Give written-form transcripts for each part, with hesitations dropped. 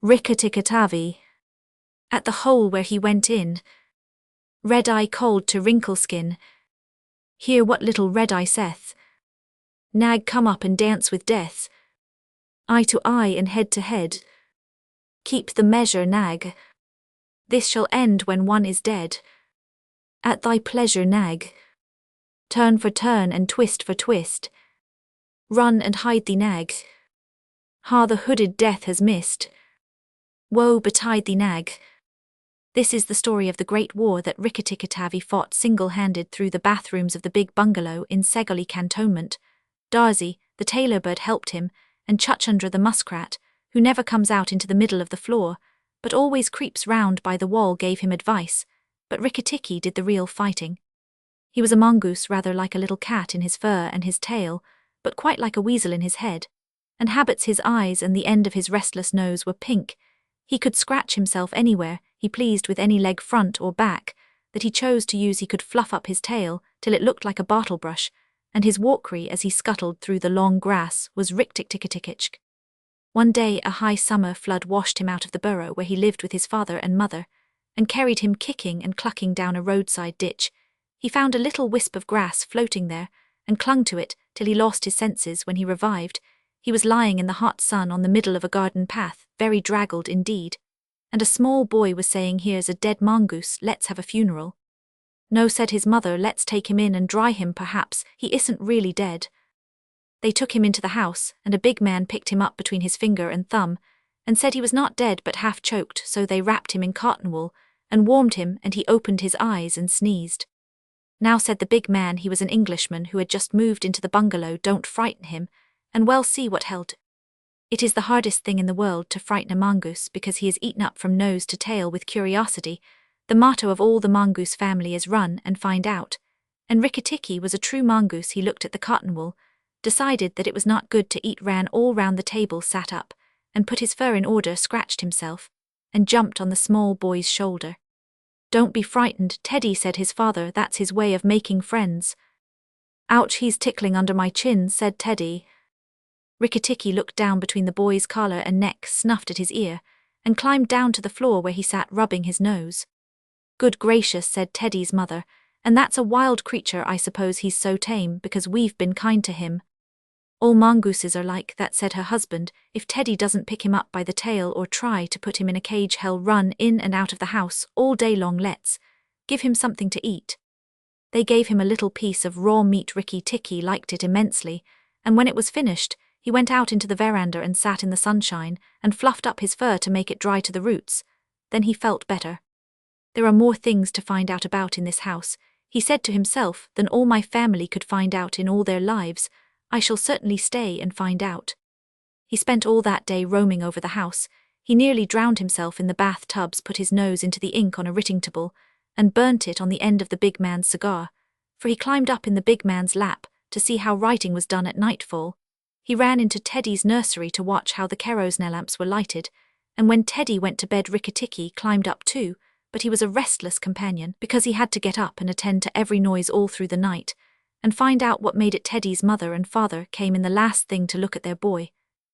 Rickaticatavi. At the hole where he went in. Red eye cold to wrinkle skin. Hear what little red eye saith. Nag come up and dance with death. Eye to eye and head to head. Keep the measure, nag. This shall end when one is dead. At thy pleasure, nag. Turn for turn and twist for twist. Run and hide thee, nag. Ha, the hooded death has missed. Woe betide thee, nag. This is the story of the great war that Rickaticatavi fought single-handed through the bathrooms of the big bungalow in Segoli cantonment. Darcy, the tailor bird, helped him, and Chuchundra the muskrat, who never comes out into the middle of the floor, but always creeps round by the wall, gave him advice, but Rickatiki did the real fighting. He was a mongoose, rather like a little cat in his fur and his tail, but quite like a weasel in his head, and habits his eyes and the end of his restless nose were pink. He could scratch himself anywhere he pleased with any leg, front or back, that he chose to use. He could fluff up his tail till it looked like a bartle brush, and his walkry as he scuttled through the long grass was rick-tick-tick-tick-tick. One day a high summer flood washed him out of the burrow where he lived with his father and mother, and carried him kicking and clucking down a roadside ditch. He found a little wisp of grass floating there, and clung to it till he lost his senses. When he revived, he was lying in the hot sun on the middle of a garden path, very draggled indeed, and a small boy was saying, "Here's a dead mongoose, let's have a funeral." "No," said his mother, "let's take him in and dry him, perhaps he isn't really dead." They took him into the house, and a big man picked him up between his finger and thumb, and said he was not dead but half choked, so they wrapped him in cotton wool, and warmed him, and he opened his eyes and sneezed. "Now," said the big man, he was an Englishman who had just moved into the bungalow, "don't frighten him, and well see what held. It is the hardest thing in the world to frighten a mongoose, because he is eaten up from nose to tail with curiosity. The motto of all the mongoose family is run and find out, and Rickatiki was a true mongoose. He looked at the cotton wool, decided that it was not good to eat, ran all round the table, sat up, and put his fur in order, scratched himself, and jumped on the small boy's shoulder. "Don't be frightened, Teddy," said his father, "that's his way of making friends." "Ouch, he's tickling under my chin," said Teddy. Rickatiki looked down between the boy's collar and neck, snuffed at his ear, and climbed down to the floor where he sat rubbing his nose. "Good gracious," said Teddy's mother, "and that's a wild creature. I suppose he's so tame because we've been kind to him." "All mongooses are like that," said her husband. "If Teddy doesn't pick him up by the tail or try to put him in a cage, he'll run in and out of the house all day long. Let's give him something to eat." They gave him a little piece of raw meat. Ricky-Tikki liked it immensely, and when it was finished, he went out into the veranda and sat in the sunshine and fluffed up his fur to make it dry to the roots. Then he felt better. "There are more things to find out about in this house," he said to himself, "than all my family could find out in all their lives. I shall certainly stay and find out." He spent all that day roaming over the house. He nearly drowned himself in the bathtubs, put his nose into the ink on a writing table, and burnt it on the end of the big man's cigar, for he climbed up in the big man's lap to see how writing was done at nightfall. He ran into Teddy's nursery to watch how the kerosene lamps were lighted, and when Teddy went to bed, Rickatiki climbed up too, but he was a restless companion because he had to get up and attend to every noise all through the night, and find out what made it. Teddy's mother and father came in the last thing to look at their boy,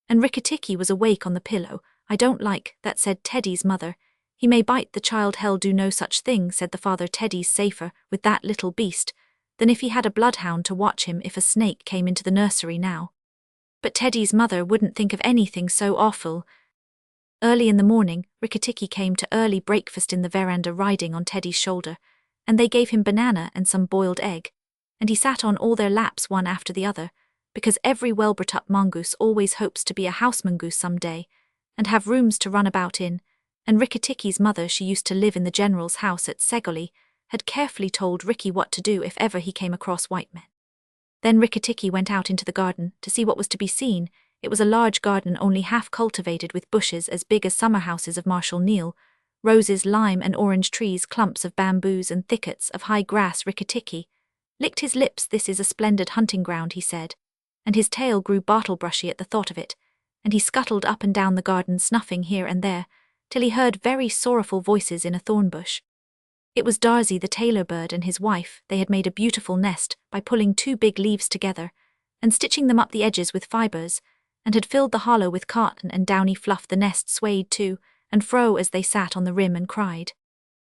and Rickatiki was awake on the pillow. "I don't like that," said Teddy's mother. "He may bite the child." "Hell, do no such thing," said the father. "Teddy's safer with that little beast than if he had a bloodhound to watch him if a snake came into the nursery now." But Teddy's mother wouldn't think of anything so awful. Early in the morning, Rickatiki came to early breakfast in the veranda riding on Teddy's shoulder, and they gave him banana and some boiled egg, and he sat on all their laps one after the other, because every well-brought-up mongoose always hopes to be a house mongoose some day, and have rooms to run about in, and Rickatiki's mother, she used to live in the general's house at Segoli, had carefully told Ricky what to do if ever he came across white men. Then Rickatiki went out into the garden to see what was to be seen. It was a large garden only half cultivated, with bushes as big as summer houses of Marshal Niel, roses, lime and orange trees, clumps of bamboos and thickets of high grass. Rickatiki licked his lips. "This is a splendid hunting ground," he said, and his tail grew bartle-brushy at the thought of it, and he scuttled up and down the garden, snuffing here and there, till he heard very sorrowful voices in a thorn bush. It was Darcy the tailor bird and his wife. They had made a beautiful nest by pulling 2 big leaves together and stitching them up the edges with fibers, and had filled the hollow with cotton and downy fluff. The nest swayed to and fro as they sat on the rim and cried.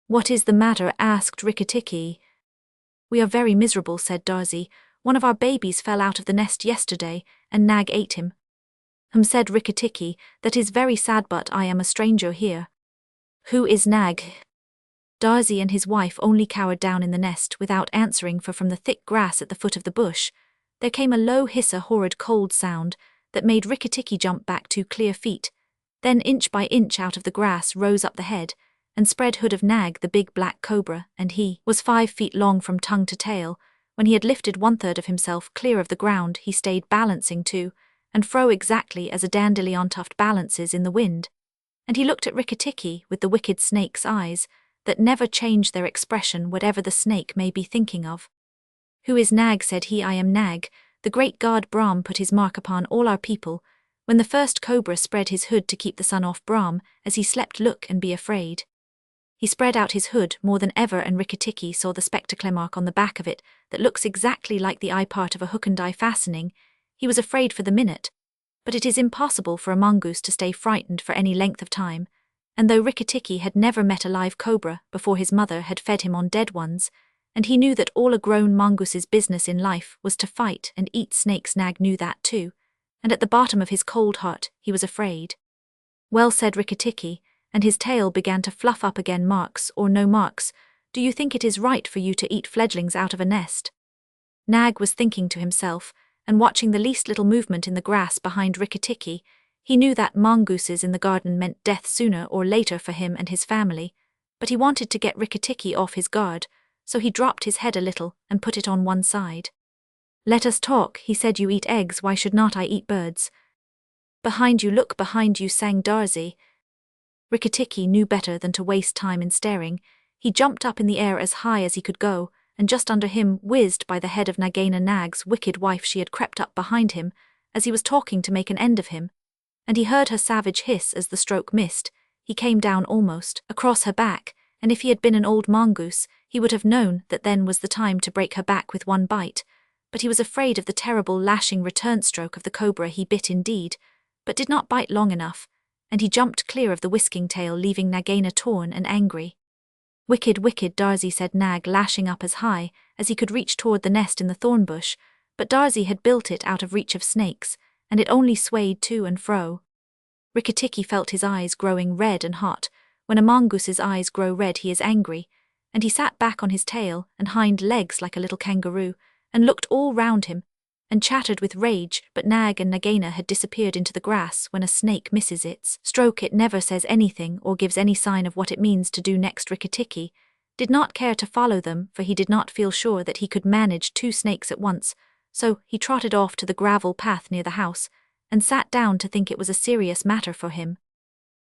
"What is the matter?" asked Rikki-tikki. "We are very miserable," said Darzee. "One of our babies fell out of the nest yesterday, and Nag ate him." Said Rikki-tikki, "That is very sad, but I am a stranger here." "Who is Nag?" Darzee and his wife only cowered down in the nest without answering, for from the thick grass at the foot of the bush there came a low hiss, a horrid cold sound that made Rikki-tikki jump back 2 clear feet. Then inch by inch out of the grass rose up the head and spread hood of Nag, the big black cobra, and he was 5 feet long from tongue to tail. When he had lifted 1/3 of himself clear of the ground, he stayed balancing to and fro exactly as a dandelion tuft balances in the wind. And he looked at Rikki-tikki with the wicked snake's eyes that never change their expression whatever the snake may be thinking of. "Who is Nag?" said he. "I am Nag. The great god Brahm put his mark upon all our people when the first cobra spread his hood to keep the sun off Brahm as he slept. Look and be afraid." He spread out his hood more than ever, and Rikki-tikki saw the spectacle mark on the back of it that looks exactly like the eye part of a hook and eye fastening. He was afraid for the minute, but it is impossible for a mongoose to stay frightened for any length of time, and though Rikki-tikki had never met a live cobra before, his mother had fed him on dead ones, and he knew that all a grown mongoose's business in life was to fight and eat snakes. Nag knew that too, and at the bottom of his cold heart he was afraid. "Well," said Rikki-tikki, and his tail began to fluff up again, "Marks or no marks, do you think it is right for you to eat fledglings out of a nest?" Nag was thinking to himself and watching the least little movement in the grass behind Rikki-tikki. He knew that mongooses in the garden meant death sooner or later for him and his family, but he wanted to get Rikki-tikki off his guard, so he dropped his head a little and put it on one side. "Let us talk," he said. "You eat eggs, why should not I eat birds?" "Behind you, look behind you," sang Darzee. Rikki-tikki knew better than to waste time in staring. He jumped up in the air as high as he could go, and just under him whizzed by the head of Nagaina, Nag's wicked wife. She had crept up behind him as he was talking to make an end of him, and he heard her savage hiss as the stroke missed. He came down almost across her back, and if he had been an old mongoose, he would have known that then was the time to break her back with one bite. But he was afraid of the terrible lashing return stroke of the cobra. He bit indeed, but did not bite long enough, and he jumped clear of the whisking tail, leaving Nagaina torn and angry. "Wicked, wicked," Darzee said, Nag lashing up as high as he could reach toward the nest in the thorn bush, but Darzee had built it out of reach of snakes, and it only swayed to and fro. Rikki-tikki felt his eyes growing red and hot. When a mongoose's eyes grow red, he is angry, and he sat back on his tail and hind legs like a little kangaroo, and looked all round him, and chattered with rage. But Nag and Nagaina had disappeared into the grass. When a snake misses its stroke, it never says anything or gives any sign of what it means to do next. Rikki-tikki did not care to follow them, for he did not feel sure that he could manage 2 snakes at once, so he trotted off to the gravel path near the house and sat down to think. It was a serious matter for him.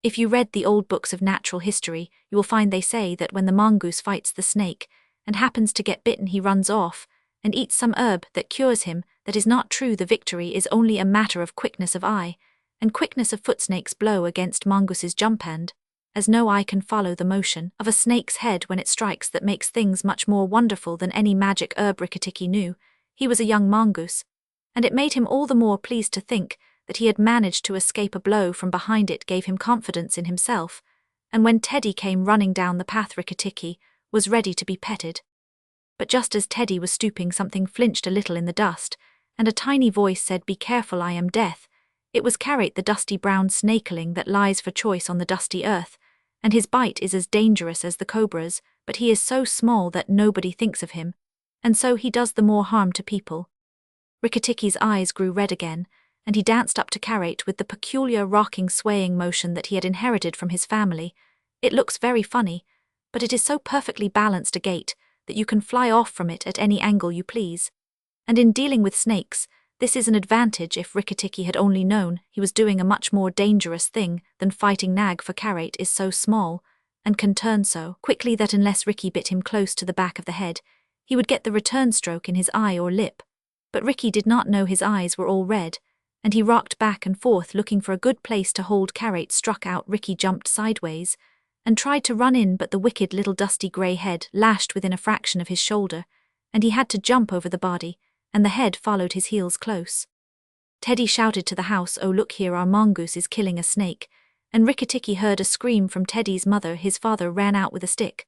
If you read the old books of natural history, you will find they say that when the mongoose fights the snake and happens to get bitten, he runs off and eats some herb that cures him. That is not true. The victory is only a matter of quickness of eye and quickness of foot. Snakes blow against mongoose's jump hand, as no eye can follow the motion of a snake's head when it strikes. That makes things much more wonderful than any magic herb. Rikki-tikki knew he was a young mongoose, and it made him all the more pleased to think that he had managed to escape a blow from behind. It gave him confidence in himself, and when Teddy came running down the path, Rikki-tikki was ready to be petted. But just as Teddy was stooping, something flinched a little in the dust, and a tiny voice said, "Be careful, I am Death." It was Carrot, the dusty brown snakeling that lies for choice on the dusty earth, and his bite is as dangerous as the cobra's, but he is so small that nobody thinks of him, and so he does the more harm to people. Rikki-tikki's eyes grew red again, and he danced up to Carrot with the peculiar rocking, swaying motion that he had inherited from his family. It looks very funny, but it is so perfectly balanced a gait that you can fly off from it at any angle you please. And in dealing with snakes, this is an advantage. If Rikki-tikki had only known, he was doing a much more dangerous thing than fighting Nag, for Carrot is so small and can turn so quickly that unless Rikki bit him close to the back of the head, he would get the return stroke in his eye or lip. But Rikki did not know his eyes were all red, and he rocked back and forth looking for a good place to hold. Carrot struck out. Rikki jumped sideways and tried to run in, but the wicked little dusty grey head lashed within a fraction of his shoulder, and he had to jump over the body, and the head followed his heels close. Teddy shouted to the house, "Oh, look here, our mongoose is killing a snake," and Rikki-Tikki heard a scream from Teddy's mother. His father ran out with a stick.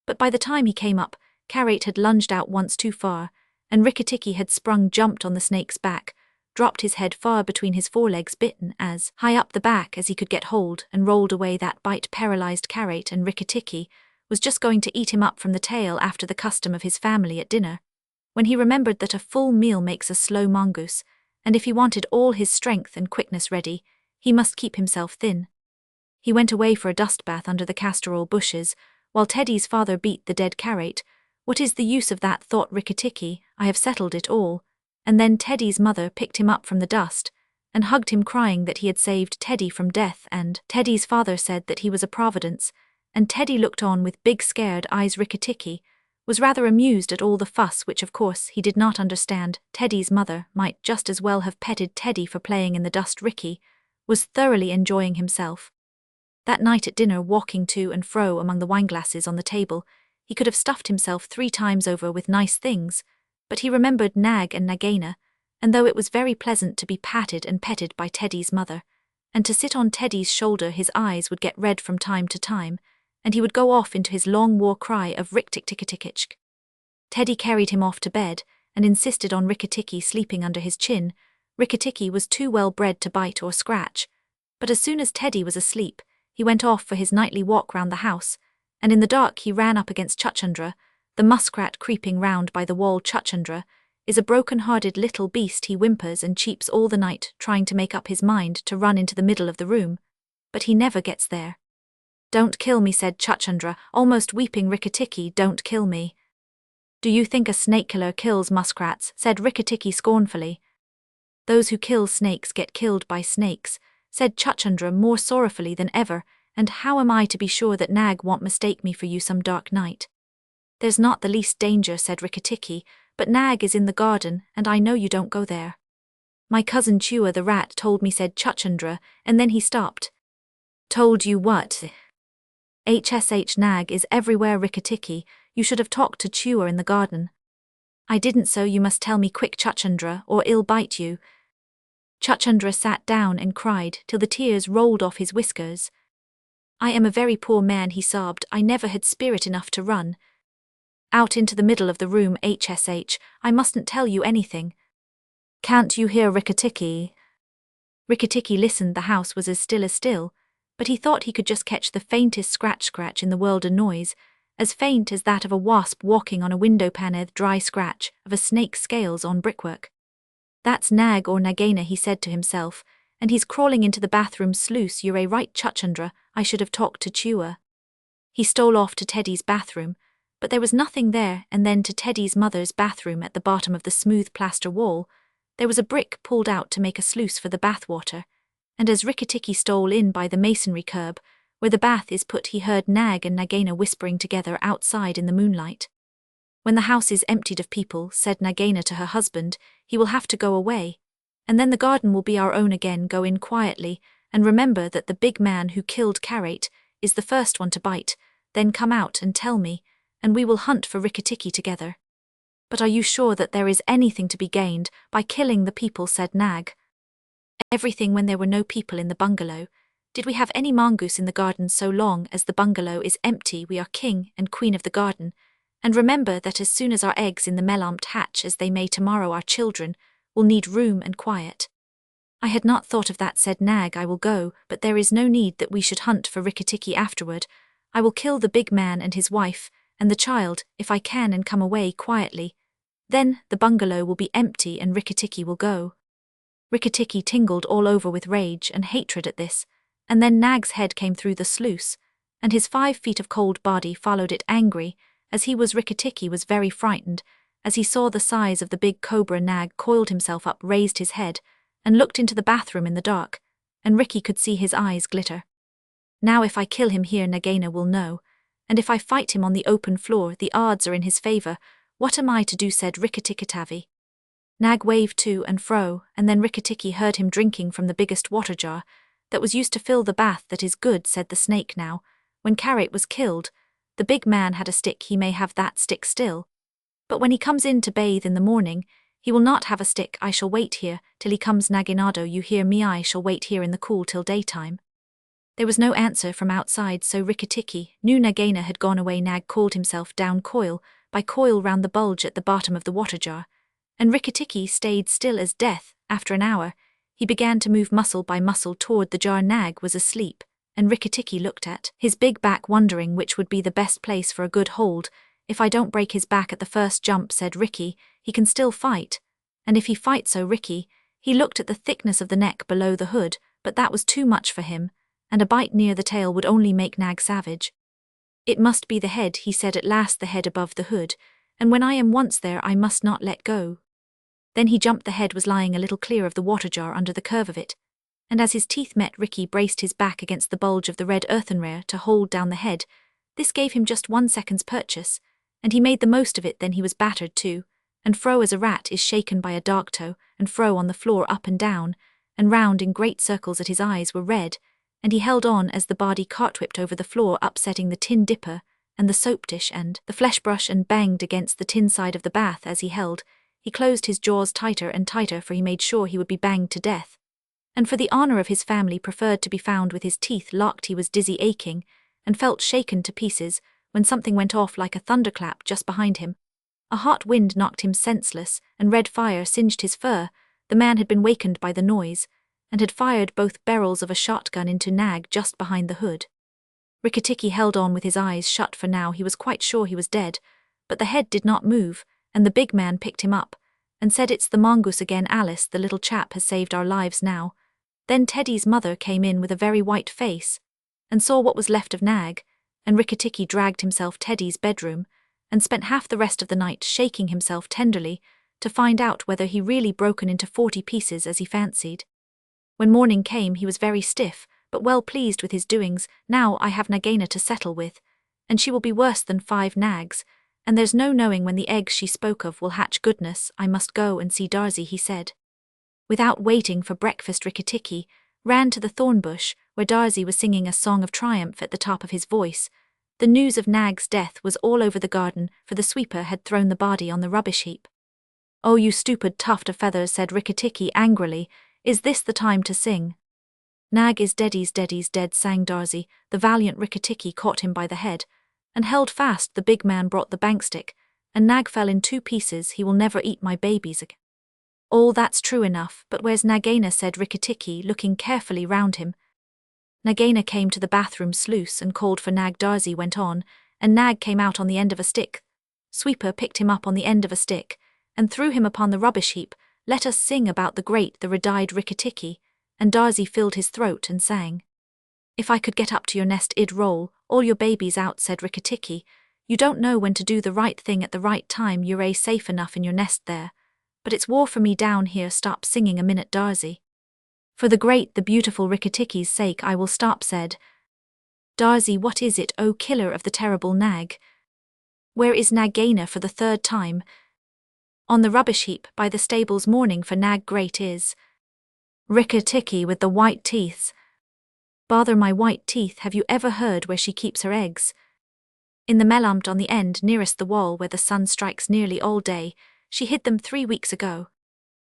But by the time he came up, Carrot had lunged out once too far, and Rikki-Tikki had jumped on the snake's back, dropped his head far between his forelegs, bitten as high up the back as he could get hold, and rolled away. That bite paralyzed Carrot, and Rikki-Tikki was just going to eat him up from the tail after the custom of his family at dinner, when he remembered that a full meal makes a slow mongoose, and if he wanted all his strength and quickness ready, he must keep himself thin. He went away for a dust bath under the castor oil bushes, while Teddy's father beat the dead Carrot. What is the use of that, thought Rikki-Tikki, I have settled it all. And then Teddy's mother picked him up from the dust, and hugged him, crying that he had saved Teddy from death, and Teddy's father said that he was a providence, and Teddy looked on with big scared eyes. Rikki-Tikki was rather amused at all the fuss, which of course he did not understand. Teddy's mother might just as well have petted Teddy for playing in the dust. Ricky was thoroughly enjoying himself. That night at dinner, walking to and fro among the wineglasses on the table, he could have stuffed himself 3 times over with nice things, but he remembered Nag and Nagaina, and though it was very pleasant to be patted and petted by Teddy's mother, and to sit on Teddy's shoulder, his eyes would get red from time to time, and he would go off into his long war cry of Rick-tick-tick-tick-ick. Teddy carried him off to bed, and insisted on Rikki-Tikki sleeping under his chin. Rikki-Tikki was too well bred to bite or scratch, but as soon as Teddy was asleep, he went off for his nightly walk round the house, and in the dark he ran up against Chuchundra, the muskrat creeping round by the wall. Chuchundra is a broken-hearted little beast. He whimpers and cheeps all the night, trying to make up his mind to run into the middle of the room, but he never gets there. "Don't kill me," said Chuchundra, almost weeping. "Rikki-Tikki, don't kill me." "Do you think a snake killer kills muskrats?" said Rikki-Tikki scornfully. "Those who kill snakes get killed by snakes," said Chuchundra more sorrowfully than ever, "and how am I to be sure that Nag won't mistake me for you some dark night?" "There's not the least danger," said Rikki-Tikki, "but Nag is in the garden, and I know you don't go there." "My cousin Chua the rat told me," said Chuchundra, and then he stopped. "Told you what?" Nag is everywhere, Rikki-Tikki. You should have talked to Chua in the garden." "I didn't, so you must tell me quick, Chuchundra, or I'll bite you." Chuchundra sat down and cried till the tears rolled off his whiskers. "I am a very poor man," he sobbed. "I never had spirit enough to run out into the middle of the room. I mustn't tell you anything." "Can't you hear, Rikki-Tikki?" Rikki-Tikki listened. The house was as still, but he thought he could just catch the faintest scratch in the world, a noise as faint as that of a wasp walking on a window pane, the dry scratch of a snake's scales on brickwork. "That's Nag or Nagaina," he said to himself, "and he's crawling into the bathroom sluice. You're right, Chuchundra, I should have talked to Chua." He stole off to Teddy's bathroom, but there was nothing there, and then to Teddy's mother's bathroom. At the bottom of the smooth plaster wall, there was a brick pulled out to make a sluice for the bathwater, and as Rikki-Tikki stole in by the masonry curb, where the bath is put, he heard Nag and Nagaina whispering together outside in the moonlight. "When the house is emptied of people," said Nagaina to her husband, "he will have to go away, and then the garden will be our own again. Go in quietly, and remember that the big man who killed Carrot is the first one to bite, then come out and tell me, and we will hunt for Rikki-Tikki together." "But are you sure that there is anything to be gained by killing the people?" said Nag. "Everything when there were no people in the bungalow. Did we have any mongoose in the garden? So long as the bungalow is empty, we are king and queen of the garden. And remember that as soon as our eggs in the melompt hatch, as they may tomorrow, our children will need room and quiet." "I had not thought of that," said Nag. "I will go, but there is no need that we should hunt for Rikki-Tikki afterward. I will kill the big man and his wife and the child, if I can, and come away quietly. Then the bungalow will be empty and Rikki-Tikki will go." Rikki-Tikki tingled all over with rage and hatred at this, and then Nag's head came through the sluice, and his 5 feet of cold body followed it, angry as he was. Rikki-Tikki was very frightened as he saw the size of the big cobra. Nag coiled himself up, raised his head, and looked into the bathroom in the dark, and Ricky could see his eyes glitter. "Now if I kill him here, Nagaina will know, and if I fight him on the open floor, the odds are in his favor. What am I to do?" said Rikki-Tikki. Nag waved to and fro, and then Rikki-Tikki heard him drinking from the biggest water jar that was used to fill the bath. "That is good," said the snake. "Now, when Carrot was killed, the big man had a stick. He may have that stick still, but when he comes in to bathe in the morning, He will not have a stick. I shall wait here till he comes. Naginado, you hear me? I shall wait here in the cool till daytime. There was no answer from outside, so Rikki-tikki knew Nagaina had gone away. Nag called himself down coil by coil round the bulge at the bottom of the water jar, and Rikki-tikki stayed still as death. After an hour, he began to move muscle by muscle toward the jar. Nag was asleep, and Rikki-tikki looked at his big back, wondering which would be the best place for a good hold. If I don't break his back at the first jump, said Rikki, he can still fight. And if he fights, so Rikki, he looked at the thickness of the neck below the hood, but that was too much for him, and a bite near the tail would only make Nag savage. It must be the head, he said at last, the head above the hood, and when I am once there I must not let go. Then he jumped. The head was lying a little clear of the water jar under the curve of it, and as his teeth met, Rikki braced his back against the bulge of the red earthenware to hold down the head. This gave him just 1 second's purchase, and he made the most of it. Then he was battered too, and fro as a rat is shaken by a dog toe, and fro on the floor up and down, and round in great circles. At his eyes were red, and he held on as the body cartwhipped over the floor, upsetting the tin dipper, and the soap dish, and the flesh brush, and banged against the tin side of the bath as he held. He closed his jaws tighter and tighter, for he made sure he would be banged to death, and for the honor of his family preferred to be found with his teeth locked. He was dizzy, aching, and felt shaken to pieces, when something went off like a thunderclap just behind him. A hot wind knocked him senseless, and red fire singed his fur. The man had been wakened by the noise, and had fired both barrels of a shotgun into Nag just behind the hood. Rikki-tikki held on with his eyes shut, for now he was quite sure he was dead, but the head did not move, and the big man picked him up, and said, "It's the mongoose again, Alice, the little chap has saved our lives now." Then Teddy's mother came in with a very white face, and saw what was left of Nag, and Rikki-tikki dragged himself Teddy's bedroom, and spent half the rest of the night shaking himself tenderly, to find out whether he really broken into 40 pieces as he fancied. When morning came he was very stiff, but well pleased with his doings. "Now I have Nagaina to settle with, and she will be worse than 5 nags, and there's no knowing when the eggs she spoke of will hatch. Goodness, I must go and see Darzee," he said. Without waiting for breakfast, Rikki-tikki ran to the thorn bush, where Darzee was singing a song of triumph at the top of his voice. The news of Nag's death was all over the garden, for the sweeper had thrown the body on the rubbish heap. "Oh, you stupid tuft of feathers," said Rikki-tikki angrily, "is this the time to sing?" "Nag is dead, he's dead," sang Darzee. The valiant Rikki-tikki caught him by the head, and held fast. The big man brought the bankstick, and Nag fell in 2 pieces. "He will never eat my babies again." "All that's true enough, but where's Nagaina?" said Rikki-tikki, looking carefully round him. Nagaina came to the bathroom sluice and called for Nag. Darzee went on, and Nag came out on the end of a stick. Sweeper picked him up on the end of a stick, and threw him upon the rubbish heap. "Let us sing about the great, the red-eyed Rikki-tikki," and Darzee filled his throat and sang. "If I could get up to your nest, I'd roll all your babies out," said Rikki-tikki. "You don't know when to do the right thing at the right time. You're safe enough in your nest there, but it's war for me down here." "Stop singing a minute, Darzee. For the great, the beautiful Rikki-tikki's sake I will stop," said Darzee. "What is it, O killer of the terrible Nag? Where is Nagaina?" for the 3rd time. "On the rubbish heap by the stables, mourning for Nag great is." Rikki-tikki with the white teeth. "Bother my white teeth, have you ever heard where she keeps her eggs?" "In the melump on the end nearest the wall where the sun strikes nearly all day. She hid them 3 weeks ago."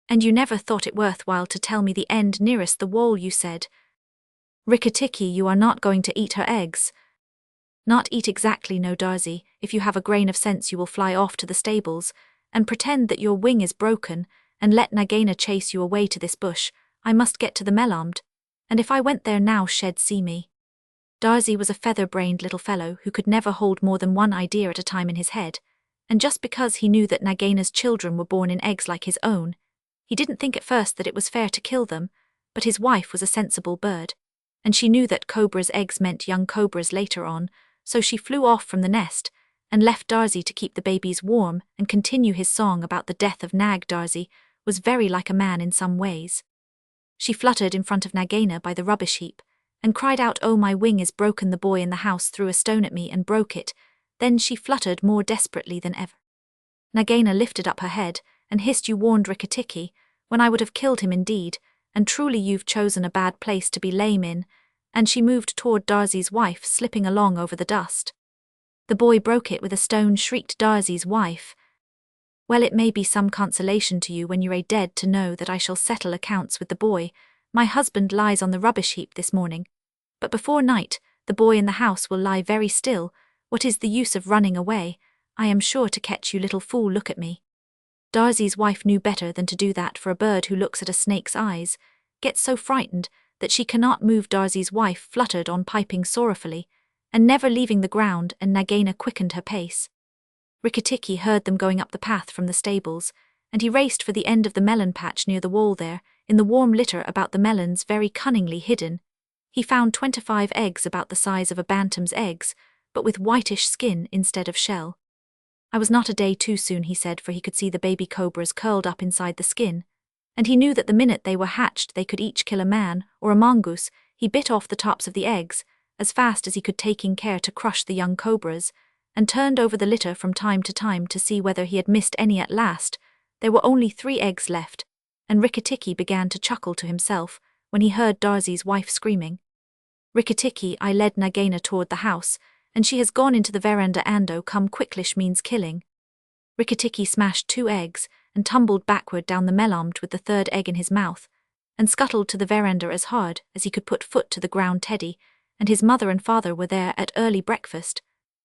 "And you never thought it worthwhile to tell me the end nearest the wall," you said. "Rikki-tikki, you are not going to eat her eggs." "Not eat exactly, no, Darzee. If you have a grain of sense you will fly off to the stables, and pretend that your wing is broken, and let Nagaina chase you away to this bush. I must get to the melump, and if I went there now she'd see me." Darzee was a feather-brained little fellow who could never hold more than one idea at a time in his head, and just because he knew that Nagaina's children were born in eggs like his own, he didn't think at first that it was fair to kill them. But his wife was a sensible bird, and she knew that cobra's eggs meant young cobras later on, so she flew off from the nest, and left Darzee to keep the babies warm and continue his song about the death of Nag. Darzee was very like a man in some ways. She fluttered in front of Nagaina by the rubbish heap, and cried out, "Oh, my wing is broken." The boy in the house threw a stone at me and broke it. Then she fluttered more desperately than ever. Nagaina lifted up her head, and hissed, "You warned Rikki-tikki, when I would have killed him indeed, and truly you've chosen a bad place to be lame in," and she moved toward Darzee's wife, slipping along over the dust. "The boy broke it with a stone," shrieked Darzee's wife. Well, it may be some consolation to you when you are dead to know that I shall settle accounts with the boy. My husband lies on the rubbish heap this morning. But before night, the boy in the house will lie very still. What is the use of running away? I am sure to catch you, little fool, look at me. Darzy's wife knew better than to do that, for a bird who looks at a snake's eyes gets so frightened that she cannot move. Darzy's wife fluttered on, piping sorrowfully, and never leaving the ground, and Nagaina quickened her pace. Rikki-tikki heard them going up the path from the stables, and he raced for the end of the melon patch near the wall there, in the warm litter about the melons very cunningly hidden. He found 25 eggs about the size of a bantam's eggs, but with whitish skin instead of shell. I was not a day too soon, he said, for he could see the baby cobras curled up inside the skin, and he knew that the minute they were hatched they could each kill a man or a mongoose. He bit off the tops of the eggs, as fast as he could, taking care to crush the young cobras, and turned over the litter from time to time to see whether he had missed any. At last, there were only 3 eggs left, and Rikki-tikki began to chuckle to himself when he heard Darzy's wife screaming. Rikki-tikki, I led Nagaina toward the house, and she has gone into the veranda. Ando come quicklish means killing. Rikki-tikki smashed 2 eggs and tumbled backward down the melomd with the 3rd egg in his mouth, and scuttled to the veranda as hard as he could put foot to the ground. Teddy and his mother and father were there at early breakfast,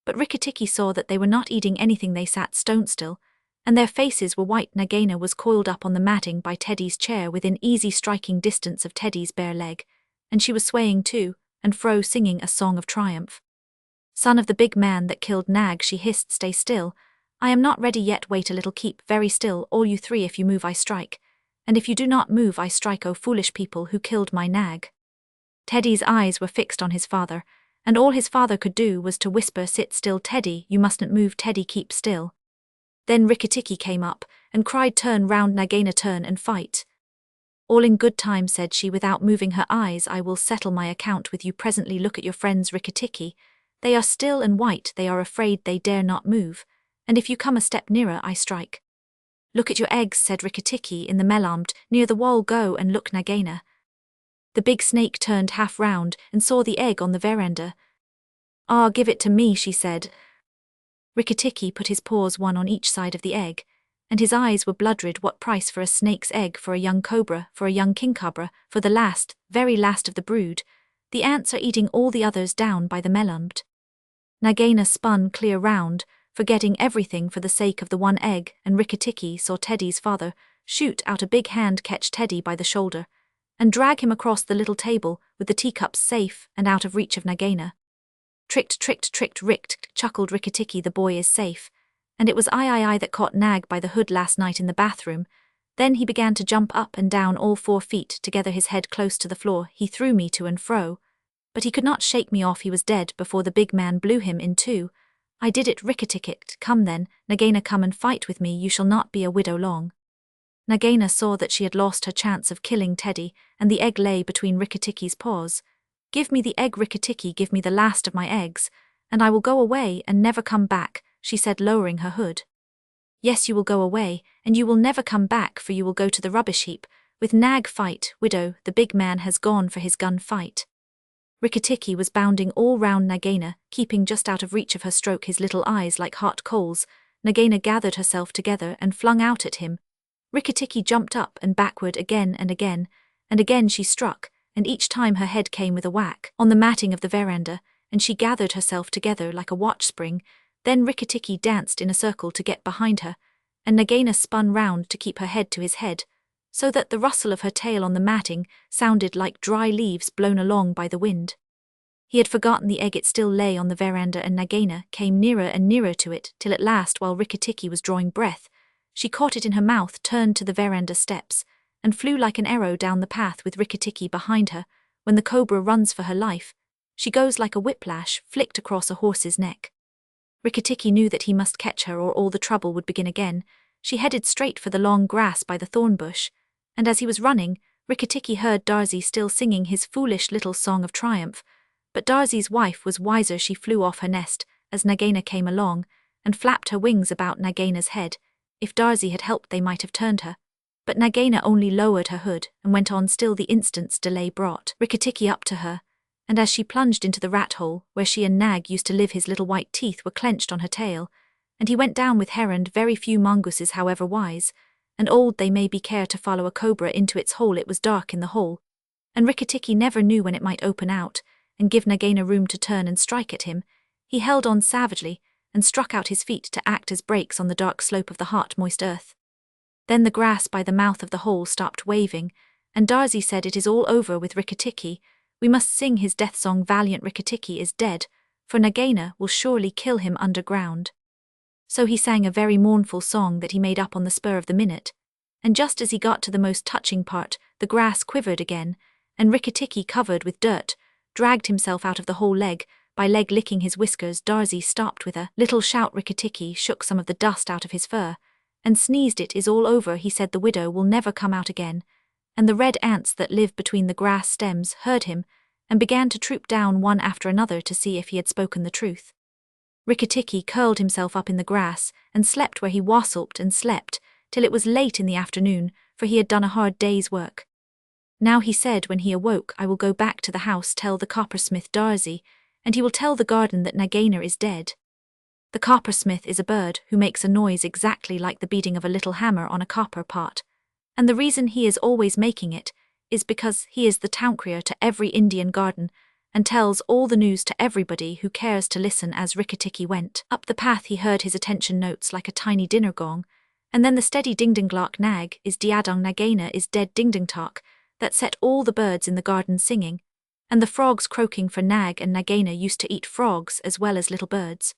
but Rikki-tikki saw that they were not eating anything. They sat stone still, and their faces were white. Nagaina was coiled up on the matting by Teddy's chair within easy striking distance of Teddy's bare leg, and she was swaying to and fro singing a song of triumph. Son of the big man that killed Nag, she hissed, stay still. I am not ready yet, wait a little, keep very still, all you 3. If you move I strike, and if you do not move I strike, O foolish people who killed my Nag. Teddy's eyes were fixed on his father, and all his father could do was to whisper, sit still, Teddy, you mustn't move, Teddy, keep still. Then Rikki-tikki came up and cried, turn round, Nagaina, turn and fight. All in good time, said she without moving her eyes, I will settle my account with you presently. Look at your friends, Rikki-tikki. They are still and white, they are afraid, they dare not move, and if you come a step nearer I strike. Look at your eggs, said Rikki-tikki, in the melomd, near the wall. Go and look, Nagaina. The big snake turned half round and saw the egg on the veranda. Ah, give it to me, she said. Rikki-tikki put his paws one on each side of the egg, and his eyes were blood-red. What price for a snake's egg, for a young cobra, for a young king cobra, for the last, very last of the brood? The ants are eating all the others down by the melomd. Nagaina spun clear round, forgetting everything for the sake of the one egg, and Rikki-tikki saw Teddy's father shoot out a big hand, catch Teddy by the shoulder, and drag him across the little table with the teacups safe and out of reach of Nagaina. Tricked, tricked, tricked, ricked, chuckled Rikki-tikki, the boy is safe, and it was I that caught Nag by the hood last night in the bathroom. Then he began to jump up and down all 4 feet together, his head close to the floor. He threw me to and fro, but he could not shake me off. He was dead before the big man blew him in 2. I did it, Rikki-tikki. Come then, Nagaina, come and fight with me, you shall not be a widow long. Nagaina saw that she had lost her chance of killing Teddy, and the egg lay between Rikki-tikki's paws. Give me the egg, Rikki-tikki, give me the last of my eggs, and I will go away and never come back, she said, lowering her hood. Yes, you will go away, and you will never come back, for you will go to the rubbish heap, with Nag. Fight, widow, the big man has gone for his gun, fight. Rikki-tikki was bounding all round Nagaina, keeping just out of reach of her stroke, his little eyes like hot coals. Nagaina gathered herself together and flung out at him. Rikki-tikki jumped up and backward again and again, and again she struck, and each time her head came with a whack on the matting of the veranda, and she gathered herself together like a watch spring. Then Rikki-tikki danced in a circle to get behind her, and Nagaina spun round to keep her head to his head, so that the rustle of her tail on the matting sounded like dry leaves blown along by the wind. He had forgotten the egg, it still lay on the veranda, and Nagaina came nearer and nearer to it, till at last, while Rikki-tikki was drawing breath, she caught it in her mouth, turned to the veranda steps, and flew like an arrow down the path with Rikki-tikki behind her. When the cobra runs for her life, she goes like a whiplash flicked across a horse's neck. Rikki-tikki knew that he must catch her or all the trouble would begin again. She headed straight for the long grass by the thorn bush, and as he was running, Rikki-tikki heard Darzy still singing his foolish little song of triumph. But Darzy's wife was wiser. She flew off her nest as Nagaina came along, and flapped her wings about Nagaina's head. If Darzy had helped they might have turned her, but Nagaina only lowered her hood and went on. Still the instant's delay brought Rikki-tikki up to her, and as she plunged into the rat hole where she and Nag used to live, his little white teeth were clenched on her tail, and he went down with her, and very few mongooses, however wise, and old they may be, care to follow a cobra into its hole. It was dark in the hole, and Rikki-tikki never knew when it might open out, and give Nagaina room to turn and strike at him. He held on savagely, and struck out his feet to act as brakes on the dark slope of the hot, moist earth. Then the grass by the mouth of the hole stopped waving, and Darzee said, "It is all over with Rikki-tikki. We must sing his death song. Valiant Rikki-tikki is dead, for Nagaina will surely kill him underground." So he sang a very mournful song that he made up on the spur of the minute, and just as he got to the most touching part, the grass quivered again, and Rikki-tikki, covered with dirt, dragged himself out of the hole leg by leg, licking his whiskers. Darzee stopped with a little shout. Rikki-tikki shook some of the dust out of his fur, and sneezed. "It is all over," he said. "The widow will never come out again." And the red ants that live between the grass stems heard him, and began to troop down one after another to see if he had spoken the truth. Rikki-tikki curled himself up in the grass, and slept where he wassled and slept, till it was late in the afternoon, for he had done a hard day's work. Now he said when he awoke, "I will go back to the house, tell the coppersmith Darzee, and he will tell the garden that Nagaina is dead." The coppersmith is a bird who makes a noise exactly like the beating of a little hammer on a copper pot, and the reason he is always making it is because he is the town crier to every Indian garden, and tells all the news to everybody who cares to listen. As Rikki-tikki went up the path, he heard his attention notes like a tiny dinner gong, and then the steady ding-ding-glock. "Nag is diadong, Nagaina is dead," ding-ding-talk, that set all the birds in the garden singing, and the frogs croaking, for Nag and Nagaina used to eat frogs as well as little birds.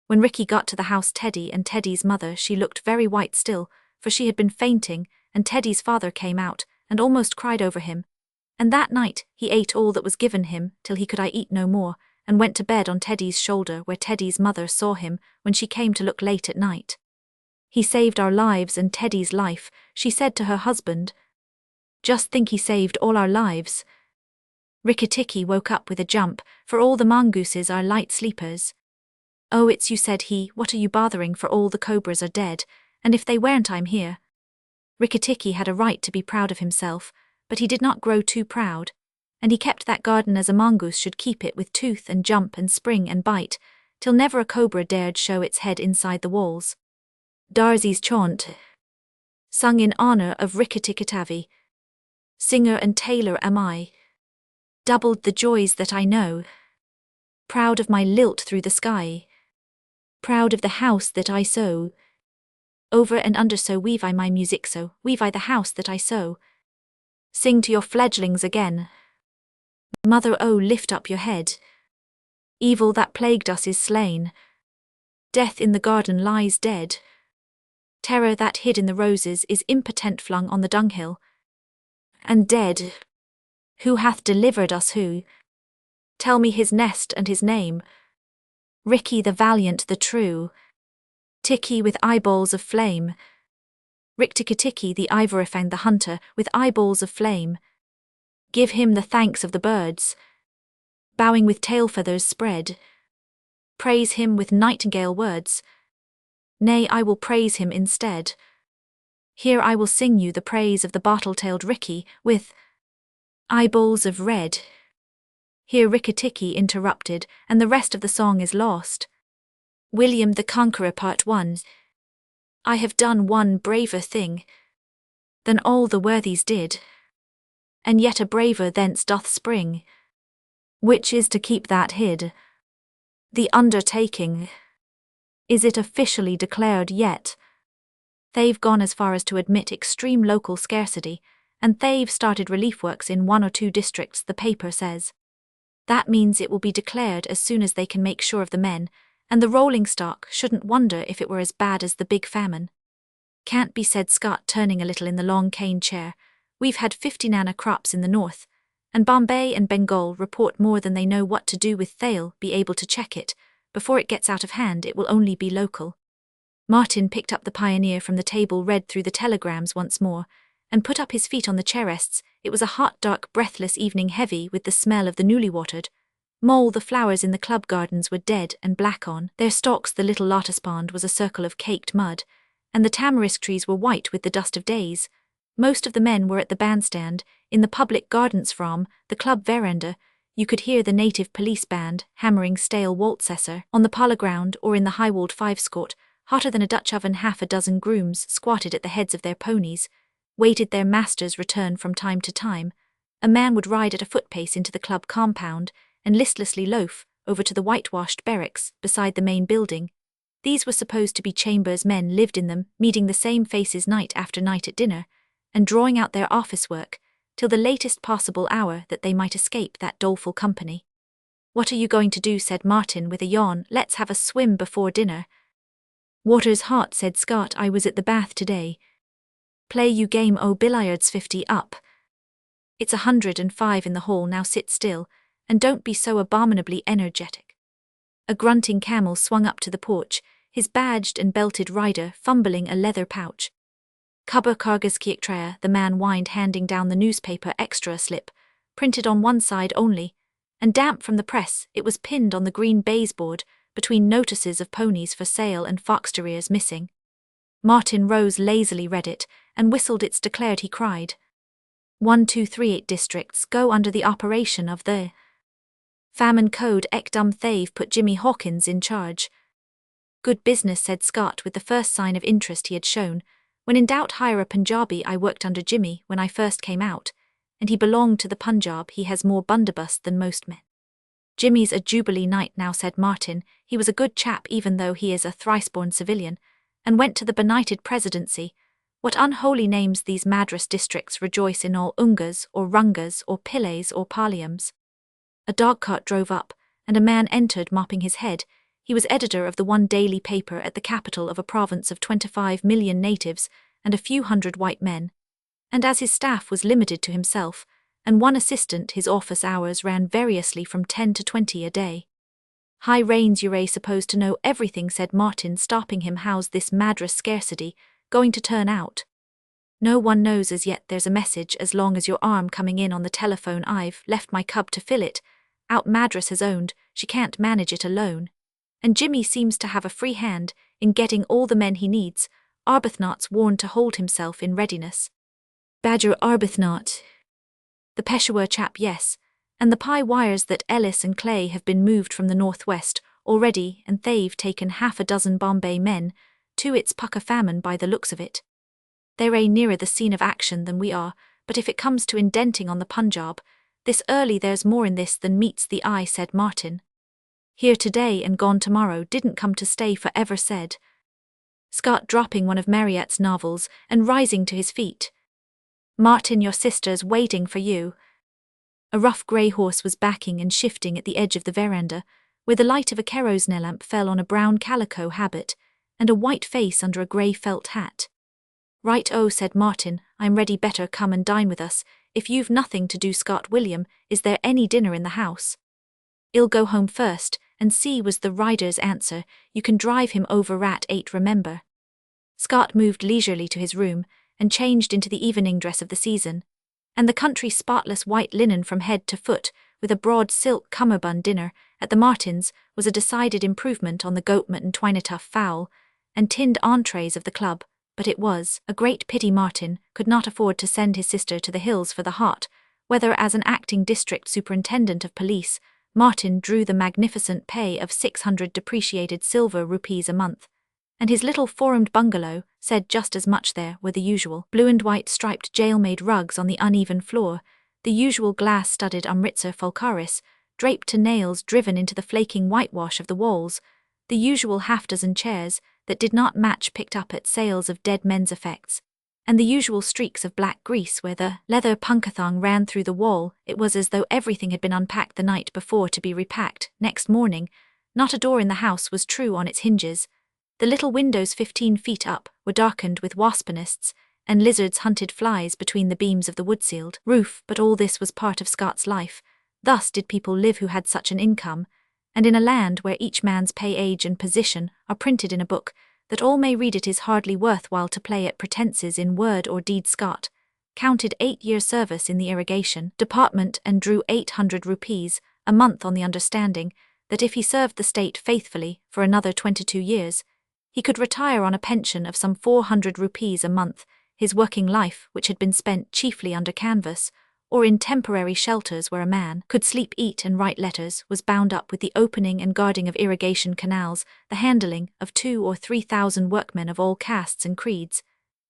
When Rikki got to the house, Teddy and Teddy's mother, she looked very white still, for she had been fainting, and Teddy's father came out and almost cried over him. And that night he ate all that was given him till he could eat no more, and went to bed on Teddy's shoulder, where Teddy's mother saw him when she came to look late at night. "He saved our lives and Teddy's life," she said to her husband. "Just think, he saved all our lives." Rikki-tikki woke up with a jump, for all the mongooses are light sleepers. "Oh, it's you," said he. "What are you bothering for? All the cobras are dead, and if they weren't, I'm here." Rikki-tikki had a right to be proud of himself, but he did not grow too proud, and he kept that garden as a mongoose should keep it, with tooth and jump and spring and bite, till never a cobra dared show its head inside the walls. Darzee's chaunt, sung in honor of Rikki-tikki. Singer and tailor am I, doubled the joys that I know, proud of my lilt through the sky, proud of the house that I sew. Over and under, so weave I my music, so weave I the house that I sew. Sing to your fledglings again. Mother, oh, lift up your head. Evil that plagued us is slain. Death in the garden lies dead. Terror that hid in the roses is impotent, flung on the dunghill. And dead. Who hath delivered us, who? Tell me his nest and his name. Rikki the valiant, the true. Tikki with eyeballs of flame. Rikki-tikki the ivorifang, the hunter, with eyeballs of flame. Give him the thanks of the birds, bowing with tail feathers spread. Praise him with nightingale words. Nay, I will praise him instead. Here I will sing you the praise of the bottle-tailed Rikki, with eyeballs of red. Here Rikki-tikki interrupted, and the rest of the song is lost. William the Conqueror, Part 1. I have done one braver thing than all the worthies did, and yet a braver thence doth spring, which is to keep that hid. The undertaking, is it officially declared yet? They've gone as far as to admit extreme local scarcity, and they've started relief works in 1 or 2 districts, the paper says. That means it will be declared as soon as they can make sure of the men, and the rolling stock shouldn't wonder if it were as bad as the big famine. Can't be, said Scott, turning a little in the long cane chair. We've had 50 nana crops in the north, and Bombay and Bengal report more than they know what to do with. They'll be able to check it. Before it gets out of hand, it will only be local. Martin picked up the Pioneer from the table, read through the telegrams once more, and put up his feet on the chair rests. It was a hot, dark, breathless evening, heavy with the smell of the newly watered mole. The flowers in the club gardens were dead and black on their stalks. The little lotus pond was a circle of caked mud, and the tamarisk trees were white with the dust of days. Most of the men were at the bandstand, in the public gardens. From the club veranda, You could hear the native police band hammering stale waltzesser on the parlour ground, or in the high-walled five-scot, hotter than a Dutch oven. Half a dozen grooms squatted at the heads of their ponies, waited their master's return from time to time. A man would ride at a footpace into the club compound and listlessly loaf over to the whitewashed barracks beside the main building. These were supposed to be chambers. Men lived in them, meeting the same faces night after night at dinner, and drawing out their office work till the latest possible hour that they might escape that doleful company. "What are you going to do?" said Martin with a yawn. "Let's have a swim before dinner." "Water's hot," said Scott. "I was at the bath today." "Play you game o' billiards 50 up. It's 105 in the hall. Now sit still, and don't be so abominably energetic." A grunting camel swung up to the porch, his badged and belted rider fumbling a leather pouch. "Cubber cargas kiektraya," the man whined, handing down the newspaper extra slip, printed on one side only, and damp from the press. It was pinned on the green baize board, between notices of ponies for sale and fox terriers missing. Martin rose lazily, read it, and whistled. "It's declared," he cried. 1238 districts go under the operation of the Famine Code. Ekdom they've put Jimmy Hawkins in charge. "Good business," said Scott with the first sign of interest he had shown. "When in doubt hire a Punjabi. I worked under Jimmy when I first came out, and he belonged to the Punjab. He has more bundobust than most men." "Jimmy's a Jubilee Knight now," said Martin. "He was a good chap even though he is a thrice-born civilian, and went to the benighted presidency. What unholy names these Madras districts rejoice in, all Ungas or Rungas or Pillays or Paliams." A dogcart drove up, and a man entered mopping his head. He was editor of the one daily paper at the capital of a province of 25 million natives and a few hundred white men, and as his staff was limited to himself and one assistant, his office hours ran variously from 10 to 20 a day. "High rains, you're supposed to know everything," said Martin, stopping him. "How's this Madras scarcity going to turn out?" "No one knows as yet. There's a message as long as your arm coming in on the telephone. I've left my cub to fill it. Out Madras has owned, she can't manage it alone. And Jimmy seems to have a free hand in getting all the men he needs. Arbuthnot's warned to hold himself in readiness." "Badger Arbuthnot? The Peshawar chap?" "Yes. And the Pi wires that Ellis and Clay have been moved from the northwest already, and they've taken half a dozen Bombay men to its pucker famine by the looks of it. They're nearer the scene of action than we are, but if it comes to indenting on the Punjab this early, there's more in this than meets the eye," said Martin. "Here today and gone tomorrow, didn't come to stay forever," said Scott, dropping one of Marryat's novels and rising to his feet. "Martin, your sister's waiting for you." A rough grey horse was backing and shifting at the edge of the veranda, where the light of a kerosene lamp fell on a brown calico habit and a white face under a grey felt hat. "Right-o," said Martin, "I'm ready. Better come and dine with us, if you've nothing to do." "Scott, William, is there any dinner in the house?" "I'll go home first and see," was the rider's answer. "You can drive him over at 8, remember." Scott moved leisurely to his room and changed into the evening dress of the season, and the country spotless white linen from head to foot, with a broad silk cummerbund. Dinner at the Martins was a decided improvement on the goat mutton, twinetough fowl, and tinned entrees of the club, but it was a great pity Martin could not afford to send his sister to the hills for the hot weather. As an acting district superintendent of police, Martin drew the magnificent pay of 600 depreciated silver rupees a month, and his little four-roomed bungalow said just as much. There were the usual blue and white striped jail-made rugs on the uneven floor, the usual glass-studded Amritsar Fulkaris draped to nails driven into the flaking whitewash of the walls, the usual half-dozen chairs that did not match picked up at sales of dead men's effects, and the usual streaks of black grease where the leather punkathon ran through the wall. It was as though everything had been unpacked the night before to be repacked next morning. Not a door in the house was true on its hinges. The little windows 15 feet up were darkened with wasp nests, and lizards hunted flies between the beams of the wood-ceiled roof. But all this was part of Scott's life. Thus did people live who had such an income, and in a land where each man's pay, age and position are printed in a book, that all may read, it is hardly worthwhile to play at pretences in word or deed. Scott counted 8 years' service in the irrigation department and drew 800 rupees a month on the understanding that if he served the state faithfully for another 22 years, he could retire on a pension of some 400 rupees a month. His working life, which had been spent chiefly under canvas, or in temporary shelters where a man could sleep, eat and write letters, was bound up with the opening and guarding of irrigation canals, the handling of 2,000 or 3,000 workmen of all castes and creeds,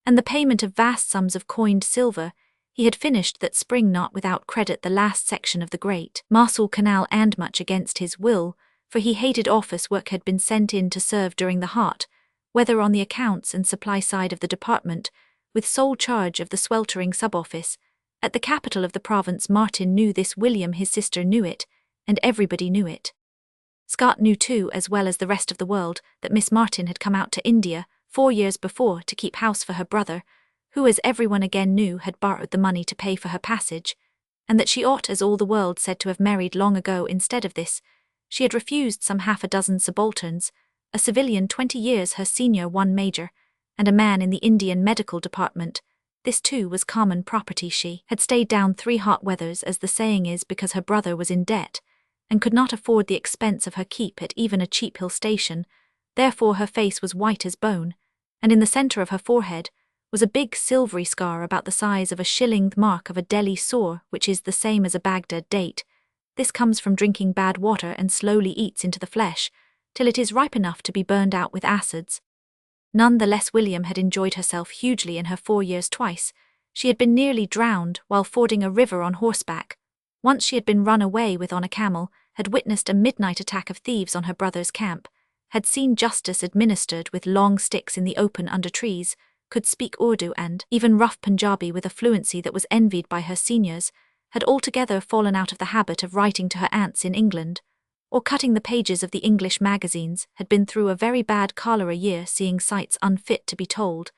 and the payment of vast sums of coined silver. He had finished that spring not without credit the last section of the great Marseille Canal, and much against his will, for he hated office work, had been sent in to serve during the hot weather on the accounts and supply side of the department, with sole charge of the sweltering sub-office. At the capital of the province, Martin knew this. William, his sister, knew it, and everybody knew it. Scott knew too, as well as the rest of the world, that Miss Martin had come out to India 4 years before to keep house for her brother, who, as everyone again knew, had borrowed the money to pay for her passage, and that she ought, as all the world said, to have married long ago. Instead of this, she had refused some 6 subalterns, a civilian 20 years her senior, 1 major, and a man in the Indian medical department. This too was common property. She had stayed down 3 hot weathers, as the saying is, because her brother was in debt, and could not afford the expense of her keep at even a cheap hill station. Therefore her face was white as bone, and in the centre of her forehead was a big silvery scar about the size of a shilling, the mark of a Delhi sore, which is the same as a Baghdad date. This comes from drinking bad water and slowly eats into the flesh, till it is ripe enough to be burned out with acids. None the less, William had enjoyed herself hugely in her 4 years. Twice she had been nearly drowned while fording a river on horseback. Once she had been run away with on a camel, had witnessed a midnight attack of thieves on her brother's camp, had seen justice administered with long sticks in the open under trees, could speak Urdu and even rough Punjabi with a fluency that was envied by her seniors, had altogether fallen out of the habit of writing to her aunts in England, or cutting the pages of the English magazines, had been through a very bad cholera year, seeing sights unfit to be told,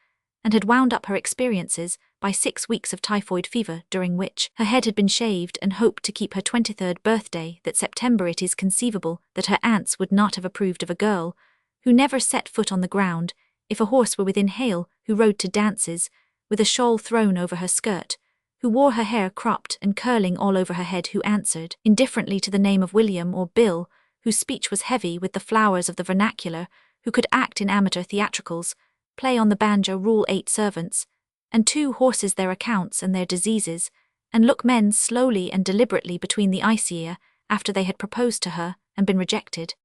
and had wound up her experiences by 6 weeks of typhoid fever, during which her head had been shaved, and hoped to keep her 23rd birthday that September. It is conceivable that her aunts would not have approved of a girl who never set foot on the ground, if a horse were within hail, who rode to dances with a shawl thrown over her skirt, who wore her hair cropped and curling all over her head, who answered indifferently to the name of William or Bill, whose speech was heavy with the flowers of the vernacular, who could act in amateur theatricals, play on the banjo, rule 8 servants, and 2 horses their accounts and their diseases, and look men slowly and deliberately between the ear after they had proposed to her and been rejected.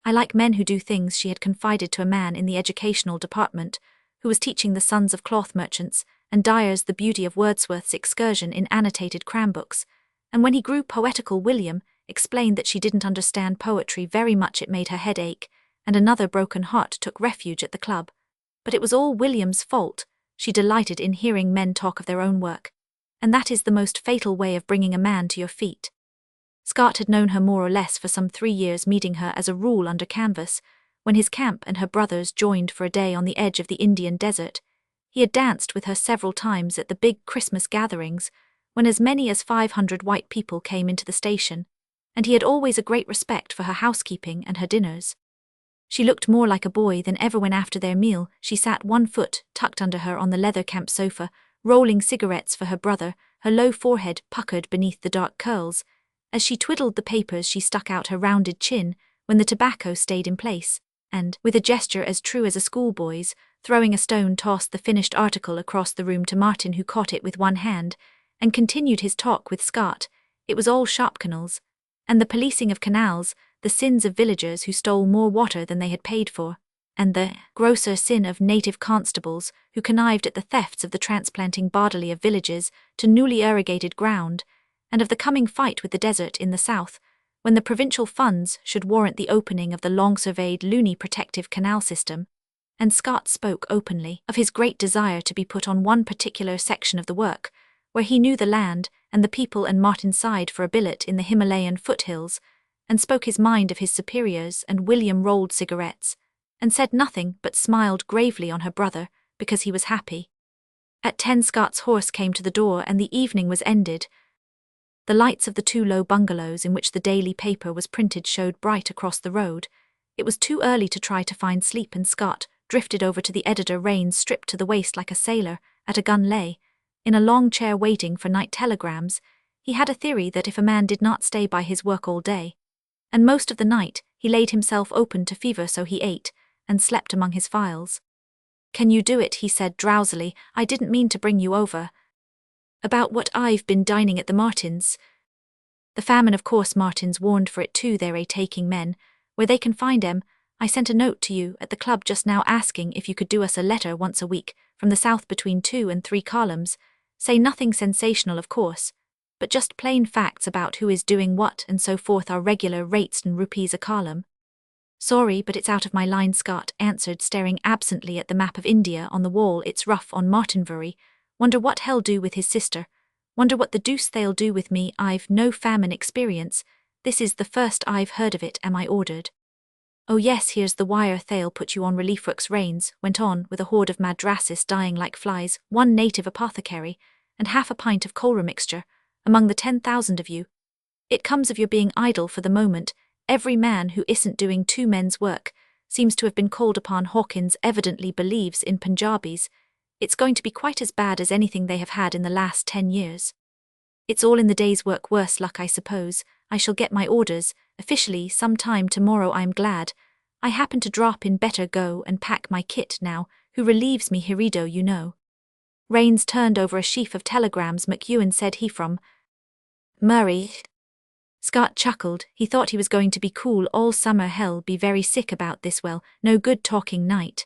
I like men who do things. She had confided to a man in the educational department, who was teaching the sons of cloth merchants and dyers the beauty of Wordsworth's Excursion in annotated cram-books, and when he grew poetical, William explained that she didn't understand poetry very much, it made her head ache, and another broken heart took refuge at the club. But it was all William's fault. She delighted in hearing men talk of their own work, and that is the most fatal way of bringing a man to your feet. Scott had known her more or less for some 3 years, meeting her as a rule under canvas, when his camp and her brother's joined for a day on the edge of the Indian desert. He had danced with her several times at the big Christmas gatherings, when as many as 500 white people came into the station, and he had always a great respect for her housekeeping and her dinners. She looked more like a boy than ever when, after their meal, she sat, 1 foot tucked under her on the leather camp sofa, rolling cigarettes for her brother, her low forehead puckered beneath the dark curls. As she twiddled the papers, she stuck out her rounded chin when the tobacco stayed in place, and, with a gesture as true as a schoolboy's, throwing a stone, tossed the finished article across the room to Martin, who caught it with one hand, and continued his talk with Scott. It was all shop canals, and the policing of canals, the sins of villagers who stole more water than they had paid for, and the grosser sin of native constables who connived at the thefts of the transplanting bodily of villages to newly irrigated ground, and of the coming fight with the desert in the south, when the provincial funds should warrant the opening of the long-surveyed Luni protective canal system. And Scott spoke openly of his great desire to be put on one particular section of the work, where he knew the land and the people, and Martin sighed for a billet in the Himalayan foothills, and spoke his mind of his superiors, and William rolled cigarettes, and said nothing but smiled gravely on her brother, because he was happy. At 10 Scott's horse came to the door, and the evening was ended. The lights of the 2 low bungalows in which the daily paper was printed showed bright across the road. It was too early to try to find sleep, and Scott drifted over to the editor, reins stripped to the waist like a sailor, at a gun lay, in a long chair waiting for night telegrams. He had a theory that if a man did not stay by his work all day, and most of the night, he laid himself open to fever, so he ate and slept among his files. "Can you do it?" he said drowsily. "I didn't mean to bring you over." About what I've been dining at the Martins. The famine, of course, Martins warned for it too. They're a taking men. Where they can find 'em. I sent a note to you at the club just now asking if you could do us a letter once a week, from the south between 2 and 3 columns. Say nothing sensational, of course, but just plain facts about who is doing what and so forth. Our regular rates and rupees a column. Sorry, but it's out of my line, Scott answered, staring absently at the map of India on the wall. It's rough on Martinbury. Wonder what hell do with his sister. Wonder what the deuce they'll do with me. I've no famine experience. This is the first I've heard of it. Am I ordered? Oh yes, here's the wire. They'll put you on relief. Works Rains went on, with a horde of madrassis dying like flies, 1 native apothecary, and half a pint of cholera mixture, among the 10,000 of you. It comes of your being idle for the moment. Every man who isn't doing 2 men's work seems to have been called upon. Hawkins evidently believes in Punjabis. It's going to be quite as bad as anything they have had in the last 10 years. It's all in the day's work. Worse luck, I suppose. I shall get my orders, officially, some time tomorrow. I'm glad. I happen to drop in. Better go and pack my kit now. Who relieves me? Hirido, you know. Rains turned over a sheaf of telegrams. McEwen said he from Murray. Scott chuckled. He thought he was going to be cool all summer. Hell, be very sick about this. Well, no good talking night.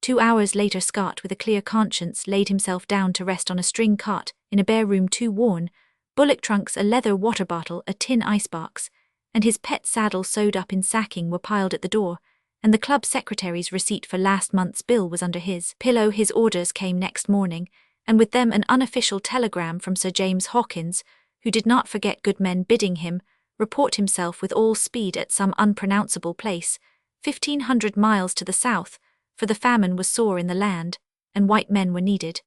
2 hours later, Scott, with a clear conscience, laid himself down to rest on a string cot, in a bare room too worn, bullock trunks, a leather water bottle, a tin icebox, and his pet saddle sewed up in sacking were piled at the door, and the club secretary's receipt for last month's bill was under his pillow. His orders came next morning, and with them an unofficial telegram from Sir James Hawkins, who did not forget good men bidding him report himself with all speed at some unpronounceable place, 1,500 miles to the south, for the famine was sore in the land, and white men were needed.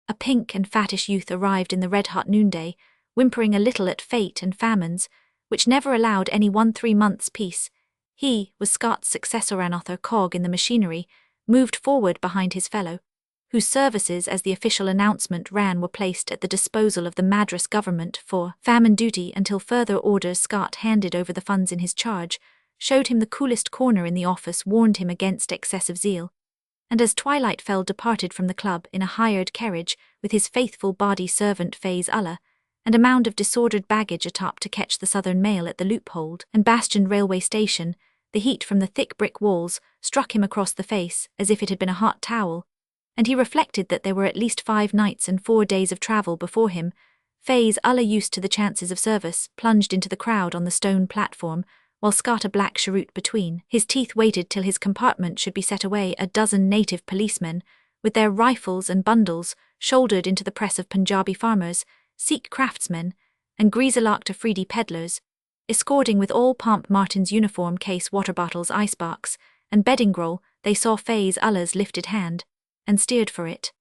A pink and fattish youth arrived in the red-hot noonday, whimpering a little at fate and famines, which never allowed any 3 months' peace. He was Scott's successor, another cog in the machinery, moved forward behind his fellow, whose services, as the official announcement ran, were placed at the disposal of the Madras government for famine duty until further orders. Scott handed over the funds in his charge, showed him the coolest corner in the office, warned him against excessive zeal, and as twilight fell departed from the club in a hired carriage with his faithful body servant Faiz Ullah, and a mound of disordered baggage atop to catch the southern mail at the loophole and bastioned railway station. The heat from the thick brick walls struck him across the face as if it had been a hot towel, and he reflected that there were at least 5 nights and 4 days of travel before him. Faiz Ullah, used to the chances of service, plunged into the crowd on the stone platform, while Scott, a black cheroot between his teeth, waited till his compartment should be set away. A dozen native policemen, with their rifles and bundles, shouldered into the press of Punjabi farmers, Sikh craftsmen, and greaser-locked Afridi peddlers, escorting with all pomp Martin's uniform case, water bottles, icebox, and bedding roll. They saw Faiz Ullah's lifted hand, and steered for it.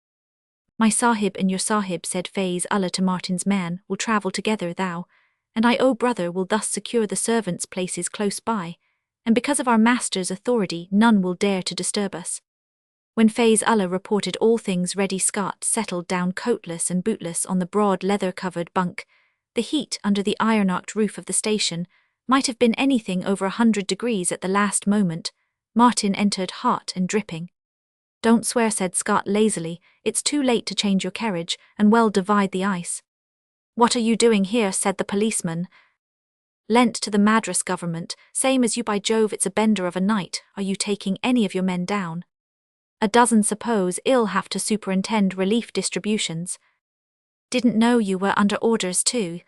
My sahib and your sahib, said Faiz Ullah to Martin's man, will travel together. Thou and I, O brother, will thus secure the servants' places close by, and because of our master's authority none will dare to disturb us. When Faiz Ullah reported all things ready, Scott settled down coatless and bootless on the broad leather-covered bunk. The heat under the iron-arched roof of the station might have been anything over 100 degrees at the last moment. Martin entered hot and dripping. Don't swear, said Scott lazily. It's too late to change your carriage, and well divide the ice. What are you doing here, said the policeman. Lent to the Madras government, same as you. By Jove, it's a bender of a night. Are you taking any of your men down? A dozen. Suppose I'll have to superintend relief distributions. Didn't know you were under orders too.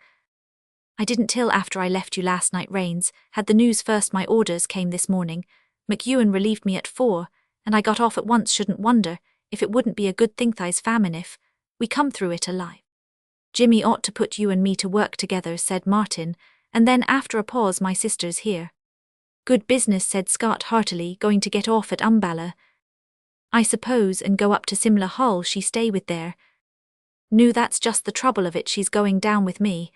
I didn't till after I left you last night. Rains had the news first. My orders came this morning. McEwen relieved me at 4, and I got off at once. Shouldn't wonder if it wouldn't be a good thing thigh's famine if we come through it alive. Jimmy ought to put you and me to work together, said Martin, and then after a pause, my sister's here. Good business, said Scott heartily. Going to get off at Umballa, I suppose, and go up to Simla Hall. She stay with there. No, that's just the trouble of it. She's going down with me.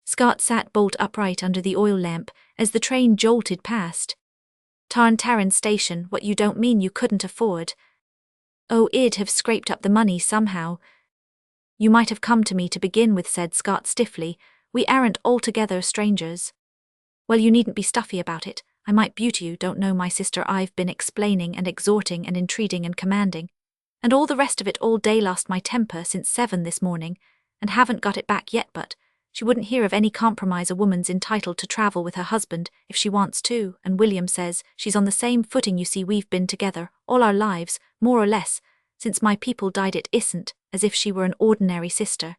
Scott sat bolt upright under the oil lamp as the train jolted past Tarn Taran station. What, you don't mean you couldn't afford? Oh, I'd have scraped up the money somehow. You might have come to me to begin with, said Scott stiffly. We aren't altogether strangers. Well, you needn't be stuffy about it. I might beauty you. Don't know my sister. I've been explaining and exhorting and entreating and commanding, and all the rest of it all day. Lost my temper since 7 this morning. and haven't got it back yet, but she wouldn't hear of any compromise. A woman's entitled to travel with her husband if she wants to, and William says she's on the same footing. You see, we've been together all our lives, more or less, since my people died. It isn't as if she were an ordinary sister.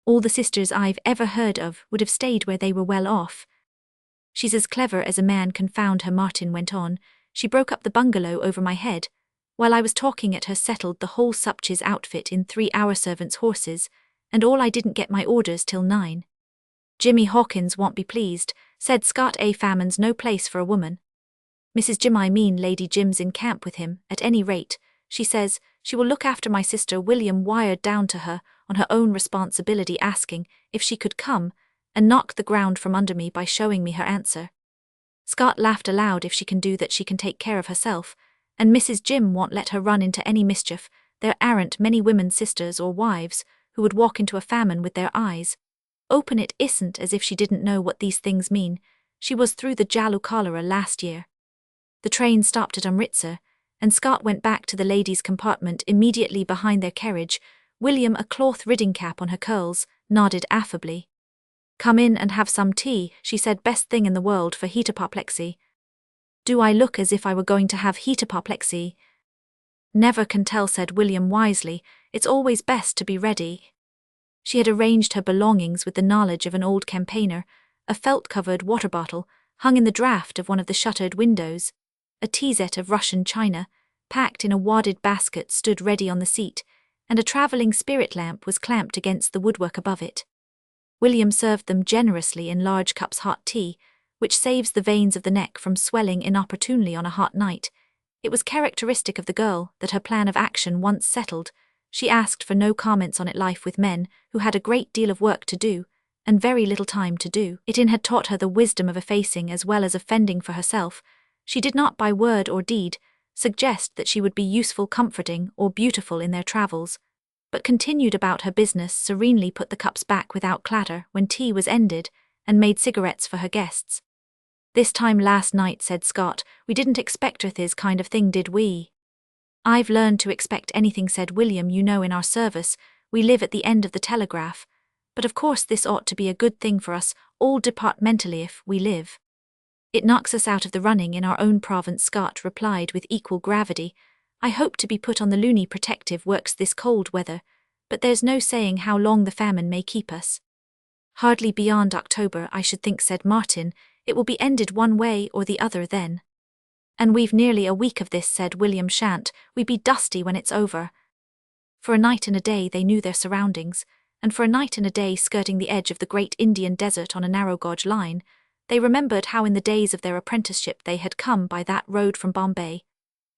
All the sisters I've ever heard of would have stayed where they were well off. She's as clever as a man can found her," Martin went on. "She broke up the bungalow over my head. While I was talking at her, settled the whole Supches outfit in 3 hour servants' horses, and all I didn't get my orders till 9. Jimmy Hawkins won't be pleased," said Scott. "A famine's no place for a woman. Mrs. Jim, I mean Lady Jim's in camp with him, at any rate. She says she will look after my sister." William wired down to her on her own responsibility, asking if she could come, and knocked the ground from under me by showing me her answer. Scott laughed aloud. "If she can do that, she can take care of herself, and Mrs. Jim won't let her run into any mischief. There aren't many women sisters or wives who would walk into a famine with their eyes open. It isn't as if she didn't know what these things mean. She was through the Jalu cholera last year." The train stopped at Amritsar, and Scott went back to the ladies' compartment immediately behind their carriage. William, a cloth riding cap on her curls, nodded affably. "Come in and have some tea," she said. "Best thing in the world for heat apoplexy." "Do I look as if I were going to have heat apoplexy?" "Never can tell," said William wisely. "It's always best to be ready." She had arranged her belongings with the knowledge of an old campaigner. A felt-covered water bottle hung in the draught of one of the shuttered windows. A tea set of Russian china, packed in a wadded basket, stood ready on the seat, and a travelling spirit lamp was clamped against the woodwork above it. William served them generously in large cups hot tea, which saves the veins of the neck from swelling inopportunely on a hot night. It was characteristic of the girl that her plan of action once settled, she asked for no comments on it. Life with men who had a great deal of work to do, and very little time to do it in, had taught her the wisdom of effacing as well as offending for herself. She did not by word or deed suggest that she would be useful, comforting, or beautiful in their travels, but continued about her business, serenely put the cups back without clatter when tea was ended, and made cigarettes for her guests. "This time last night," said Scott, "we didn't expect her this kind of thing, did we?" "I've learned to expect anything," said William. "You know, in our service, we live at the end of the telegraph. But of course this ought to be a good thing for us, all departmentally, if we live. It knocks us out of the running in our own province," Scott replied with equal gravity. "I hope to be put on the loony protective works this cold weather, but there's no saying how long the famine may keep us." "Hardly beyond October, I should think," said Martin. "It will be ended one way or the other then." "And we've nearly a week of this," said William. "Shan't we be dusty when it's over?" For a night and a day they knew their surroundings, and for a night and a day skirting the edge of the great Indian desert on a narrow gauge line, they remembered how in the days of their apprenticeship they had come by that road from Bombay.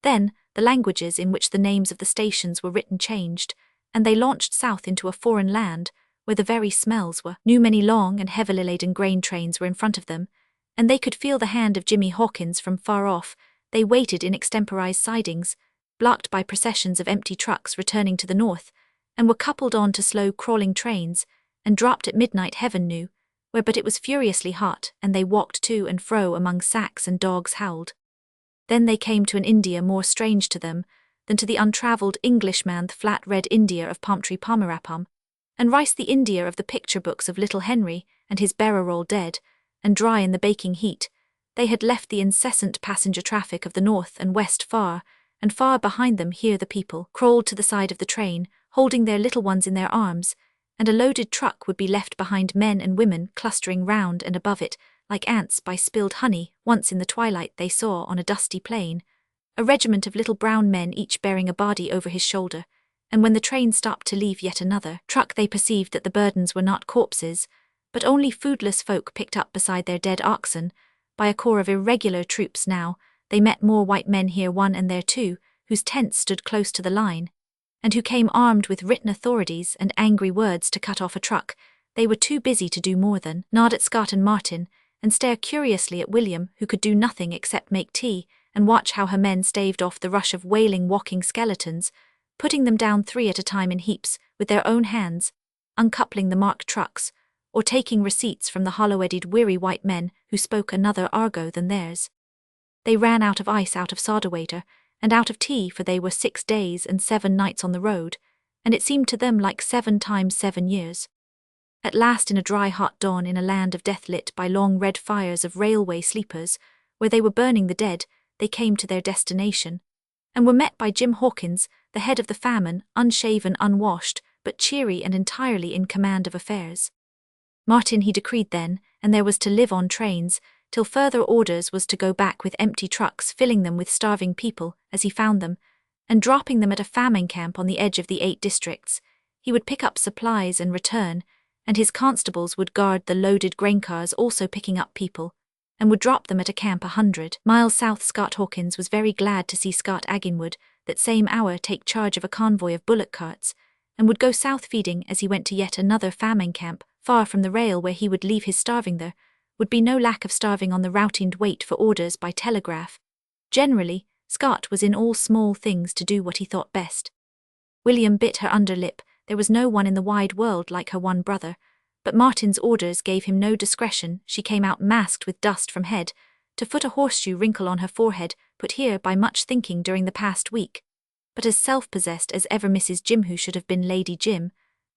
Then the languages in which the names of the stations were written changed, and they launched south into a foreign land where the very smells were new. Many long and heavily laden grain trains were in front of them, and they could feel the hand of Jimmy Hawkins from far off. They waited in extemporized sidings, blocked by processions of empty trucks returning to the north, and were coupled on to slow crawling trains, and dropped at midnight heaven knew where, but it was furiously hot, and they walked to and fro among sacks, and dogs howled. Then they came to an India more strange to them than to the untravelled Englishman, the flat red India of palm tree Pomerapam, and rice the India of the picture books of Little Henry and his bearer all dead, and dry in the baking heat. They had left the incessant passenger traffic of the north and west far, and far behind them. Here the people crawled to the side of the train, holding their little ones in their arms, and a loaded truck would be left behind, men and women clustering round and above it, like ants by spilled honey. Once in the twilight they saw on a dusty plain a regiment of little brown men, each bearing a body over his shoulder, and when the train stopped to leave yet another truck they perceived that the burdens were not corpses, but only foodless folk picked up beside their dead oxen by a corps of irregular troops. Now they met more white men here, one and there too, whose tents stood close to the line, and who came armed with written authorities and angry words to cut off a truck. They were too busy to do more than nod at Scott and Martin, and stare curiously at William, who could do nothing except make tea and watch how her men staved off the rush of wailing walking skeletons, putting them down 3 at a time in heaps with their own hands, uncoupling the marked trucks, or taking receipts from the hollow-headed weary white men who spoke another argot than theirs. They ran out of ice, out of soda water, and out of tea, for they were 6 days and 7 nights on the road, and it seemed to them like 7 times 7 years. At last, in a dry hot dawn in a land of death lit by long red fires of railway sleepers, where they were burning the dead, they came to their destination, and were met by Jim Hawkins, the head of the famine, unshaven, unwashed, but cheery and entirely in command of affairs. Martin, he decreed then, and there was to live on trains, till further orders was to go back with empty trucks filling them with starving people, as he found them, and dropping them at a famine camp on the edge of the 8 districts. He would pick up supplies and return, and his constables would guard the loaded grain cars also picking up people, and would drop them at a camp 100 miles south. Scott Hawkins was very glad to see Scott Agin would, that same hour, take charge of a convoy of bullock carts, and would go south feeding as he went to yet another famine camp, far from the rail where he would leave his starving. There would be no lack of starving on the route and wait for orders by telegraph. Generally, Scott was in all small things to do what he thought best. William bit her under lip. There was no one in the wide world like her one brother, but Martin's orders gave him no discretion. She came out masked with dust from head to foot, a horseshoe wrinkle on her forehead, put here by much thinking during the past week, but as self-possessed as ever Mrs. Jim, who should have been Lady Jim,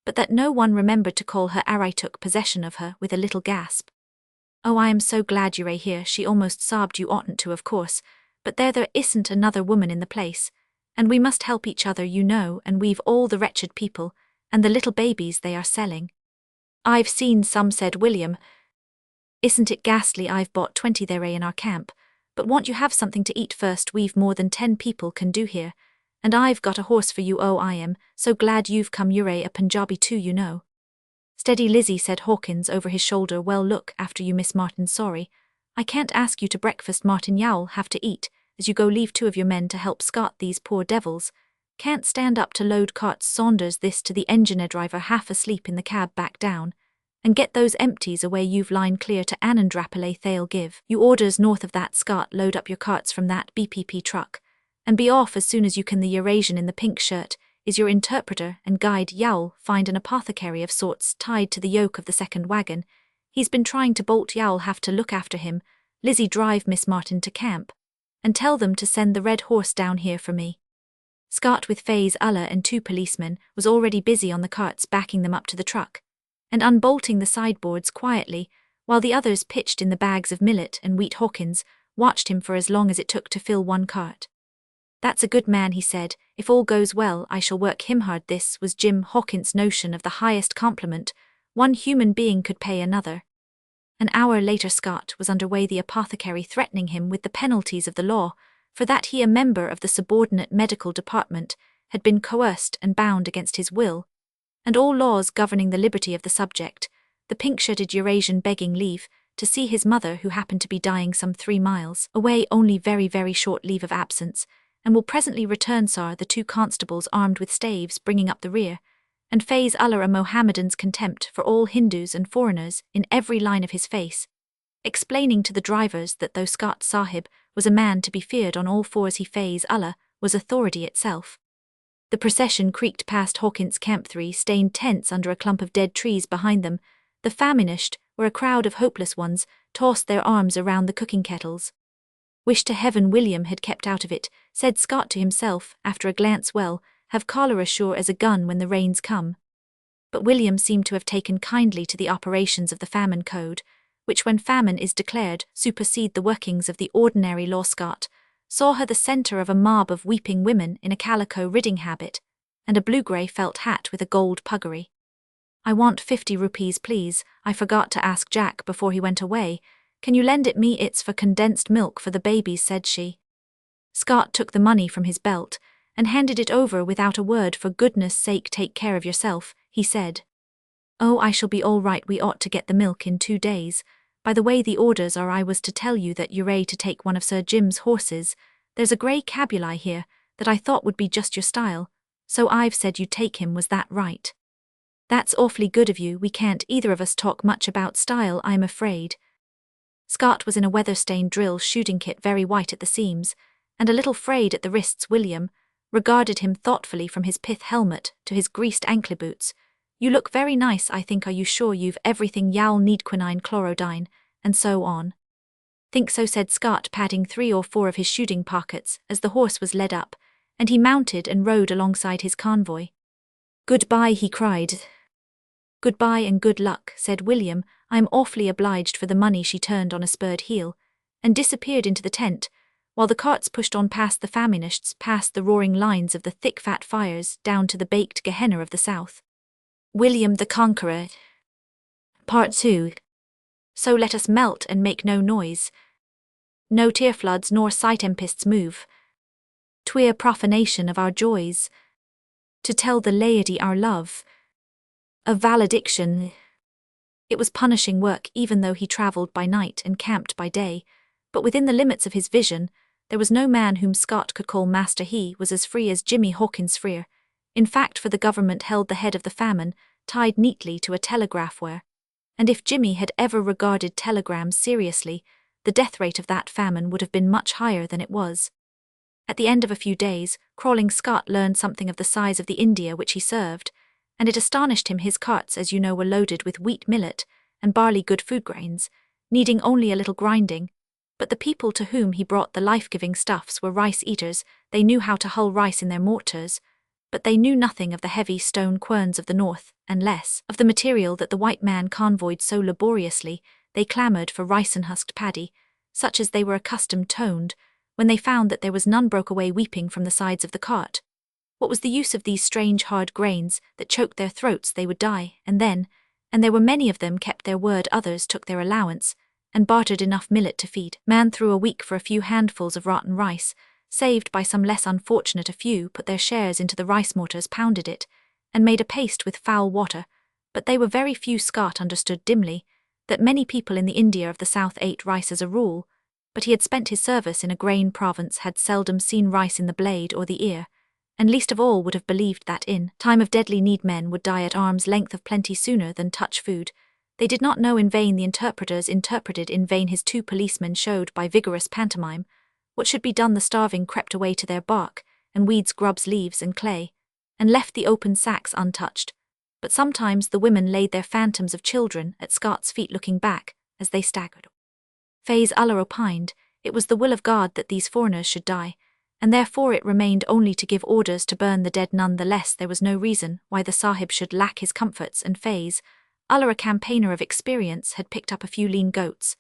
but that no one remembered to call her ere I took possession of her, with a little gasp. "Oh, I am so glad you're here," she almost sobbed. "You oughtn't to, of course, but there isn't another woman in the place, and we must help each other, you know, and we've all the wretched people, and the little babies they are selling." "I've seen some," said William. "Isn't it ghastly? I've bought 20 there in our camp, but won't you have something to eat first? We've more than 10 people can do here, and I've got a horse for you. Oh, I am so glad you've come. You're a Punjabi too, you know." "Steady, Lizzie," said Hawkins over his shoulder. "Well, look after you, Miss Martin. Sorry, I can't ask you to breakfast, Martin. You'll have to eat as you go. Leave 2 of your men to help Scott. These poor devils can't stand up to load carts. Saunders," this to the engineer driver half asleep in the cab, "back down, and get those empties away. You've line clear to Anandrapale. They'll give you orders north of that. Scott, load up your carts from that BPP truck, and be off as soon as you can. The Eurasian in the pink shirt is your interpreter and guide. You'll find an apothecary of sorts tied to the yoke of the second wagon. He's been trying to bolt. You'll have to look after him. Lizzie, drive Miss Martin to camp, and tell them to send the red horse down here for me." Scott, with Faiz Ullah and 2 policemen, was already busy on the carts, backing them up to the truck, and unbolting the sideboards quietly, while the others pitched in the bags of millet and wheat. Hawkins watched him for as long as it took to fill one cart. "That's a good man," he said. "If all goes well, I shall work him hard." This was Jim Hawkins' notion of the highest compliment one human being could pay another. An hour later Scott was under way, the apothecary threatening him with the penalties of the law, for that he, a member of the subordinate medical department, had been coerced and bound against his will, and all laws governing the liberty of the subject. The pink-shirted Eurasian begging leave to see his mother, who happened to be dying some 3 miles away. "Only very, very short leave of absence, and will presently return, sir." The 2 constables armed with staves bringing up the rear, and Faiz Ullah, a Mohammedan's contempt for all Hindus and foreigners in every line of his face, explaining to the drivers that though Scott Sahib was a man to be feared on all fours, he, Faiz Ullah, was authority itself. The procession creaked past Hawkins' camp, 3 stained tents under a clump of dead trees behind them. The famished, where a crowd of hopeless ones tossed their arms around the cooking kettles. "Wish to heaven William had kept out of it," said Scott to himself after a glance. "Well, have cholera sure as a gun when the rains come." But William seemed to have taken kindly to the operations of the famine code, which, when famine is declared, supersede the workings of the ordinary law. Scott saw her the centre of a mob of weeping women in a calico riding habit and a blue-grey felt hat with a gold puggaree. "I want 50 rupees, please. I forgot to ask Jack before he went away. Can you lend it me? It's for condensed milk for the babies," said she. Scott took the money from his belt and handed it over without a word. "For goodness' sake, take care of yourself," he said. "Oh, I shall be all right. We ought to get the milk in 2 days. By the way, the orders are I was to tell you that you're to take one of Sir Jim's horses. There's a grey cabriolet here that I thought would be just your style, so I've said you take him. Was that right?" "That's awfully good of you. We can't either of us talk much about style, I'm afraid." Scott was in a weather-stained drill shooting kit, very white at the seams, and a little frayed at the wrists. William regarded him thoughtfully from his pith helmet to his greased ankle boots. "You look very nice, I think. Are you sure you've everything? You'll need quinine, chlorodyne, and so on." "Think so," said Scott, patting 3 or 4 of his shooting pockets as the horse was led up, and he mounted and rode alongside his convoy. "Goodbye," he cried. "Goodbye and good luck," said William. "I'm awfully obliged for the money." She turned on a spurred heel and disappeared into the tent, while the carts pushed on past the famished, past the roaring lines of the thick fat fires, down to the baked Gehenna of the south. William the Conqueror. Part 2. So let us melt and make no noise. No tear floods nor sight tempests move. Twere profanation of our joys. To tell the laity our love. A valediction. It was punishing work, even though he travelled by night and camped by day, but within the limits of his vision, there was no man whom Scott could call master. He was as free as Jimmy Hawkins' freer. In fact, for the government held the head of the famine, tied neatly to a telegraph wire. And if Jimmy had ever regarded telegrams seriously, the death rate of that famine would have been much higher than it was. At the end of a few days, crawling Scott learned something of the size of the India which he served, and it astonished him. His carts, as you know, were loaded with wheat, millet, and barley, good food grains, needing only a little grinding. But the people to whom he brought the life-giving stuffs were rice-eaters. They knew how to hull rice in their mortars, but they knew nothing of the heavy stone querns of the north, and less of the material that the white man convoyed so laboriously. They clamoured for rice and husked paddy, such as they were accustomed toned. When they found that there was none, broke away weeping from the sides of the cart. What was the use of these strange hard grains that choked their throats? They would die, and there were many of them kept their word. Others took their allowance, and bartered enough millet to feed man through a week for a few handfuls of rotten rice, saved by some less unfortunate. A few put their shares into the rice mortars, pounded it, and made a paste with foul water, but they were very few. Scott understood dimly that many people in the India of the South ate rice as a rule, but he had spent his service in a grain province, had seldom seen rice in the blade or the ear, and least of all would have believed that in time of deadly need men would die at arm's length of plenty sooner than touch food. They did not know. In vain the interpreters interpreted, in vain his two policemen showed by vigorous pantomime what should be done. The starving crept away to their bark, and weeds, grubs, leaves, and clay, and left the open sacks untouched. But sometimes the women laid their phantoms of children at Scott's feet, looking back as they staggered. Faiz Ullah opined it was the will of God that these foreigners should die, and therefore it remained only to give orders to burn the dead. None the less there was no reason why the Sahib should lack his comforts, and Faiz Ullah, a campaigner of experience, had picked up a few lean goats,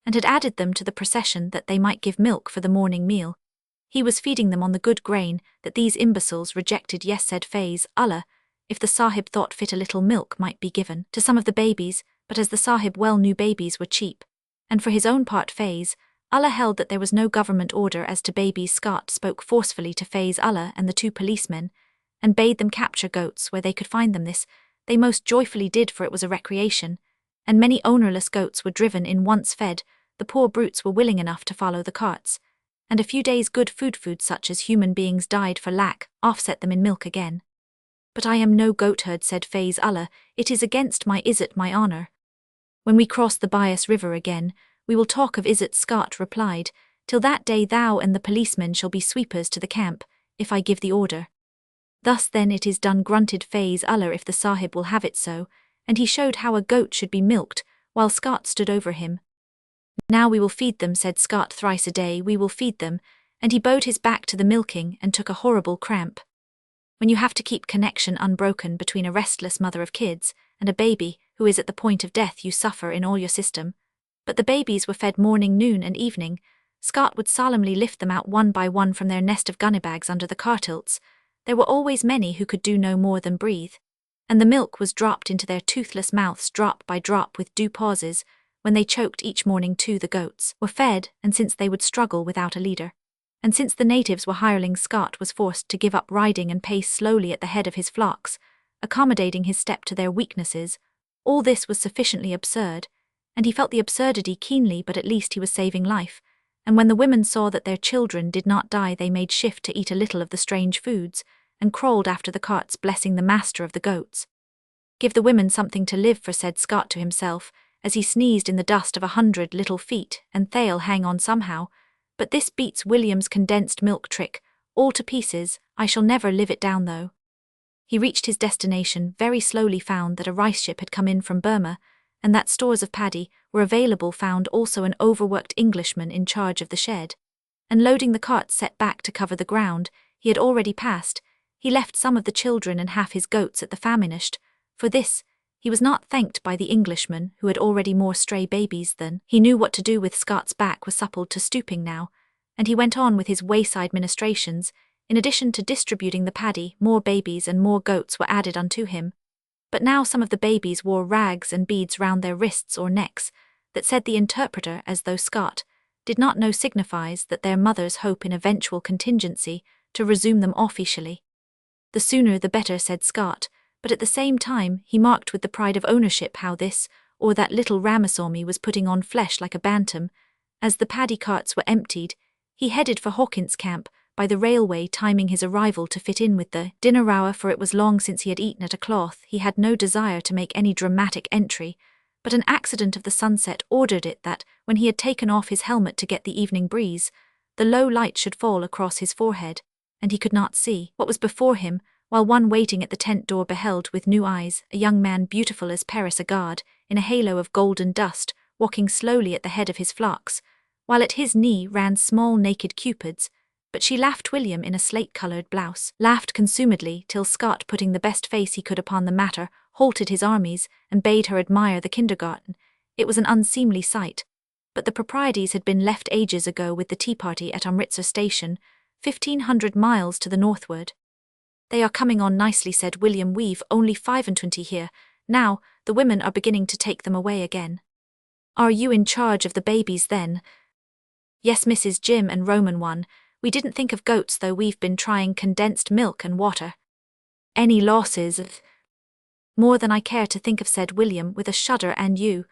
and had added them to the procession that they might give milk for the morning meal. He was feeding them on the good grain that these imbeciles rejected. Yes, said Faiz Ullah, if the Sahib thought fit, a little milk might be given to some of the babies, but as the Sahib well knew, babies were cheap. And for his own part, Faiz Ullah held that there was no government order as to babies. Scott spoke forcefully to Faiz Ullah and the two policemen, and bade them capture goats where they could find them. This they most joyfully did, for it was a recreation, and many ownerless goats were driven in. Once fed, the poor brutes were willing enough to follow the carts, and a few days' good food such as human beings died for lack offset them in milk again. But I am no goatherd, said Faiz Ullah. It is against my my honour. When we cross the Bias River again, we will talk of it, Scott replied. Till that day thou and the policemen shall be sweepers to the camp, if I give the order. Thus then it is done, grunted Faiz Ullah, if the Sahib will have it so, and he showed how a goat should be milked, while Scott stood over him. Now we will feed them, said Scott, thrice a day we will feed them, and he bowed his back to the milking and took a horrible cramp. When you have to keep connection unbroken between a restless mother of kids and a baby who is at the point of death, you suffer in all your system. But the babies were fed morning, noon, and evening. Scott would solemnly lift them out one by one from their nest of gunnybags under the cartilts. There were always many who could do no more than breathe, and the milk was dropped into their toothless mouths drop by drop with due pauses, when they choked each morning too. The goats were fed, and since they would struggle without a leader, and since the natives were hirelings, Scott was forced to give up riding and pace slowly at the head of his flocks, accommodating his step to their weaknesses. All this was sufficiently absurd, and he felt the absurdity keenly, but at least he was saving life, and when the women saw that their children did not die, they made shift to eat a little of the strange foods, and crawled after the carts, blessing the master of the goats. Give the women something to live for, said Scott to himself, as he sneezed in the dust of 100 little feet, and they'll hang on somehow. But this beats William's condensed milk trick all to pieces. I shall never live it down, though. He reached his destination very slowly, found that a rice ship had come in from Burma, and that stores of paddy were available, found also an overworked Englishman in charge of the shed. And loading the carts set back to cover the ground he had already passed, He left some of the children and half his goats at the famished. For this, he was not thanked by the Englishman, who had already more stray babies than he knew what to do with. Scott's back was suppled to stooping now, and he went on with his wayside ministrations. In addition to distributing the paddy, more babies and more goats were added unto him. But now some of the babies wore rags and beads round their wrists or necks, that said the interpreter, as though Scott did not know, signifies that their mothers hope in eventual contingency to resume them officially. The sooner the better, said Scott, but at the same time he marked with the pride of ownership how this or that little Ramasawmy was putting on flesh like a bantam. As the paddy carts were emptied, he headed for Hawkins' camp by the railway, timing his arrival to fit in with the dinner hour, for it was long since he had eaten at a cloth. He had no desire to make any dramatic entry, but an accident of the sunset ordered it that, when he had taken off his helmet to get the evening breeze, the low light should fall across his forehead, and he could not see what was before him, while one waiting at the tent door beheld with new eyes a young man beautiful as Paris, a guard, in a halo of golden dust, walking slowly at the head of his flocks, while at his knee ran small naked cupids. But she laughed. William, in a slate-coloured blouse, laughed consumedly, till Scott, putting the best face he could upon the matter, halted his armies, and bade her admire the kindergarten. It was an unseemly sight, but the proprieties had been left ages ago with the tea party at Amritsar station, 1,500 miles to the northward. They are coming on nicely, said William. We've only 25 here. Now, the women are beginning to take them away again. Are you in charge of the babies then? Yes, Mrs. Jim and Roman one. We didn't think of goats, though we've been trying condensed milk and water. Any losses? More than I care to think of, said William with a shudder. And you?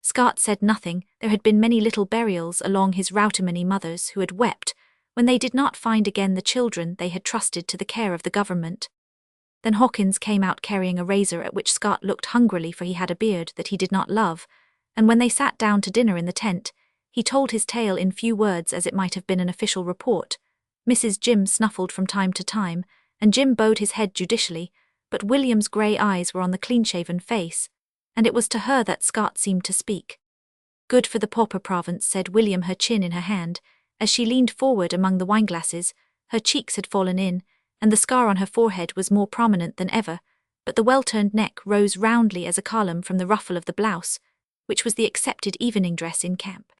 Scott said nothing. There had been many little burials along his route, many mothers who had wept when they did not find again the children they had trusted to the care of the government. Then Hawkins came out carrying a razor, at which Scott looked hungrily, for he had a beard that he did not love, and when they sat down to dinner in the tent, he told his tale in few words, as it might have been an official report. Mrs. Jim snuffled from time to time, and Jim bowed his head judicially, but William's grey eyes were on the clean-shaven face, and it was to her that Scott seemed to speak. Good for the pauper province, said William, her chin in her hand, as she leaned forward among the wineglasses. Her cheeks had fallen in, and the scar on her forehead was more prominent than ever, but the well-turned neck rose roundly as a column from the ruffle of the blouse, which was the accepted evening dress in camp.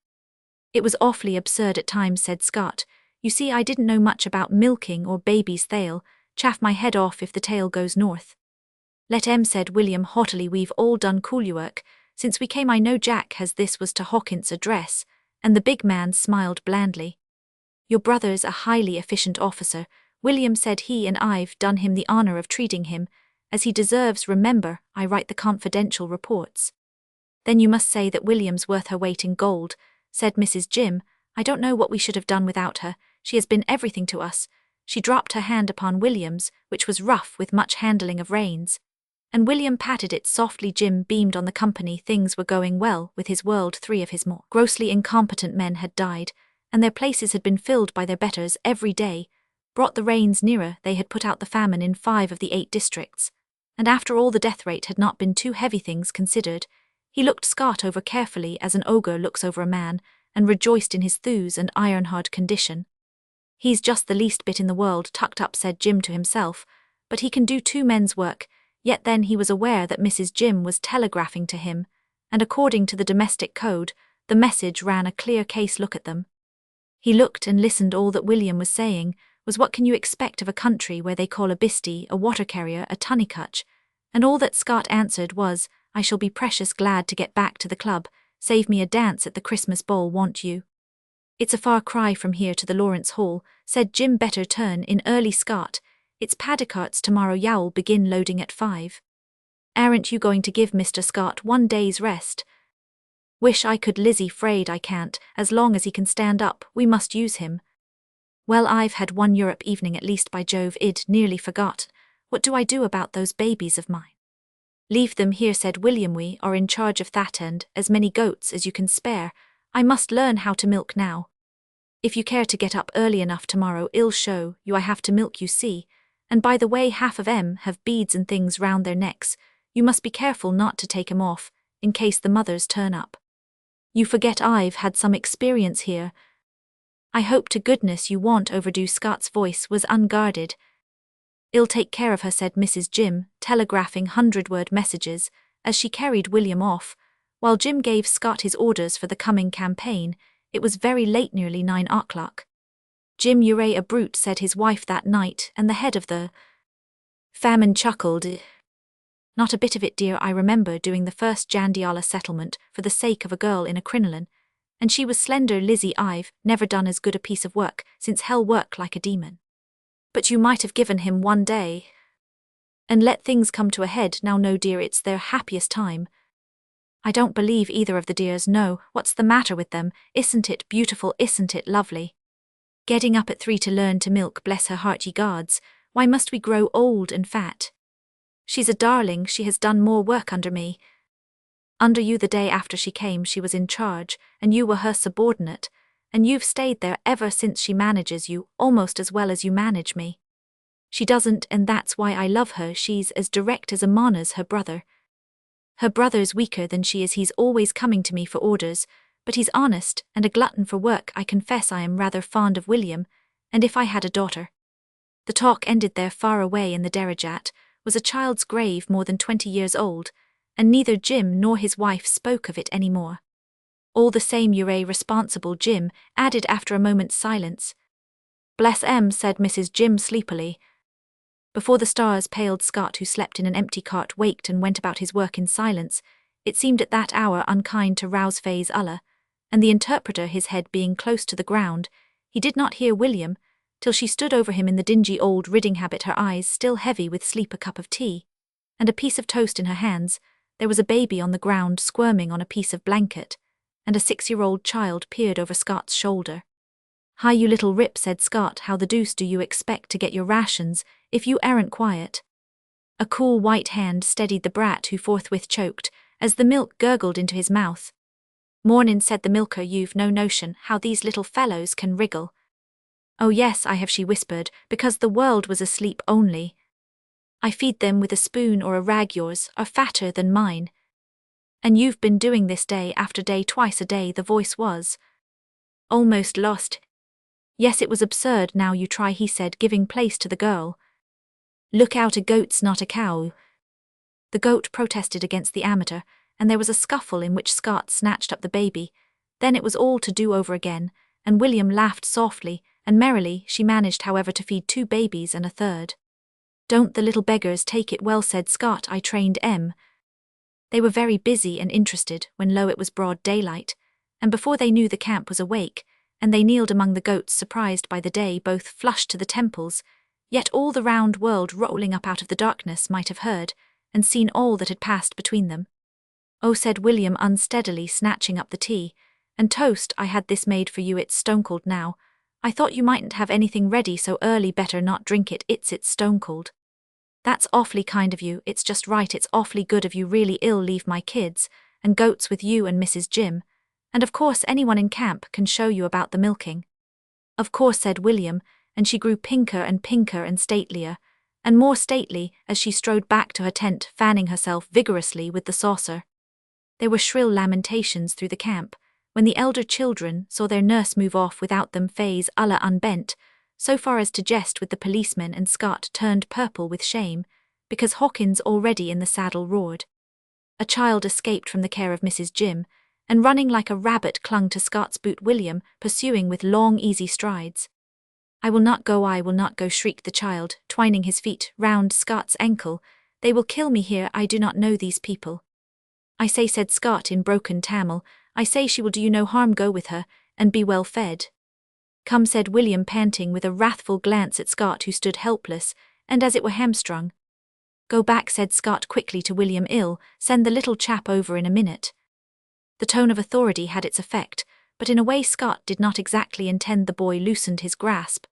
It was awfully absurd at times, said Scott. You see, I didn't know much about milking or babies. They'll chaff my head off if the tale goes north. Let 'em, said William haughtily. We've all done coolie work since we came. I know Jack has. This was to Hawkins' address, and the big man smiled blandly. Your brother's a highly efficient officer, William said he, and I've done him the honour of treating him as he deserves. Remember, I write the confidential reports. Then you must say that William's worth her weight in gold, said Mrs. Jim. I don't know what we should have done without her. She has been everything to us. She dropped her hand upon William's, which was rough with much handling of reins, and William patted it softly. Jim beamed on the company. Things were going well with his world. 3 of his more grossly incompetent men had died, and their places had been filled by their betters. Every day brought the rains nearer. They had put out the famine in 5 of the 8 districts, and after all the death rate had not been too heavy, things considered. He looked Scott over carefully, as an ogre looks over a man, and rejoiced in his thews and iron-hard condition. He's just the least bit in the world tucked up, said Jim to himself, but he can do 2 men's work. Yet then he was aware that Mrs. Jim was telegraphing to him, and according to the domestic code, the message ran a clear case. Look at them. He looked and listened. All that William was saying was, what can you expect of a country where they call a bistie, a water carrier, a tunnycutch? And all that Scott answered was, I shall be precious glad to get back to the club. Save me a dance at the Christmas ball, won't you? It's a far cry from here to the Lawrence Hall, said Jim. Better turn in early, Scott. It's paddycarts tomorrow. You'll begin loading at 5. Aren't you going to give Mr. Scott 1 day's rest? Wish I could, Lizzie. 'Fraid I can't. As long as he can stand up, we must use him. Well, I've had 1 Europe evening at least, by Jove. I'd nearly forgot. What do I do about those babies of mine? Leave them here, said William. We are in charge of that, and as many goats as you can spare. I must learn how to milk now. If you care to get up early enough tomorrow, I'll show you. I have to milk, you see. And by the way, half of 'em have beads and things round their necks. You must be careful not to take 'em off, in case the mothers turn up. You forget I've had some experience here. I hope to goodness you won't overdo. Scott's voice was unguarded, "I'll take care of her," said Mrs. Jim, telegraphing 100-word messages, as she carried William off. While Jim gave Scott his orders for the coming campaign, it was very late, nearly 9 o'clock. "Jim, you're a brute," said his wife that night, and the head of the famine chuckled. "Not a bit of it, dear. I remember doing the first Jandiala settlement for the sake of a girl in a crinoline, and she was slender Lizzie. I've never done as good a piece of work since hell worked like a demon. But you might have given him one day and let things come to a head. Now, no, dear, it's their happiest time. I don't believe either of the dears. No, what's the matter with them? Isn't it beautiful? Isn't it lovely? Getting up at 3 to learn to milk, bless her heart, ye gods. Why must we grow old and fat? She's a darling. She has done more work under me. Under you. The day after she came, she was in charge, and you were her subordinate, and you've stayed there ever since. She manages you almost as well as you manage me. She doesn't, and that's why I love her. She's as direct as Amana's her brother. Her brother's weaker than she is. He's always coming to me for orders, but he's honest and a glutton for work. I confess I am rather fond of William, and if I had a daughter—" The talk ended there. Far away in the derejat was a child's grave more than 20 years old, and neither Jim nor his wife spoke of it any more. "All the same, you're a responsible," Jim added after a moment's silence. "Bless em," said Mrs. Jim sleepily. Before the stars paled, Scott, who slept in an empty cart, waked and went about his work in silence. It seemed at that hour unkind to rouse Faye's Allah, and the interpreter, his head being close to the ground, he did not hear William, till she stood over him in the dingy old ridding habit, her eyes still heavy with sleep, a cup of tea, and a piece of toast in her hands. There was a baby on the ground squirming on a piece of blanket, and a 6-year-old child peered over Scott's shoulder. "Hi, you little rip," said Scott. "How the deuce do you expect to get your rations if you aren't quiet?" A cool white hand steadied the brat, who forthwith choked as the milk gurgled into his mouth. "Mornin'," said the milker. "You've no notion how these little fellows can wriggle." "Oh yes, I have," she whispered, because the world was asleep only. "I feed them with a spoon or a rag. Yours are fatter than mine. And you've been doing this day after day, twice a day." The voice was almost lost. "Yes, it was absurd. Now you try," he said, giving place to the girl. "Look out, a goat's not a cow." The goat protested against the amateur, and there was a scuffle in which Scott snatched up the baby. Then it was all to do over again, and William laughed softly and merrily. She managed, however, to feed 2 babies and a third. "Don't the little beggars take it well," said Scott. "I trained em." They were very busy and interested when lo, it was broad daylight, and before they knew the camp was awake, and they kneeled among the goats, surprised by the day, both flushed to the temples, yet all the round world rolling up out of the darkness might have heard and seen all that had passed between them. "Oh," said William unsteadily, snatching up the tea and toast. "I had this made for you. It's stone cold now. I thought you mightn't have anything ready so early. Better not drink it. It's stone cold." "That's awfully kind of you. It's just right. It's awfully good of you. Really, I'll leave my kids and goats with you and Mrs. Jim. And of course anyone in camp can show you about the milking." "Of course," said William, and she grew pinker and statelier, and more stately as she strode back to her tent, fanning herself vigorously with the saucer. There were shrill lamentations through the camp when the elder children saw their nurse move off without them. Faye's Allah unbent so far as to jest with the policemen, and Scott turned purple with shame because Hawkins, already in the saddle, roared. A child escaped from the care of Mrs. Jim, and running like a rabbit clung to Scott's boot, William pursuing with long, easy strides. I will not go," shrieked the child, twining his feet round Scott's ankle. "They will kill me here. I do not know these people." "I say," said Scott in broken Tamil, "I say she will do you no harm. Go with her, and be well fed." "Come," said William, panting, with a wrathful glance at Scott, who stood helpless, and as it were hamstrung. "Go back," said Scott quickly to William. "I'll send the little chap over in a minute." The tone of authority had its effect, but in a way Scott did not exactly intend. The boy loosened his grasp,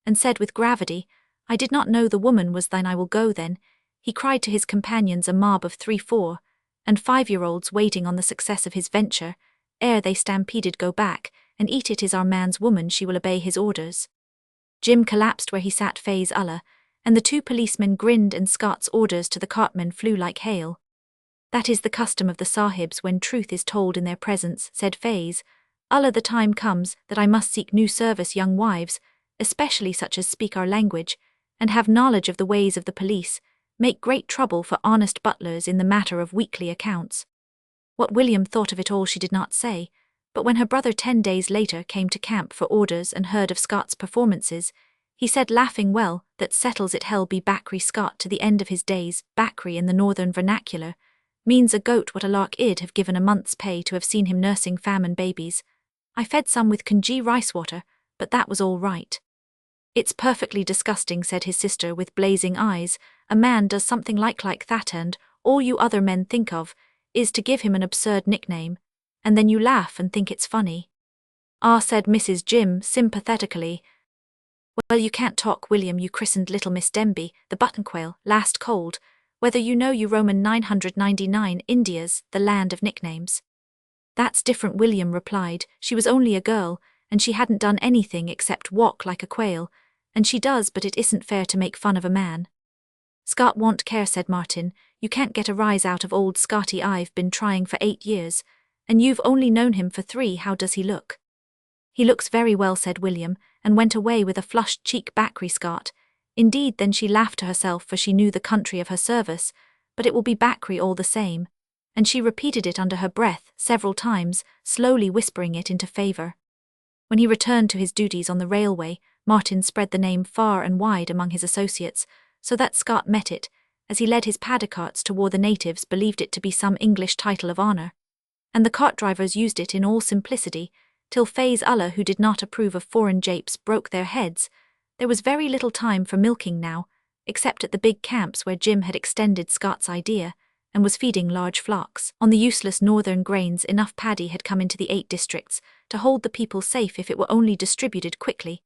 and said with gravity, "I did not know the woman was thine. I will go then." He cried to his companions, a mob of 3, 4, and 5-year-olds waiting on the success of his venture, ere they stampeded. "Go back, and eat it. Is our man's woman. She will obey his orders." Jim collapsed where he sat. Faye's Allah, and the 2 policemen grinned, and Scott's orders to the cartmen flew like hail. "That is the custom of the sahibs when truth is told in their presence," said Faye's Allah. "The time comes that I must seek new service young wives, especially such as speak our language, and have knowledge of the ways of the police, make great trouble for honest butlers in the matter of weekly accounts. What William thought of it all she did not say, but when her brother 10 days later came to camp for orders and heard of Scott's performances, he said laughing, well, that settles it, hell be Backree Scott to the end of his days. Backree in the northern vernacular means a goat what a lark id have given a month's pay to have seen him nursing famine babies. I fed some with congee rice water, but that was all right. It's perfectly disgusting, said his sister with blazing eyes. A man does something like that and all you other men think of is to give him an absurd nickname, and then you laugh and think it's funny. Ah, said Mrs. Jim sympathetically. Well, you can't talk, William, you christened little Miss Demby, the buttonquail, last cold, whether you know you Roman 999 India's the land of nicknames. That's different, William replied. She was only a girl, and she hadn't done anything except walk like a quail, and she does, but it isn't fair to make fun of a man. Scott won't care, said Martin. You can't get a rise out of old Scotty. I've been trying for 8 years, and you've only known him for 3. How does he look? He looks very well, said William, and went away with a flushed cheek. Backree Scott. Indeed, then she laughed to herself, for she knew the country of her service, but it will be Backree all the same, and she repeated it under her breath several times, slowly whispering it into favour. When he returned to his duties on the railway, Martin spread the name far and wide among his associates, so that Scott met it, as he led his paddock carts toward the natives, believed it to be some English title of honour, and the cart drivers used it in all simplicity, till Faze Allah, who did not approve of foreign japes, broke their heads. There was very little time for milking now, except at the big camps where Jim had extended Scott's idea, and was feeding large flocks. On the useless northern grains, enough paddy had come into the 8 districts to hold the people safe if it were only distributed quickly,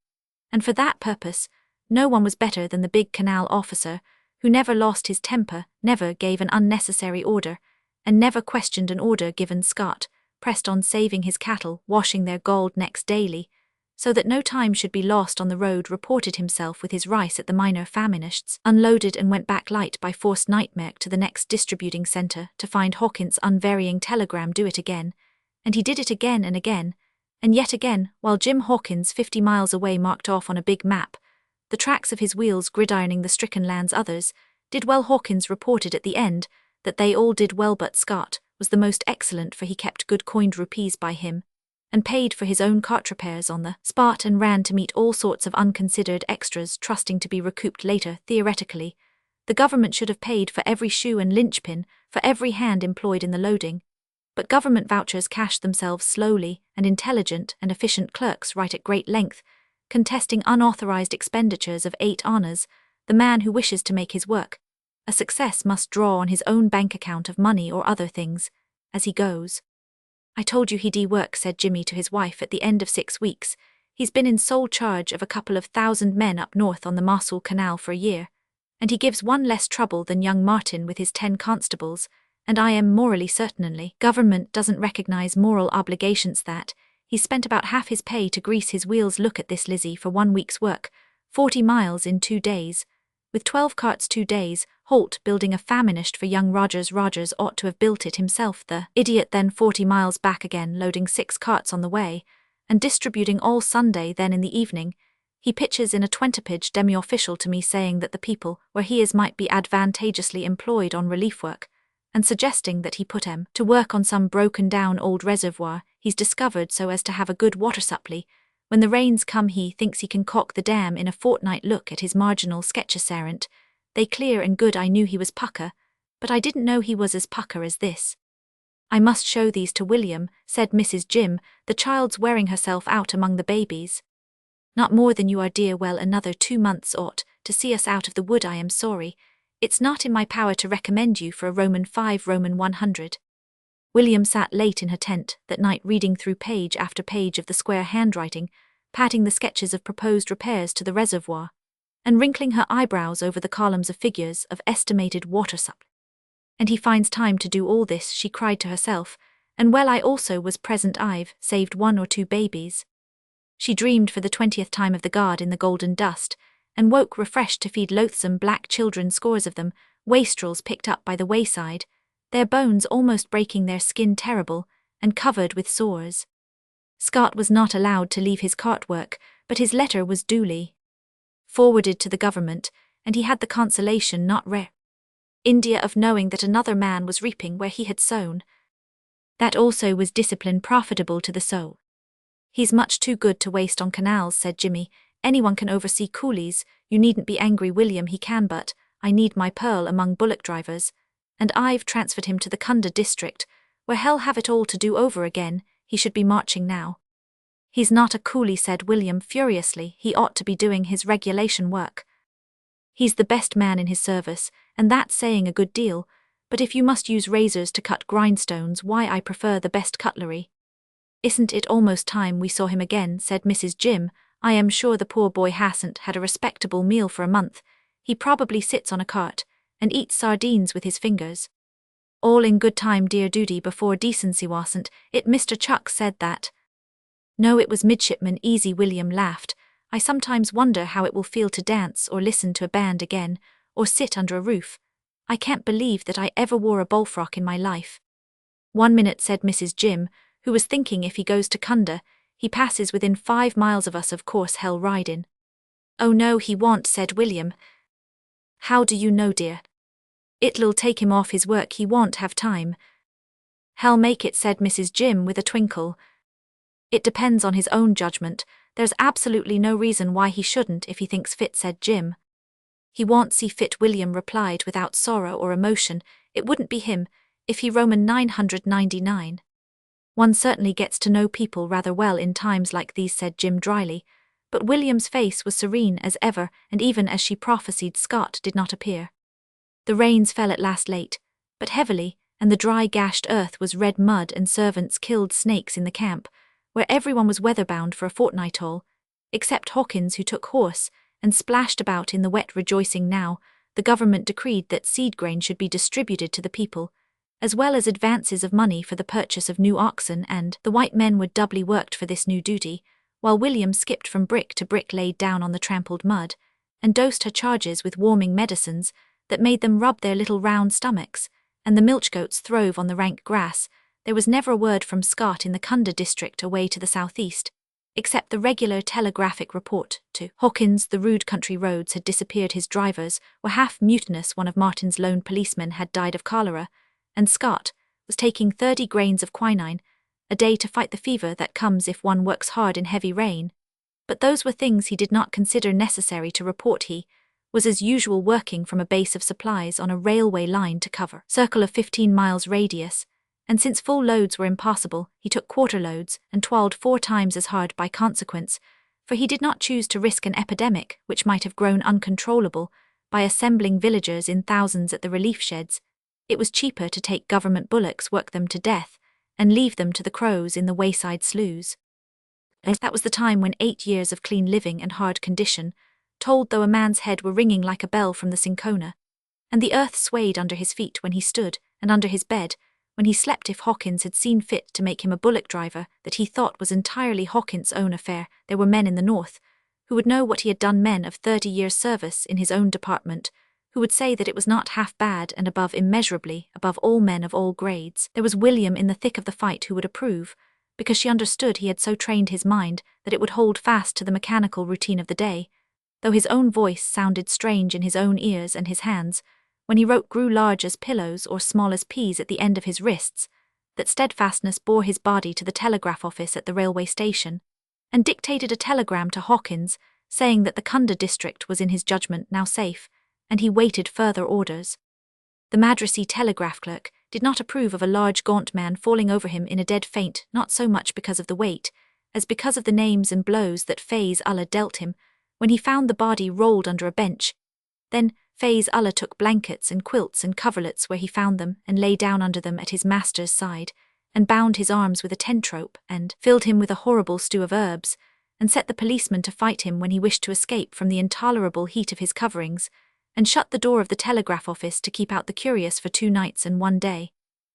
and for that purpose, no one was better than the big canal officer, who never lost his temper, never gave an unnecessary order, and never questioned an order given. Scott pressed on saving his cattle, washing their galled necks daily, so that no time should be lost on the road, reported himself with his rice at the minor faminists, unloaded and went back light by forced nightmare to the next distributing centre to find Hawkins' unvarying telegram, do it again, and he did it again and yet again, while Jim Hawkins 50 miles away marked off on a big map the tracks of his wheels gridironing the stricken lands. Others did well. Hawkins reported at the end that they all did well, but Scott was the most excellent, for he kept good coined rupees by him, and paid for his own cart repairs on the spot, and ran to meet all sorts of unconsidered extras, trusting to be recouped later. Theoretically, the government should have paid for every shoe and linchpin, for every hand employed in the loading, but government vouchers cash themselves slowly, and intelligent and efficient clerks write at great length, contesting unauthorized expenditures of 8 honours. The man who wishes to make his work a success must draw on his own bank account of money or other things, as he goes. I told you he'd work, said Jimmy to his wife at the end of 6 weeks. He's been in sole charge of a couple of 1,000 men up north on the Mosul Canal for a year, and he gives one less trouble than young Martin with his 10 constables, and I am morally certainly. Government doesn't recognize moral obligations. That he's spent about half his pay to grease his wheels. Look at this, Lizzie, for 1 week's work, 40 miles in 2 days. With 12 carts 2 days, Holt building a famished for young Rogers. Rogers ought to have built it himself, the idiot. Then 40 miles back again, loading 6 carts on the way, and distributing all Sunday. Then in the evening, he pitches in a 20-page demi-official to me saying that the people where he is might be advantageously employed on relief work, and suggesting that he put him to work on some broken-down old reservoir he's discovered so as to have a good water supply. When the rains come, he thinks he can caulk the dam in a fortnight. Look at his marginal sketches, aren't they clear and good? I knew he was pucker, but I didn't know he was as pucker as this. I must show these to William, said Mrs. Jim, the child's wearing herself out among the babies. Not more than you are, dear. Well, another 2 months ought to see us out of the wood. I am sorry, it's not in my power to recommend you for a Roman 5 Roman 100. William sat late in her tent that night, reading through page after page of the square handwriting, patting the sketches of proposed repairs to the reservoir, and wrinkling her eyebrows over the columns of figures of estimated water supply. And he finds time to do all this, she cried to herself, and well, I also was present. I've saved 1 or 2 babies. She dreamed for the 20th time of the guard in the golden dust, and woke refreshed to feed loathsome black children, scores of them, wastrels picked up by the wayside, their bones almost breaking their skin, terrible, and covered with sores. Scott was not allowed to leave his cart work, but his letter was duly forwarded to the government, and he had the consolation not rare India of knowing that another man was reaping where he had sown. That also was discipline profitable to the soul. He's much too good to waste on canals, said Jimmy. Anyone can oversee coolies, you needn't be angry, William, he can, but I need my pearl among bullock drivers, and I've transferred him to the Kunda district, where hell have it all to do over again. He should be marching now. He's not a coolie, said William furiously, he ought to be doing his regulation work. He's the best man in his service, and that's saying a good deal, but if you must use razors to cut grindstones, why, I prefer the best cutlery. Isn't it almost time we saw him again, said Mrs. Jim. I am sure the poor boy hasn't had a respectable meal for a month. He probably sits on a cart and eats sardines with his fingers. All in good time, dear duty before decency, wasn't it? Mr. Chuck said that. No, it was Midshipman Easy, William laughed. I sometimes wonder how it will feel to dance or listen to a band again, or sit under a roof. I can't believe that I ever wore a bullfrock in my life. 1 minute, said Mrs. Jim, who was thinking if he goes to Kunda, he passes within 5 miles of us, of course hell ridin'. Oh no, he won't, said William. How do you know, dear? It'll take him off his work, he won't have time. Hell make it, said Mrs. Jim with a twinkle. It depends on his own judgment. There's absolutely no reason why he shouldn't if he thinks fit, said Jim. He won't see fit, William replied without sorrow or emotion. It wouldn't be him, if he Roman 999. One certainly gets to know people rather well in times like these, said Jim dryly, but William's face was serene as ever, and even as she prophesied, Scott did not appear. The rains fell at last late, but heavily, and the dry gashed earth was red mud, and servants killed snakes in the camp, where everyone was weatherbound for a fortnight all, except Hawkins, who took horse and splashed about in the wet, rejoicing now. The government decreed that seed grain should be distributed to the people, as well as advances of money for the purchase of new oxen, and the white men were doubly worked for this new duty, while William skipped from brick to brick laid down on the trampled mud, and dosed her charges with warming medicines that made them rub their little round stomachs, and the milch goats throve on the rank grass. There was never a word from Scott in the Kunda district away to the southeast, except the regular telegraphic report to Hawkins. The rude country roads had disappeared, his drivers were half mutinous, one of Martin's lone policemen had died of cholera, and Scott was taking 30 grains of quinine a day to fight the fever that comes if one works hard in heavy rain. But those were things he did not consider necessary to report. He was as usual working from a base of supplies on a railway line to cover circle of 15 miles radius, and since full loads were impossible, he took quarter loads and toiled 4 times as hard by consequence, for he did not choose to risk an epidemic which might have grown uncontrollable by assembling villagers in thousands at the relief sheds. It was cheaper to take government bullocks, work them to death, and leave them to the crows in the wayside sloughs. That was the time when 8 years of clean living and hard condition told, though a man's head were ringing like a bell from the cinchona, and the earth swayed under his feet when he stood, and under his bed when he slept. If Hawkins had seen fit to make him a bullock driver, that he thought was entirely Hawkins' own affair. There were men in the north who would know what he had done, men of 30 years' service in his own department, who would say that it was not half bad, and above, immeasurably above, all men of all grades. There was William in the thick of the fight who would approve, because she understood he had so trained his mind that it would hold fast to the mechanical routine of the day, though his own voice sounded strange in his own ears, and his hands, when he wrote, grew large as pillows or small as peas at the end of his wrists. That steadfastness bore his body to the telegraph office at the railway station, and dictated a telegram to Hawkins, saying that the Kunda district was in his judgment now safe, and he waited further orders. The Madrasi telegraph clerk did not approve of a large gaunt man falling over him in a dead faint, not so much because of the weight, as because of the names and blows that Faiz Ullah dealt him when he found the body rolled under a bench. Then Faiz Ullah took blankets and quilts and coverlets where he found them, and lay down under them at his master's side, and bound his arms with a tent rope, and filled him with a horrible stew of herbs, and set the policeman to fight him when he wished to escape from the intolerable heat of his coverings, and shut the door of the telegraph office to keep out the curious for 2 nights and 1 day.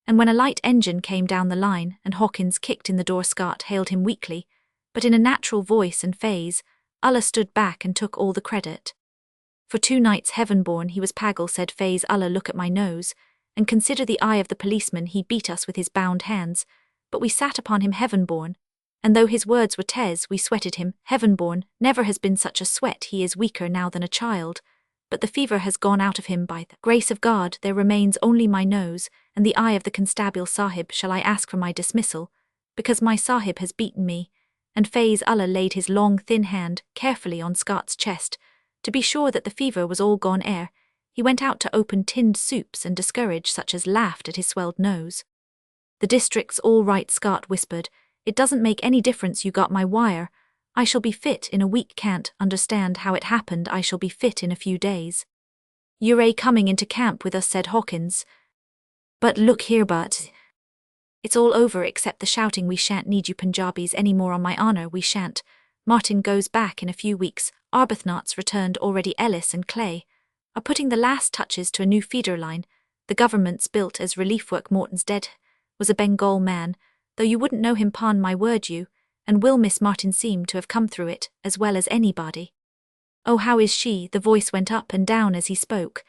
And when a light engine came down the line and Hawkins kicked in the door, Scott hailed him weakly, but in a natural voice, and Faiz Ullah stood back and took all the credit. For 2 nights heaven-born he was Pagel, said Faiz Ullah. Look at my nose, and consider the eye of the policeman. He beat us with his bound hands, but we sat upon him heaven-born, and though his words were tears, we sweated him. Heaven-born, never has been such a sweat. He is weaker now than a child, but the fever has gone out of him by the grace of God. There remains only my nose, and the eye of the constabule sahib. Shall I ask for my dismissal, because my sahib has beaten me? And Faiz Ullah laid his long thin hand carefully on Scott's chest, to be sure that the fever was all gone ere he went out to open tinned soups and discourage such as laughed at his swelled nose. The district's all right, Scott whispered. It doesn't make any difference. You got my wire. I shall be fit in a week. Can't understand how it happened. I shall be fit in a few days. You're coming into camp with us, said Hawkins. But look here, but it's all over except the shouting. We shan't need you Punjabis any more, on my honour we shan't. Martin goes back in a few weeks. Arbuthnot's returned already. Ellis and Clay are putting the last touches to a new feeder line the government's built as relief work. Morton's dead, was a Bengal man, though you wouldn't know him, pon my word you, and will Miss Martin seem to have come through it as well as anybody. Oh, how is she? The voice went up and down as he spoke.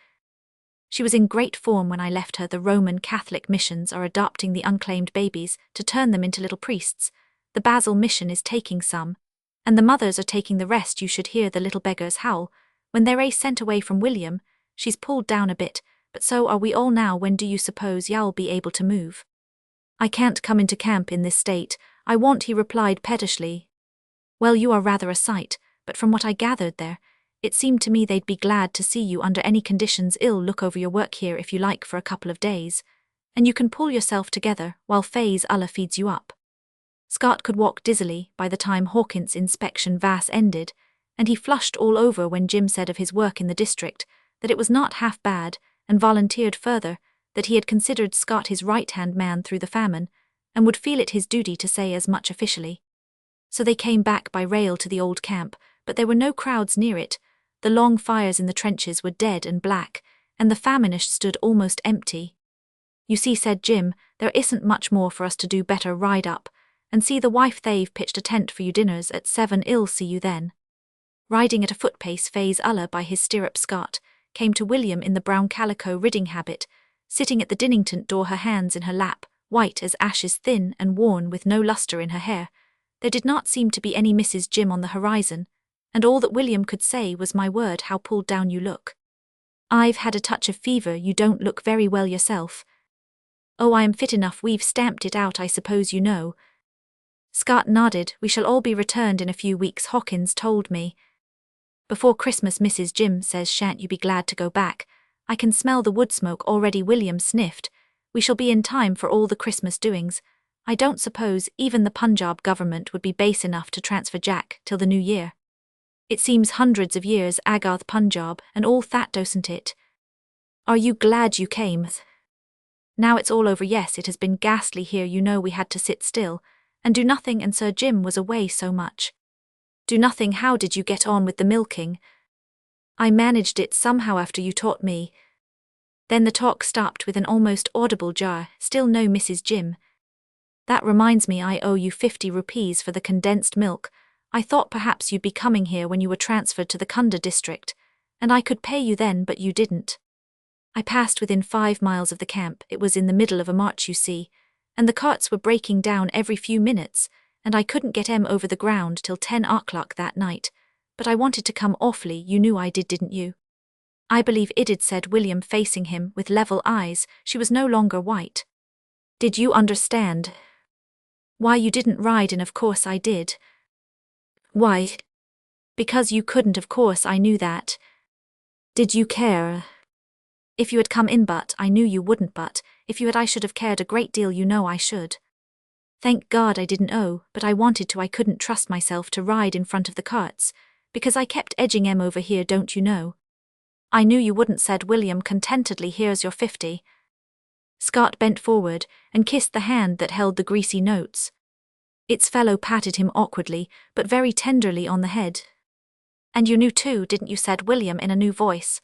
She was in great form when I left her. The Roman Catholic missions are adopting the unclaimed babies to turn them into little priests. The Basil mission is taking some, and the mothers are taking the rest. You should hear the little beggars howl when they're sent away from William. She's pulled down a bit, but so are we all now. When do you suppose you'll be able to move? I can't come into camp in this state. I won't, he replied pettishly. Well, you are rather a sight, but from what I gathered there, it seemed to me they'd be glad to see you under any conditions. I'll look over your work here if you like for a couple of days, and you can pull yourself together while Faiz Ullah feeds you up. Scott could walk dizzily by the time Hawkins' inspection vas ended, and he flushed all over when Jim said of his work in the district that it was not half bad, and volunteered further that he had considered Scott his right-hand man through the famine, and would feel it his duty to say as much officially. So they came back by rail to the old camp, but there were no crowds near it. The long fires in the trenches were dead and black, and the famished stood almost empty. You see, said Jim, there isn't much more for us to do. Better ride up and see the wife. They've pitched a tent for you dinners at 7. I'll see you then. Riding at a foot-pace, Faiz Ullah by his stirrup, Scott came to William in the brown calico riding habit, sitting at the dining tent door, her hands in her lap, white as ashes, thin and worn, with no lustre in her hair. There did not seem to be any Mrs. Jim on the horizon, and all that William could say was, my word, how pulled down you look. I've had a touch of fever. You don't look very well yourself. Oh, I am fit enough. We've stamped it out, I suppose you know. Scott nodded. We shall all be returned in a few weeks, Hawkins told me. Before Christmas, Mrs. Jim says. Shan't you be glad to go back? I can smell the wood smoke already. William sniffed. We shall be in time for all the Christmas doings. I don't suppose even the Punjab government would be base enough to transfer Jack till the new year. It seems hundreds of years Agarth Punjab and all that, doesn't it? Are you glad you came? Now it's all over. Yes, it has been ghastly here. You know, we had to sit still and do nothing, and Sir Jim was away so much. Do nothing? How did you get on with the milking? I managed it somehow after you taught me. Then the talk stopped with an almost audible jar. Still no Mrs. Jim. That reminds me, I owe you 50 rupees for the condensed milk. I thought perhaps you'd be coming here when you were transferred to the Kunda district, and I could pay you then, but you didn't. I passed within 5 miles of the camp. It was in the middle of a march, you see, and the carts were breaking down every few minutes, and I couldn't get over the ground till 10 o'clock that night. But I wanted to come awfully. You knew I did, didn't you? I believe I did, said William, facing him with level eyes. She was no longer white. Did you understand? Why you didn't ride? And of course I did. Why? Because you couldn't. Of course I knew that. Did you care? If you had come in, but I knew you wouldn't. But if you had, I should have cared a great deal. You know I should. Thank God I didn't. Oh, but I wanted to. I couldn't trust myself to ride in front of the carts, because I kept edging em over here, don't you know? I knew you wouldn't, said William contentedly. Here's your 50. Scott bent forward and kissed the hand that held the greasy notes. Its fellow patted him awkwardly, but very tenderly on the head. And you knew too, didn't you? Said William in a new voice.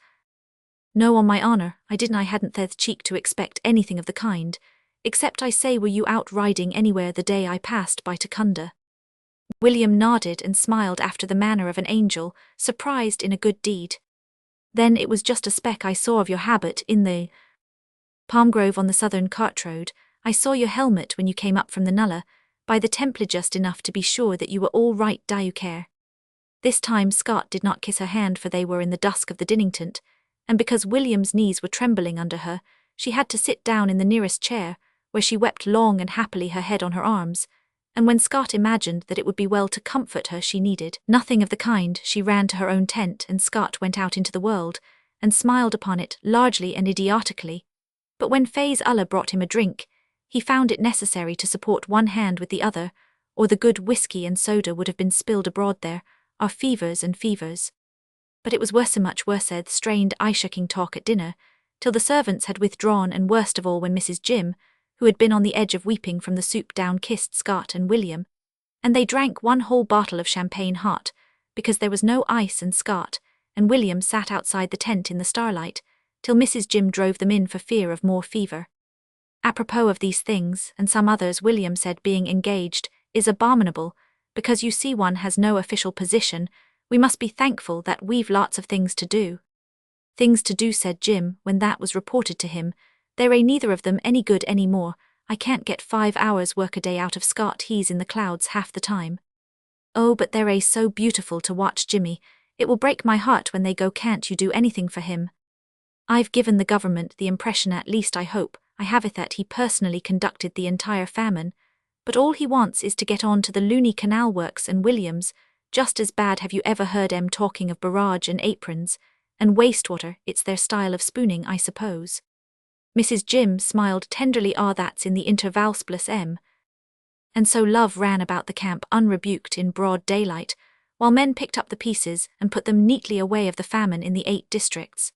No, on my honour, I didn't. I hadn't the cheek to expect anything of the kind, except I say, were you out riding anywhere the day I passed by Takunda? William nodded and smiled after the manner of an angel, surprised in a good deed. Then it was just a speck I saw of your habit in the palm grove on the southern cart road. I saw your helmet when you came up from the nullah, by the Templar just enough to be sure that you were all right, do you care? This time Scott did not kiss her hand, for they were in the dusk of the dinning-tent, and because William's knees were trembling under her, she had to sit down in the nearest chair, where she wept long and happily, her head on her arms, and when Scott imagined that it would be well to comfort her, she needed nothing of the kind. She ran to her own tent, and Scott went out into the world, and smiled upon it largely and idiotically. But when Faiz Ullah brought him a drink, he found it necessary to support one hand with the other, or the good whiskey and soda would have been spilled abroad. There are fevers and fevers. But it was worse, much worse, the strained eye-shaking talk at dinner, till the servants had withdrawn, and worst of all when Mrs. Jim, who had been on the edge of weeping from the soup down, kissed Scott and William, and they drank one whole bottle of champagne hot, because there was no ice, and Scott and William sat outside the tent in the starlight, till Mrs. Jim drove them in for fear of more fever. Apropos of these things, and some others, William said being engaged is abominable, because you see one has no official position. We must be thankful that we've lots of things to do. Things to do, said Jim, when that was reported to him. There ain't neither of them any good any more. I can't get 5 hours work a day out of Scott. He's in the clouds half the time. Oh, but they're so beautiful to watch, Jimmy. It will break my heart when they go. Can't you do anything for him? I've given the government the impression, at least I hope I have it, that he personally conducted the entire famine, but all he wants is to get on to the loony canal works, and William's just as bad. Have you ever heard 'em talking of barrage and aprons and wastewater? It's their style of spooning, I suppose. Mrs. Jim smiled tenderly. Ah, that's in the intervals plus M. And so love ran about the camp unrebuked in broad daylight, while men picked up the pieces and put them neatly away of the famine in the 8 districts.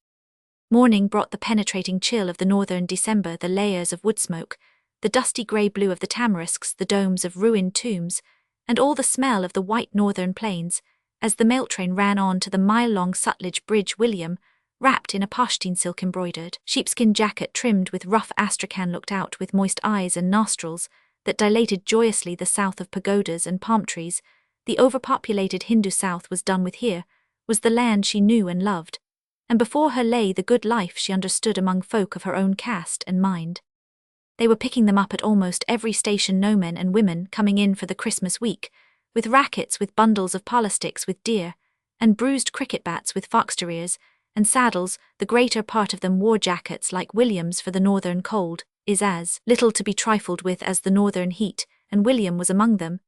Morning brought the penetrating chill of the northern December, the layers of wood smoke, the dusty grey blue of the tamarisks, the domes of ruined tombs, and all the smell of the white northern plains, as the mail train ran on to the mile-long Sutlej Bridge. William, wrapped in a Pashtun silk-embroidered sheepskin jacket trimmed with rough astrakhan, looked out with moist eyes and nostrils that dilated joyously. The south of pagodas and palm trees, the overpopulated Hindu south, was done with. Here was the land she knew and loved, and before her lay the good life she understood among folk of her own caste and mind. They were picking them up at almost every station, no men and women coming in for the Christmas week, with rackets, with bundles of parlour sticks with deer, and bruised cricket bats with fox-terriers, and saddles. The greater part of them wore jackets like William's, for the northern cold is as little to be trifled with as the northern heat, and William was among them,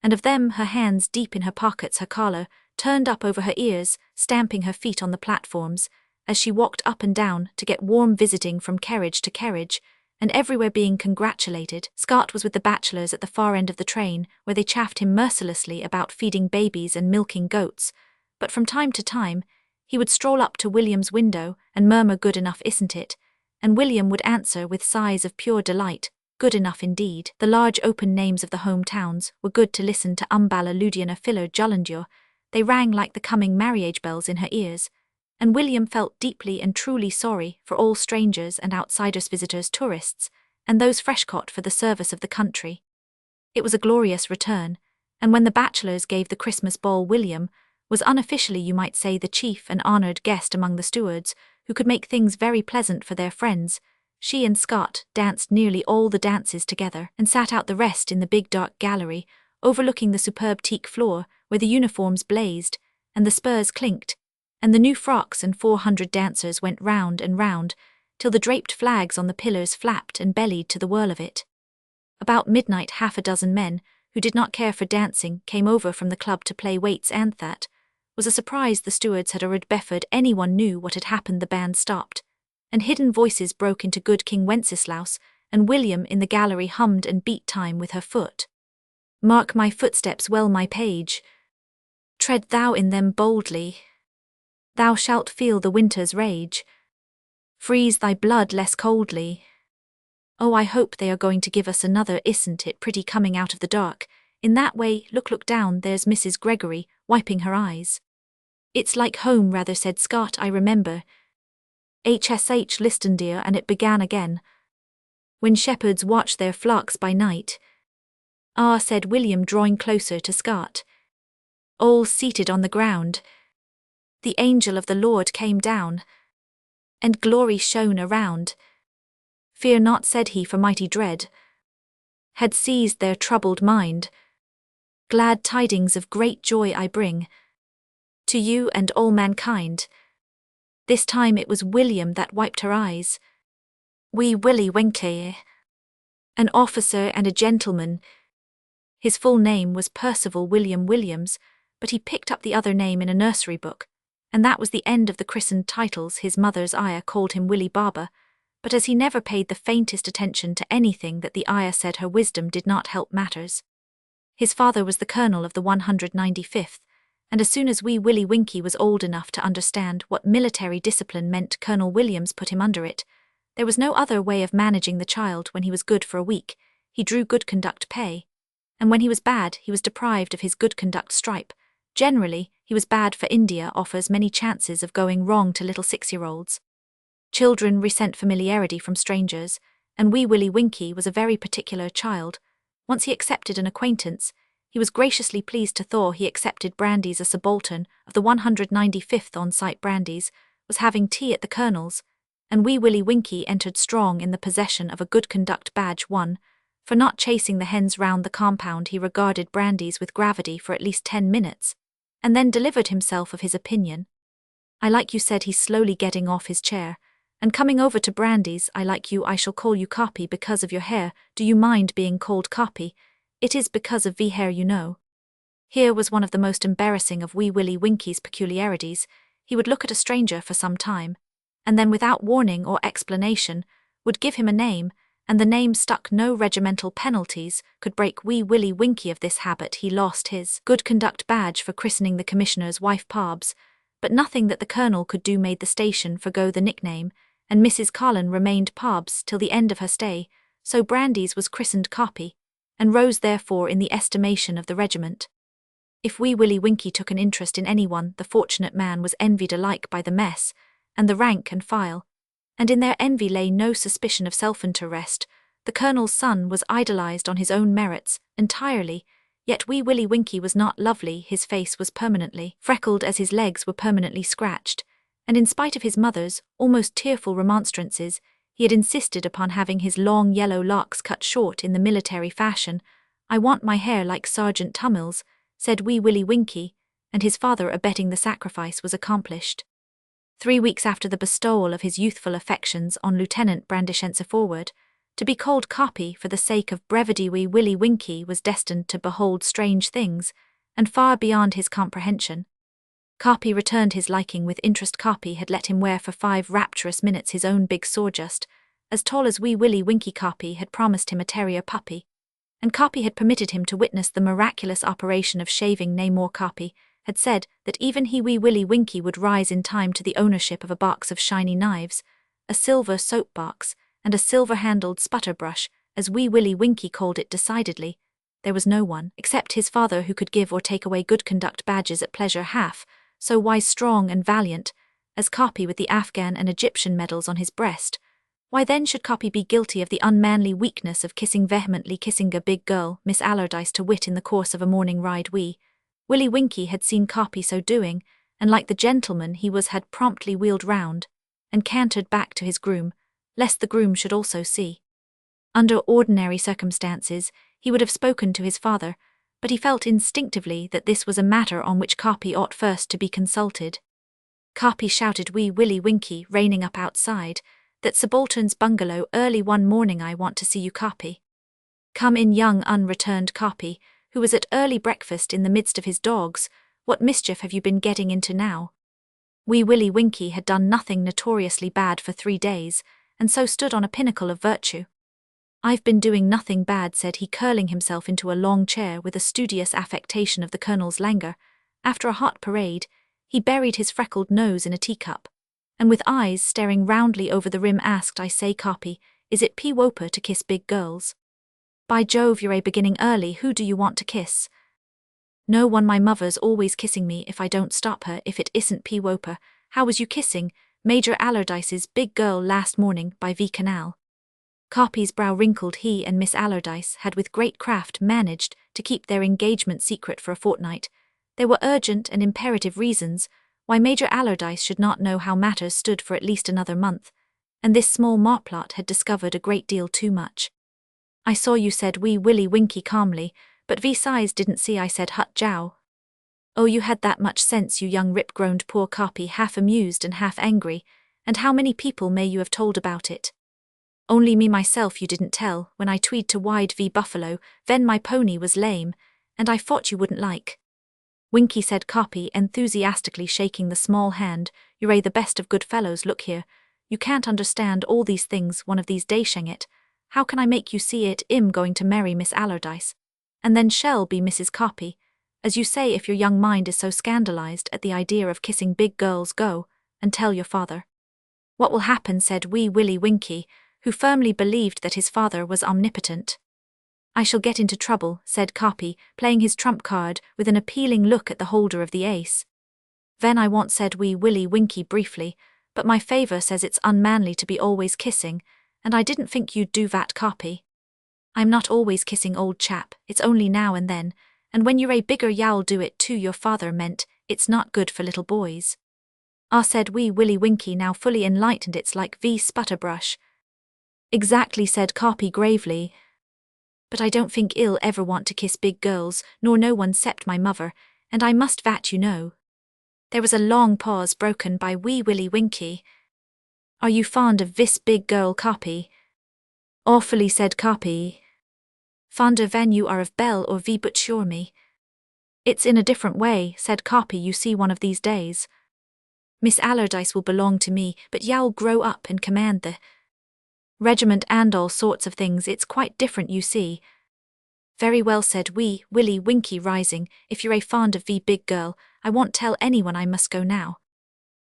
and of them, her hands deep in her pockets, her collar turned up over her ears, stamping her feet on the platforms as she walked up and down to get warm, visiting from carriage to carriage, and everywhere being congratulated. Scott was with the bachelors at the far end of the train, where they chaffed him mercilessly about feeding babies and milking goats, but from time to time he would stroll up to William's window and murmur, "Good enough, isn't it?" And William would answer with sighs of pure delight, "Good enough indeed." The large open names of the home towns were good to listen to. Umballa, Ludiana, Filler, Jollandur. They rang like the coming marriage bells in her ears, and William felt deeply and truly sorry for all strangers and outsiders, visitors, tourists, and those fresh caught for the service of the country. It was a glorious return, and when the bachelors gave the Christmas ball, William was unofficially, you might say, the chief and honoured guest among the stewards, who could make things very pleasant for their friends. She and Scott danced nearly all the dances together, and sat out the rest in the big dark gallery, overlooking the superb teak floor, where the uniforms blazed, and the spurs clinked, and the new frocks, and 400 dancers went round and round, till the draped flags on the pillars flapped and bellied to the whirl of it. About midnight 6 men, who did not care for dancing, came over from the club to play waits, and that was a surprise. The stewards had already before anyone knew what had happened. The band stopped, and hidden voices broke into "Good King Wenceslaus," and William in the gallery hummed and beat time with her foot. "Mark my footsteps well, my page. Tread thou in them boldly. Thou shalt feel the winter's rage. Freeze thy blood less coldly. Oh, I hope they are going to give us another. Isn't it pretty coming out of the dark in that way? Look down, there's Mrs. Gregory, wiping her eyes." "It's like home rather," said Scott. "I remember HSH Listendeer, and it began again. When shepherds watch their flocks by night." "Ah," said William, drawing closer to Scott. "All seated on the ground. The angel of the Lord came down, and glory shone around. Fear not," said he, "for mighty dread had seized their troubled mind. Glad tidings of great joy I bring to you and all mankind. This time it was William that wiped her eyes. Wee Willie Winkie, an officer and a gentleman. His full name was Percival William Williams, but he picked up the other name in a nursery book, and that was the end of the christened titles. His mother's ayah called him Willie Barber, but as he never paid the faintest attention to anything that the ayah said, her wisdom did not help matters. His father was the colonel of the 195th, and as soon as wee Willie Winkie was old enough to understand what military discipline meant, Colonel Williams put him under it. There was no other way of managing the child. When he was good for a week, he drew good conduct pay, and when he was bad, he was deprived of his good conduct stripe. Generally, he was bad, for India offers many chances of going wrong to little 6-year-olds. Children resent familiarity from strangers, and wee Willie Winkie was a very particular child. Once he accepted an acquaintance, he was graciously pleased to thaw. He accepted Brandy's. A subaltern of the 195th on-site Brandy's was having tea at the colonel's, and wee Willie Winkie entered strong in the possession of a good conduct badge. 1. For not chasing the hens round the compound. He regarded Brandy's with gravity for at least 10 minutes, and then delivered himself of his opinion. I like you, said he, slowly getting off his chair, and coming over to Brandy's. I like you. I shall call you Copy because of your hair. Do you mind being called Copy? It is because of the hair, you know. Here was one of the most embarrassing of wee Willie Winkie's peculiarities. He would look at a stranger for some time, and then without warning or explanation, would give him a name, and the name stuck. No regimental penalties could break wee Willie Winkie of this habit. He lost his good conduct badge for christening the commissioner's wife Parbs, but nothing that the colonel could do made the station forgo the nickname, and Mrs. Carlin remained Parbs till the end of her stay, so Brandy's was christened Copy, and rose therefore in the estimation of the regiment. If wee Willie Winkie took an interest in anyone, the fortunate man was envied alike by the mess and the rank and file, and in their envy lay no suspicion of self-interest. The colonel's son was idolized on his own merits entirely, yet wee Willie Winkie was not lovely. His face was permanently freckled as his legs were permanently scratched, and in spite of his mother's almost tearful remonstrances, he had insisted upon having his long yellow locks cut short in the military fashion. I want my hair like Sergeant Tumil's, said wee Willie Winkie, and his father, abetting the sacrifice, was accomplished. 3 weeks after the bestowal of his youthful affections on Lieutenant Brandishense forward, to be called Copy for the sake of brevity, wee Willie Winkie was destined to behold strange things, and far beyond his comprehension. Copy returned his liking with interest. Copy had let him wear for 5 rapturous minutes his own big sawdust, as tall as wee Willie Winkie. Copy had promised him a terrier puppy, and Copy had permitted him to witness the miraculous operation of shaving. Nay, more, Copy had said that even he, wee Willie Winkie, would rise in time to the ownership of a box of shiny knives, a silver soap box, and a silver-handled sputter brush, as wee Willie Winkie called it. Decidedly, there was no one except his father who could give or take away good conduct badges at pleasure half so wise, strong, and valiant as Copy, with the Afghan and Egyptian medals on his breast. Why then should Copy be guilty of the unmanly weakness of vehemently kissing a big girl, Miss Allardyce, to wit, in the course of a morning ride? Wee Willie Winkie had seen Copy so doing, and like the gentleman he was, had promptly wheeled round and cantered back to his groom, lest the groom should also see. Under ordinary circumstances, he would have spoken to his father, but he felt instinctively that this was a matter on which Copy ought first to be consulted. Copy shouted wee Willie Winkie, reining up outside that subaltern's bungalow early one morning. I want to see you, Copy. Come in, young un, returned Copy, who was at early breakfast in the midst of his dogs. What mischief have you been getting into now? Wee Willie Winkie had done nothing notoriously bad for 3 days, and so stood on a pinnacle of virtue. I've been doing nothing bad, said he, curling himself into a long chair with a studious affectation of the colonel's languor. After a hot parade, he buried his freckled nose in a teacup, and with eyes staring roundly over the rim asked, I say, Copy, is it P-Woper to kiss big girls? By Jove, you're beginning early. Who do you want to kiss? No one. My mother's always kissing me if I don't stop her. If it isn't P-Woper, how was you kissing Major Allardyce's big girl last morning by V Canal? Copy's brow wrinkled. He and Miss Allardyce had with great craft managed to keep their engagement secret for a fortnight. There were urgent and imperative reasons why Major Allardyce should not know how matters stood for at least another month, and this small marplot had discovered a great deal too much. I saw you, said Wee Willie Winkie calmly, but V sighs didn't see I said hut jow. Oh, you had that much sense, you young rip-groaned poor Carpy, half amused and half angry, and how many people may you have told about it? Only me myself you didn't tell, when I tweed to wide v buffalo, ven my pony was lame, and I thought you wouldn't like. Winkie, said Carpy, enthusiastically shaking the small hand, you're the best of good fellows, look here, you can't understand all these things one of these days, Shengit. How can I make you see it? I'm going to marry Miss Allardyce, and then shall be Mrs. Carpy. As you say, if your young mind is so scandalized at the idea of kissing big girls, go and tell your father. What will happen, said Wee Willie Winkie, who firmly believed that his father was omnipotent. I shall get into trouble, said Carpy, playing his trump card with an appealing look at the holder of the ace. Ven I want, said Wee Willie Winkie briefly, but my favour says it's unmanly to be always kissing, and I didn't think you'd do that, Carpy. I'm not always kissing, old chap, it's only now and then, and when you're a bigger you'll do it too. Your father meant it's not good for little boys. Ah, said Wee Willie Winkie, now fully enlightened, it's like V sputterbrush. Exactly, said Carpy gravely. But I don't think I'll ever want to kiss big girls, nor no one cept my mother, and I must that you know. There was a long pause broken by Wee Willie Winkie. Are you fond of this big girl, Carpy? Awfully, said Carpy. Fonder than you are of Belle or V, but sure me. It's in a different way, said Carpy, you see, one of these days. Miss Allardyce will belong to me, but you'll grow up and command the regiment and all sorts of things. It's quite different, you see. Very well, said Wee Willie Winkie, rising, if you're a fond of the big girl, I won't tell anyone. I must go now.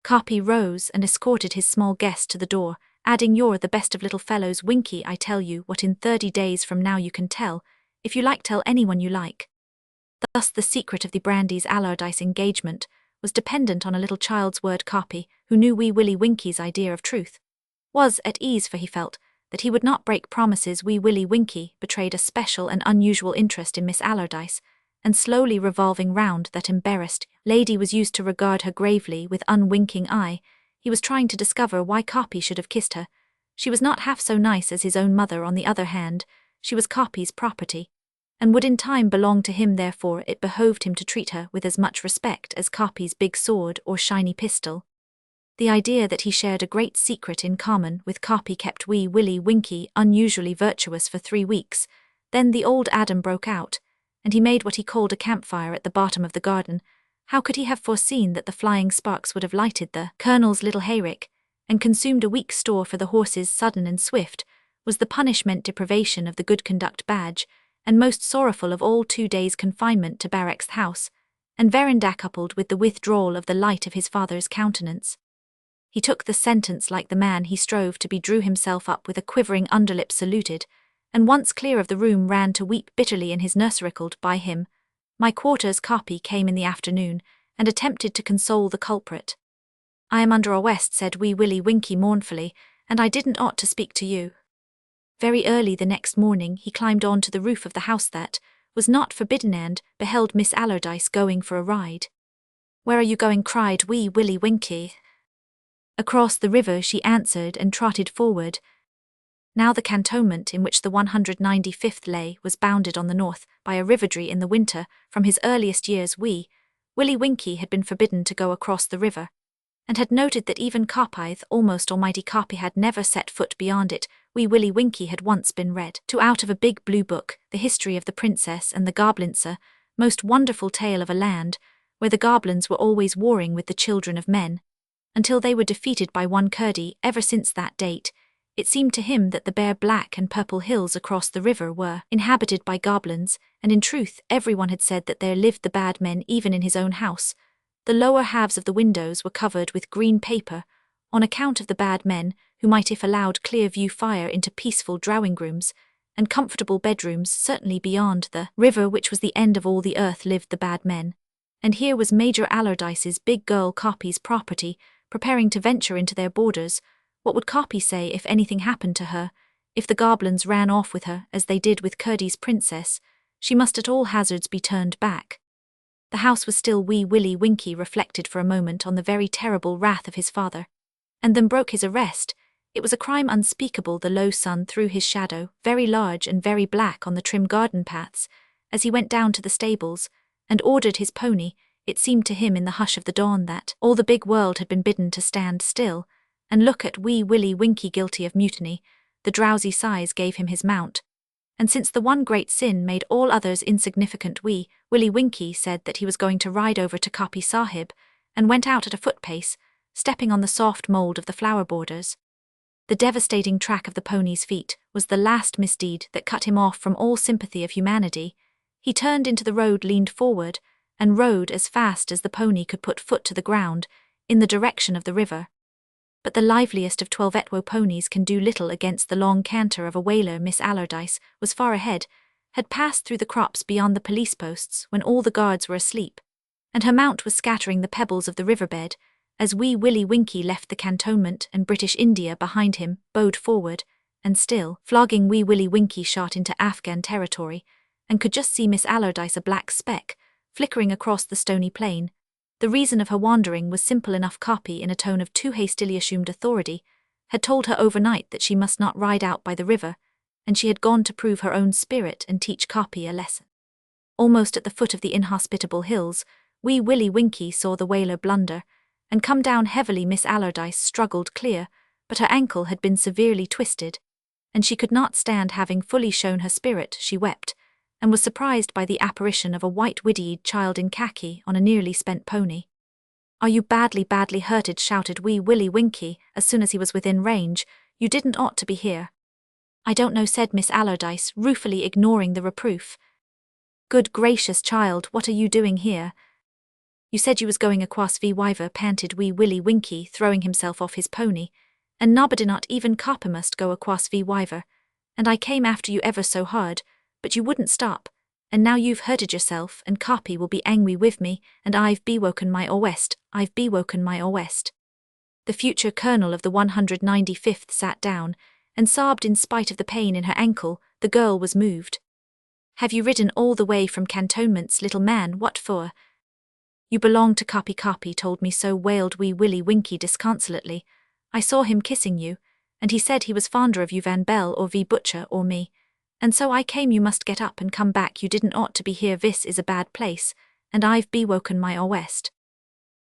Carpy rose and escorted his small guest to the door, adding, you're the best of little fellows, Winkie. I tell you what, in 30 days from now you can tell, if you like, tell anyone you like. Thus the secret of the Brandy's Allardyce engagement was dependent on a little child's word. Carpy, who knew Wee Willie Winkie's idea of truth, was at ease, for he felt that he would not break promises. Wee Willie Winkie betrayed a special and unusual interest in Miss Allardyce, and slowly revolving round that embarrassed lady was used to regard her gravely with unwinking eye. He was trying to discover why Carpy should have kissed her. She was not half so nice as his own mother. On the other hand, she was Carpy's property, and would in time belong to him. Therefore it behoved him to treat her with as much respect as Carpy's big sword or shiny pistol. The idea that he shared a great secret in common with Carpy kept Wee Willie Winkie unusually virtuous for 3 weeks. Then the old Adam broke out, and he made what he called a campfire at the bottom of the garden. How could he have foreseen that the flying sparks would have lighted the Colonel's little hayrick, and consumed a week's store for the horses? Sudden and swift was the punishment deprivation of the good conduct badge, and most sorrowful of all 2 days' confinement to Barrack's house, and Veranda coupled with the withdrawal of the light of his father's countenance. He took the sentence like the man he strove to be, drew himself up with a quivering underlip, saluted, and once clear of the room ran to weep bitterly in his nurserickled by him. My quarters. Carpy came in the afternoon, and attempted to console the culprit. I am under arrest, said Wee Willie Winkie mournfully, and I didn't ought to speak to you. Very early the next morning he climbed on to the roof of the house that was not forbidden, and beheld Miss Allardyce going for a ride. Where are you going? cried Wee Willie Winkie. Across the river, she answered, and trotted forward. Now the cantonment in which the 195th lay was bounded on the north by a riverdry. In the winter, from his earliest years, Wee Willie Winkie had been forbidden to go across the river, and had noted that even Carpyth, almost almighty Carpy, had never set foot beyond it. Wee Willie Winkie had once been read to out of a big blue book, the history of the Princess and the Goblinser, most wonderful tale of a land where the goblins were always warring with the children of men, until they were defeated by one Curdie. Ever since that date, it seemed to him that the bare black and purple hills across the river were inhabited by goblins, and in truth everyone had said that there lived the bad men even in his own house. The lower halves of the windows were covered with green paper, on account of the bad men, who might if allowed clear view fire into peaceful drawing-rooms and comfortable bedrooms. Certainly beyond the river, which was the end of all the earth, lived the bad men. And here was Major Allardyce's big girl, Carpy's property, preparing to venture into their borders. What would Carpy say if anything happened to her? If the goblins ran off with her, as they did with Curdie's princess, she must at all hazards be turned back. The house was still. Wee Willie Winkie reflected for a moment on the very terrible wrath of his father, and then broke his arrest It was a crime unspeakable. The low sun threw his shadow, very large and very black, on the trim garden paths, as he went down to the stables, and ordered his pony. It seemed to him in the hush of the dawn that all the big world had been bidden to stand still, and look at wee Willie Winkie guilty of mutiny. The drowsy sighs gave him his mount, and since the one great sin made all others insignificant, wee Willie Winkie said that he was going to ride over to Kapi Sahib, and went out at a foot-pace, stepping on the soft mould of the flower borders. The devastating track of the pony's feet was the last misdeed that cut him off from all sympathy of humanity. He turned into the road, leaned forward, and rode as fast as the pony could put foot to the ground, in the direction of the river. But the liveliest of 12 Etwo ponies can do little against the long canter of a whaler. Miss Allardyce was far ahead, had passed through the crops beyond the police posts when all the guards were asleep, and her mount was scattering the pebbles of the riverbed, as wee Willie Winkie left the cantonment and British India behind him, bowed forward, and still flogging, wee Willie Winkie shot into Afghan territory, and could just see Miss Allardyce, a black speck, flickering across the stony plain. The reason of her wandering was simple enough. Kapi, in a tone of too hastily assumed authority, had told her overnight that she must not ride out by the river, and she had gone to prove her own spirit and teach Kapi a lesson. Almost at the foot of the inhospitable hills, wee Willie Winkie saw the whaler blunder, and come down heavily. Miss Allardyce struggled clear, but her ankle had been severely twisted, and she could not stand. Having fully shown her spirit, she wept, and was surprised by the apparition of a white-wittied child in khaki on a nearly spent pony. "Are you badly, badly hurted?" shouted wee Willie Winkie as soon as he was within range. "You didn't ought to be here." "I don't know," said Miss Allardyce, ruefully ignoring the reproof. "Good gracious, child, what are you doing here?" "You said you was going across the river," panted wee Willie Winkie, throwing himself off his pony, "and nobody, not even Copper, must go across the river, and I came after you ever so hard, but you wouldn't stop, and now you've hurted yourself, and Kapi will be angry with me, and I've bewoken my West. The future colonel of the 195th sat down, and sobbed in spite of the pain in her ankle. The girl was moved. "Have you ridden all the way from cantonments, little man? What for?" "You belong to Kapi. Kapi told me so," wailed wee Willie Winkie disconsolately. "I saw him kissing you, and he said he was fonder of you Van Bell or V Butcher or me. And so I came. You must get up and come back. You didn't ought to be here. This is a bad place, and I've bewoken my West."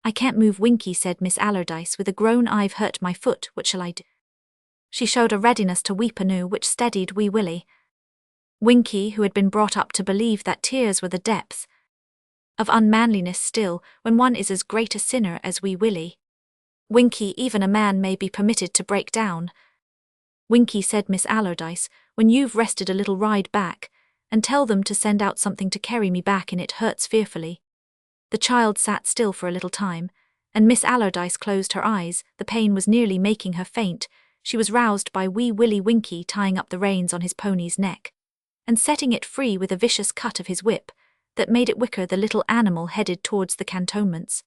"I can't move, Winkie," said Miss Allardyce with a groan. "I've hurt my foot. What shall I do?" She showed a readiness to weep anew which steadied wee Willie. Winkie, who had been brought up to believe that tears were the depth of unmanliness still, when one is as great a sinner as wee Willie. "Winkie, even a man may be permitted to break down." "Winkie," said Miss Allardyce, "when you've rested a little, ride back, and tell them to send out something to carry me back in. It hurts fearfully." The child sat still for a little time, and Miss Allardyce closed her eyes. The pain was nearly making her faint. She was roused by wee Willie Winkie tying up the reins on his pony's neck, and setting it free with a vicious cut of his whip that made it wicker. The little animal headed towards the cantonments.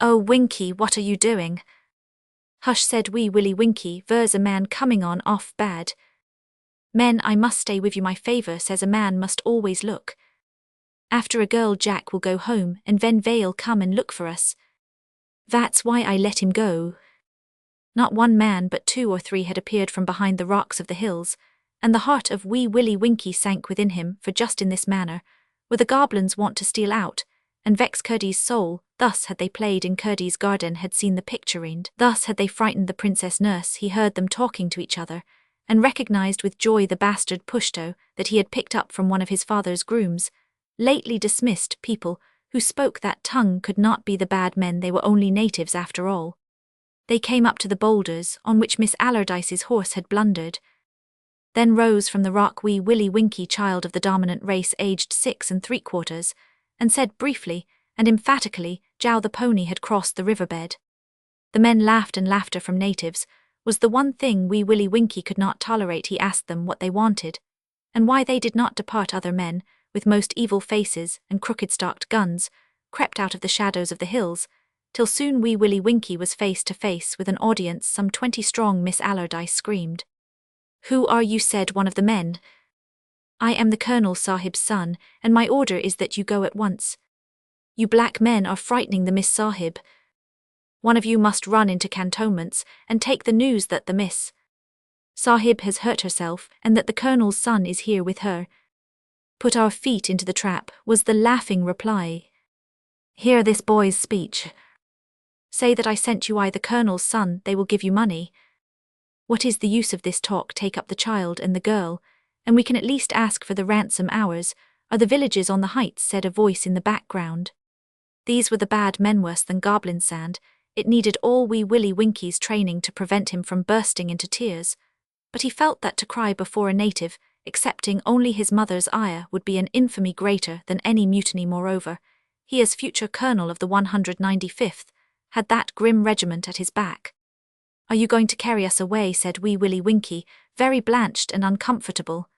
"Oh, Winkie, what are you doing?" "Hush," said wee Willie Winkie, "there's a man coming on off bad." "Men, I must stay with you. My favour says a man must always look after a girl. Jack will go home, and then they'll come and look for us. That's why I let him go." Not one man but 2 or 3 had appeared from behind the rocks of the hills, and the heart of wee Willie Winkie sank within him, for just in this manner were the goblins wont to steal out and vex Curdie's soul. Thus had they played in Curdie's garden, had seen the picture reigned. Thus had they frightened the princess nurse. He heard them talking to each other, and recognized with joy the bastard Pushto that he had picked up from one of his father's grooms. Lately dismissed people who spoke that tongue could not be the bad men. They were only natives after all. They came up to the boulders on which Miss Allardyce's horse had blundered. Then rose from the rock wee Willie Winkie, child of the dominant race, aged 6 3/4, and said briefly and emphatically, "Jow, the pony had crossed the riverbed." The men laughed, and laughter from natives was the one thing wee Willie Winkie could not tolerate. He asked them what they wanted, and why they did not depart. Other men, with most evil faces and crooked-stocked guns, crept out of the shadows of the hills, till soon wee Willie Winkie was face to face with an audience some 20 strong. Miss Allardyce screamed. "Who are you?" said one of the men. "I am the Colonel Sahib's son, and my order is that you go at once. You black men are frightening the Miss Sahib. One of you must run into cantonments and take the news that the Miss Sahib has hurt herself and that the colonel's son is here with her. Put our feet into the trap, was the laughing reply. Hear this boy's speech. Say that I sent you, I the colonel's son, they will give you money. What is the use of this talk? Take up the child and the girl, and we can at least ask for the ransom. Ours are the villages on the heights, said a voice in the background. These were the bad men, worse than goblin sand. It needed all Wee Willie Winkie's training to prevent him from bursting into tears. But he felt that to cry before a native, accepting only his mother's ire, would be an infamy greater than any mutiny. Moreover, he, as future colonel of the 195th, had that grim regiment at his back. Are you going to carry us away? Said Wee Willie Winkie, very blanched and uncomfortable.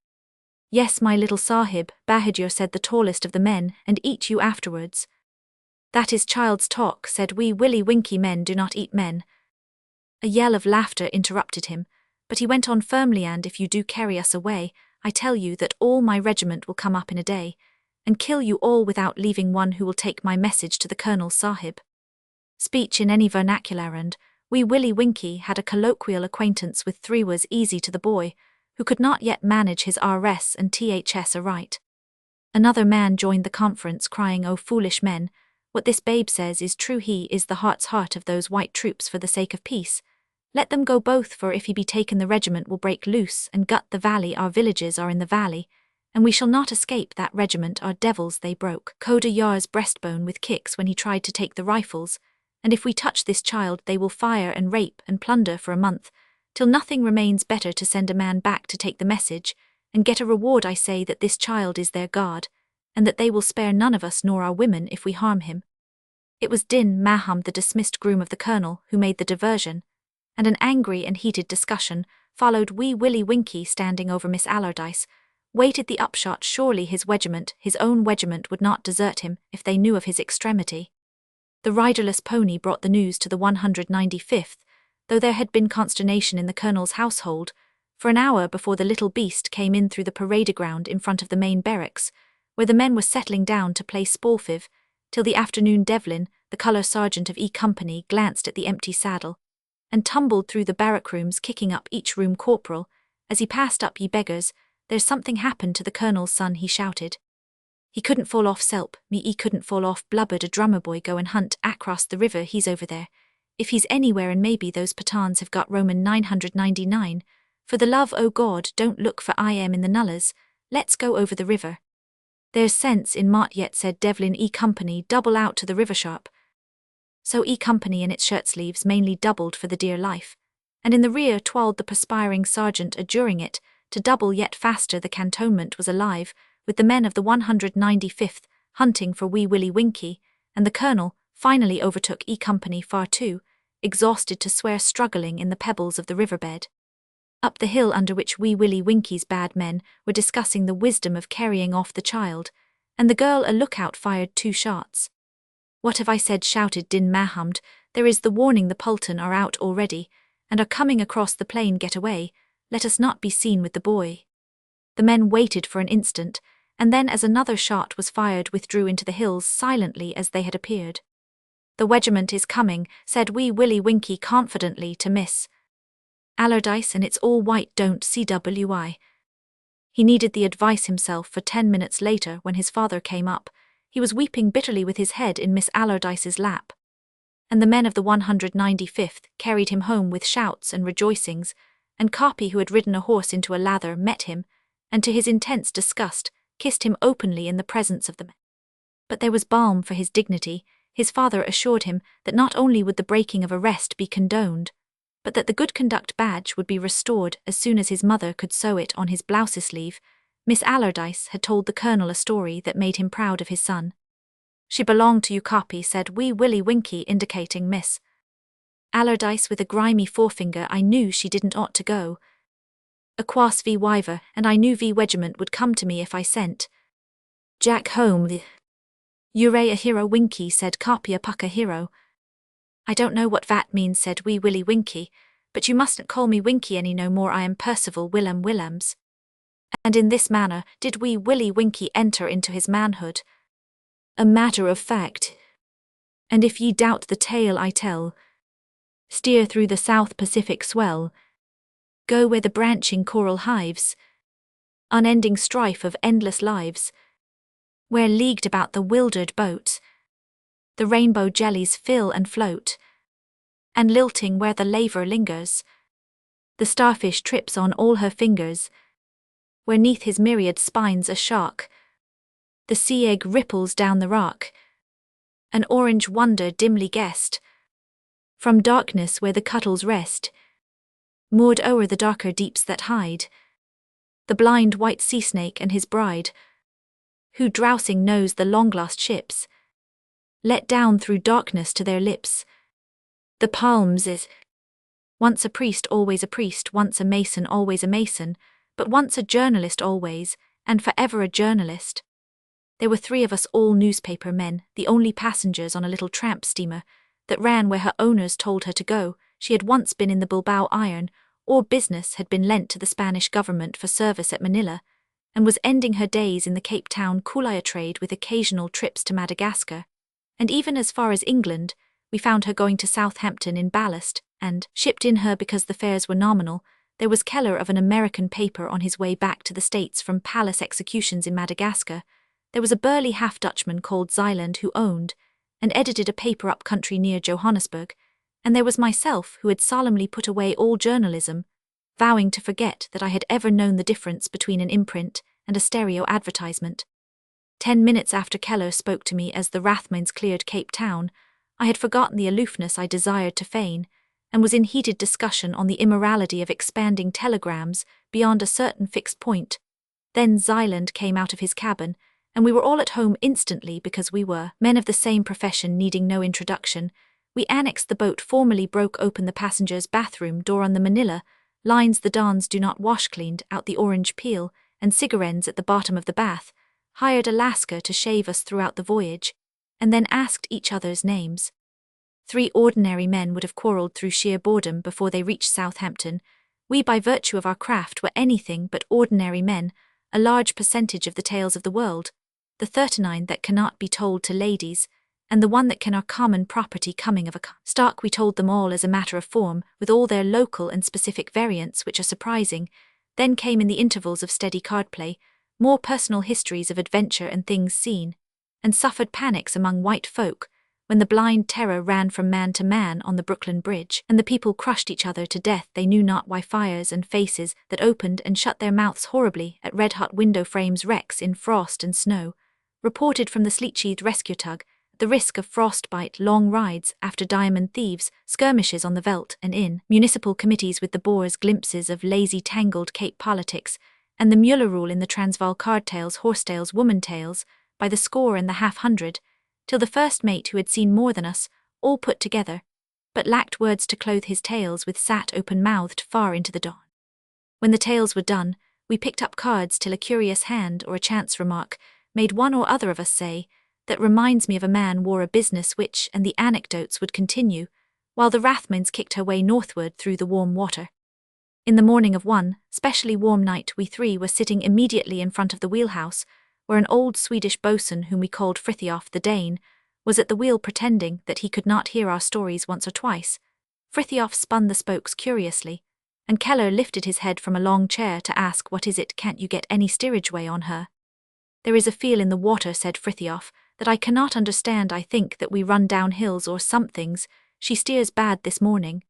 Yes, my little Sahib, Bahadur, said the tallest of the men, and eat you afterwards. That is child's talk, said Wee Willie Winkie. Men do not eat men. A yell of laughter interrupted him, but he went on firmly, and if you do carry us away, I tell you that all my regiment will come up in a day, and kill you all without leaving one who will take my message to the Colonel Sahib. Speech in any vernacular, and Wee Willie Winkie had a colloquial acquaintance with three was easy to the boy, who could not yet manage his RS and THS aright. Another man joined the conference, crying, "O foolish men, what this babe says is true. He is the heart's heart of those white troops for the sake of peace. Let them go both, for if he be taken the regiment will break loose and gut the valley. Our villages are in the valley, and we shall not escape that regiment. Our devils, they broke Koda Yar's breastbone with kicks when he tried to take the rifles, and if we touch this child they will fire and rape and plunder for a month, till nothing remains better to send a man back to take the message, and get a reward. I say that this child is their God, and that they will spare none of us nor our women if we harm him." It was Din Maham, the dismissed groom of the colonel, who made the diversion, and an angry and heated discussion followed. Wee Willie Winkie, standing over Miss Allardyce, waited the upshot. Surely his regiment, his own regiment, would not desert him if they knew of his extremity. The riderless pony brought the news to the 195th, though there had been consternation in the colonel's household, for an hour before the little beast came in through the parade ground in front of the main barracks, where the men were settling down to play sporfive, till the afternoon. Devlin, the colour sergeant of E Company, glanced at the empty saddle, and tumbled through the barrack rooms, kicking up each room. "Corporal, as he passed up, ye beggars, there's something happened to the colonel's son," he shouted. "He couldn't fall off, Selp, me he couldn't fall off," blubbered a drummer boy. "Go and hunt across the river, he's over there. If he's anywhere, and maybe those Pathans have got Roman 999, for the love o' God, don't look for im in the nullahs, let's go over the river." "There's sense in Mott yet," said Devlin. "E Company double out to the river sharp." So E Company in its shirt sleeves mainly doubled for the dear life, and in the rear twirled the perspiring sergeant, adjuring it to double yet faster. The cantonment was alive, with the men of the 195th hunting for Wee Willie Winkie, and the colonel finally overtook E Company far too exhausted to swear, struggling in the pebbles of the riverbed. Up the hill under which Wee Willie Winkie's bad men were discussing the wisdom of carrying off the child, and the girl, a lookout, fired 2 shots. "What have I said?" shouted Din Mahamd. "There is the warning. The Pulton are out already, and are coming across the plain. Get away, let us not be seen with the boy." The men waited for an instant, and then, as another shot was fired, withdrew into the hills silently as they had appeared. "The regiment is coming," said Wee Willie Winkie confidently to Miss Allardyce, "and it's all white. Don't CWI." He needed the advice himself, for 10 minutes later, when his father came up, he was weeping bitterly with his head in Miss Allardyce's lap. And the men of the 195th carried him home with shouts and rejoicings, and Carpy, who had ridden a horse into a lather, met him, and to his intense disgust, kissed him openly in the presence of the men. But there was balm for his dignity. His father assured him that not only would the breaking of arrest be condoned, but that the good conduct badge would be restored as soon as his mother could sew it on his blouse sleeve. Miss Allardyce had told the colonel a story that made him proud of his son. "She belonged to you, Carpy," said Wee Willie Winkie, indicating Miss Allardyce with a grimy forefinger. "I knew she didn't ought to go. Aquas v. Wyver, and I knew v. Regiment would come to me if I sent Jack home. You're a hero, Winkie," said Carpy. "A pucker hero." "I don't know what that means," said Wee Willie Winkie, "but you mustn't call me Winkie any no more. I am Percival Willem Willems." And in this manner did Wee Willie Winkie enter into his manhood. A matter of fact. And if ye doubt the tale I tell, steer through the South Pacific swell, Go where the branching coral hives, unending strife of endless lives, where leagued about the wildered boat, the rainbow jellies fill and float, and lilting where the laver lingers, the starfish trips on all her fingers, where 'neath his myriad spines a shark, the sea egg ripples down the rock, an orange wonder dimly guessed, from darkness where the cuttles rest, moored o'er the darker deeps that hide, the blind white sea snake and his bride, who drowsing knows the long-lost ships, let down through darkness to their lips. The palms is once a priest, always a priest, once a mason, always a mason, but once a journalist always, and forever a journalist. There were 3 of us, all newspaper men, the only passengers on a little tramp steamer that ran where her owners told her to go. She had once been in the Bilbao Iron, or business had been lent to the Spanish government for service at Manila, and was ending her days in the Cape Town Kulaya trade with occasional trips to Madagascar, and even as far as England. We found her going to Southampton in ballast, and shipped in her because the fares were nominal. There was Keller of an American paper on his way back to the States from palace executions in Madagascar. There was a burly half-Dutchman called Zeiland who owned and edited a paper up country near Johannesburg, and there was myself who had solemnly put away all journalism, vowing to forget that I had ever known the difference between an imprint and a stereo advertisement. 10 minutes after Keller spoke to me as the Rathmines cleared Cape Town, I had forgotten the aloofness I desired to feign, and was in heated discussion on the immorality of expanding telegrams beyond a certain fixed point. Then Zeiland came out of his cabin, and we were all at home instantly because we were men of the same profession needing no introduction. We annexed the boat, formally broke open the passenger's bathroom door on the Manila lines, the Dons do not wash, cleaned out the orange peel and cigarettes at the bottom of the bath, hired a Lascar to shave us throughout the voyage, and then asked each other's names. 3 ordinary men would have quarrelled through sheer boredom before they reached Southampton. We, by virtue of our craft, were anything but ordinary men, a large percentage of the tales of the world, the 39 that cannot be told to ladies, and the one that can are common property coming of a stock. We told them all as a matter of form, with all their local and specific variants which are surprising. Then came, in the intervals of steady cardplay, more personal histories of adventure and things seen, and suffered panics among white folk, when the blind terror ran from man to man on the Brooklyn Bridge, and the people crushed each other to death they knew not why. Fires and faces that opened and shut their mouths horribly at red-hot window frames, wrecks in frost and snow, reported from the sleet-sheathed rescue tug, the risk of frostbite, long rides after diamond thieves, skirmishes on the veldt and in municipal committees with the Boers, glimpses of lazy tangled Cape politics, and the Mueller rule in the Transvaal card tales, horse tales, woman tales, by the score and the half-hundred, till the first mate, who had seen more than us, all put together, but lacked words to clothe his tales with, sat open-mouthed far into the dawn. When the tales were done, we picked up cards till a curious hand or a chance remark made one or other of us say, "That reminds me of a man wore a business which," and the anecdotes would continue, while the Rathmines kicked her way northward through the warm water. In the morning of one specially warm night, we 3 were sitting immediately in front of the wheelhouse, where an old Swedish boatswain, whom we called Frithiof the Dane, was at the wheel, pretending that he could not hear our stories once or twice. Frithiof spun the spokes curiously, and Keller lifted his head from a long chair to ask, "What is it? Can't you get any steerage way on her?" "There is a feel in the water," said Frithiof, "that I cannot understand. I think that we run down hills or somethings. She steers bad this morning.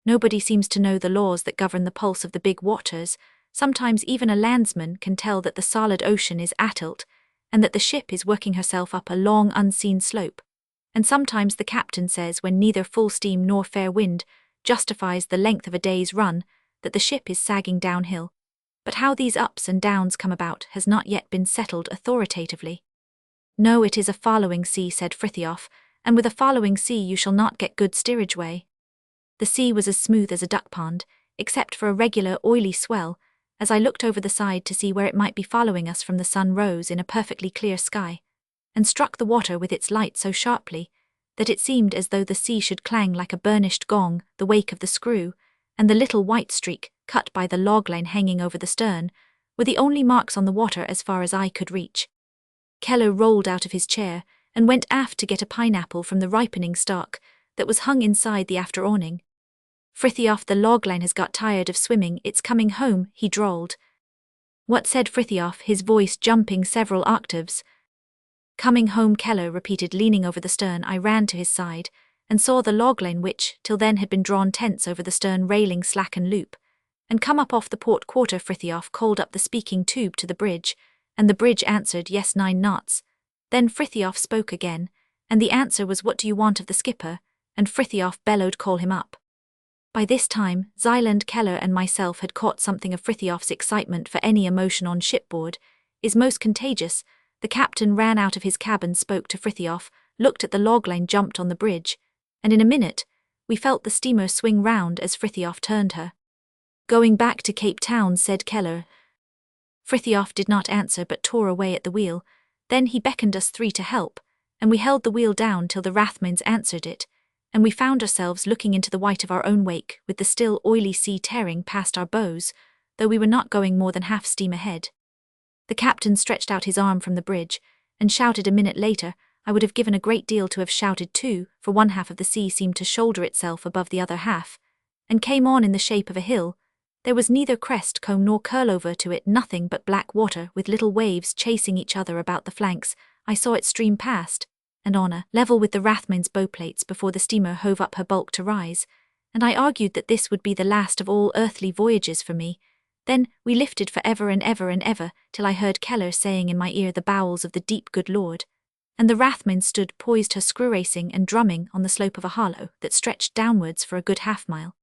Nobody seems to know the laws that govern the pulse of the big waters. Sometimes even a landsman can tell that the solid ocean is at-tilt, and that the ship is working herself up a long unseen slope. And sometimes the captain says, when neither full steam nor fair wind justifies the length of a day's run, that the ship is sagging downhill. But how these ups and downs come about has not yet been settled authoritatively." "No, it is a following sea," said Frithiof, "and with a following sea you shall not get good steerage way." The sea was as smooth as a duck pond, except for a regular oily swell. As I looked over the side to see where it might be following us, from the sun rose in a perfectly clear sky, and struck the water with its light so sharply that it seemed as though the sea should clang like a burnished gong. The wake of the screw, and the little white streak cut by the logline hanging over the stern, were the only marks on the water as far as I could reach. Keller rolled out of his chair and went aft to get a pineapple from the ripening stalk that was hung inside the after awning. Frithiof the logline has got tired of swimming, it's coming home, he drawled. What said Frithiof, his voice jumping several octaves? Coming home, Keller repeated, leaning over the stern. I ran to his side, and saw the logline which, till then, had been drawn tense over the stern railing slacken loop, and come up off the port quarter. Frithiof called up the speaking tube to the bridge, and the bridge answered, yes, 9 knots. Then Frithiof spoke again, and the answer was, what do you want of the skipper? And Frithiof bellowed, call him up. By this time, Zyland, Keller and myself had caught something of Frithioff's excitement, for any emotion on shipboard is most contagious. The captain ran out of his cabin, spoke to Frithiof, looked at the logline, jumped on the bridge, and in a minute, we felt the steamer swing round as Frithiof turned her. Going back to Cape Town, said Keller. Frithiof did not answer but tore away at the wheel. Then he beckoned us 3 to help, and we held the wheel down till the Rathmines answered it, and we found ourselves looking into the white of our own wake, with the still oily sea tearing past our bows, though we were not going more than half steam ahead. The captain stretched out his arm from the bridge, and shouted a minute later. I would have given a great deal to have shouted too, for one half of the sea seemed to shoulder itself above the other half, and came on in the shape of a hill. There was neither crest, comb nor curl-over to it, nothing but black water, with little waves chasing each other about the flanks. I saw it stream past, and on a level with the Rathmines' bowplates before the steamer hove up her bulk to rise, and I argued that this would be the last of all earthly voyages for me. Then we lifted for ever and ever and ever, till I heard Keller saying in my ear, the bowels of the deep, good Lord. And the Rathmines stood poised, her screw racing and drumming on the slope of a hollow that stretched downwards for a good half-mile.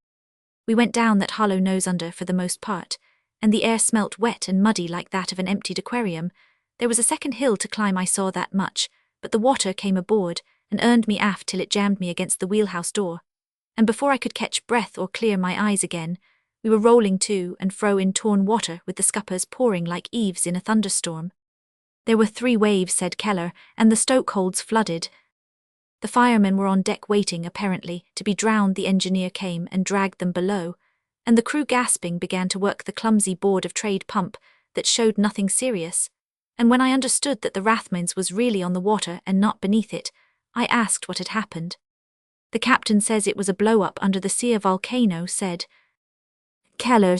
We went down that hollow nose under for the most part, and the air smelt wet and muddy like that of an emptied aquarium. There was a second hill to climb, I saw that much, but the water came aboard and earned me aft till it jammed me against the wheelhouse door, and before I could catch breath or clear my eyes again, we were rolling to and fro in torn water, with the scuppers pouring like eaves in a thunderstorm. There were 3 waves, said Keller, and the stokeholds flooded. The firemen were on deck waiting, apparently, to be drowned. The engineer came and dragged them below, and the crew, gasping, began to work the clumsy board of trade pump that showed nothing serious. And when I understood that the Rathmines was really on the water and not beneath it, I asked what had happened. The captain says it was a blow-up under the sea. A volcano, said Keller.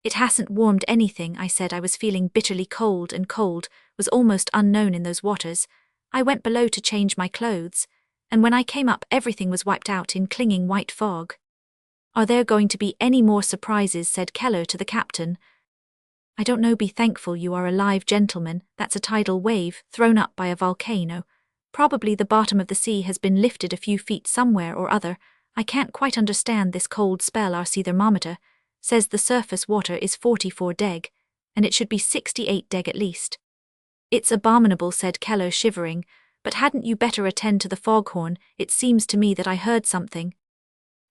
It hasn't warmed anything, I said. I was feeling bitterly cold, and cold was almost unknown in those waters. I went below to change my clothes, and when I came up everything was wiped out in clinging white fog. Are there going to be any more surprises, said Keller to the captain. I don't know, be thankful you are alive, gentlemen. That's a tidal wave thrown up by a volcano. Probably the bottom of the sea has been lifted a few feet somewhere or other. I can't quite understand this cold spell. Our sea thermometer says the surface water is 44 deg, and it should be 68 deg at least. It's abominable, said Keller, shivering, but hadn't you better attend to the foghorn? It seems to me that I heard something.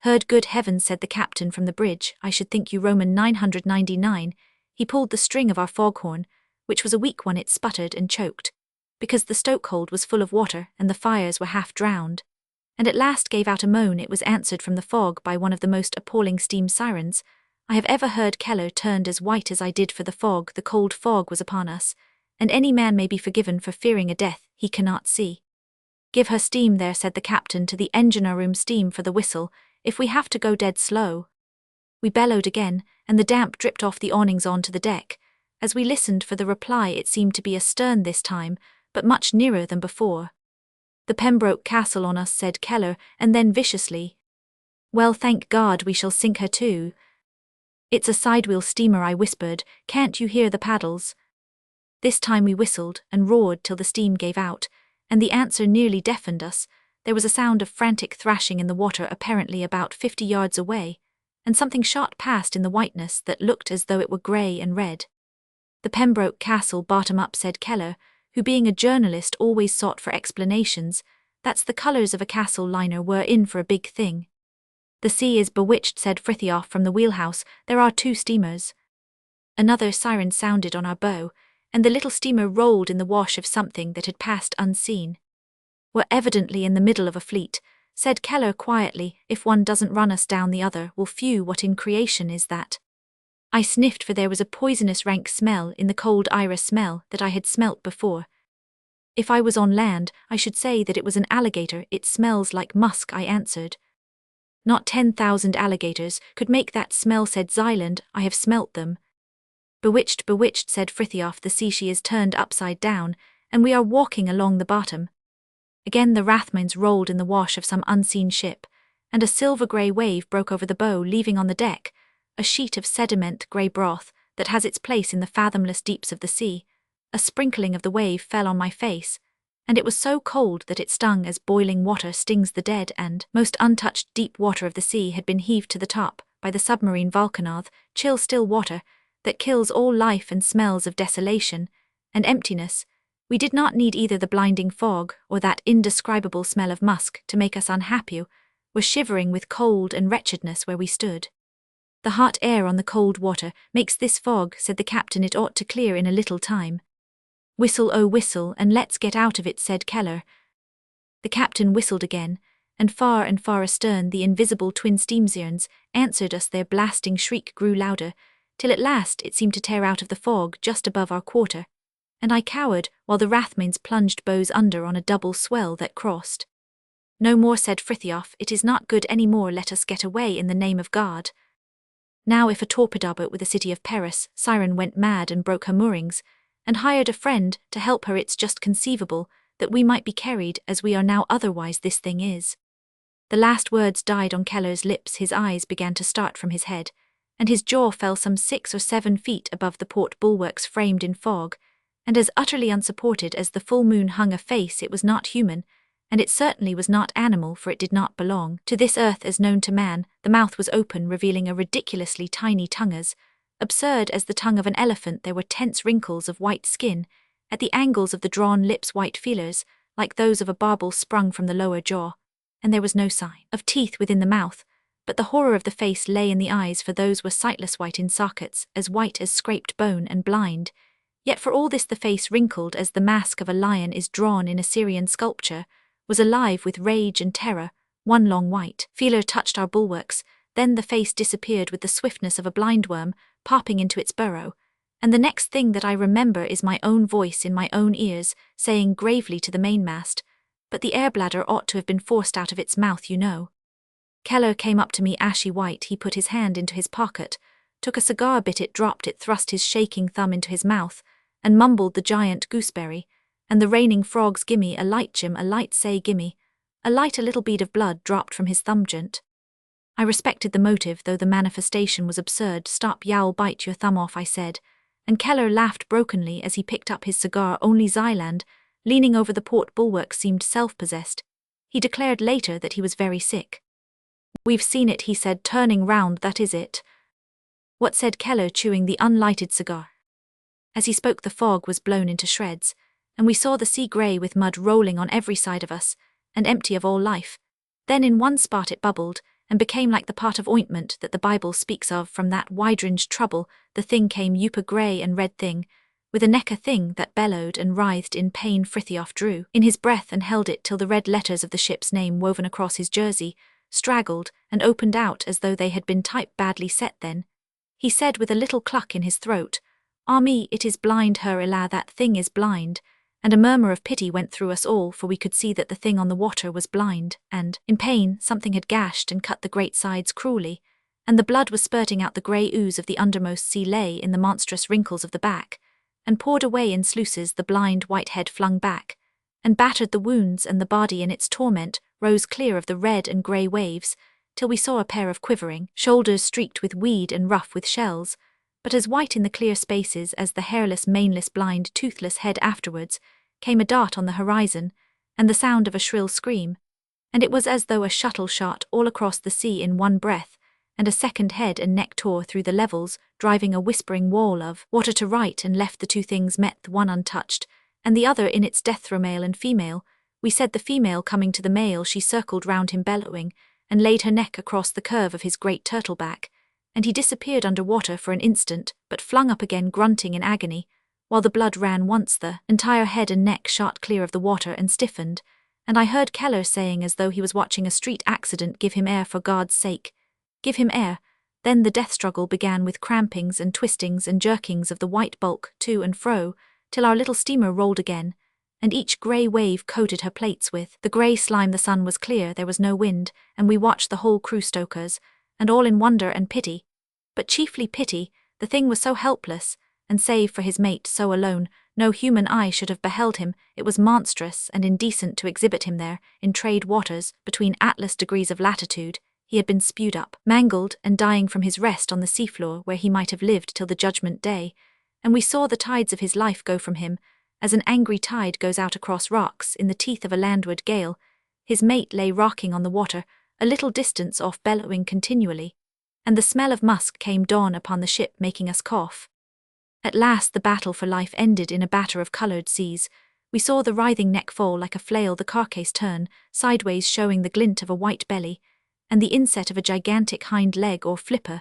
Heard? Good heavens, said the captain from the bridge. I should think you Roman 999. He pulled the string of our foghorn, which was a weak one. It sputtered and choked, because the stokehold was full of water and the fires were half drowned, and at last gave out a moan. It was answered from the fog by one of the most appalling steam sirens I have ever heard. Keller turned as white as I did, for the fog, the cold fog, was upon us, and any man may be forgiven for fearing a death he cannot see. Give her steam there, said the captain to the engineer room. Steam for the whistle, if we have to go dead slow. We bellowed again, and the damp dripped off the awnings onto the deck. As we listened for the reply, it seemed to be astern this time, but much nearer than before. The Pembroke Castle on us, said Keller, and then viciously, well, thank God we shall sink her too. It's a sidewheel steamer, I whispered. Can't you hear the paddles? This time we whistled and roared till the steam gave out, and the answer nearly deafened us. There was a sound of frantic thrashing in the water, apparently about 50 yards away, and something shot past in the whiteness that looked as though it were grey and red. The Pembroke Castle, bottom up, said Keller, who being a journalist always sought for explanations. That's the colours of a castle liner. We're in for a big thing. The sea is bewitched, said Frithiof from the wheelhouse. There are 2 steamers. Another siren sounded on our bow, and the little steamer rolled in the wash of something that had passed unseen. We're evidently in the middle of a fleet, said Keller quietly. If one doesn't run us down, the other will. Phew, what in creation is that? I sniffed, for there was a poisonous rank smell in the cold iris smell that I had smelt before. If I was on land, I should say that it was an alligator. It smells like musk, I answered. Not 10,000 alligators could make that smell, said Zyland, I have smelt them. Bewitched, bewitched, said Frithiof, the sea she is turned upside down, and we are walking along the bottom. Again the Rathmines rolled in the wash of some unseen ship, and a silver-grey wave broke over the bow, leaving on the deck a sheet of sediment-grey broth that has its place in the fathomless deeps of the sea. A sprinkling of the wave fell on my face, and it was so cold that it stung as boiling water stings the dead and most untouched deep water of the sea had been heaved to the top by the submarine Vulcanarth, chill still water that kills all life and smells of desolation and emptiness. We did not need either the blinding fog or that indescribable smell of musk to make us unhappy, were shivering with cold and wretchedness where we stood. The hot air on the cold water makes this fog, said the captain, it ought to clear in a little time. Whistle, oh whistle, and let's get out of it, said Keller. The captain whistled again, and far astern the invisible twin steam-sirens answered us. Their blasting shriek grew louder, till at last it seemed to tear out of the fog just above our quarter, and I cowered while the Rathmines plunged bows under on a double swell that crossed. No more, said Frithiof, it is not good any more, let us get away in the name of God. Now if a torpedo-boat with the city of Paris siren went mad and broke her moorings, and hired a friend to help her, it's just conceivable that we might be carried as we are now, otherwise this thing is. The last words died on Keller's lips, his eyes began to start from his head, and his jaw fell some 6 or 7 feet above the port bulwarks framed in fog, and as utterly unsupported as the full moon hung a face. It was not human, and it certainly was not animal, for it did not belong to this earth as known to man. The mouth was open, revealing a ridiculously tiny tongue. As absurd as the tongue of an elephant, there were tense wrinkles of white skin at the angles of the drawn lips, white feelers, like those of a barbel sprung from the lower jaw, and there was no sign of teeth within the mouth, but the horror of the face lay in the eyes, for those were sightless, white in sockets, as white as scraped bone, and blind. Yet for all this the face, wrinkled as the mask of a lion is drawn in Assyrian sculpture, was alive with rage and terror. One long white feeler touched our bulwarks, then the face disappeared with the swiftness of a blindworm popping into its burrow, and the next thing that I remember is my own voice in my own ears, saying gravely to the mainmast, but the air bladder ought to have been forced out of its mouth, you know. Keller came up to me, ashy white. He put his hand into his pocket, took a cigar, bit it, dropped it, thrust his shaking thumb into his mouth, and mumbled the giant gooseberry, and the raining frogs, gimme a light, Jim, a light, say gimme a light. A little bead of blood dropped from his thumbjoint. I respected the motive, though the manifestation was absurd. Stop, yowl, bite your thumb off, I said, and Keller laughed brokenly as he picked up his cigar. Only Zyland, leaning over the port bulwark, seemed self-possessed. He declared later that he was very sick. We've seen it, he said, turning round, that is it. What, said Keller, chewing the unlighted cigar. As he spoke the fog was blown into shreds, and we saw the sea grey with mud rolling on every side of us, and empty of all life. Then in one spot it bubbled, and became like the part of ointment that the Bible speaks of. From that wide-ranged trouble the thing came, Upa, grey and red thing, with a neck, a thing that bellowed and writhed in pain. Frithiof drew in his breath and held it till the red letters of the ship's name woven across his jersey straggled and opened out as though they had been typed badly set. Then he said with a little cluck in his throat, "Ah me, it is blind, her ella, that thing is blind," and a murmur of pity went through us all, for we could see that the thing on the water was blind, and, in pain, something had gashed and cut the great sides cruelly, and the blood was spurting out. The grey ooze of the undermost sea lay in the monstrous wrinkles of the back, and poured away in sluices. The blind white head flung back, and battered the wounds, and the body in its torment rose clear of the red and grey waves, till we saw a pair of quivering shoulders streaked with weed and rough with shells, but as white in the clear spaces as the hairless, maneless, blind, toothless head. Afterwards came a dart on the horizon, and the sound of a shrill scream, and it was as though a shuttle shot all across the sea in one breath, and a second head and neck tore through the levels, driving a whispering wall of water to right and left. The two things met, the one untouched, and the other in its death throw. Male and female, we said. The female coming to the male, she circled round him bellowing, and laid her neck across the curve of his great turtle back, and he disappeared under water for an instant, but flung up again grunting in agony, while the blood ran once. The entire head and neck shot clear of the water and stiffened, and I heard Keller saying as though he was watching a street accident, "Give him air, for God's sake. Give him air." Then the death struggle began, with crampings and twistings and jerkings of the white bulk to and fro, till our little steamer rolled again, and each grey wave coated her plates with the grey slime. The sun was clear, there was no wind, and we watched the whole crew stokers, and all in wonder and pity, but chiefly pity. The thing was so helpless, and save for his mate so alone, no human eye should have beheld him. It was monstrous and indecent to exhibit him there, in trade waters, between Atlas degrees of latitude. He had been spewed up, mangled, and dying from his rest on the seafloor where he might have lived till the judgment day, and we saw the tides of his life go from him, as an angry tide goes out across rocks in the teeth of a landward gale. His mate lay rocking on the water, a little distance off, bellowing continually, and the smell of musk came dawn upon the ship, making us cough. At last the battle for life ended in a batter of coloured seas. We saw the writhing neck fall like a flail, the carcase turn sideways, showing the glint of a white belly, and the inset of a gigantic hind leg or flipper.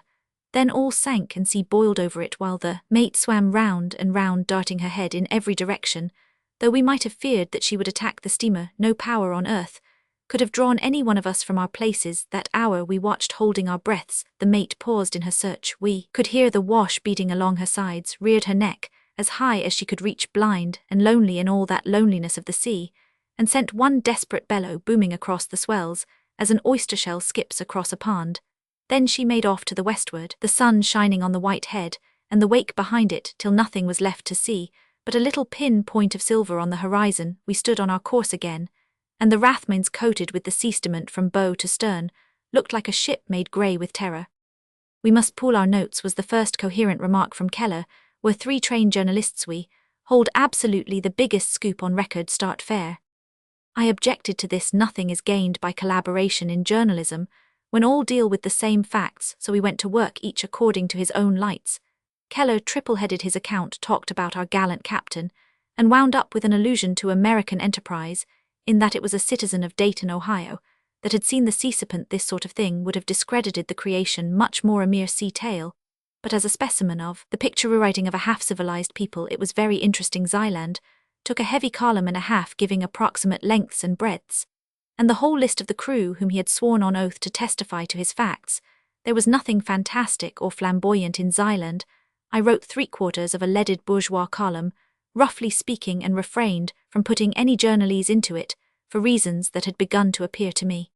Then all sank and sea boiled over it, while the mate swam round and round, darting her head in every direction. Though we might have feared that she would attack the steamer, no power on earth could have drawn any one of us from our places. That hour we watched, holding our breaths. The mate paused in her search. We could hear the wash beating along her sides, reared her neck as high as she could reach, blind and lonely in all that loneliness of the sea, and sent one desperate bellow booming across the swells, as an oyster shell skips across a pond. Then she made off to the westward, the sun shining on the white head, and the wake behind it, till nothing was left to see but a little pin point of silver on the horizon. We stood on our course again, and the Rathmines, coated with the sea cement from bow to stern, looked like a ship made grey with terror. "We must pool our notes," was the first coherent remark from Keller. "We're 3 trained journalists, we hold absolutely the biggest scoop on record. Start fair." I objected to this. Nothing is gained by collaboration in journalism when all deal with the same facts, so we went to work, each according to his own lights. Keller triple-headed his account, talked about our gallant captain, and wound up with an allusion to American enterprise, in that it was a citizen of Dayton, Ohio, that had seen the sea serpent. This sort of thing would have discredited the creation much more, a mere sea tale, but as a specimen of the picture writing of a half-civilized people, it was very interesting. Zyland took a heavy column and a half, giving approximate lengths and breadths, and the whole list of the crew whom he had sworn on oath to testify to his facts. There was nothing fantastic or flamboyant in Zyland. I wrote 3/4 of a leaded bourgeois column, roughly speaking, and refrained from putting any journalese into it, for reasons that had begun to appear to me.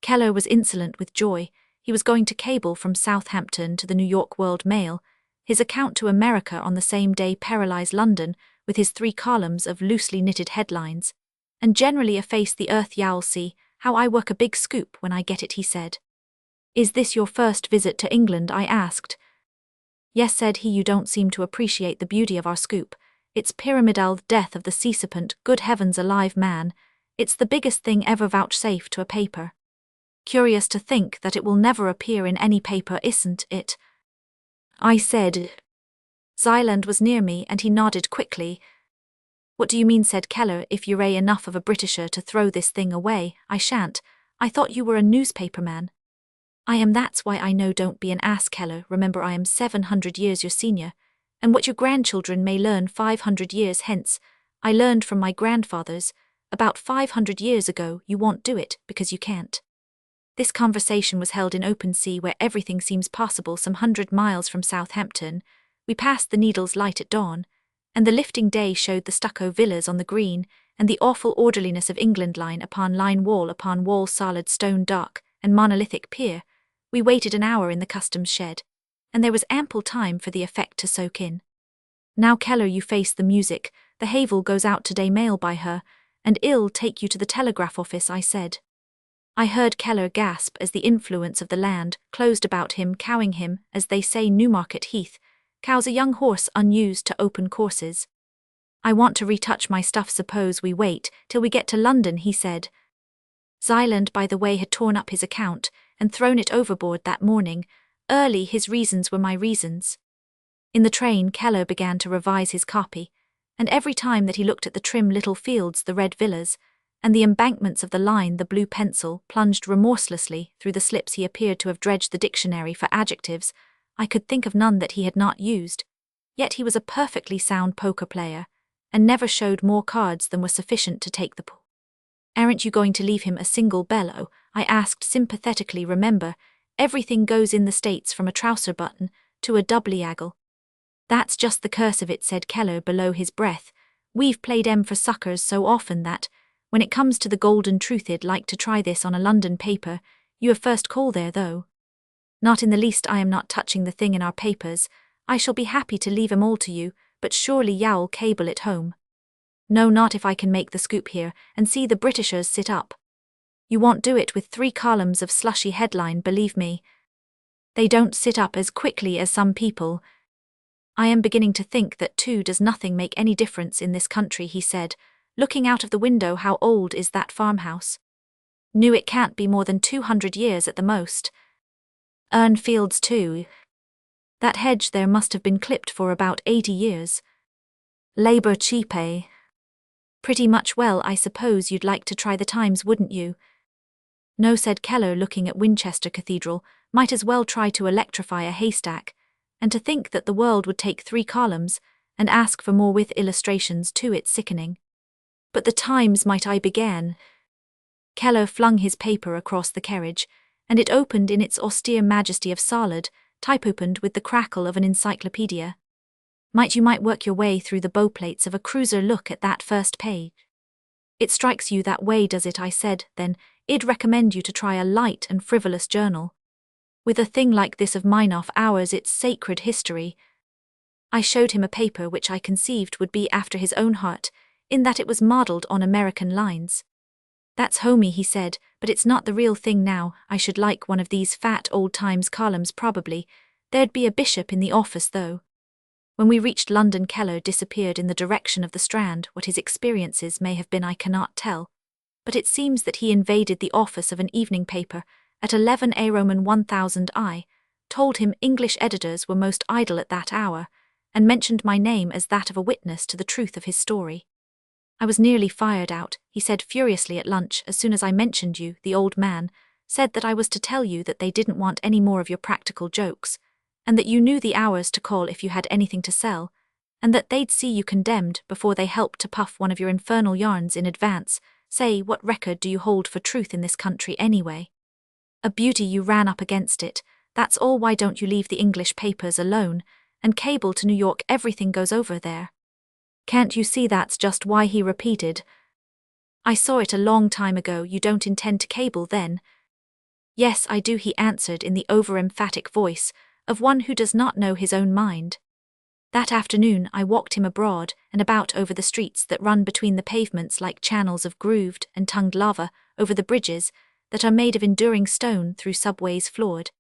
Keller was insolent with joy. He was going to cable from Southampton to the New York World Mail. His account to America on the same day paralyzed London with his 3 columns of loosely knitted headlines, and generally effaced the earth. "You'll see how I work a big scoop when I get it," he said. "Is this your first visit to England?" I asked. "Yes," said he. "You don't seem to appreciate the beauty of our scoop. It's pyramidal, the death of the sea serpent. Good heavens alive, man, it's the biggest thing ever vouchsafed to a paper. Curious to think that it will never appear in any paper, isn't it?" I said. Zyland was near me, and he nodded quickly. "What do you mean?" said Keller. "If you're enough of a Britisher to throw this thing away, I shan't. I thought you were a newspaper man." "I am, that's why I know." "Don't be an ass, Keller. Remember, I am 700 years your senior, and what your grandchildren may learn 500 years hence, I learned from my grandfathers about 500 years ago. You won't do it because you can't." This conversation was held in open sea, where everything seems possible. Some 100 miles from Southampton, we passed the Needles Light at dawn, and the lifting day showed the stucco villas on the green, and the awful orderliness of England, line upon line, wall upon wall, solid stone dock and monolithic pier. We waited an hour in the customs shed, and there was ample time for the effect to soak in. "Now, Keller, you face the music. The Havel goes out today, mail by her, and it'll take you to the telegraph office," I said. I heard Keller gasp as the influence of the land closed about him, cowing him, as they say Newmarket Heath cows a young horse unused to open courses. "I want to retouch my stuff. Suppose we wait till we get to London," he said. Zyland, by the way, had torn up his account and thrown it overboard that morning. Early, his reasons were my reasons. In the train, Keller began to revise his copy, and every time that he looked at the trim little fields, the red villas, and the embankments of the line, the blue pencil plunged remorselessly through the slips. He appeared to have dredged the dictionary for adjectives. I could think of none that he had not used. Yet he was a perfectly sound poker player, and never showed more cards than were sufficient to take the pull. "Aren't you going to leave him a single bellow?" I asked sympathetically. "Remember, everything goes in the States, from a trouser button to a double-eagle." "That's just the curse of it," said Keller below his breath. We've played 'em for suckers so often that, when it comes to the golden truth, I'd like to try this on a London paper. You have first call there, though. Not in the least. I am not touching the thing in our papers. I shall be happy to leave 'em all to you, but surely you'll cable it home. No, not if I can make the scoop here, and see the Britishers sit up. You won't do it with 3 columns of slushy headline, believe me. They don't sit up as quickly as some people. I am beginning to think that 2 does nothing make any difference in this country, he said, looking out of the window. How old is that farmhouse? Knew it can't be more than 200 years at the most. Fields too. That hedge there must have been clipped for about 80 years. Labour cheap, eh? Pretty much. Well, I suppose you'd like to try the Times, wouldn't you? No, said Keller, looking at Winchester Cathedral. Might as well try to electrify a haystack. And to think that the World would take 3 columns, and ask for more with illustrations too. It's sickening. But the Times, might I began? Keller flung his paper across the carriage, and it opened in its austere majesty of solid, type opened with the crackle of an encyclopedia. You might work your way through the bowplates of a cruiser. Look at that first page. It strikes you that way, does it? I said. Then I'd recommend you to try a light and frivolous journal. With a thing like this of mine off hours, it's sacred history. I showed him a paper which I conceived would be after his own heart, in that it was modelled on American lines. That's homey, he said, but it's not the real thing now. I should like one of these fat old Times columns probably. There'd be a bishop in the office though. When we reached London, Keller disappeared in the direction of the Strand. What his experiences may have been I cannot tell, but it seems that he invaded the office of an evening paper at 11 A Roman 1000 I, told him English editors were most idle at that hour, and mentioned my name as that of a witness to the truth of his story. I was nearly fired out, he said furiously at lunch. As soon as I mentioned you, the old man said that I was to tell you that they didn't want any more of your practical jokes, and that you knew the hours to call if you had anything to sell, and that they'd see you condemned before they helped to puff one of your infernal yarns in advance. Say, what record do you hold for truth in this country anyway? A beauty. You ran up against it, that's all. Why don't you leave the English papers alone, and cable to New York? Everything goes over there. Can't you see that's just why, he repeated. I saw it a long time ago. You don't intend to cable then? Yes, I do, he answered in the over-emphatic voice of one who does not know his own mind. That afternoon I walked him abroad and about over the streets that run between the pavements like channels of grooved and tongued lava, over the bridges that are made of enduring stone, through subways floored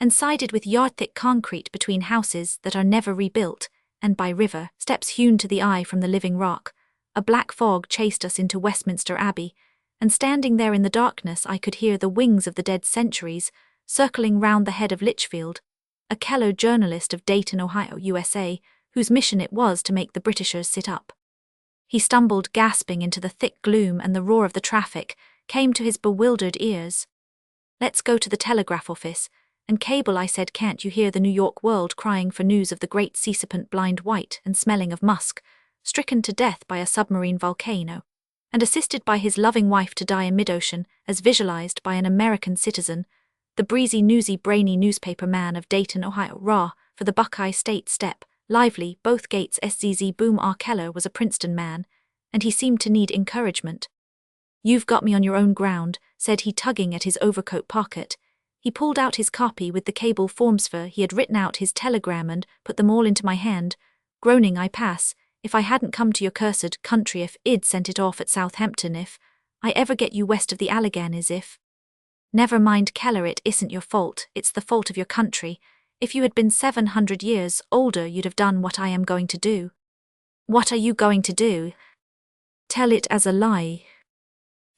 and sided with yard-thick concrete, between houses that are never rebuilt, and by river steps hewn to the eye from the living rock. A black fog chased us into Westminster Abbey, and standing there in the darkness I could hear the wings of the dead centuries circling round the head of Litchfield, a Keller journalist of Dayton, Ohio, USA, whose mission it was to make the Britishers sit up. He stumbled gasping into the thick gloom, and the roar of the traffic came to his bewildered ears. Let's go to the telegraph office and cable, I said. Can't you hear the New York World crying for news of the great sea serpent, blind white and smelling of musk, stricken to death by a submarine volcano, and assisted by his loving wife to die in mid-ocean, as visualized by an American citizen, the breezy, newsy, brainy newspaper man of Dayton, Ohio? Raw for the Buckeye State Step, lively, both gates SZZ boom. R. Keller was a Princeton man, and he seemed to need encouragement. You've got me on your own ground, said he, tugging at his overcoat pocket. He pulled out his copy with the cable forms for he had written out his telegram and put them all into my hand, groaning. I pass, if I hadn't come to your cursed country, if I'd sent it off at Southampton, if I ever get you west of the Alleghanies, if... Never mind, Keller, it isn't your fault, it's the fault of your country. If you had been 700 years older, you'd have done what I am going to do. What are you going to do? Tell it as a lie.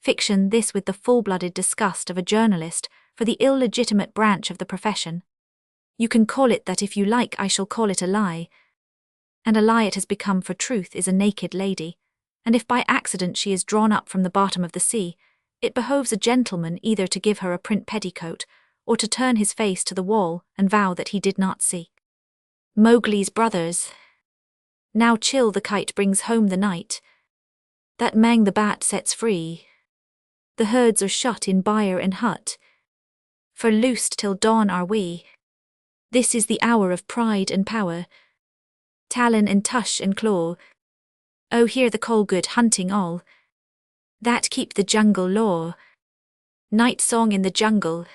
Fiction, this, with the full-blooded disgust of a journalist for the illegitimate branch of the profession. You can call it that if you like, I shall call it a lie. And a lie it has become, for truth is a naked lady, and if by accident she is drawn up from the bottom of the sea, it behoves a gentleman either to give her a print petticoat, or to turn his face to the wall and vow that he did not see. Mowgli's brothers. Now chill the kite brings home the night. That Mang the bat sets free. The herds are shut in byre and hut. For loosed till dawn are we. This is the hour of pride and power. Talon and tush and claw. Oh, hear the call, good hunting all. That keep the jungle law. Night song in the jungle.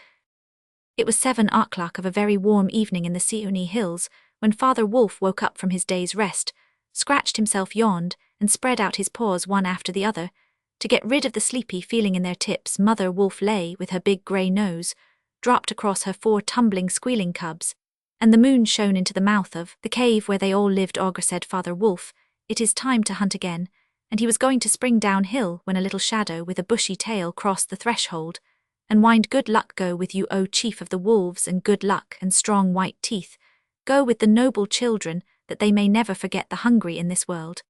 It was 7 o'clock of a very warm evening in the Seeonee Hills, when Father Wolf woke up from his day's rest, scratched himself, yawned, and spread out his paws one after the other. To get rid of the sleepy feeling in their tips, Mother Wolf lay with her big grey nose dropped across her 4 tumbling, squealing cubs, and the moon shone into the mouth of the cave where they all lived. Ogre, said Father Wolf, it is time to hunt again, and he was going to spring downhill when a little shadow with a bushy tail crossed the threshold and whined, good luck go with you, O chief of the wolves, and good luck and strong white teeth. Go with the noble children, that they may never forget the hungry in this world.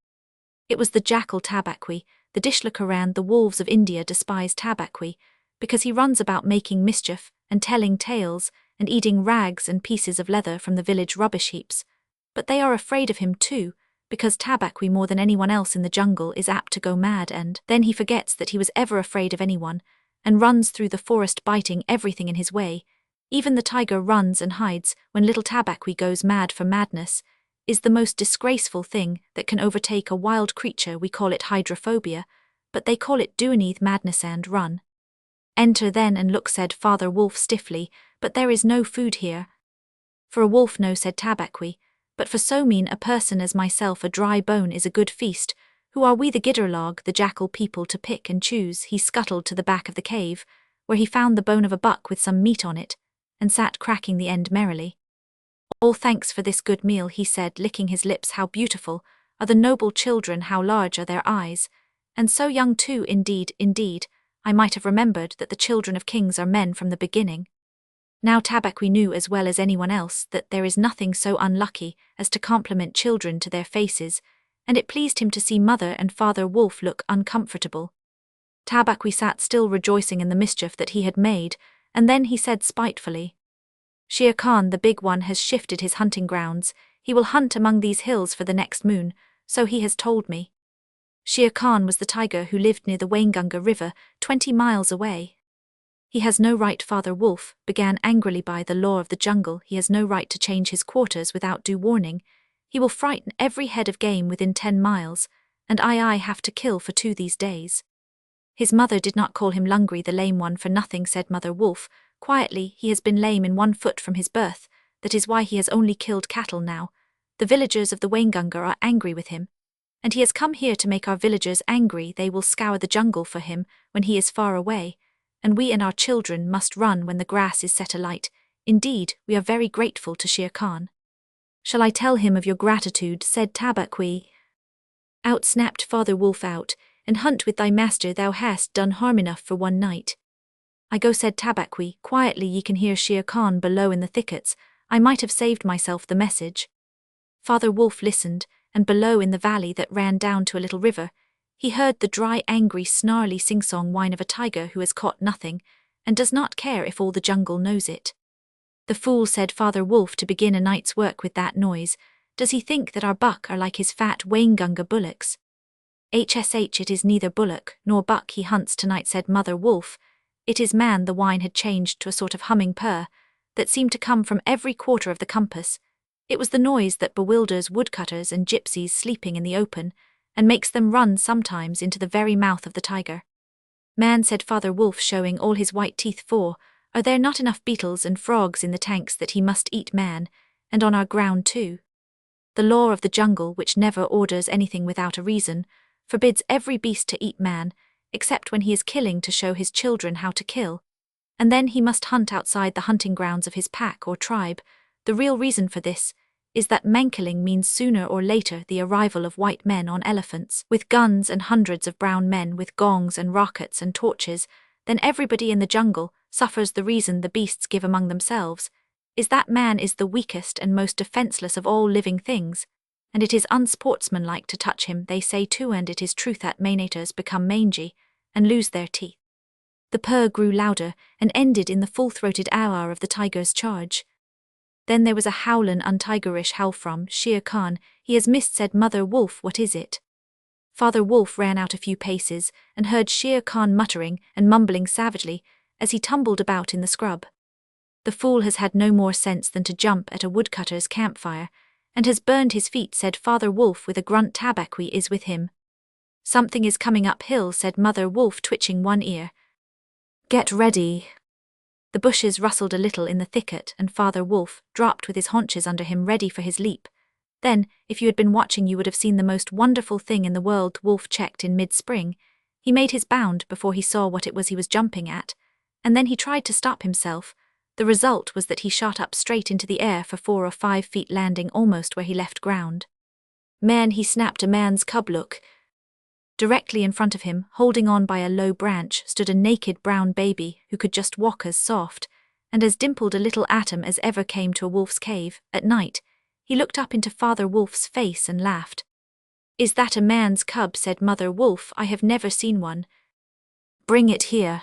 It was the jackal Tabaqui, the Dishlakaran. The wolves of India despise Tabaqui, because he runs about making mischief and telling tales and eating rags and pieces of leather from the village rubbish heaps. But they are afraid of him too, because Tabaqui, more than anyone else in the jungle, is apt to go mad, and then he forgets that he was ever afraid of anyone, and runs through the forest biting everything in his way. Even the tiger runs and hides when little Tabaqui goes mad, for madness is the most disgraceful thing that can overtake a wild creature. We call it hydrophobia, but they call it Duaneath madness. And run. Enter then and look, said Father Wolf stiffly, but there is no food here. For a wolf, no, said Tabaqui, but for so mean a person as myself a dry bone is a good feast. Who are we, the Gidderlog, the jackal people, to pick and choose? He scuttled to the back of the cave, where he found the bone of a buck with some meat on it, and sat cracking the end merrily. All thanks for this good meal, he said, licking his lips. How beautiful are the noble children, how large are their eyes, and so young too. Indeed, indeed, I might have remembered that the children of kings are men from the beginning. Now Tabaqui knew as well as anyone else that there is nothing so unlucky as to compliment children to their faces, and it pleased him to see Mother and Father Wolf look uncomfortable. Tabaqui sat still, rejoicing in the mischief that he had made, and then he said spitefully, Shere Khan, the big one, has shifted his hunting grounds. He will hunt among these hills for the next moon, so he has told me. Shere Khan was the tiger who lived near the Waingunga River, 20 miles away. He has no right, Father Wolf began angrily. By the law of the jungle, he has no right to change his quarters without due warning. He will frighten every head of game within 10 miles, and I have to kill for 2 these days. His mother did not call him Lungri, the lame one, for nothing, said Mother Wolf quietly. He has been lame in 1 foot from his birth, that is why he has only killed cattle now. The villagers of the Waingunga are angry with him, and he has come here to make our villagers angry. They will scour the jungle for him when he is far away, and we and our children must run when the grass is set alight. Indeed, we are very grateful to Shere Khan. Shall I tell him of your gratitude, said Tabaqui. Out, snapped Father Wolf, out, and hunt with thy master. Thou hast done harm enough for 1 night. I go, said Tabaqui quietly. Ye can hear Shere Khan below in the thickets. I might have saved myself the message. Father Wolf listened, and below in the valley that ran down to a little river, he heard the dry, angry, snarly sing-song whine of a tiger who has caught nothing, and does not care if all the jungle knows it. The fool, said Father Wolf, to begin a night's work with that noise. Does he think that our buck are like his fat Waingunga bullocks? HSH, it is neither bullock nor buck he hunts tonight, said Mother Wolf. It is man. The whine had changed to a sort of humming purr that seemed to come from every quarter of the compass. It was the noise that bewilders woodcutters and gypsies sleeping in the open, and makes them run sometimes into the very mouth of the tiger. Man, said Father Wolf, showing all his white teeth, for are there not enough beetles and frogs in the tanks that he must eat man, and on our ground too? The law of the jungle, which never orders anything without a reason, forbids every beast to eat man, except when he is killing to show his children how to kill, and then he must hunt outside the hunting grounds of his pack or tribe. The real reason for this is that mankilling means sooner or later the arrival of white men on elephants, with guns, and hundreds of brown men with gongs and rockets and torches. Then everybody in the jungle suffers. The reason the beasts give among themselves is that man is the weakest and most defenseless of all living things, and it is unsportsmanlike to touch him, they say too, and it is truth that manators become mangy and lose their teeth. The purr grew louder and ended in the full-throated hour of the tiger's charge. Then there was a howlin' untigerish howl from Shere Khan. He has missed, said Mother Wolf. What is it? Father Wolf ran out a few paces and heard Shere Khan muttering and mumbling savagely as he tumbled about in the scrub. The fool has had no more sense than to jump at a woodcutter's campfire, and has burned his feet, said Father Wolf with a grunt. Tabaqui is with him. Something is coming uphill, said Mother Wolf, twitching one ear. Get ready. The bushes rustled a little in the thicket, and Father Wolf dropped with his haunches under him, ready for his leap. Then, if you had been watching, you would have seen the most wonderful thing in the world. Wolf checked in mid-spring. He made his bound before he saw what it was he was jumping at, and then he tried to stop himself. The result was that he shot up straight into the air for 4 or 5 feet, landing almost where he left ground. Man, he snapped, a man's cub, look. Directly in front of him, holding on by a low branch, stood a naked brown baby who could just walk, as soft and as dimpled a little atom as ever came to a wolf's cave. At night, he looked up into Father Wolf's face and laughed. Is that a man's cub, said Mother Wolf. I have never seen one. Bring it here.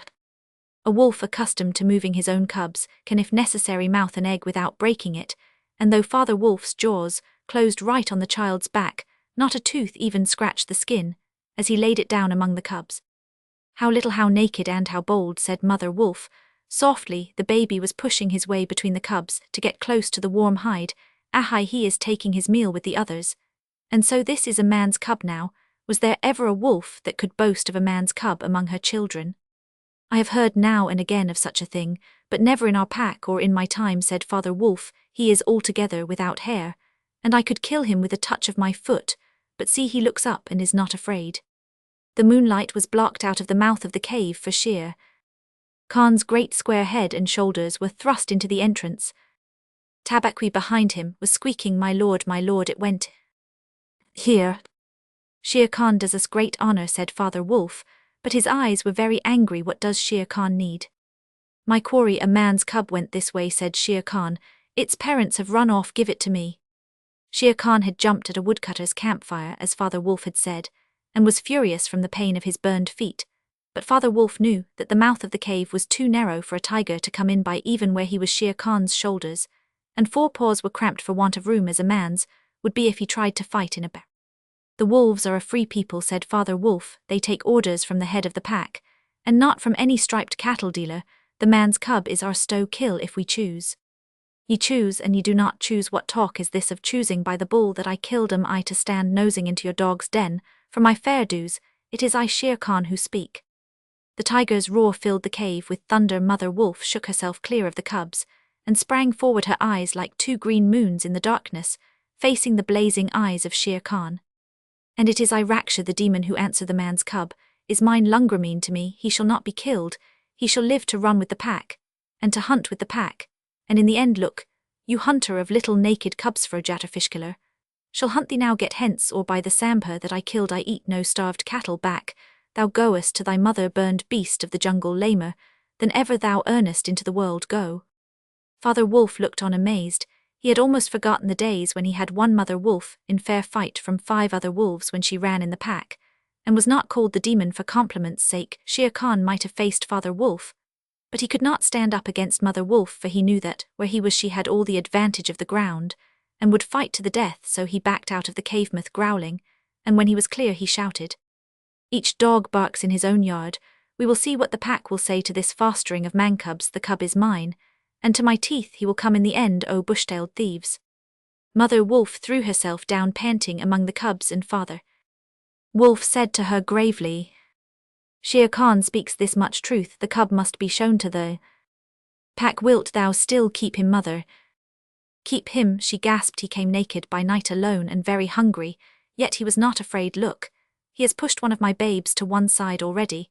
A wolf accustomed to moving his own cubs can, if necessary, mouth an egg without breaking it, and though Father Wolf's jaws closed right on the child's back, not a tooth even scratched the skin, as he laid it down among the cubs. How little, how naked, and how bold, said Mother Wolf. Softly, the baby was pushing his way between the cubs to get close to the warm hide. Ahai, he is taking his meal with the others. And so this is a man's cub now. Was there ever a wolf that could boast of a man's cub among her children? I have heard now and again of such a thing, but never in our pack or in my time, said Father Wolf. He is altogether without hair, and I could kill him with a touch of my foot, but see, he looks up and is not afraid. The moonlight was blocked out of the mouth of the cave, for Shere Khan's great square head and shoulders were thrust into the entrance. Tabaqui behind him was squeaking, my lord, it went here. Shere Khan does us great honor, said Father Wolf, but his eyes were very angry. What does Shere Khan need? My quarry, a man's cub, went this way, said Shere Khan. Its parents have run off, give it to me. Shere Khan had jumped at a woodcutter's campfire, as Father Wolf had said, and was furious from the pain of his burned feet. But Father Wolf knew that the mouth of the cave was too narrow for a tiger to come in by, even where he was Shere Khan's shoulders, and 4 paws were cramped for want of room, as a man's would be if he tried to fight in a bear. The wolves are a free people, said Father Wolf. They take orders from the head of the pack, and not from any striped cattle dealer. The man's cub is our stow-kill if we choose. Ye choose, and ye do not choose. What talk is this of choosing? By the bull that I killed, am I to stand nosing into your dog's den? For my fair dues, it is I, Shere Khan, who speak. The tiger's roar filled the cave with thunder. Mother Wolf shook herself clear of the cubs, and sprang forward, her eyes like 2 green moons in the darkness, facing the blazing eyes of Shere Khan. And it is I, Raksha the demon, who answer. The man's cub is mine. Lungrameen to me. He shall not be killed. He shall live to run with the pack, and to hunt with the pack, and in the end, look, you hunter of little naked cubs, for Jatterfishkiller, shall hunt thee now. Get hence, or by the Sambhur that I killed, I eat no starved cattle back. Thou goest to thy mother, burned beast of the jungle, lamer than ever thou earnest into the world go. Father Wolf looked on amazed. He had almost forgotten the days when he had one Mother Wolf in fair fight from 5 other wolves when she ran in the pack, and was not called the demon for compliment's sake. Shere Khan might have faced Father Wolf, but he could not stand up against Mother Wolf, for he knew that, where he was, she had all the advantage of the ground, and would fight to the death. So he backed out of the cave-mouth growling, and when he was clear he shouted, Each dog barks in his own yard. We will see what the pack will say to this fostering of man-cubs. The cub is mine, and to my teeth he will come in the end, O bush-tailed thieves. Mother Wolf threw herself down panting among the cubs, and Father Wolf said to her gravely, Shere Khan speaks this much truth. The cub must be shown to the pack. Wilt thou still keep him, mother? Keep him, she gasped. He came naked by night, alone and very hungry, yet he was not afraid. Look, he has pushed one of my babes to one side already,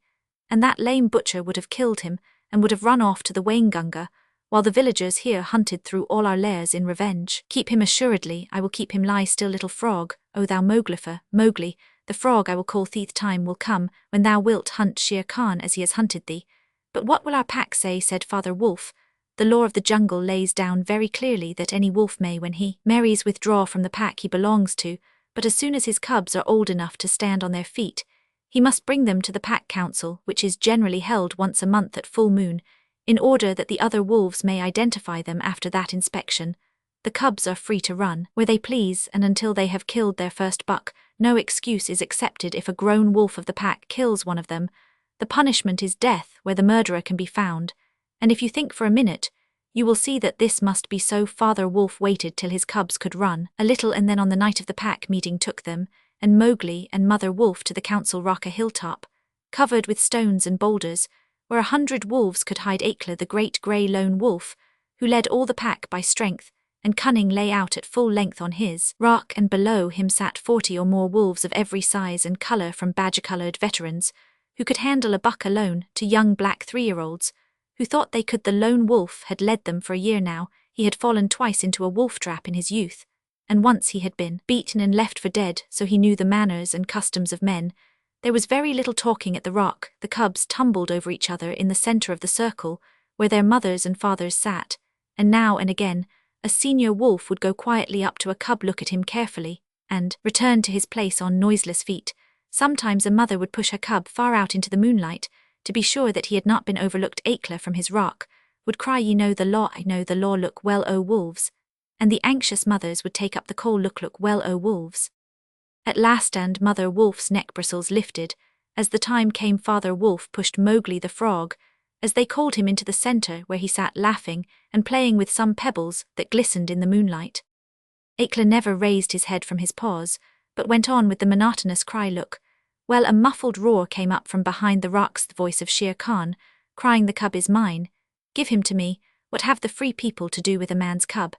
and that lame butcher would have killed him and would have run off to the Waingunga, while the villagers here hunted through all our lairs in revenge. Keep him assuredly, I will keep him. Lie still, little frog, O thou Moglifer, Mowgli, the frog I will call Thief. Time will come when thou wilt hunt Shere Khan as he has hunted thee. But what will our pack say, said Father Wolf. The law of the jungle lays down very clearly that any wolf may, when he marries, withdraw from the pack he belongs to, but as soon as his cubs are old enough to stand on their feet, he must bring them to the pack council, which is generally held once a month at full moon, in order that the other wolves may identify them. After that inspection, the cubs are free to run where they please, and until they have killed their first buck, no excuse is accepted. If a grown wolf of the pack kills one of them, the punishment is death where the murderer can be found, and if you think for a minute, you will see that this must be so. Father Wolf waited till his cubs could run a little, and then on the night of the pack meeting took them and Mowgli and Mother Wolf to the council rock, a hilltop, covered with stones and boulders, where 100 wolves could hide. Akela, the great grey lone wolf, who led all the pack by strength and cunning, lay out at full length on his rock, and below him sat 40 or more wolves of every size and colour, from badger-coloured veterans, who could handle a buck alone, to young black 3-year-olds, who thought they could. The lone wolf had led them for a year now. He had fallen twice into a wolf trap in his youth, and once he had been beaten and left for dead, so he knew the manners and customs of men. There was very little talking at the rock. The cubs tumbled over each other in the centre of the circle, where their mothers and fathers sat, and now and again a senior wolf would go quietly up to a cub, look at him carefully, and return to his place on noiseless feet. Sometimes a mother would push her cub far out into the moonlight, to be sure that he had not been overlooked. Akela from his rock would cry, "Ye know the law, I know the law, look well, O wolves," and the anxious mothers would take up the call, "Look, look well, O wolves." At last, and Mother Wolf's neck bristles lifted, as the time came. Father Wolf pushed Mowgli the frog, as they called him, into the centre, where he sat laughing and playing with some pebbles that glistened in the moonlight. Akela never raised his head from his paws, but went on with the monotonous cry, "Look." Well, a muffled roar came up from behind the rocks, the voice of Shere Khan, crying, "The cub is mine. Give him to me. What have the free people to do with a man's cub?"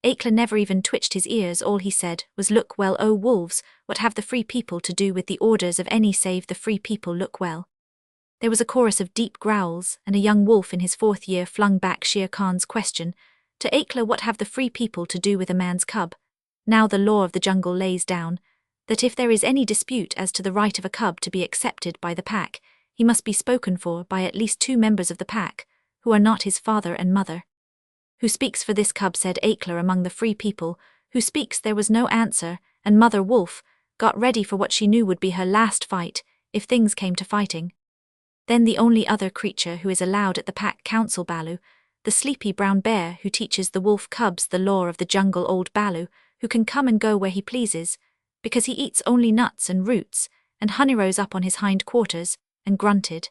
Akela never even twitched his ears. All he said was, "Look well, O wolves. What have the free people to do with the orders of any save the free people? Look well." There was a chorus of deep growls, and a young wolf in his 4th year flung back Shere Khan's question to Akela, "What have the free people to do with a man's cub?" Now the law of the jungle lays down that if there is any dispute as to the right of a cub to be accepted by the pack, he must be spoken for by at least 2 members of the pack, who are not his father and mother. "Who speaks for this cub?" said Akela. "Among the free people, who speaks?" There was no answer, and Mother Wolf got ready for what she knew would be her last fight, if things came to fighting. Then the only other creature who is allowed at the pack council, Baloo, the sleepy brown bear who teaches the wolf cubs the law of the jungle. Old Baloo, who can come and go where he pleases, because he eats only nuts and roots, and honey, rose up on his hind quarters and grunted.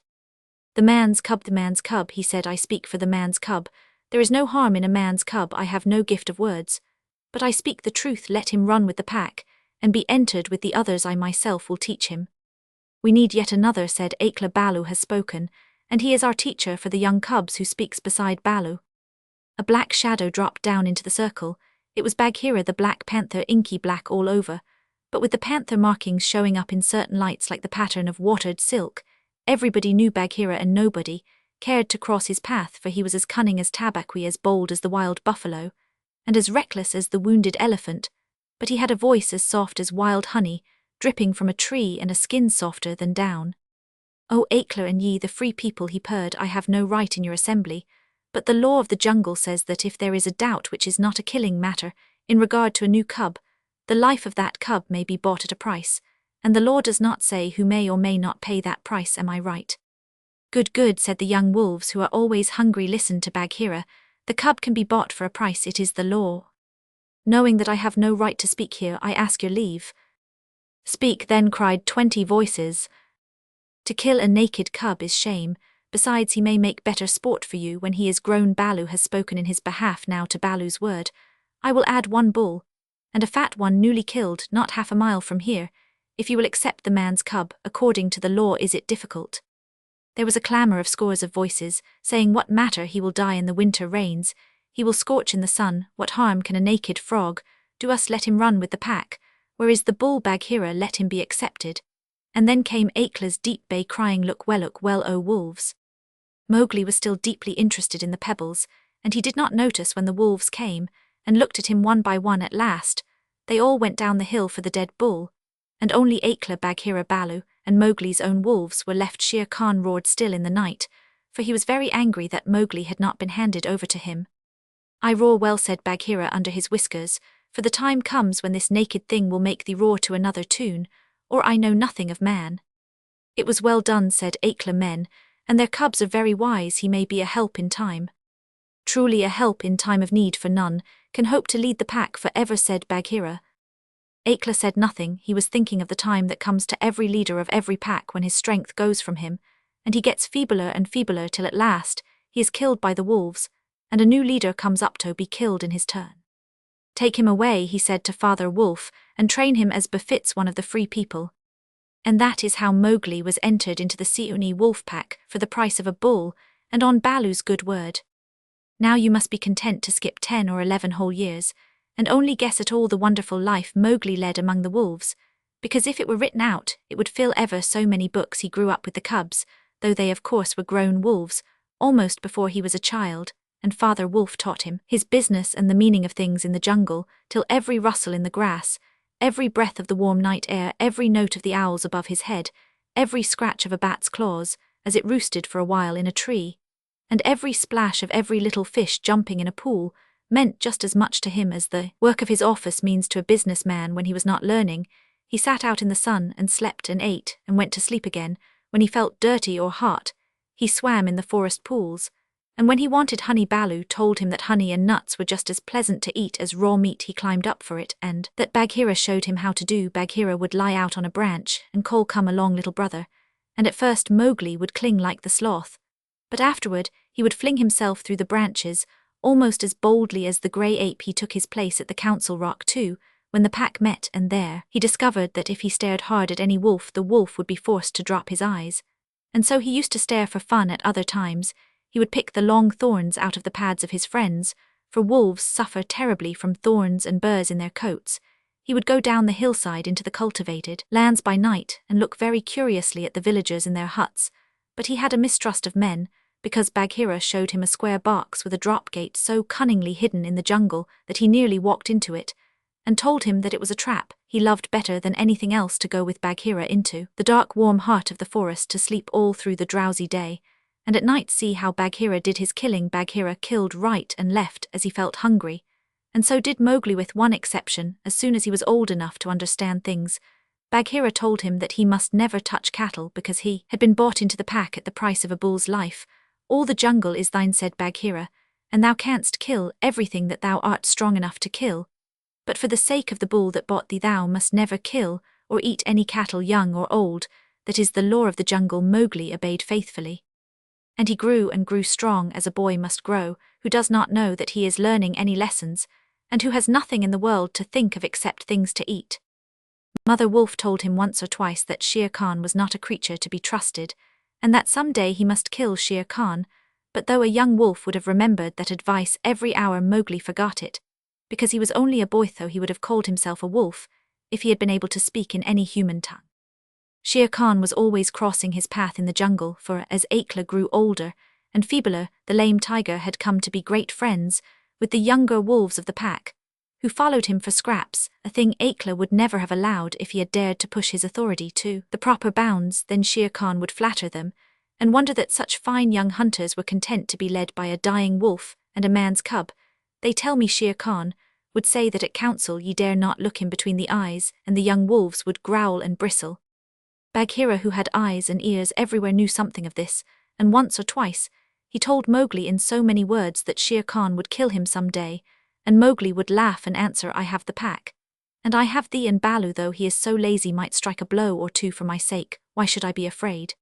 "The man's cub," he said. "I speak for the man's cub. There is no harm in a man's cub. I have no gift of words, but I speak the truth. Let him run with the pack and be entered with the others. I myself will teach him." "We need yet another," said Akela. "Baloo has spoken, and he is our teacher for the young cubs." "Who speaks beside Baloo?" A black shadow dropped down into the circle. It was Bagheera the Black Panther, inky black all over, but with the panther markings showing up in certain lights like the pattern of watered silk. Everybody knew Bagheera, and nobody cared to cross his path, for he was as cunning as Tabaqui, as bold as the wild buffalo, and as reckless as the wounded elephant, but he had a voice as soft as wild honey, dripping from a tree, and a skin softer than down. "O Akela and ye, the free people," he purred, "I have no right in your assembly, but the law of the jungle says that if there is a doubt, which is not a killing matter, in regard to a new cub, the life of that cub may be bought at a price, and the law does not say who may or may not pay that price. Am I right?" "Good, good," said the young wolves, who are always hungry. "Listen to Bagheera. The cub can be bought for a price. It is the law. Knowing that I have no right to speak here, I ask your leave." "Speak then," cried 20 voices. "To kill a naked cub is shame. Besides, he may make better sport for you when he is grown." Baloo has spoken in his behalf. Now to Baloo's word I will add 1 bull, and a fat one newly killed, not half a mile from here, if you will accept the man's cub according to the law. Is it difficult?" There was a clamour of scores of voices, saying, "What matter? He will die in the winter rains. He will scorch in the sun. What harm can a naked frog do us? Let him run with the pack. Where is the bull, Bagheera? Let him be accepted." And then came Akela's deep bay, crying, look well, O wolves." Mowgli was still deeply interested in the pebbles, and he did not notice when the wolves came and looked at him one by one. At last they all went down the hill for the dead bull, and only Akela, Bagheera, Baloo, and Mowgli's own wolves were left. Shere Khan roared still in the night, for he was very angry that Mowgli had not been handed over to him. "I roar well," said Bagheera under his whiskers, "for the time comes when this naked thing will make thee roar to another tune, or I know nothing of man." "It was well done," said Akela. "Men and their cubs are very wise. He may be a help in time." "Truly a help in time of need, for none can hope to lead the pack for ever," said Bagheera. Akela said nothing. He was thinking of the time that comes to every leader of every pack when his strength goes from him, and he gets feebler and feebler till at last he is killed by the wolves, and a new leader comes up to be killed in his turn. "Take him away," he said to Father Wolf, "and train him as befits one of the free people." And that is how Mowgli was entered into the Seeonee wolf pack for the price of a bull, and on Baloo's good word. Now you must be content to skip 10 or 11 whole years, and only guess at all the wonderful life Mowgli led among the wolves, because if it were written out, it would fill ever so many books. He grew up with the cubs, though they of course were grown wolves, almost before he was a child, and Father Wolf taught him his business and the meaning of things in the jungle, till every rustle in the grass, every breath of the warm night air, every note of the owls above his head, every scratch of a bat's claws, as it roosted for a while in a tree, and every splash of every little fish jumping in a pool, meant just as much to him as the work of his office means to a businessman when he was not learning. He sat out in the sun and slept and ate and went to sleep again. When he felt dirty or hot, he swam in the forest pools, and when he wanted honey, Baloo told him that honey and nuts were just as pleasant to eat as raw meat. He climbed up for it, and that Bagheera showed him how to do. Bagheera would lie out on a branch and call, "Come along, little brother," and at first Mowgli would cling like the sloth, but afterward he would fling himself through the branches, almost as boldly as the grey ape. He took his place at the council rock too, when the pack met, and there he discovered that if he stared hard at any wolf, the wolf would be forced to drop his eyes. And so he used to stare for fun at other times. He would pick the long thorns out of the pads of his friends, for wolves suffer terribly from thorns and burrs in their coats. He would go down the hillside into the cultivated lands by night and look very curiously at the villagers in their huts, but he had a mistrust of men, because Bagheera showed him a square box with a drop gate so cunningly hidden in the jungle that he nearly walked into it, and told him that it was a trap. He loved better than anything else to go with Bagheera into the dark warm heart of the forest to sleep all through the drowsy day, and at night see how Bagheera did his killing. Bagheera killed right and left as he felt hungry, and so did Mowgli, with one exception. As soon as he was old enough to understand things, Bagheera told him that he must never touch cattle because he had been bought into the pack at the price of a bull's life. "All the jungle is thine," said Bagheera, "and thou canst kill everything that thou art strong enough to kill. But for the sake of the bull that bought thee, thou must never kill or eat any cattle, young or old. That is the law of the jungle." Mowgli obeyed faithfully, and he grew and grew strong as a boy must grow, who does not know that he is learning any lessons, and who has nothing in the world to think of except things to eat. Mother Wolf told him once or twice that Shere Khan was not a creature to be trusted, and that some day he must kill Shere Khan, but though a young wolf would have remembered that advice every hour, Mowgli forgot it, because he was only a boy, though he would have called himself a wolf if he had been able to speak in any human tongue. Shere Khan was always crossing his path in the jungle, for as Akela grew older and feebler, the lame tiger had come to be great friends with the younger wolves of the pack, who followed him for scraps, a thing Akela would never have allowed if he had dared to push his authority to the proper bounds. Then Shere Khan would flatter them, and wonder that such fine young hunters were content to be led by a dying wolf and a man's cub. "They tell me," Shere Khan would say, "that at council ye dare not look him between the eyes," and the young wolves would growl and bristle. Bagheera, who had eyes and ears everywhere, knew something of this, and once or twice he told Mowgli in so many words that Shere Khan would kill him some day, and Mowgli would laugh and answer, "I have the pack, and I have thee, and Baloo, though he is so lazy, might strike a blow or two for my sake. Why should I be afraid?"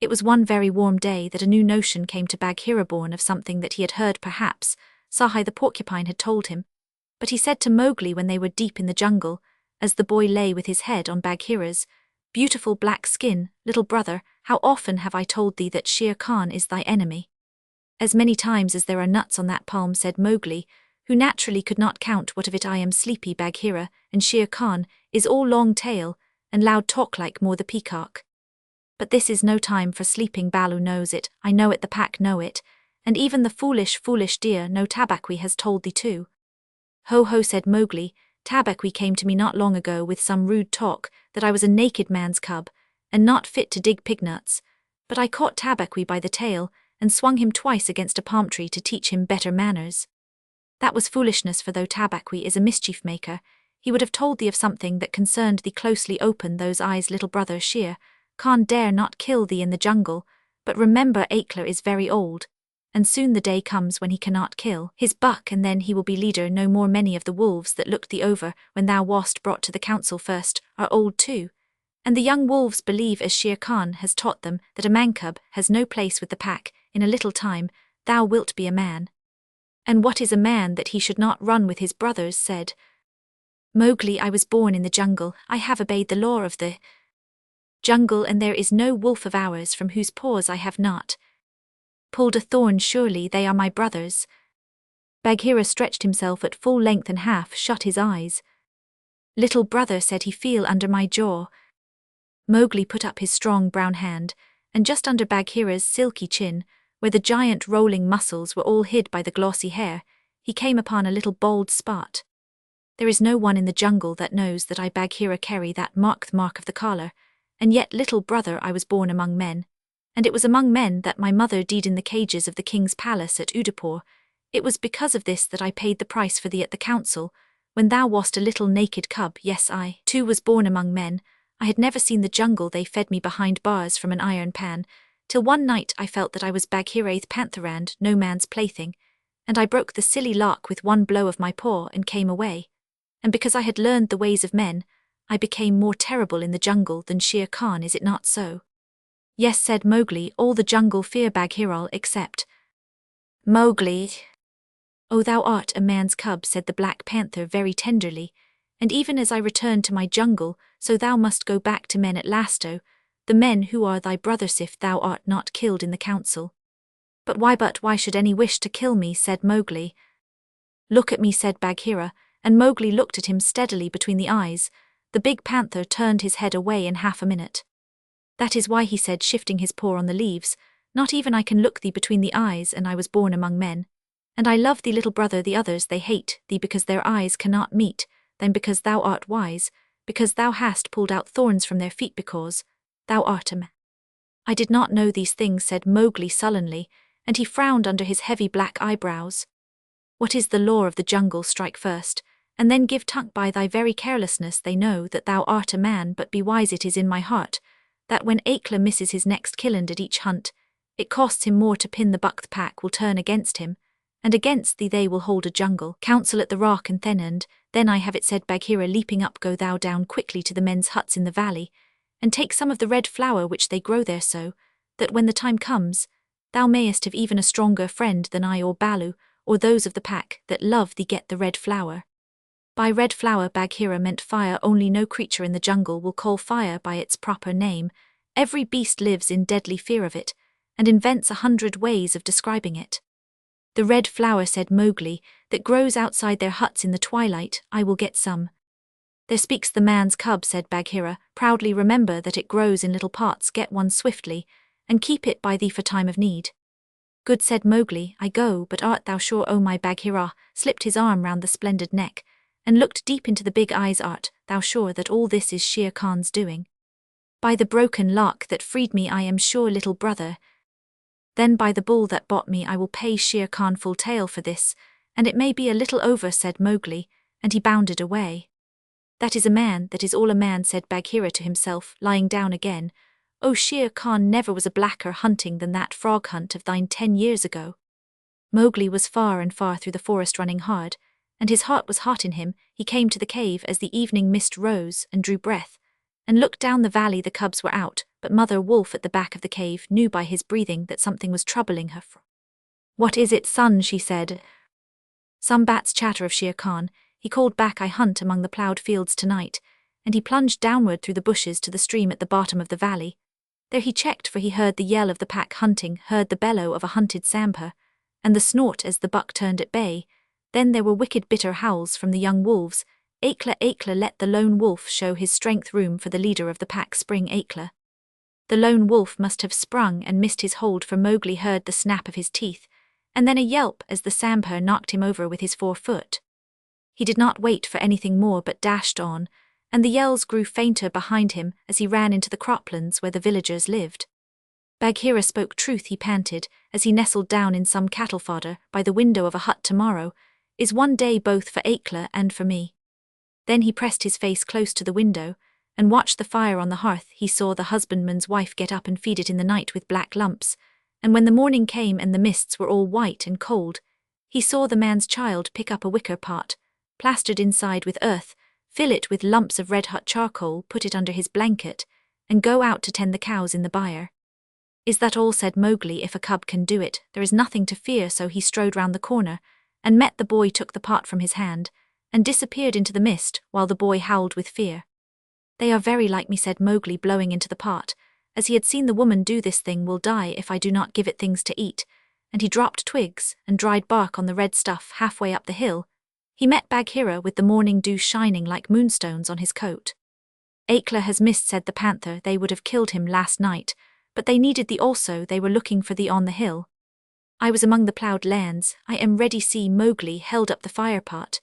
It was one very warm day that a new notion came to Bagheera, born of something that he had heard. Perhaps Sahai the porcupine had told him, but he said to Mowgli when they were deep in the jungle, as the boy lay with his head on Bagheera's beautiful black skin, "Little brother, how often have I told thee that Shere Khan is thy enemy?" "As many times as there are nuts on that palm," said Mowgli, who naturally could not count. "What of it? I am sleepy." Bagheera and Shere Khan is all long tail and loud talk like more the peacock. "But this is no time for sleeping. Baloo knows it, I know it, the pack know it, and even the foolish deer know. Tabaqui has told thee too." "Ho ho," said Mowgli, "Tabaqui came to me not long ago with some rude talk that I was a naked man's cub and not fit to dig pignuts, but I caught Tabaqui by the tail and swung him twice against a palm tree to teach him better manners. That was foolishness, for though Tabaqui is a mischief maker, he would have told thee of something that concerned thee closely. Open those eyes, little brother. Shere Khan dare not kill thee in the jungle, but remember Akela is very old, and soon the day comes when he cannot kill his buck, and then he will be leader no more. Many of the wolves that looked thee over when thou wast brought to the council first are old too, and the young wolves believe, as Shere Khan has taught them, that a man-cub has no place with the pack. In a little time thou wilt be a man." And what is a man that he should not run with his brothers, said Mowgli. I was born in the jungle, I have obeyed the law of the jungle, and there is no wolf of ours from whose paws I have not pulled a thorn. Surely they are my brothers. Bagheera stretched himself at full length and half shut his eyes. Little brother, said he, feel under my jaw. Mowgli put up his strong brown hand, and just under Bagheera's silky chin, where the giant rolling muscles were all hid by the glossy hair, he came upon a little bald spot. There is no one in the jungle that knows that I, Bagheera, carry that mark, the mark of the collar, and yet, little brother, I was born among men, and it was among men that my mother died in the cages of the king's palace at Udapur. It was because of this that I paid the price for thee at the council, when thou wast a little naked cub. Yes, I, too, was born among men. I had never seen the jungle. They fed me behind bars from an iron pan, till one night I felt that I was Bagheera the Pantherand, no man's plaything, and I broke the silly lock with one blow of my paw and came away. And because I had learned the ways of men, I became more terrible in the jungle than Shere Khan. Is it not so? Yes, said Mowgli. All the jungle fear Bagheera except Mowgli. Oh, thou art a man's cub, said the Black Panther very tenderly, and even as I return to my jungle, so thou must go back to men at lasto, the men who are thy brothers, if thou art not killed in the council. But why should any wish to kill me, said Mowgli. Look at me, said Bagheera, and Mowgli looked at him steadily between the eyes. The big panther turned his head away in half a minute. That is why, he said, shifting his paw on the leaves, not even I can look thee between the eyes, and I was born among men. And I love thee, little brother. The others, they hate thee because their eyes cannot meet, then because thou art wise, because thou hast pulled out thorns from their feet, because thou art a man. I did not know these things, said Mowgli sullenly, and he frowned under his heavy black eyebrows. What is the law of the jungle? Strike first, and then give tongue. By thy very carelessness they know that thou art a man, but be wise. It is in my heart that when Akela misses his next killand at each hunt, it costs him more to pin the buck. The pack will turn against him, and against thee they will hold a jungle council at the rock and then I have it, said Bagheera, leaping up. Go thou down quickly to the men's huts in the valley, and take some of the red flower which they grow there, so that when the time comes, thou mayest have even a stronger friend than I or Baloo, or those of the pack that love thee. Get the red flower. By red flower Bagheera meant fire. Only no creature in the jungle will call fire by its proper name. Every beast lives in deadly fear of it, and invents 100 ways of describing it. The red flower, said Mowgli, that grows outside their huts in the twilight. I will get some. There speaks the man's cub, said Bagheera, proudly. Remember that it grows in little pots. Get one swiftly, and keep it by thee for time of need. Good, said Mowgli. I go, but art thou sure? Oh, my Bagheera slipped his arm round the splendid neck, and looked deep into the big eyes. Art thou sure that all this is Shere Khan's doing? By the broken lock that freed me, I am sure, little brother. Then by the bull that bought me, I will pay Shere Khan full tale for this, and it may be a little over, said Mowgli, and he bounded away. That is a man, that is all a man, said Bagheera to himself, lying down again. Oh, Shere Khan never was a blacker hunting than that frog hunt of thine 10 years ago. Mowgli was far and far through the forest, running hard, and his heart was hot in him. He came to the cave as the evening mist rose, and drew breath, and looked down the valley. The cubs were out, but Mother Wolf at the back of the cave knew by his breathing that something was troubling her. What is it, son? She said. Some bats chatter of Shere Khan. He called back, I hunt among the ploughed fields tonight, and he plunged downward through the bushes to the stream at the bottom of the valley. There he checked, for he heard the yell of the pack hunting, heard the bellow of a hunted sambar, and the snort as the buck turned at bay. Then there were wicked bitter howls from the young wolves. Akela, let the lone wolf show his strength. Room for the leader of the pack. Spring, Akela. The lone wolf must have sprung and missed his hold, for Mowgli heard the snap of his teeth, and then a yelp as the sambar knocked him over with his forefoot. He did not wait for anything more, but dashed on, and the yells grew fainter behind him as he ran into the croplands where the villagers lived. Bagheera spoke truth, he panted, as he nestled down in some cattle fodder by the window of a hut. Tomorrow is one day both for Akela and for me. Then he pressed his face close to the window, and watched the fire on the hearth. He saw the husbandman's wife get up and feed it in the night with black lumps, and when the morning came and the mists were all white and cold, he saw the man's child pick up a wicker pot, plastered inside with earth, fill it with lumps of red-hot charcoal, put it under his blanket, and go out to tend the cows in the byre. Is that all? Said Mowgli. If a cub can do it, there is nothing to fear. So he strode round the corner, and met the boy took the pot from his hand, and disappeared into the mist while the boy howled with fear. They are very like me, said Mowgli, blowing into the pot, as he had seen the woman do. This thing will die if I do not give it things to eat, and he dropped twigs and dried bark on the red stuff halfway up the hill. He met Bagheera with the morning dew shining like moonstones on his coat. Akela has missed, said the panther. They would have killed him last night, but they needed thee also. They were looking for thee on the hill. I was among the ploughed lands. I am ready. See, Mowgli held up the fire pot.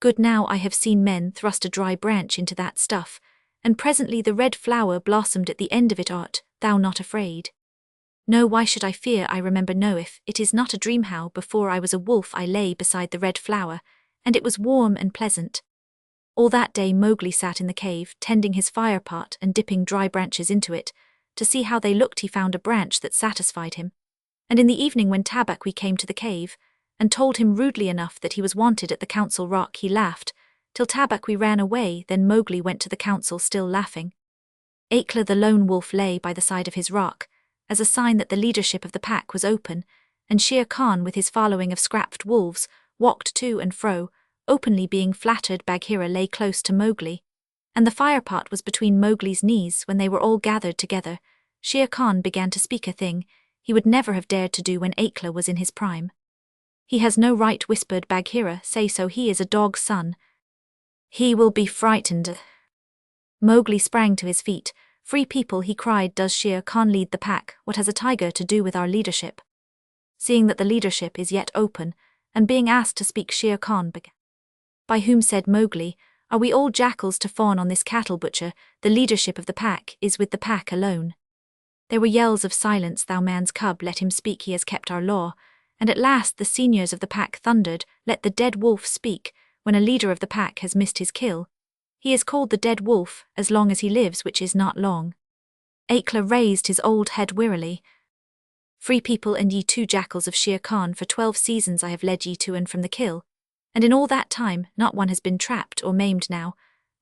Good, now I have seen men thrust a dry branch into that stuff, and presently the red flower blossomed at the end of it. Art thou not afraid? No, why should I fear? I remember, no, if it is not a dream, how before I was a wolf I lay beside the red flower, and it was warm and pleasant. All that day Mowgli sat in the cave, tending his fire pot and dipping dry branches into it. To see how they looked, he found a branch that satisfied him. And in the evening, when Tabaqui came to the cave, and told him rudely enough that he was wanted at the council rock, he laughed, till Tabaqui ran away. Then Mowgli went to the council, still laughing. Akela the lone wolf lay by the side of his rock, as a sign that the leadership of the pack was open, and Shere Khan with his following of scrapped wolves walked to and fro, openly being flattered. Bagheera lay close to Mowgli, and the firepot was between Mowgli's knees. When they were all gathered together, Shere Khan began to speak a thing he would never have dared to do when Akela was in his prime. He has no right, whispered Bagheera, say so. He is a dog's son. He will be frightened. Mowgli sprang to his feet. Free people, he cried. Does Shere Khan lead the pack? What has a tiger to do with our leadership? Seeing that the leadership is yet open, and being asked to speak, Shere Khan began. By whom, said Mowgli, are we all jackals to fawn on this cattle butcher? The leadership of the pack is with the pack alone. There were yells of silence. Thou man's cub, let him speak. He has kept our law. And at last the seniors of the pack thundered, let the dead wolf speak. When a leader of the pack has missed his kill, he is called the dead wolf as long as he lives, which is not long. Akela raised his old head wearily. Free people, and ye two jackals of Shere Khan, for 12 seasons I have led ye to and from the kill, and in all that time not one has been trapped or maimed. Now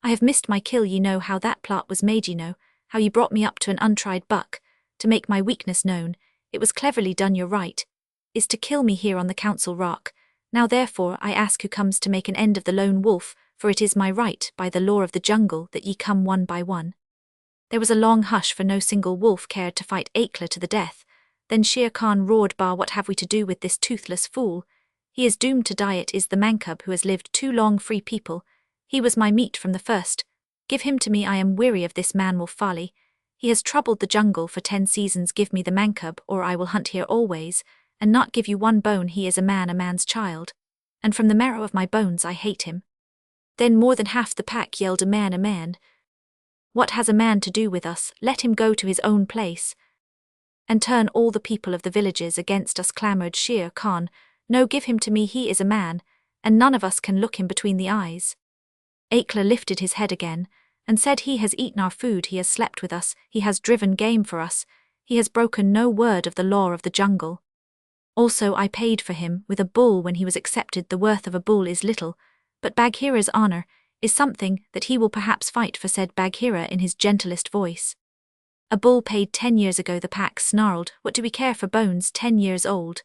I have missed my kill. Ye know how that plot was made. Ye know how ye brought me up to an untried buck, to make my weakness known. It was cleverly done. Your right is to kill me here on the council rock. Now therefore I ask, who comes to make an end of the lone wolf? For it is my right by the law of the jungle that ye come one by one. There was a long hush, for no single wolf cared to fight Akela to the death. Then Shere Khan roared, Bah, what have we to do with this toothless fool? He is doomed to die. It is the mancub who has lived too long. Free people, he was my meat from the first. Give him to me. I am weary of this man wolf folly. He has troubled the jungle for 10 seasons. Give me the mancub, or I will hunt here always, and not give you one bone. He is a man's child, and from the marrow of my bones I hate him. Then more than half the pack yelled, a man, a man. What has a man to do with us? Let him go to his own place, and turn all the people of the villages against us, clamored Shere Khan. No, give him to me. He is a man, and none of us can look him between the eyes. Akela lifted his head again, and said, he has eaten our food, he has slept with us, he has driven game for us, he has broken no word of the law of the jungle. Also I paid for him with a bull when he was accepted. The worth of a bull is little, but Bagheera's honor is something that he will perhaps fight for, said Bagheera in his gentlest voice. A bull paid 10 years ago, the pack snarled. What do we care for bones 10 years old?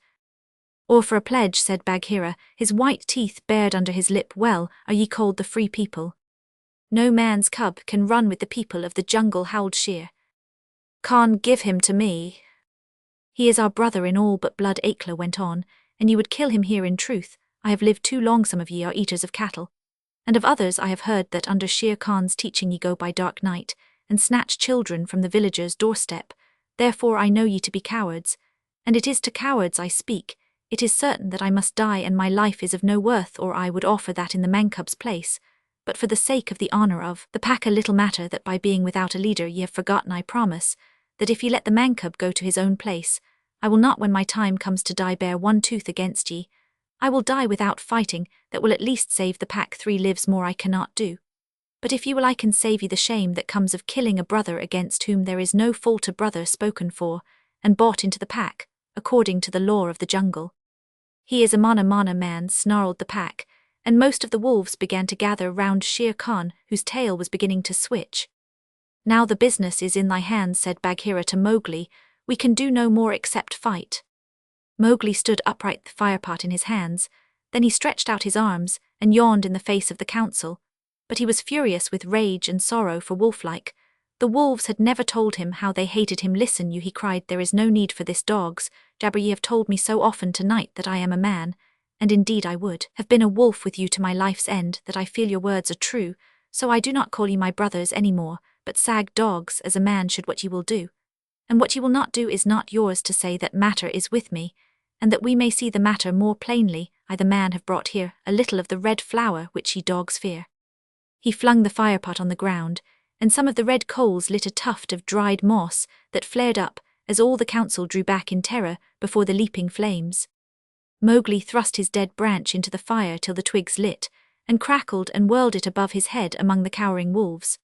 Or for a pledge, said Bagheera, his white teeth bared under his lip. Well, are ye called the free people? No man's cub can run with the people of the jungle, howled Shere Khan. Give him to me. He is our brother in all but blood, Akela went on, and you would kill him here. In truth, I have lived too long. Some of ye are eaters of cattle, and of others I have heard that under Shere Khan's teaching ye go by dark night, and snatch children from the villagers' doorstep. Therefore I know ye to be cowards, and it is to cowards I speak. It is certain that I must die, and my life is of no worth, or I would offer that in the mancub's place. But for the sake of the honor of the pack, a little matter that by being without a leader ye have forgotten. I promise that if ye let the mancub go to his own place, I will not, when my time comes to die, bear one tooth against ye. I will die without fighting. That will at least save the pack 3 lives more. I cannot do. But if ye will, I can save ye the shame that comes of killing a brother against whom there is no fault, a brother spoken for and bought into the pack, according to the law of the jungle. He is a mana man, snarled the pack, and most of the wolves began to gather round Shere Khan, whose tail was beginning to switch. Now the business is in thy hands, said Bagheera to Mowgli. We can do no more except fight. Mowgli stood upright, the firepot in his hands. Then he stretched out his arms and yawned in the face of the council. But he was furious with rage and sorrow for wolf-like. The wolves had never told him how they hated him. Listen, you, he cried, there is no need for this, dogs. Jabber, ye have told me so often tonight that I am a man, and indeed I would have been a wolf with you to my life's end, that I feel your words are true, so I do not call ye my brothers any more, but sag dogs, as a man should. What ye will do, and what ye will not do, is not yours to say. That matter is with me, and that we may see the matter more plainly, I, the man, have brought here a little of the red flour which ye dogs fear. He flung the firepot on the ground, and some of the red coals lit a tuft of dried moss that flared up as all the council drew back in terror before the leaping flames. Mowgli thrust his dead branch into the fire till the twigs lit, and crackled and whirled it above his head among the cowering wolves.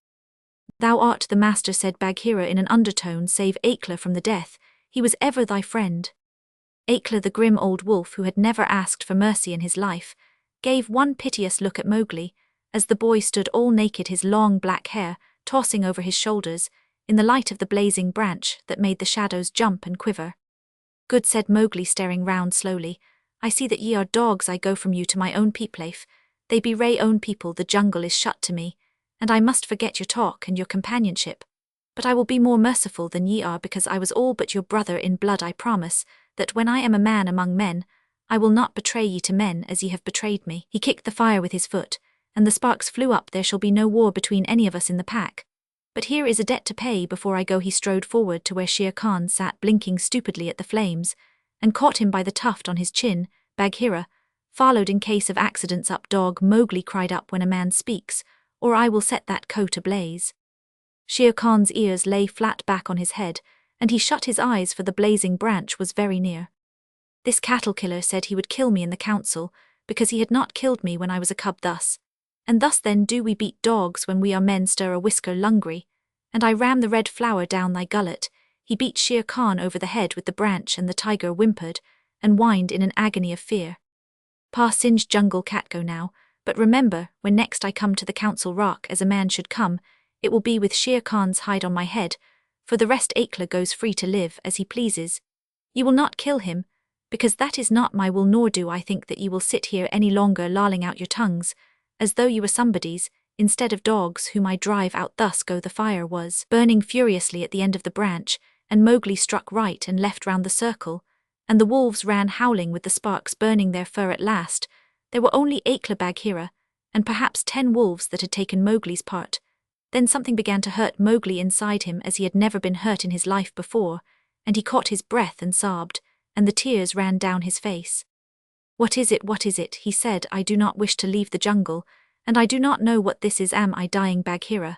Thou art the master, said Bagheera in an undertone. Save Akela from the death, he was ever thy friend. Akela, the grim old wolf who had never asked for mercy in his life, gave one piteous look at Mowgli, as the boy stood all naked, his long black hair tossing over his shoulders, in the light of the blazing branch that made the shadows jump and quiver. Good, said Mowgli, staring round slowly. I see that ye are dogs. I go from you to my own peeplafe. They be Ray own people. The jungle is shut to me, and I must forget your talk and your companionship. But I will be more merciful than ye are, because I was all but your brother in blood. I promise that when I am a man among men, I will not betray ye to men as ye have betrayed me. He kicked the fire with his foot, and the sparks flew up. There shall be no war between any of us in the pack. But here is a debt to pay before I go. He strode forward to where Shere Khan sat blinking stupidly at the flames, and caught him by the tuft on his chin. Bagheera, followed in case of accidents up, dog, Mowgli cried up, when a man speaks, or I will set that coat ablaze. Shere Khan's ears lay flat back on his head, and he shut his eyes, for the blazing branch was very near. This cattle killer said he would kill me in the council, because he had not killed me when I was a cub. Thus and thus then do we beat dogs when we are men. Stir a whisker, Lungri, and I ram the red flour down thy gullet. He beat Shere Khan over the head with the branch, and the tiger whimpered and whined in an agony of fear. Pa singed jungle cat, go now, but remember, when next I come to the council rock as a man should come, it will be with Shere Khan's hide on my head. For the rest, Akela goes free to live as he pleases. Ye will not kill him, because that is not my will, nor do I think that ye will sit here any longer lolling out your tongues, as though you were somebodies, instead of dogs whom I drive out. Thus go. The fire was burning furiously at the end of the branch, and Mowgli struck right and left round the circle, and the wolves ran howling with the sparks burning their fur. At last there were only Akela, Bagheera, and perhaps 10 wolves that had taken Mowgli's part. Then something began to hurt Mowgli inside him as he had never been hurt in his life before, and he caught his breath and sobbed, and the tears ran down his face. What is it? What is it? He said. I do not wish to leave the jungle, and I do not know what this is. Am I dying, Bagheera?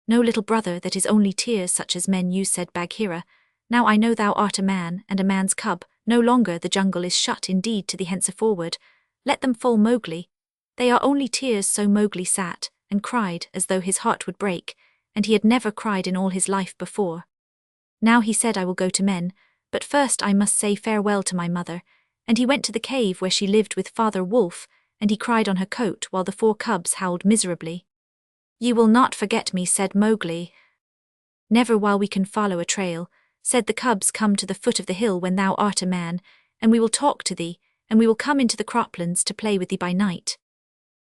No, little brother, that is only tears such as men use, said Bagheera. Now I know thou art a man, and a man's cub. No longer the jungle is shut indeed to thee henceforward. Let them fall, Mowgli. They are only tears. So Mowgli sat and cried as though his heart would break, and he had never cried in all his life before. Now he said, I will go to men, but first I must say farewell to my mother. And he went to the cave where she lived with Father Wolf, and he cried on her coat while the 4 cubs howled miserably. Ye will not forget me, said Mowgli. Never while we can follow a trail, said the cubs. Come to the foot of the hill when thou art a man, and we will talk to thee, and we will come into the croplands to play with thee by night.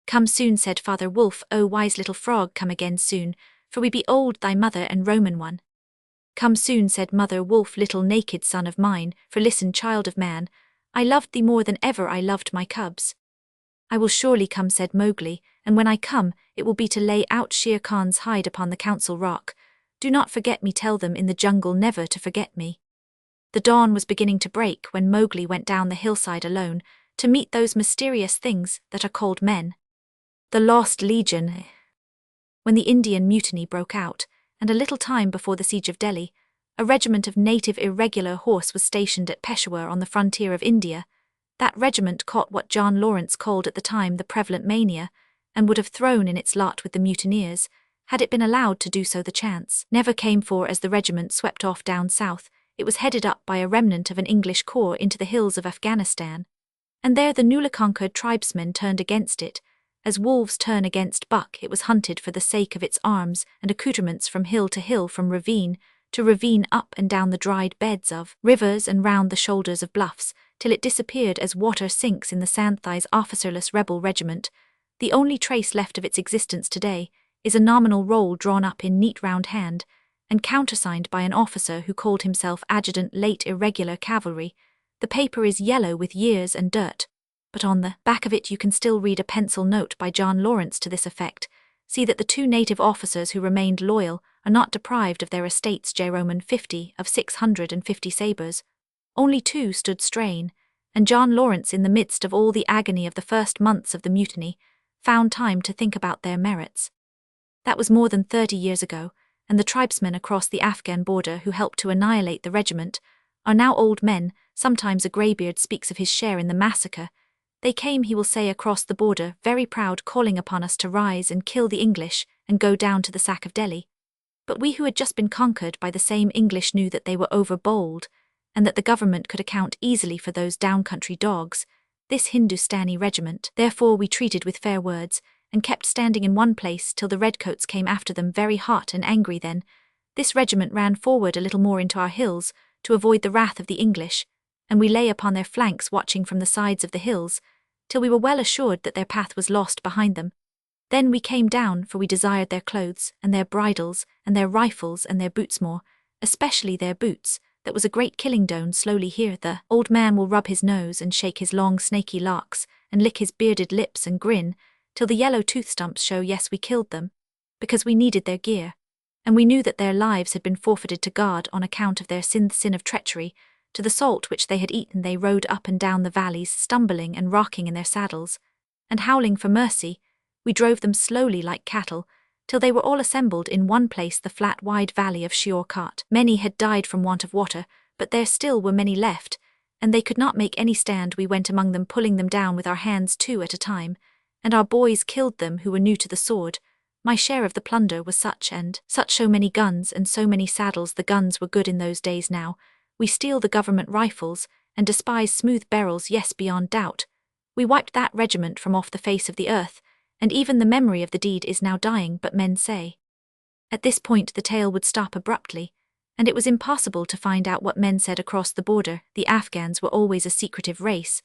Come soon, said Father Wolf. O wise little frog, come again soon, for we be old, thy mother and Roman one. Come soon, said Mother Wolf, little naked son of mine, for listen, child of man, I loved thee more than ever I loved my cubs. I will surely come, said Mowgli, and when I come, it will be to lay out Shere Khan's hide upon the council rock. Do not forget me, tell them in the jungle never to forget me. The dawn was beginning to break when Mowgli went down the hillside alone to meet those mysterious things that are called men. The Lost Legion. When the Indian Mutiny broke out, and a little time before the siege of Delhi, a regiment of native irregular horse was stationed at Peshawar on the frontier of India. That regiment caught what John Lawrence called at the time the prevalent mania, and would have thrown in its lot with the mutineers, had it been allowed to do so. The chance never came, for as the regiment swept off down south, it was headed up by a remnant of an English corps into the hills of Afghanistan, and there the newly conquered tribesmen turned against it. As wolves turn against buck, it was hunted for the sake of its arms and accoutrements from hill to hill, from ravine to ravine up and down the dried beds of rivers and round the shoulders of bluffs, till it disappeared as water sinks in the Santhi's officerless rebel regiment. The only trace left of its existence today is a nominal roll drawn up in neat round hand, and countersigned by an officer who called himself Adjutant Late Irregular Cavalry. The paper is yellow with years and dirt, but on the back of it you can still read a pencil note by John Lawrence to this effect: see that the 2 native officers who remained loyal are not deprived of their estates. Roman 50 of 650 sabres. Only 2 stood strain, and John Lawrence, in the midst of all the agony of the first months of the mutiny, found time to think about their merits. That was more than 30 years ago, and the tribesmen across the Afghan border who helped to annihilate the regiment are now old men. Sometimes a greybeard speaks of his share in the massacre. They came, he will say, across the border, very proud, calling upon us to rise and kill the English and go down to the sack of Delhi. But we who had just been conquered by the same English knew that they were overbold, and that the government could account easily for those down-country dogs, this Hindustani regiment. Therefore we treated with fair words, and kept standing in one place till the redcoats came after them, very hot and angry. Then this regiment ran forward a little more into our hills, to avoid the wrath of the English, and we lay upon their flanks watching from the sides of the hills, till we were well assured that their path was lost behind them. Then we came down, for we desired their clothes, and their bridles, and their rifles, and their boots more, especially their boots. That was a great killing. Down slowly here. The old man will rub his nose and shake his long snaky locks, and lick his bearded lips and grin, till the yellow tooth stumps show. Yes, we killed them, because we needed their gear, and we knew that their lives had been forfeited to God on account of their sin of treachery. To the salt which they had eaten they rode up and down the valleys, stumbling and rocking in their saddles, and howling for mercy. We drove them slowly like cattle, till they were all assembled in one place, the flat wide valley of Shiorkot. Many had died from want of water, but there still were many left, and they could not make any stand. We went among them, pulling them down with our hands 2 at a time, and our boys killed them who were new to the sword. My share of the plunder was such and such, so many guns and so many saddles. The guns were good in those days. Now we steal the government rifles, and despise smooth barrels. Yes, beyond doubt, we wiped that regiment from off the face of the earth, and even the memory of the deed is now dying. But men say. At this point the tale would stop abruptly, and it was impossible to find out what men said across the border. The Afghans were always a secretive race,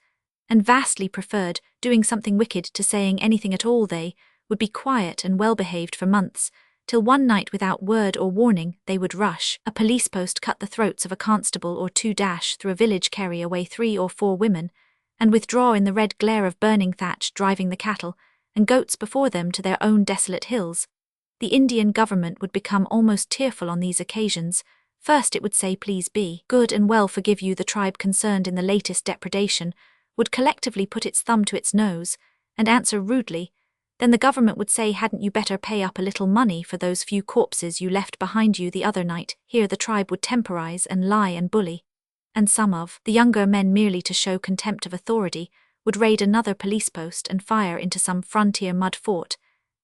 and vastly preferred doing something wicked to saying anything at all. They would be quiet and well-behaved for months, till one night, without word or warning, they would rush a police post, cut the throats of a constable or 2, dash through a village, carry away 3 or 4 women, and withdraw in the red glare of burning thatch, driving the cattle and goats before them to their own desolate hills. The Indian government would become almost tearful on these occasions. First it would say, "Please be good and well forgive you." The tribe concerned in the latest depredation would collectively put its thumb to its nose and answer rudely. Then the government would say, "Hadn't you better pay up a little money for those few corpses you left behind you the other night?" Here the tribe would temporize and lie and bully, and some of the younger men, merely to show contempt of authority, would raid another police post and fire into some frontier mud fort,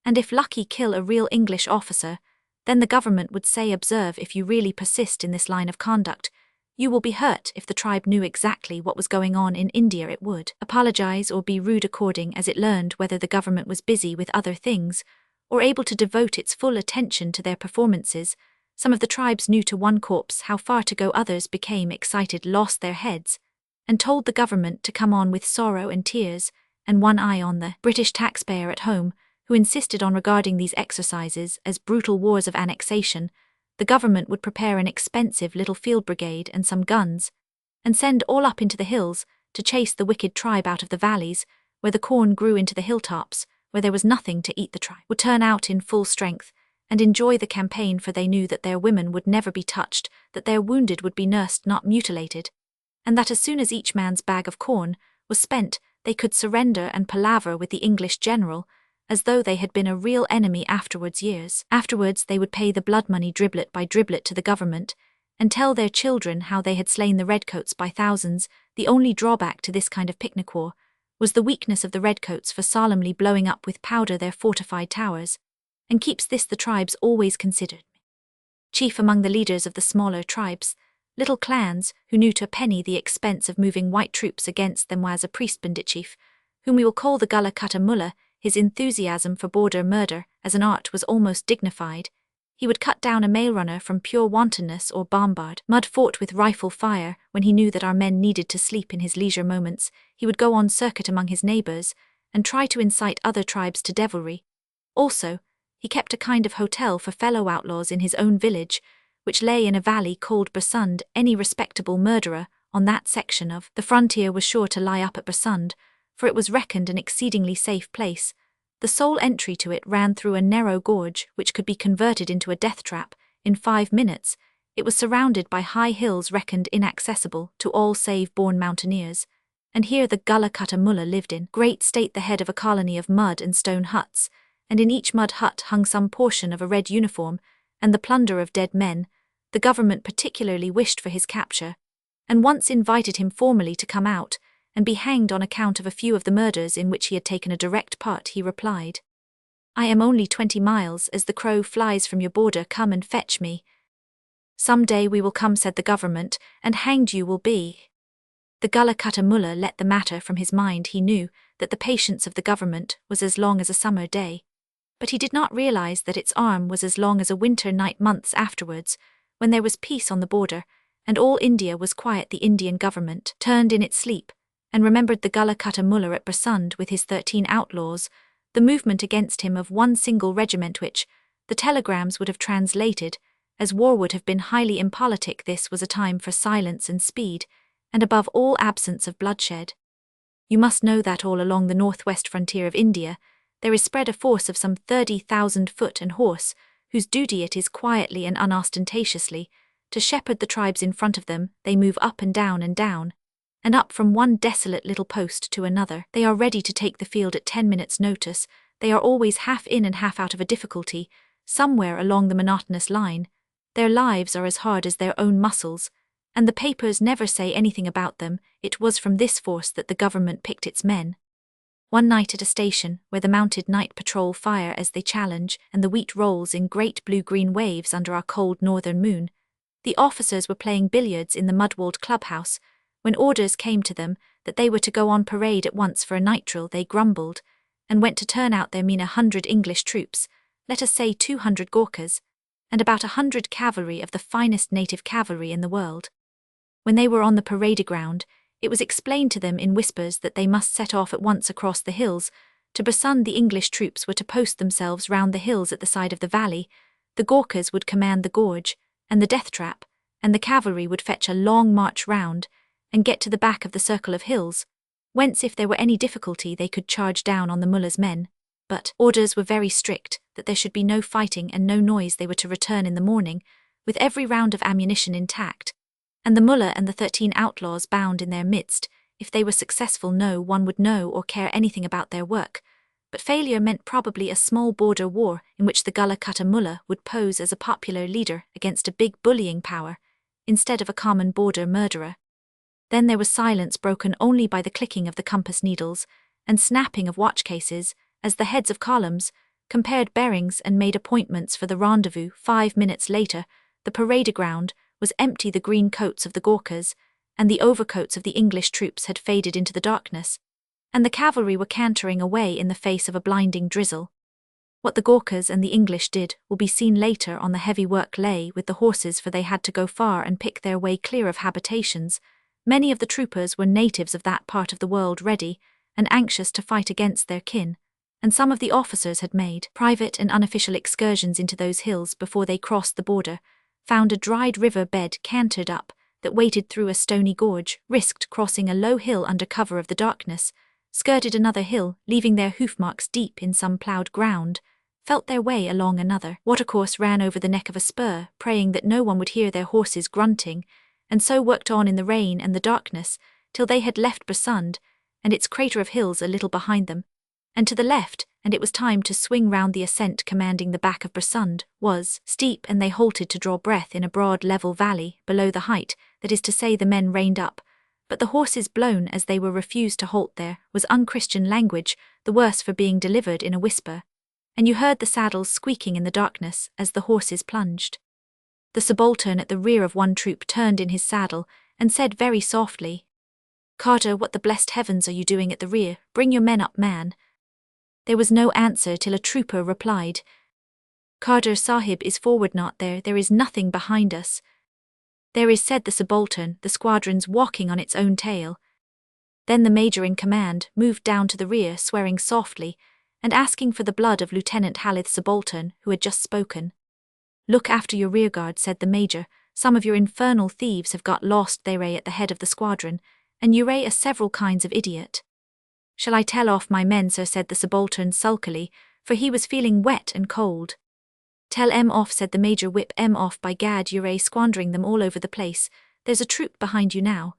and if lucky kill a real English officer. Then the government would say, "Observe, if you really persist in this line of conduct, you will be hurt." If the tribe knew exactly what was going on in India, it would apologize or be rude according as it learned whether the government was busy with other things or able to devote its full attention to their performances. Some of the tribes knew to one corpse how far to go. Others became excited, lost their heads, and told the government to come on with sorrow and tears, and one eye on the British taxpayer at home, who insisted on regarding these exercises as brutal wars of annexation. The government would prepare an expensive little field brigade and some guns, and send all up into the hills to chase the wicked tribe out of the valleys, where the corn grew, into the hilltops, where there was nothing to eat. The tribe would turn out in full strength and enjoy the campaign, for they knew that their women would never be touched, that their wounded would be nursed, not mutilated, and that as soon as each man's bag of corn was spent, they could surrender and palaver with the English general, as though they had been a real enemy. Years afterwards, they would pay the blood money driblet by driblet to the government, and tell their children how they had slain the redcoats by thousands. The only drawback to this kind of picnic war was the weakness of the redcoats for solemnly blowing up with powder their fortified towers, and keeps this the tribes always considered chief among the leaders of the smaller tribes. Little clans, who knew to a penny the expense of moving white troops against them, was a priest bandit chief, whom we will call the Gullah Kutta Mullah. His enthusiasm for border murder as an art was almost dignified. He would cut down a mail runner from pure wantonness or bombard. Mud fought with rifle fire when he knew that our men needed to sleep in his leisure moments. He would go on circuit among his neighbours and try to incite other tribes to devilry. Also, he kept a kind of hotel for fellow outlaws in his own village, which lay in a valley called Bersund. Any respectable murderer on that section of the frontier was sure to lie up at Bersund, for it was reckoned an exceedingly safe place. The sole entry to it ran through a narrow gorge which could be converted into a death trap in 5 minutes. It was surrounded by high hills reckoned inaccessible to all save born mountaineers, and here the Gullah Cutter Mullah lived in great state, the head of a colony of mud and stone huts, and in each mud hut hung some portion of a red uniform and the plunder of dead men. The government particularly wished for his capture, and once invited him formally to come out and be hanged on account of a few of the murders in which he had taken a direct part. He replied, "I am only 20 miles as the crow flies from your border. Come and fetch me." "Some day we will come," said the government, "and hanged you will be." The Gullah Cutter Mullah let the matter from his mind. He knew that the patience of the government was as long as a summer day, but he did not realize that its arm was as long as a winter night. Months afterwards, when there was peace on the border and all India was quiet, the Indian government turned in its sleep and remembered the Gullah Cutter Mullah at Bersund with his 13 outlaws, the movement against him of one single regiment which the telegrams would have translated as war would have been highly impolitic. This was a time for silence and speed, and above all absence of bloodshed. You must know that all along the northwest frontier of India there is spread a force of some 30,000 foot and horse, whose duty it is quietly and unostentatiously to shepherd the tribes in front of them. They move up and down and up from one desolate little post to another. They are ready to take the field at 10 minutes' notice. They are always half in and half out of a difficulty, somewhere along the monotonous line. Their lives are as hard as their own muscles, and the papers never say anything about them. It was from this force that the government picked its men. One night at a station where the mounted night patrol fire as they challenge and the wheat rolls in great blue-green waves under our cold northern moon, the officers were playing billiards in the mud-walled clubhouse. When orders came to them that they were to go on parade at once for a night drill, they grumbled and went to turn out their 100 English troops, let us say 200 Gurkhas, and about 100 cavalry of the finest native cavalry in the world. When they were on the parade ground, it was explained to them in whispers that they must set off at once across the hills. To Bersund the English troops were to post themselves round the hills at the side of the valley, the Gurkhas would command the gorge and the death trap, and the cavalry would fetch a long march round and get to the back of the circle of hills, whence if there were any difficulty they could charge down on the mullah's men. But orders were very strict that there should be no fighting and no noise. They were to return in the morning with every round of ammunition intact, and the mullah and the 13 outlaws bound in their midst. If they were successful, no one would know or care anything about their work, but failure meant probably a small border war in which the Gullah Cutter Mullah would pose as a popular leader against a big bullying power, instead of a common border murderer. Then there was silence, broken only by the clicking of the compass needles and snapping of watch cases as the heads of columns compared bearings and made appointments for the rendezvous. 5 minutes later, the parade ground was empty. The green coats of the Gurkhas and the overcoats of the English troops had faded into the darkness, and the cavalry were cantering away in the face of a blinding drizzle. What the Gurkhas and the English did will be seen later on. The heavy work lay with the horses, for they had to go far and pick their way clear of habitations. Many of the troopers were natives of that part of the world, ready and anxious to fight against their kin, and some of the officers had made private and unofficial excursions into those hills before they crossed the border, found a dried river bed cantered up that waded through a stony gorge, risked crossing a low hill under cover of the darkness, skirted another hill, leaving their hoofmarks deep in some ploughed ground, felt their way along another watercourse, ran over the neck of a spur, praying that no one would hear their horses grunting, and so worked on in the rain and the darkness till they had left Bersund and its crater of hills a little behind them, and to the left, and it was time to swing round. The ascent commanding the back of Bersund was steep, and they halted to draw breath in a broad level valley below the height, that is to say the men reined up, but the horses, blown as they were, refused to halt. There was unchristian language, the worse for being delivered in a whisper, and you heard the saddles squeaking in the darkness as the horses plunged. The subaltern at the rear of one troop turned in his saddle and said very softly, "Carter, what the blessed heavens are you doing at the rear? Bring your men up, man." There was no answer till a trooper replied, Carter Sahib is forward, not there, there is nothing behind us. There is, said the subaltern, the squadron's walking on its own tail. Then the major in command moved down to the rear, swearing softly, and asking for the blood of Lieutenant Halith's subaltern, who had just spoken. Look after your rearguard, said the major, some of your infernal thieves have got lost there at the head of the squadron, and you are several kinds of idiot. Shall I tell off my men, sir, said the subaltern sulkily, for he was feeling wet and cold. Tell em off, said the major, whip em off, by gad, you're squandering them all over the place, there's a troop behind you now.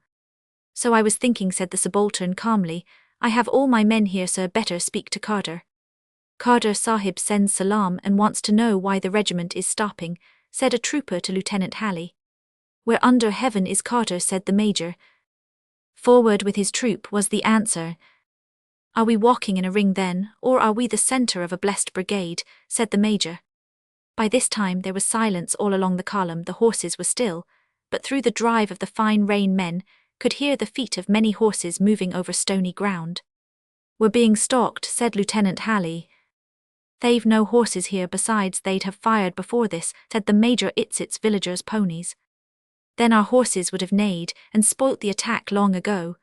So I was thinking, said the subaltern calmly, I have all my men here, sir, better speak to Carter. Carter Sahib sends salam and wants to know why the regiment is stopping, said a trooper to Lieutenant Halley. Where under heaven is Carter, said the major. Forward with his troop, was the answer. Are we walking in a ring then, or are we the centre of a blessed brigade, said the major. By this time there was silence all along the column, the horses were still, but through the drive of the fine rain men could hear the feet of many horses moving over stony ground. We're being stalked, said Lieutenant Halley. They've no horses here, besides they'd have fired before this, said the major. It's villagers' ponies. Then our horses would have neighed and spoilt the attack long ago.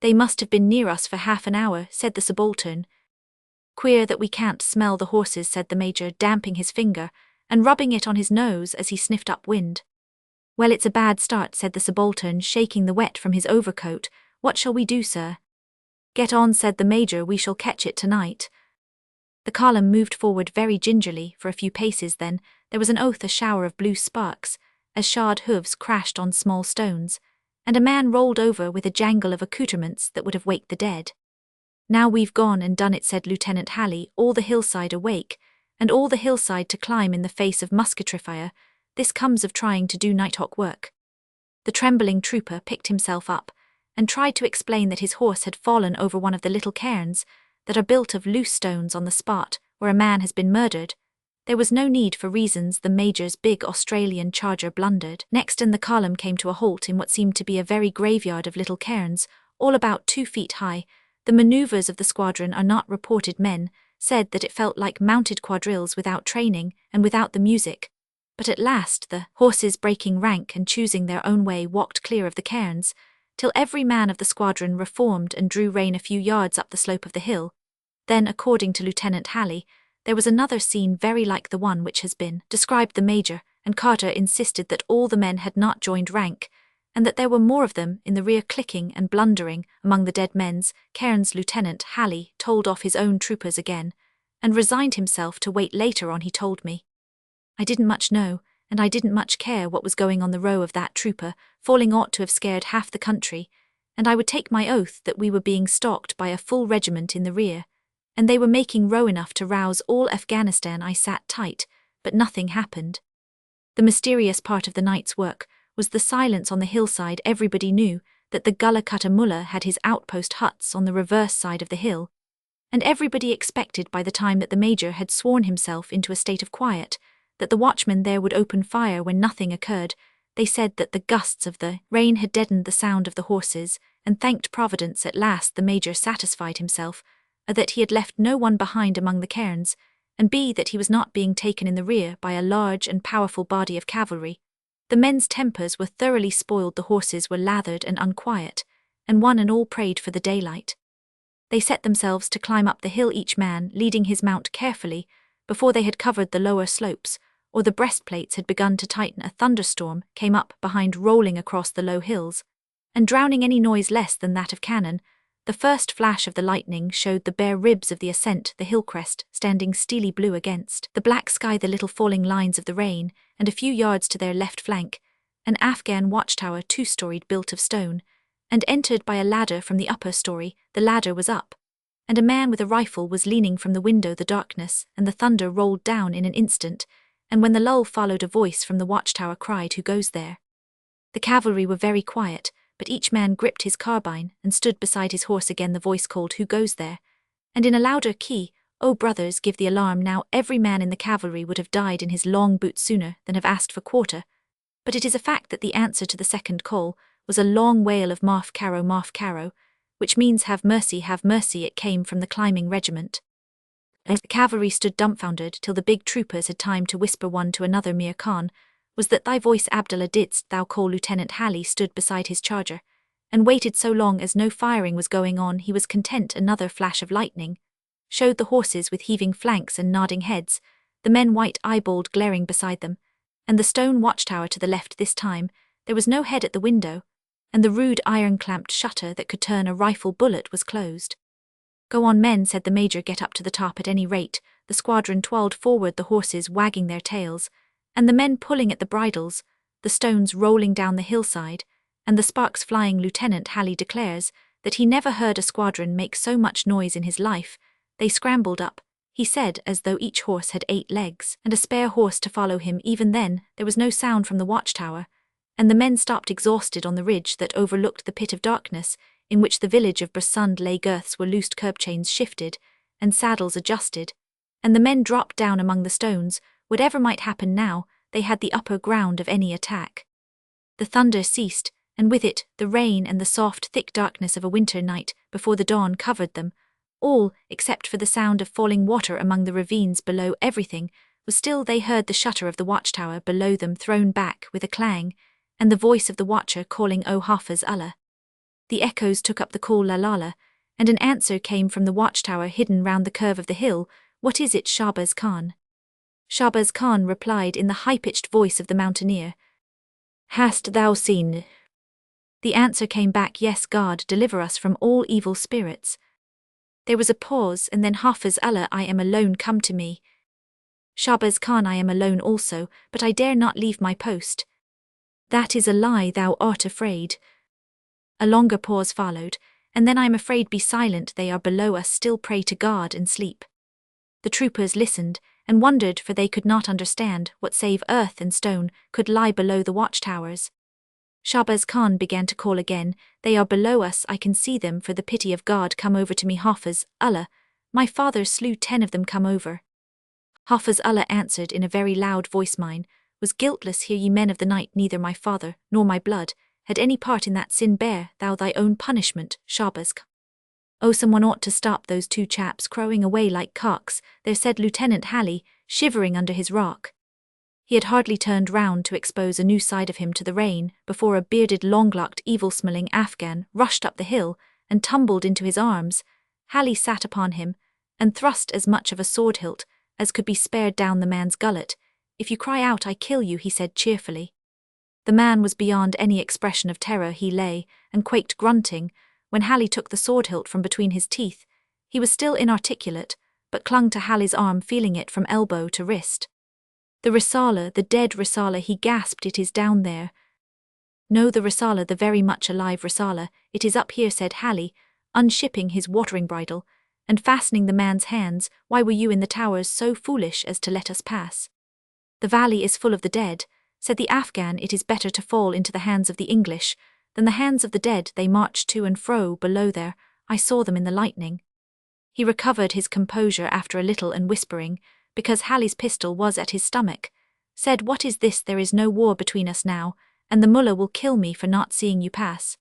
They must have been near us for half an hour, said the subaltern. Queer that we can't smell the horses, said the major, damping his finger and rubbing it on his nose as he sniffed up wind. Well, it's a bad start, said the subaltern, shaking the wet from his overcoat. What shall we do, sir? Get on, said the major, we shall catch it tonight. The column moved forward very gingerly for a few paces, then there was an oath, a shower of blue sparks, as shod hooves crashed on small stones, and a man rolled over with a jangle of accoutrements that would have waked the dead. Now we've gone and done it, said Lieutenant Halley, all the hillside awake, and all the hillside to climb in the face of musketry fire. This comes of trying to do nighthawk work. The trembling trooper picked himself up and tried to explain that his horse had fallen over one of the little cairns that are built of loose stones on the spot where a man has been murdered. There was no need for reasons. The major's big Australian charger blundered next, and the column came to a halt in what seemed to be a very graveyard of little cairns, all about 2 feet high. The manoeuvres of the squadron are not reported. Men said that it felt like mounted quadrilles without training and without the music. But at last the horses, breaking rank and choosing their own way, walked clear of the cairns, till every man of the squadron reformed and drew rein a few yards up the slope of the hill. Then, according to Lieutenant Halley, there was another scene very like the one which has been described. The major and Carter insisted that all the men had not joined rank, and that there were more of them in the rear, clicking and blundering among the dead men's cairns. Lieutenant Halley told off his own troopers again, and resigned himself to wait later on. He told me, I didn't much know, and I didn't much care what was going on. The row of that trooper falling ought to have scared half the country, and I would take my oath that we were being stalked by a full regiment in the rear, and they were making row enough to rouse all Afghanistan. I sat tight, but nothing happened. The mysterious part of the night's work was the silence on the hillside. Everybody knew that the Gullah Cutter Mullah had his outpost huts on the reverse side of the hill, and everybody expected by the time that the major had sworn himself into a state of quiet that the watchmen there would open fire. When nothing occurred, they said that the gusts of the rain had deadened the sound of the horses, and thanked Providence. At last the major satisfied himself that he had left no one behind among the cairns, and that he was not being taken in the rear by a large and powerful body of cavalry. The men's tempers were thoroughly spoiled, the horses were lathered and unquiet, and one and all prayed for the daylight. They set themselves to climb up the hill, each man leading his mount carefully, before they had covered the lower slopes, or the breastplates had begun to tighten. A thunderstorm came up behind, rolling across the low hills, and drowning any noise less than that of cannon. The first flash of the lightning showed the bare ribs of the ascent, the hill crest standing steely blue against the black sky, the little falling lines of the rain, and a few yards to their left flank, an Afghan watchtower, 2-storied, built of stone, and entered by a ladder from the upper story. The ladder was up, and a man with a rifle was leaning from the window. The darkness and the thunder rolled down in an instant, and when the lull followed, a voice from the watchtower cried, "Who goes there?" The cavalry were very quiet, but each man gripped his carbine and stood beside his horse. Again the voice called, "Who goes there?" and in a louder key, "Oh, brothers, give the alarm." Now every man in the cavalry would have died in his long boots sooner than have asked for quarter, but it is a fact that the answer to the second call was a long wail of Marf Caro, which means have mercy, have mercy. It came from the climbing regiment. As the cavalry stood dumbfounded till the big troopers had time to whisper one to another, Mir Khan, was that thy voice Abdullah didst thou call? Lieutenant Halley stood beside his charger, and waited so long as no firing was going on he was content. Another flash of lightning showed the horses with heaving flanks and nodding heads, the men white-eyeballed glaring beside them, and the stone watchtower to the left. This time there was no head at the window, and the rude iron-clamped shutter that could turn a rifle bullet was closed. "Go on, men," said the major, "get up to the top at any rate." The squadron twirled forward, the horses wagging their tails, and the men pulling at the bridles, the stones rolling down the hillside, and the sparks flying. Lieutenant Halley declares that he never heard a squadron make so much noise in his life. They scrambled up, he said, as though each horse had 8 legs, and a spare horse to follow him. Even then, there was no sound from the watchtower, and the men stopped exhausted on the ridge that overlooked the pit of darkness in which the village of Bersund lay. Girths were loosed, curb chains shifted, and saddles adjusted, and the men dropped down among the stones. Whatever might happen now, they had the upper ground of any attack. The thunder ceased, and with it the rain and the soft, thick darkness of a winter night before the dawn covered them. All, except for the sound of falling water among the ravines below. Everything was still. They heard the shutter of the watchtower below them thrown back with a clang, and the voice of the watcher calling, "O Hafiz Allah." The echoes took up the call, "La Lala," and an answer came from the watchtower hidden round the curve of the hill. "What is it, Shahbaz Khan?" Shahbaz Khan replied in the high-pitched voice of the mountaineer, "Hast thou seen?" The answer came back, "Yes, God deliver us from all evil spirits." There was a pause, and then, "Hafiz Allah, I am alone, come to me." Shahbaz Khan, "I am alone also, but I dare not leave my post." "That is a lie, thou art afraid." A longer pause followed, and then, "I am afraid, be silent, they are below us, still pray to God and sleep." The troopers listened, and wondered, for they could not understand what save earth and stone could lie below the watchtowers. Shahbaz Khan began to call again, "They are below us, I can see them, for the pity of God come over to me, Hafiz Allah, my father slew 10 of them, come over." Hafiz Allah answered in a very loud voice, "Mine was guiltless, hear ye men of the night, neither my father nor my blood had any part in that sin, bear thou thy own punishment, Shahbaz Khan." "Oh, someone ought to stop those 2 chaps crowing away like cocks," there said Lieutenant Halley, shivering under his rock. He had hardly turned round to expose a new side of him to the rain before a bearded, long-locked, evil-smelling Afghan rushed up the hill and tumbled into his arms. Halley sat upon him and thrust as much of a sword hilt as could be spared down the man's gullet. "If you cry out, I kill you," he said cheerfully. The man was beyond any expression of terror. He lay and quaked, grunting. When Halley took the sword hilt from between his teeth, he was still inarticulate, but clung to Halley's arm, feeling it from elbow to wrist. "The Risala, the dead Risala," he gasped, "it is down there." "No, the Risala, the very much alive Risala, it is up here," said Halley, unshipping his watering bridle and fastening the man's hands. "Why were you in the towers so foolish as to let us pass?" "The valley is full of the dead," said the Afghan. "It is better to fall into the hands of the English than the hands of the dead." They marched to and fro below there. I saw them in the lightning. He recovered his composure after a little and whispering, because Halley's pistol was at his stomach, said, "What is this? There is no war between us now, and the mullah will kill me for not seeing you pass."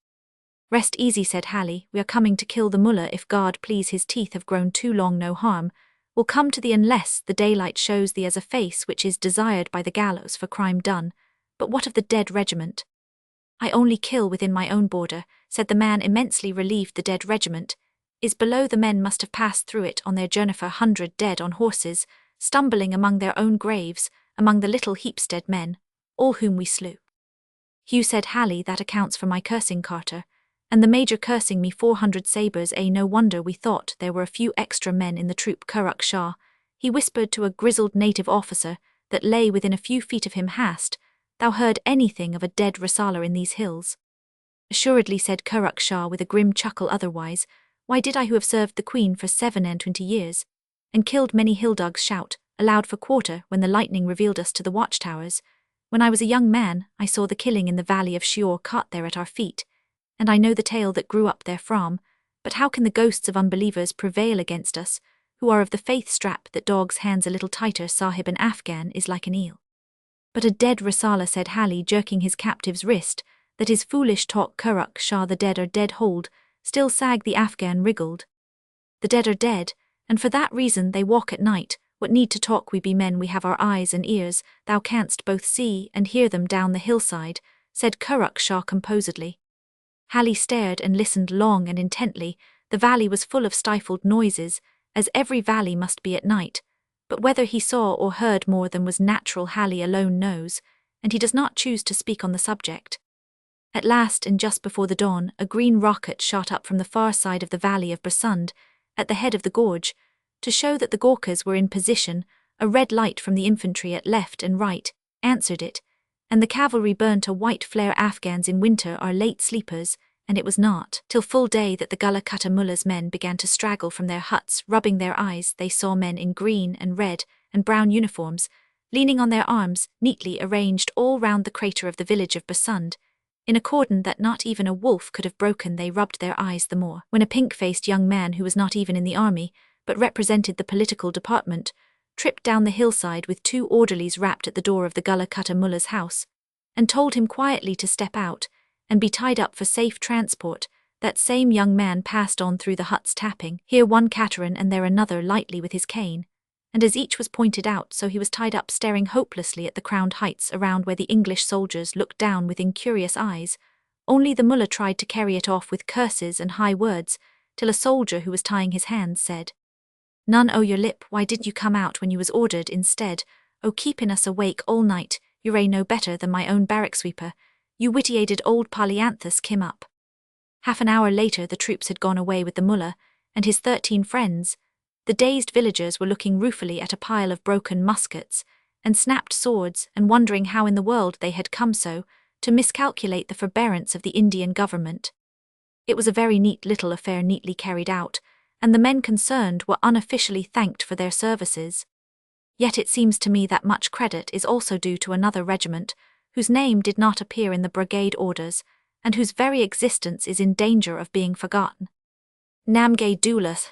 "Rest easy," said Halley, "we are coming to kill the mullah if God please. His teeth have grown too long, no harm will come to thee unless the daylight shows thee as a face which is desired by the gallows for crime done. But what of the dead regiment?" "I only kill within my own border," said the man, immensely relieved. "The dead regiment is below. The men must have passed through it on their journey. 100 dead on horses, stumbling among their own graves, among the little heaps dead men, all whom we slew." "Hugh," said Halley, "that accounts for my cursing Carter, and the major cursing me. 400 sabres, no wonder we thought there were a few extra men in the troop." "Kurruk Shah," he whispered to a grizzled native officer that lay within a few feet of him, "hast thou heard anything of a dead Risala in these hills?" "Assuredly," said Kurruk Shah with a grim chuckle. "Otherwise, why did I, who have served the Queen for 27 years, and killed many hill dogs, shout aloud for quarter when the lightning revealed us to the watchtowers? When I was a young man, I saw the killing in the valley of Shior caught there at our feet, and I know the tale that grew up therefrom. But how can the ghosts of unbelievers prevail against us, who are of the faith? Strap that dog's hands a little tighter, Sahib. An Afghan is like an eel." "But a dead Risala," said Halley, jerking his captive's wrist. "That is foolish talk, Kurruk Shah. The dead are dead. Hold, still." Sag the Afghan wriggled. "The dead are dead, and for that reason they walk at night. What need to talk, we be men, we have our eyes and ears, thou canst both see and hear them down the hillside, said Kurruk Shah composedly. Hali stared and listened long and intently. The valley was full of stifled noises, as every valley must be at night, but whether he saw or heard more than was natural Hali alone knows, and he does not choose to speak on the subject. At last, and just before the dawn, a green rocket shot up from the far side of the valley of Basund, at the head of the gorge, to show that the Ghoorkhas were in position. A red light from the infantry at left and right answered it, and the cavalry burnt a white flare. Afghans in winter are late sleepers, and it was not till full day that the Gullah Kutta Mullah's men began to straggle from their huts. Rubbing their eyes, they saw men in green and red and brown uniforms, leaning on their arms, neatly arranged all round the crater of the village of Basund, in a cordon that not even a wolf could have broken. They rubbed their eyes the more when a pink-faced young man who was not even in the army, but represented the political department, tripped down the hillside with 2 orderlies rapped at the door of the Gullah Kutta Mullah's house, and told him quietly to step out and be tied up for safe transport. That same young man passed on through the huts, tapping here one cateran and there another lightly with his cane, and as each was pointed out so he was tied up, staring hopelessly at the crowned heights around where the English soldiers looked down with incurious eyes. Only the mullah tried to carry it off with curses and high words, till a soldier who was tying his hands said, "None o' your lip, why did you come out when you was ordered instead? O keeping us awake all night, you're no better than my own barrack sweeper, you witty-aided old Polyanthus Kim up." Half an hour later the troops had gone away with the mullah and his 13 friends. The dazed villagers were looking ruefully at a pile of broken muskets and snapped swords and wondering how in the world they had come so to miscalculate the forbearance of the Indian government. It was a very neat little affair, neatly carried out, and the men concerned were unofficially thanked for their services. Yet it seems to me that much credit is also due to another regiment, whose name did not appear in the brigade orders, and whose very existence is in danger of being forgotten. Namgay Doola.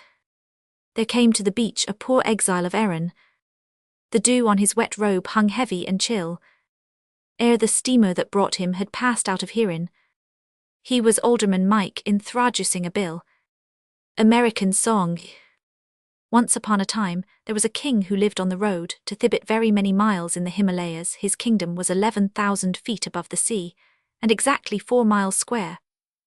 There came to the beach a poor exile of Erin. The dew on his wet robe hung heavy and chill, ere the steamer that brought him had passed out of hearing. He was Alderman Mike introducing a bill. American song. Once upon a time, there was a king who lived on the road to Tibet, very many miles in the Himalayas. His kingdom was 11,000 feet above the sea, and exactly 4 miles square,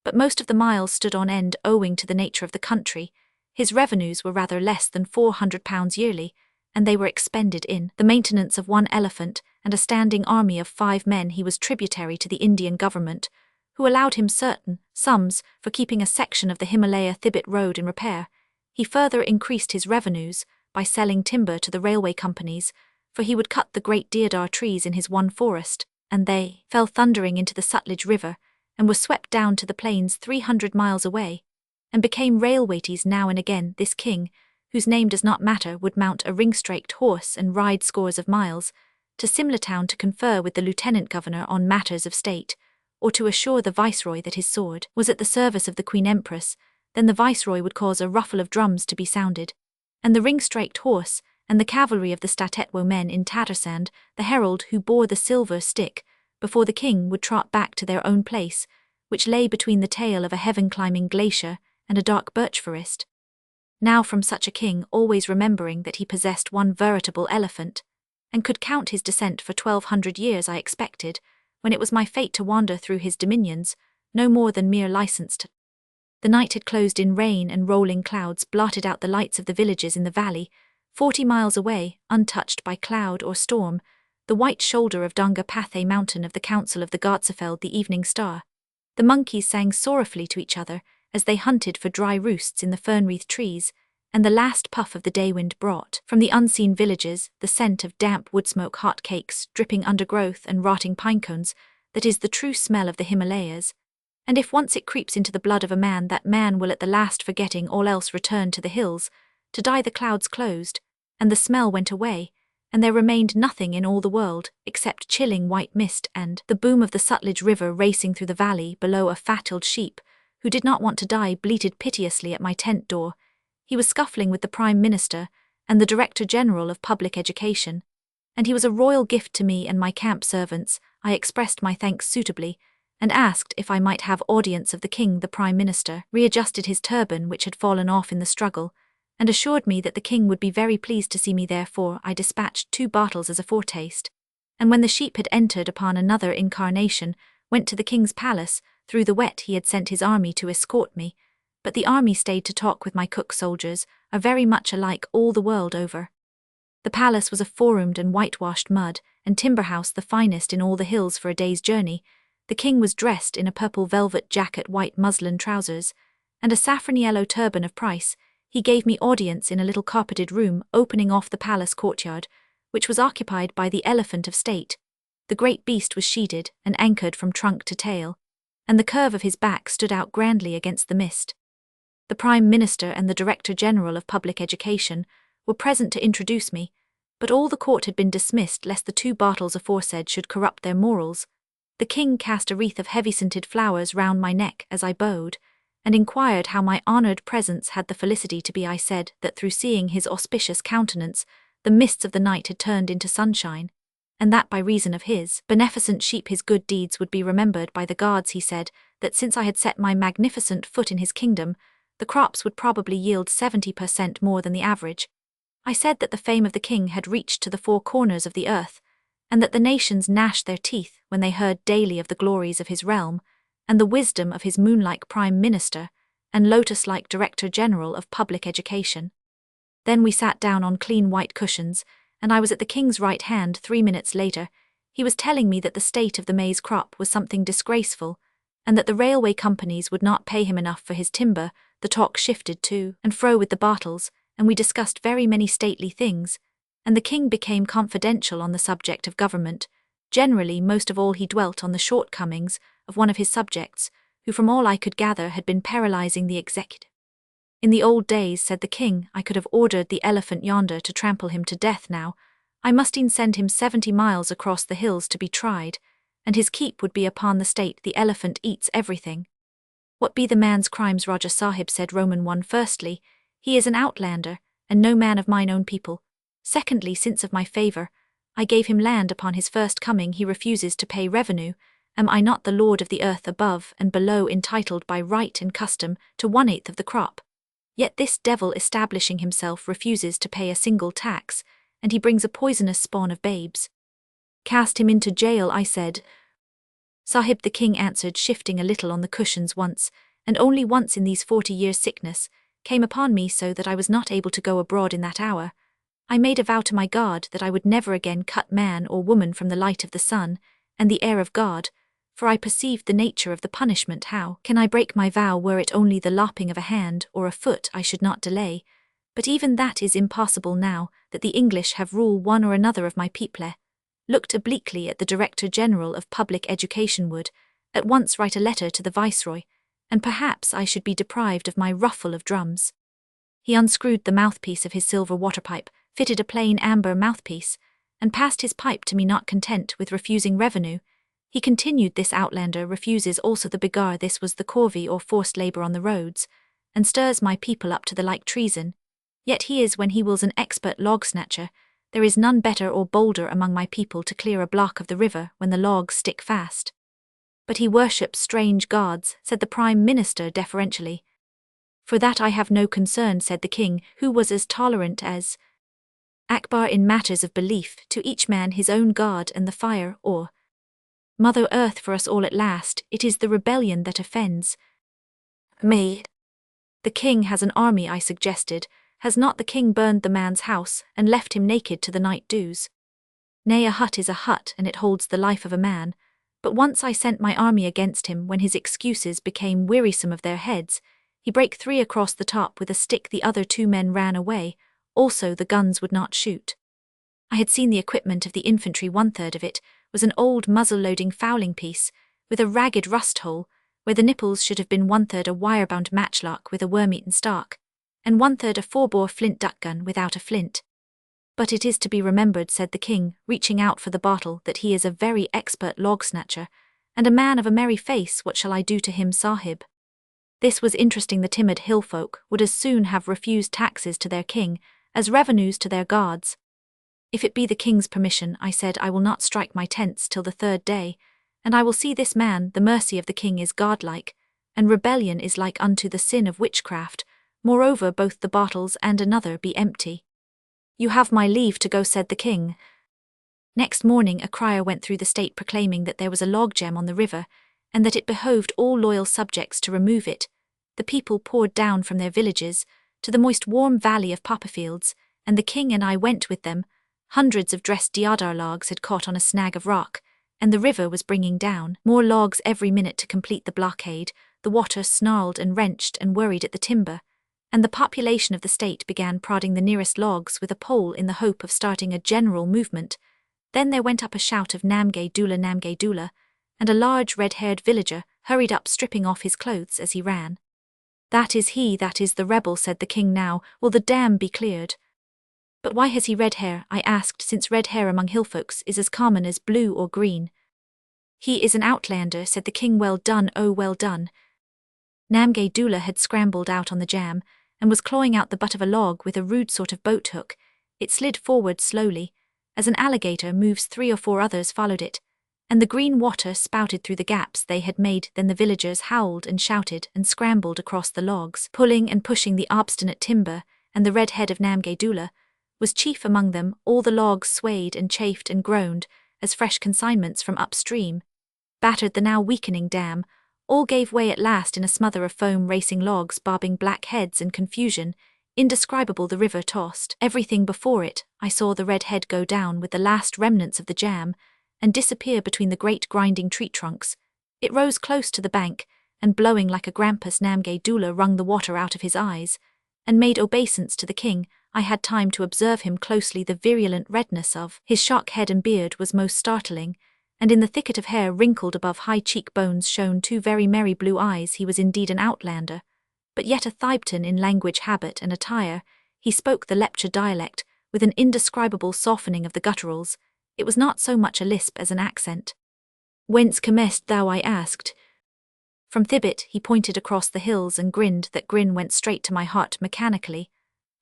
but most of the miles stood on end owing to the nature of the country. His revenues were rather less than £400 yearly, and they were expended in the maintenance of 1 elephant and a standing army of 5 men. He was tributary to the Indian government, who allowed him certain sums for keeping a section of the Himalaya-Tibet road in repair. He further increased his revenues by selling timber to the railway companies, for he would cut the great deodar trees in his one forest, and they fell thundering into the Sutlej River and were swept down to the plains 300 miles away, and became railwayties now and again. This king, whose name does not matter, would mount a ring-straked horse and ride scores of miles to Simla town to confer with the lieutenant governor on matters of state, or to assure the viceroy that his sword was at the service of the Queen Empress. Then the viceroy would cause a ruffle of drums to be sounded, and the ring-straked horse and the cavalry of the Statetwo men in Tattersand, the herald who bore the silver stick, before the king would trot back to their own place, which lay between the tail of a heaven-climbing glacier and a dark birch forest. Now from such a king, always remembering that he possessed 1 veritable elephant, and could count his descent for 1,200 years, I expected, when it was my fate to wander through his dominions, no more than mere licensed. The night had closed in rain, and rolling clouds blotted out the lights of the villages in the valley. 40 miles away, untouched by cloud or storm, the white shoulder of Dunga Pathe mountain of the Council of the Gartsefeld, the evening star. The monkeys sang sorrowfully to each other as they hunted for dry roosts in the fern-wreathed trees, and the last puff of the day-wind brought from the unseen villages the scent of damp wood-smoke, hot cakes, dripping undergrowth and rotting pine cones, that is the true smell of the Himalayas. And if once it creeps into the blood of a man, that man will at the last, forgetting all else, return to the hills. To die the clouds closed, and the smell went away, and there remained nothing in all the world except chilling white mist and the boom of the Sutlej River racing through the valley below. A fat old sheep, who did not want to die, bleated piteously at my tent door. He was scuffling with the Prime Minister and the Director General of Public Education, and he was a royal gift to me and my camp servants. I expressed my thanks suitably, and asked if I might have audience of the king. The Prime Minister readjusted his turban, which had fallen off in the struggle, and assured me that the king would be very pleased to see me. Therefore I dispatched 2 bottles as a foretaste, and when the sheep had entered upon another incarnation, went to the king's palace. Through the wet he had sent his army to escort me, but the army stayed to talk with my cook soldiers, are very much alike all the world over. The palace was a 4-roomed and whitewashed mud and timber house, the finest in all the hills for a day's journey. The king was dressed in a purple velvet jacket, white muslin trousers, and a saffron yellow turban of price. He gave me audience in a little carpeted room opening off the palace courtyard, which was occupied by the elephant of state. The great beast was sheeted and anchored from trunk to tail, and the curve of his back stood out grandly against the mist. The Prime Minister and the Director General of Public Education were present to introduce me, but all the court had been dismissed lest the 2 bottles aforesaid should corrupt their morals. The king cast a wreath of heavy-scented flowers round my neck as I bowed, and inquired how my honoured presence had the felicity to be. I said that through seeing his auspicious countenance, the mists of the night had turned into sunshine, and that by reason of his beneficent sheep his good deeds would be remembered by the gods. He said that since I had set my magnificent foot in his kingdom, the crops would probably yield 70% more than the average. I said that the fame of the king had reached to the 4 corners of the earth, and that the nations gnashed their teeth when they heard daily of the glories of his realm, and the wisdom of his moon-like Prime Minister and lotus-like Director General of Public Education. Then we sat down on clean white cushions, and I was at the king's right hand. 3 minutes later, he was telling me that the state of the maize crop was something disgraceful, and that the railway companies would not pay him enough for his timber. The talk shifted to and fro with the bottles, and we discussed very many stately things, and the king became confidential on the subject of government. Generally, most of all he dwelt on the shortcomings of one of his subjects, who from all I could gather had been paralyzing the executive. In the old days, said the king, I could have ordered the elephant yonder to trample him to death. Now I must e'en send him 70 miles across the hills to be tried, and his keep would be upon the state. The elephant eats everything. What be the man's crimes? Raja Sahib said. Roman 1. Firstly, he is an outlander, and no man of mine own people. Secondly, since of my favour I gave him land upon his first coming, he refuses to pay revenue. Am I not the lord of the earth above and below, entitled by right and custom to 1/8 of the crop? Yet this devil establishing himself refuses to pay a single tax, and he brings a poisonous spawn of babes. Cast him into jail, I said. Sahib, the king answered, shifting a little on the cushions. Once, and only once in these 40 years, sickness came upon me so that I was not able to go abroad in that hour. I made a vow to my God that I would never again cut man or woman from the light of the sun and the air of God, for I perceived the nature of the punishment. How can I break my vow? Were it only the lopping of a hand or a foot, I should not delay, but even that is impossible now that the English have rule one or another of my people. Looked obliquely at the Director General of Public Education, would at once write a letter to the Viceroy, and perhaps I should be deprived of my ruffle of drums. He unscrewed the mouthpiece of his silver waterpipe, fitted a plain amber mouthpiece, and passed his pipe to me. Not content with refusing revenue, he continued, this outlander refuses also the bigar. This was the corvée or forced labour on the roads, and stirs my people up to the like treason. Yet he is, when he wills, an expert log snatcher. There is none better or bolder among my people to clear a block of the river when the logs stick fast. But he worships strange gods, said the Prime Minister deferentially. For that I have no concern, said the king, who was as tolerant as Akbar in matters of belief, to each man his own god and the fire, or Mother Earth for us all. At last, it is the rebellion that offends me. The king has an army, I suggested. Has not the king burned the man's house and left him naked to the night dews? Nay, a hut is a hut, and it holds the life of a man. But once I sent my army against him when his excuses became wearisome of their heads. He brake 3 across the top with a stick. The other 2 men ran away. Also the guns would not shoot. I had seen the equipment of the infantry. 1/3 of it was an old muzzle-loading fowling piece, with a ragged rust hole, where the nipples should have been. 1/3 a wire-bound matchlock with a worm-eaten stock, and 1/3 a 4-bore flint duck gun without a flint. But it is to be remembered, said the king, reaching out for the bottle, that he is a very expert log-snatcher, and a man of a merry face. What shall I do to him, Sahib? This was interesting. The timid hill folk would as soon have refused taxes to their king as revenues to their gods. If it be the king's permission, I said, I will not strike my tents till the 3rd day, and I will see this man. The mercy of the king is godlike, and rebellion is like unto the sin of witchcraft. Moreover, both the bottles and another be empty. You have my leave to go, said the king. Next morning a crier went through the state proclaiming that there was a logjam on the river, and that it behoved all loyal subjects to remove it. The people poured down from their villages to the moist warm valley of popperfields, and the king and I went with them. Hundreds of dressed deodar logs had caught on a snag of rock, and the river was bringing down more logs every minute to complete the blockade. The water snarled and wrenched and worried at the timber, and the population of the state began prodding the nearest logs with a pole in the hope of starting a general movement. Then there went up a shout of Namgay Doola, and a large red-haired villager hurried up stripping off his clothes as he ran. That is he, that is the rebel, said the king. Now will the dam be cleared? But why has he red hair, I asked, since red hair among hillfolks is as common as blue or green. He is an outlander, said the king. Well done, oh well done. Namgay Doola had scrambled out on the jam, and was clawing out the butt of a log with a rude sort of boat hook. It slid forward slowly. As an alligator moves, 3 or 4 others followed it, and the green water spouted through the gaps they had made. Then the villagers howled and shouted and scrambled across the logs, pulling and pushing the obstinate timber, and the red head of Namgay Doola was chief among them. All the logs swayed and chafed and groaned as fresh consignments from upstream battered the now weakening dam. All gave way at last in a smother of foam, racing logs, bobbing black heads in confusion. Indescribable the river tossed everything before it. I saw the red head go down with the last remnants of the jam and disappear between the great grinding tree trunks. It rose close to the bank, and blowing like a grampus, Namgay Doola wrung the water out of his eyes and made obeisance to the king. I had time to observe him closely. The virulent redness of his shock head and beard was most startling, and in the thicket of hair wrinkled above high cheekbones shone 2 very merry blue eyes. He was indeed an outlander, but yet a Thibetan in language, habit, and attire. He spoke the Lepcha dialect with an indescribable softening of the gutturals. It was not so much a lisp as an accent. Whence comest thou, I asked. From Thibet. He pointed across the hills and grinned. That grin went straight to my heart mechanically.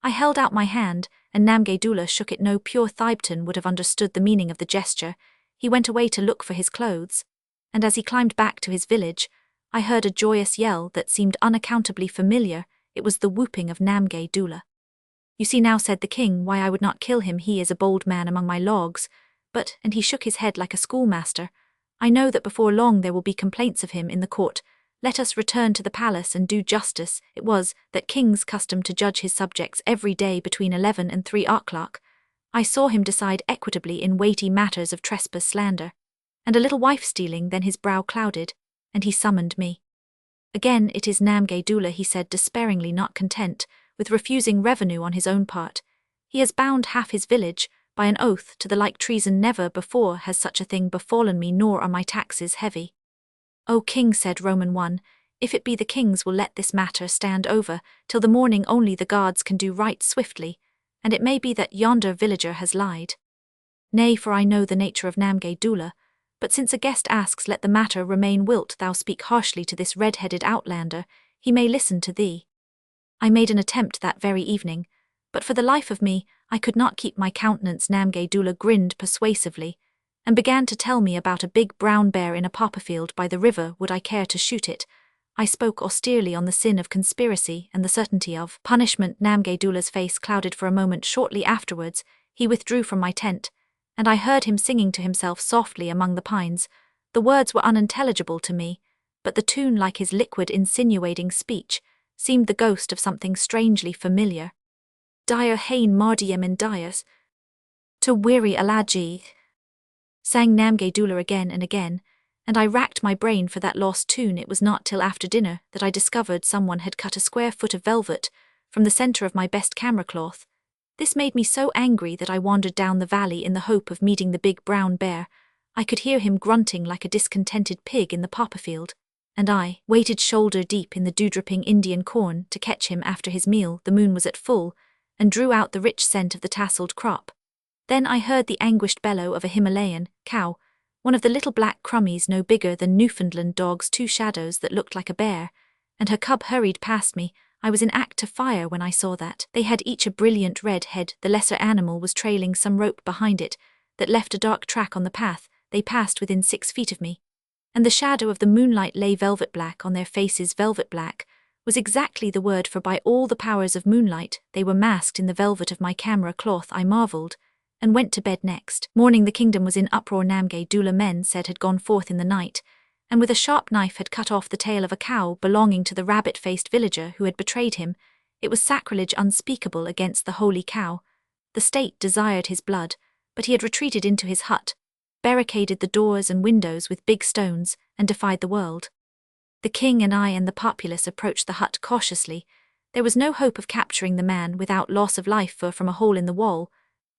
I held out my hand, and Namgay Doola shook it. No pure Thibetan would have understood the meaning of the gesture. He went away to look for his clothes, and as he climbed back to his village, I heard a joyous yell that seemed unaccountably familiar. It was the whooping of Namgay Doola. You see now, said the king, why I would not kill him. He is a bold man among my logs, but, and he shook his head like a schoolmaster, I know that before long there will be complaints of him in the court. Let us return to the palace and do justice. It was that king's custom to judge his subjects every day between 11 and 3 o'clock. I saw him decide equitably in weighty matters of trespass, slander, and a little wife-stealing. Then his brow clouded, and he summoned me. Again it is Namgay Doola, he said despairingly, not content with refusing revenue on his own part. He has bound half his village by an oath to the like treason. Never before has such a thing befallen me, nor are my taxes heavy. O king, said Roman 1, if it be the kings will let this matter stand over till the morning. Only the gods can do right swiftly, and it may be that yonder villager has lied. Nay, for I know the nature of Namgay Doola, but since a guest asks, let the matter remain. Wilt thou speak harshly to this red-headed outlander? He may listen to thee. I made an attempt that very evening, but for the life of me I could not keep my countenance. Namgay Doola grinned persuasively, and began to tell me about a big brown bear in a popperfield by the river. Would I care to shoot it? I spoke austerely on the sin of conspiracy and the certainty of punishment. Namgay Doola's face clouded for a moment. Shortly afterwards, he withdrew from my tent, and I heard him singing to himself softly among the pines. The words were unintelligible to me, but the tune, like his liquid, insinuating speech, seemed the ghost of something strangely familiar. Dire hain mardiem in dias, to weary elegiac, sang Namgay Doola again and again, and I racked my brain for that lost tune. It was not till after dinner that I discovered someone had cut a square foot of velvet from the center of my best camera cloth. This made me so angry that I wandered down the valley in the hope of meeting the big brown bear. I could hear him grunting like a discontented pig in the popperfield, and I waited shoulder deep in the dew-dripping Indian corn to catch him after his meal. The moon was at full, and drew out the rich scent of the tasseled crop. Then I heard the anguished bellow of a Himalayan cow, one of the little black crummies no bigger than Newfoundland dogs, 2 shadows that looked like a bear, and her cub hurried past me. I was in act to fire when I saw that. They had each a brilliant red head. The lesser animal was trailing some rope behind it that left a dark track on the path. They passed within 6 feet of me, and the shadow of the moonlight lay velvet black on their faces. Velvet black was exactly the word, for by all the powers of moonlight, they were masked in the velvet of my camera cloth. I marvelled, and went to bed next morning. The kingdom was in uproar. Namgay Doola, men said, had gone forth in the night, and with a sharp knife had cut off the tail of a cow belonging to the rabbit-faced villager who had betrayed him. It was sacrilege unspeakable against the holy cow. The state desired his blood, but he had retreated into his hut, barricaded the doors and windows with big stones, and defied the world. The king and I and the populace approached the hut cautiously. There was no hope of capturing the man without loss of life, for from a hole in the wall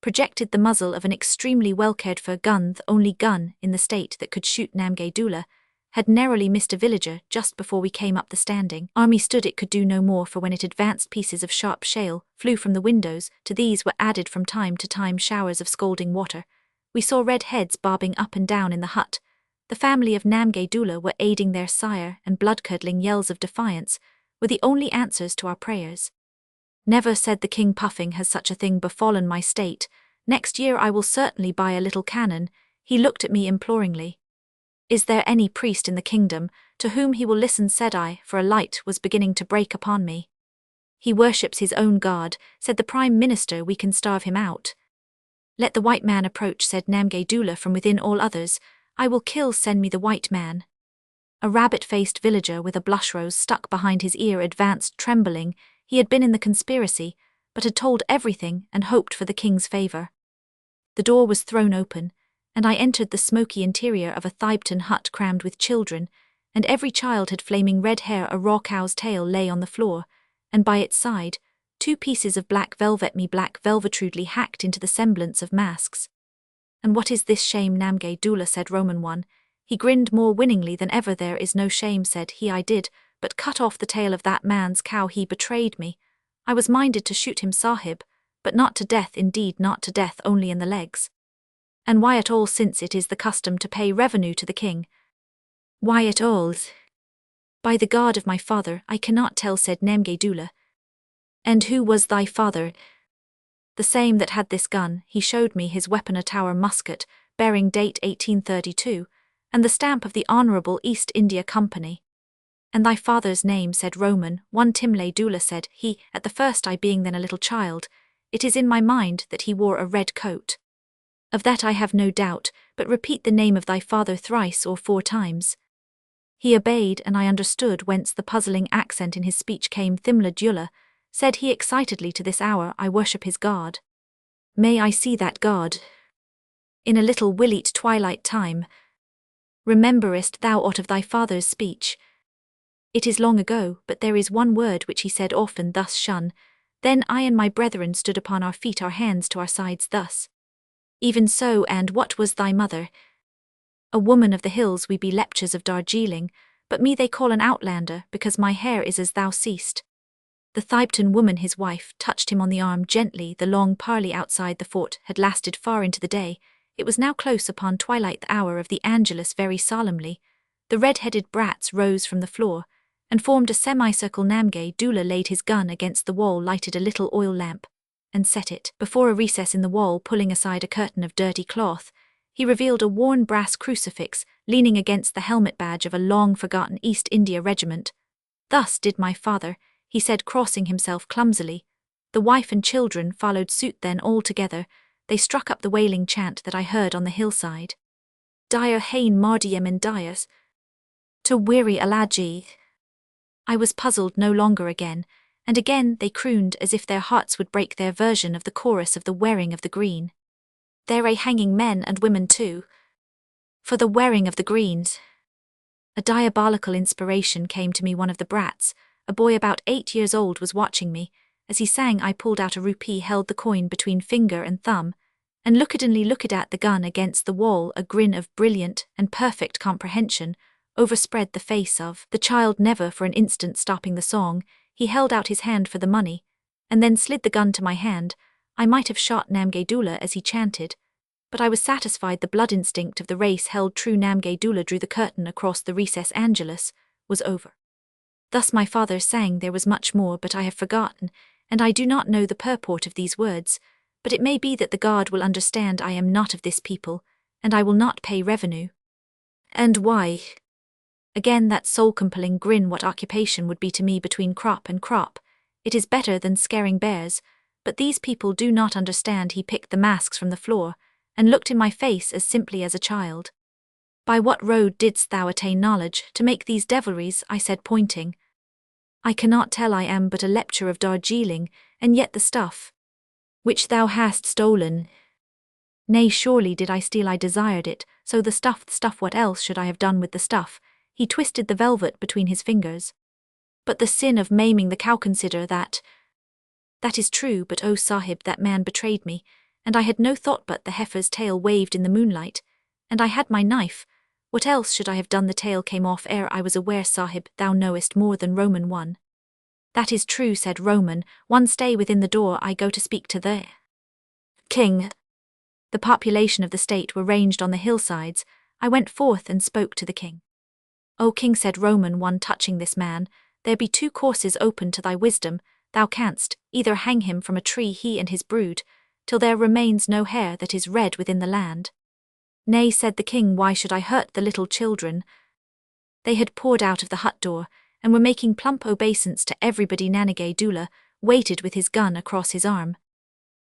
projected the muzzle of an extremely well-cared-for gun. The only gun in the state that could shoot Namgay Doola had narrowly missed a villager just before we came up. The standing army stood. It could do no more, for when it advanced, pieces of sharp shale flew from the windows. To these were added from time to time showers of scalding water. We saw red heads bobbing up and down in the hut. The family of Namgay Doola were aiding their sire, and blood-curdling yells of defiance were the only answers to our prayers. Never, said the king, puffing, has such a thing befallen my state. Next year I will certainly buy a little cannon. He looked at me imploringly. Is there any priest in the kingdom to whom he will listen, said I, for a light was beginning to break upon me. He worships his own God, said the prime minister. We can starve him out. Let the white man approach, said Namgay Doola from within all others. I will kill, send me the white man. A rabbit-faced villager with a blush rose stuck behind his ear advanced trembling. He had been in the conspiracy, but had told everything and hoped for the king's favour. The door was thrown open, and I entered the smoky interior of a Thibton hut crammed with children, and every child had flaming red hair. A raw cow's tail lay on the floor, and by its side, 2 pieces of black velvet, rudely hacked into the semblance of masks. And what is this shame, Namgay Doola, said Roman 1. He grinned more winningly than ever. There is no shame, said he. I did but cut off the tail of that man's cow. He betrayed me. I was minded to shoot him, Sahib, but not to death, indeed not to death, only in the legs. And why at all, since it is the custom to pay revenue to the king? Why at all? By the God of my father, I cannot tell, said Namgay Doola. And who was thy father? The same that had this gun. He showed me his weapon, a Tower musket, bearing date 1832, and the stamp of the Honourable East India Company. And thy father's name, said Roman 1. Timlay Doola, said he, at the first, I being then a little child. It is in my mind that he wore a red coat. Of that I have no doubt, but repeat the name of thy father 3 or 4 times. He obeyed, and I understood whence the puzzling accent in his speech came. Thimla Dula, said he excitedly, to this hour I worship his God. May I see that God? In a little williet twilight time. Rememberest thou aught of thy father's speech? It is long ago, but there is one word which he said often, thus: shun. Then I and my brethren stood upon our feet, our hands to our sides, thus. Even so. And what was thy mother? A woman of the hills. We be lepchas of Darjeeling, but me they call an outlander, because my hair is as thou seest. The Thibton woman, his wife, touched him on the arm gently. The long parley outside the fort had lasted far into the day. It was now close upon twilight, the hour of the Angelus. Very solemnly, the red-headed brats rose from the floor, and formed a semicircle. Namgay Doola laid his gun against the wall, lighted a little oil lamp, and set it before a recess in the wall. Pulling aside a curtain of dirty cloth, he revealed a worn brass crucifix leaning against the helmet badge of a long-forgotten East India regiment. Thus did my father, he said, crossing himself clumsily. The wife and children followed suit. Then all together they struck up the wailing chant that I heard on the hillside. Dire hain mardiyam and dias. To weary alaji. I was puzzled no longer. Again and again they crooned as if their hearts would break their version of the chorus of the wearing of the green. There a hanging men and women too. For the wearing of the greens. A diabolical inspiration came to me. One of the brats, a boy about 8 years old, was watching me. As he sang, I pulled out a rupee, held the coin between finger and thumb, and lookedly looked at the gun against the wall. A grin of brilliant and perfect comprehension overspread the face of the child. Never for an instant stopping the song, he held out his hand for the money, and then slid the gun to my hand. I might have shot Namgay Doola as he chanted, but I was satisfied the blood instinct of the race held true. Namgay Doola drew the curtain across the recess. Angelus was over. Thus my father sang. There was much more, but I have forgotten, and I do not know the purport of these words, but it may be that the God will understand. I am not of this people, and I will not pay revenue. And why? Again that soul-compelling grin, what occupation would be to me between crop and crop. It is better than scaring bears, but these people do not understand. He picked the masks from the floor, and looked in my face as simply as a child. By what road didst thou attain knowledge, to make these devilries? I said, pointing. I cannot tell, I am but a leper of Darjeeling, and yet the stuff which thou hast stolen. Nay, surely did I steal, I desired it, so the stuff, what else should I have done with the stuff? He twisted the velvet between his fingers. But the sin of maiming the cow, consider that. That is true, but oh Sahib, that man betrayed me, and I had no thought but the heifer's tail waved in the moonlight, and I had my knife. What else should I have done? The tail came off ere I was aware. Sahib, thou knowest more than Roman 1. That is true, said Roman 1. Stay within the door, I go to speak to the king. The population of the state were ranged on the hillsides. I went forth and spoke to the king. O king, said Roman 1, touching this man, there be 2 courses open to thy wisdom. Thou canst either hang him from a tree, he and his brood, till there remains no hair that is red within the land. Nay, said the king, why should I hurt the little children? They had poured out of the hut door, and were making plump obeisance to everybody. Nanagay Doola waited with his gun across his arm.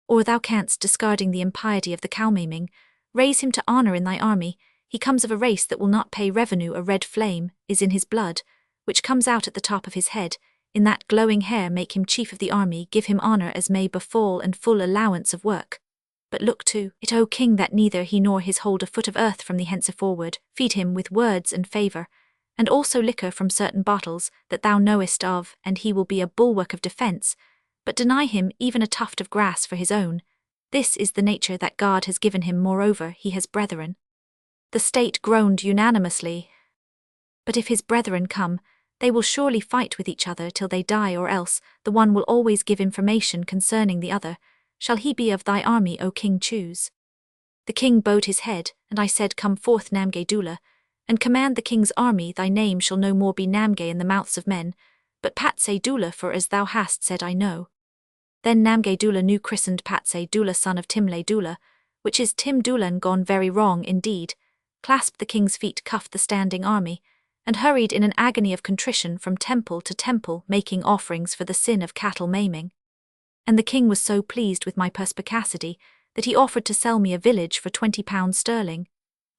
Or thou canst, discarding the impiety of the cow maiming, raise him to honour in thy army. He comes of a race that will not pay revenue. A red flame is in his blood, which comes out at the top of his head. In that glowing hair make him chief of the army, give him honour as may befall, and full allowance of work. But look to it, O king, that neither he nor his hold a foot of earth from thee henceforward. Feed him with words and favour, and also liquor from certain bottles that thou knowest of, and he will be a bulwark of defence. But deny him even a tuft of grass for his own. This is the nature that God has given him. Moreover, he has brethren. The state groaned unanimously. But if his brethren come, they will surely fight with each other till they die, or else the one will always give information concerning the other. Shall he be of thy army, O king? Choose. The king bowed his head, and I said, come forth, Namgay Doola, and command the king's army. Thy name shall no more be Namgay in the mouths of men, but Patsay Doola, for as thou hast said I know. Then Namgay Doola, new christened Patsay Doola, son of Timlay Doola, which is Tim Doolan gone very wrong indeed, clasped the king's feet, cuffed the standing army, and hurried in an agony of contrition from temple to temple, making offerings for the sin of cattle maiming. And the king was so pleased with my perspicacity that he offered to sell me a village for £20 sterling.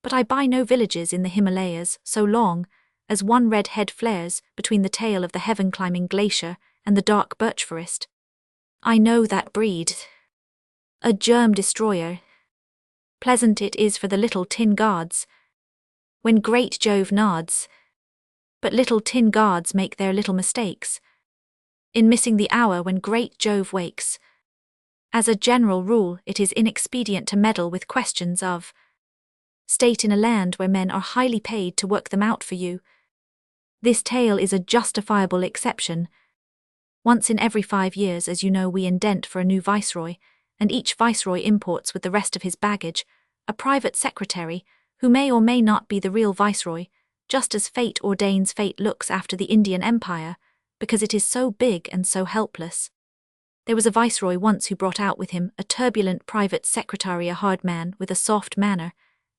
But I buy no villages in the Himalayas so long as one red head flares between the tail of the heaven-climbing glacier and the dark birch forest. I know that breed. A germ destroyer. Pleasant it is for the little tin gods when great Jove nods. But little tin gods make their little mistakes in missing the hour when great Jove wakes. As a general rule, it is inexpedient to meddle with questions of state in a land where men are highly paid to work them out for you. This tale is a justifiable exception. Once in every 5 years, as you know, we indent for a new viceroy, and each viceroy imports with the rest of his baggage a private secretary who may or may not be the real viceroy, just as fate ordains. Fate looks after the Indian Empire, because it is so big and so helpless. There was a viceroy once who brought out with him a turbulent private secretary, a hard man with a soft manner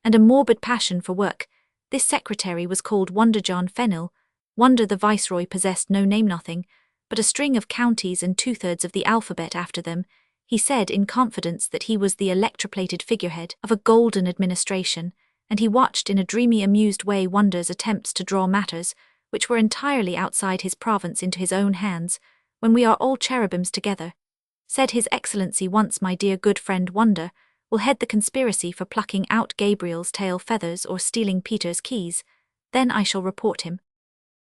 and a morbid passion for work. This secretary was called Wonder John Fennell. Wonder the viceroy possessed no name, nothing, but a string of counties and 2/3 of the alphabet after them. He said in confidence that he was the electroplated figurehead of a golden administration, and he watched in a dreamy, amused way Wonder's attempts to draw matters, which were entirely outside his province, into his own hands. When we are all cherubims together, said His Excellency once, my dear good friend Wonder will head the conspiracy for plucking out Gabriel's tail feathers or stealing Peter's keys. Then I shall report him.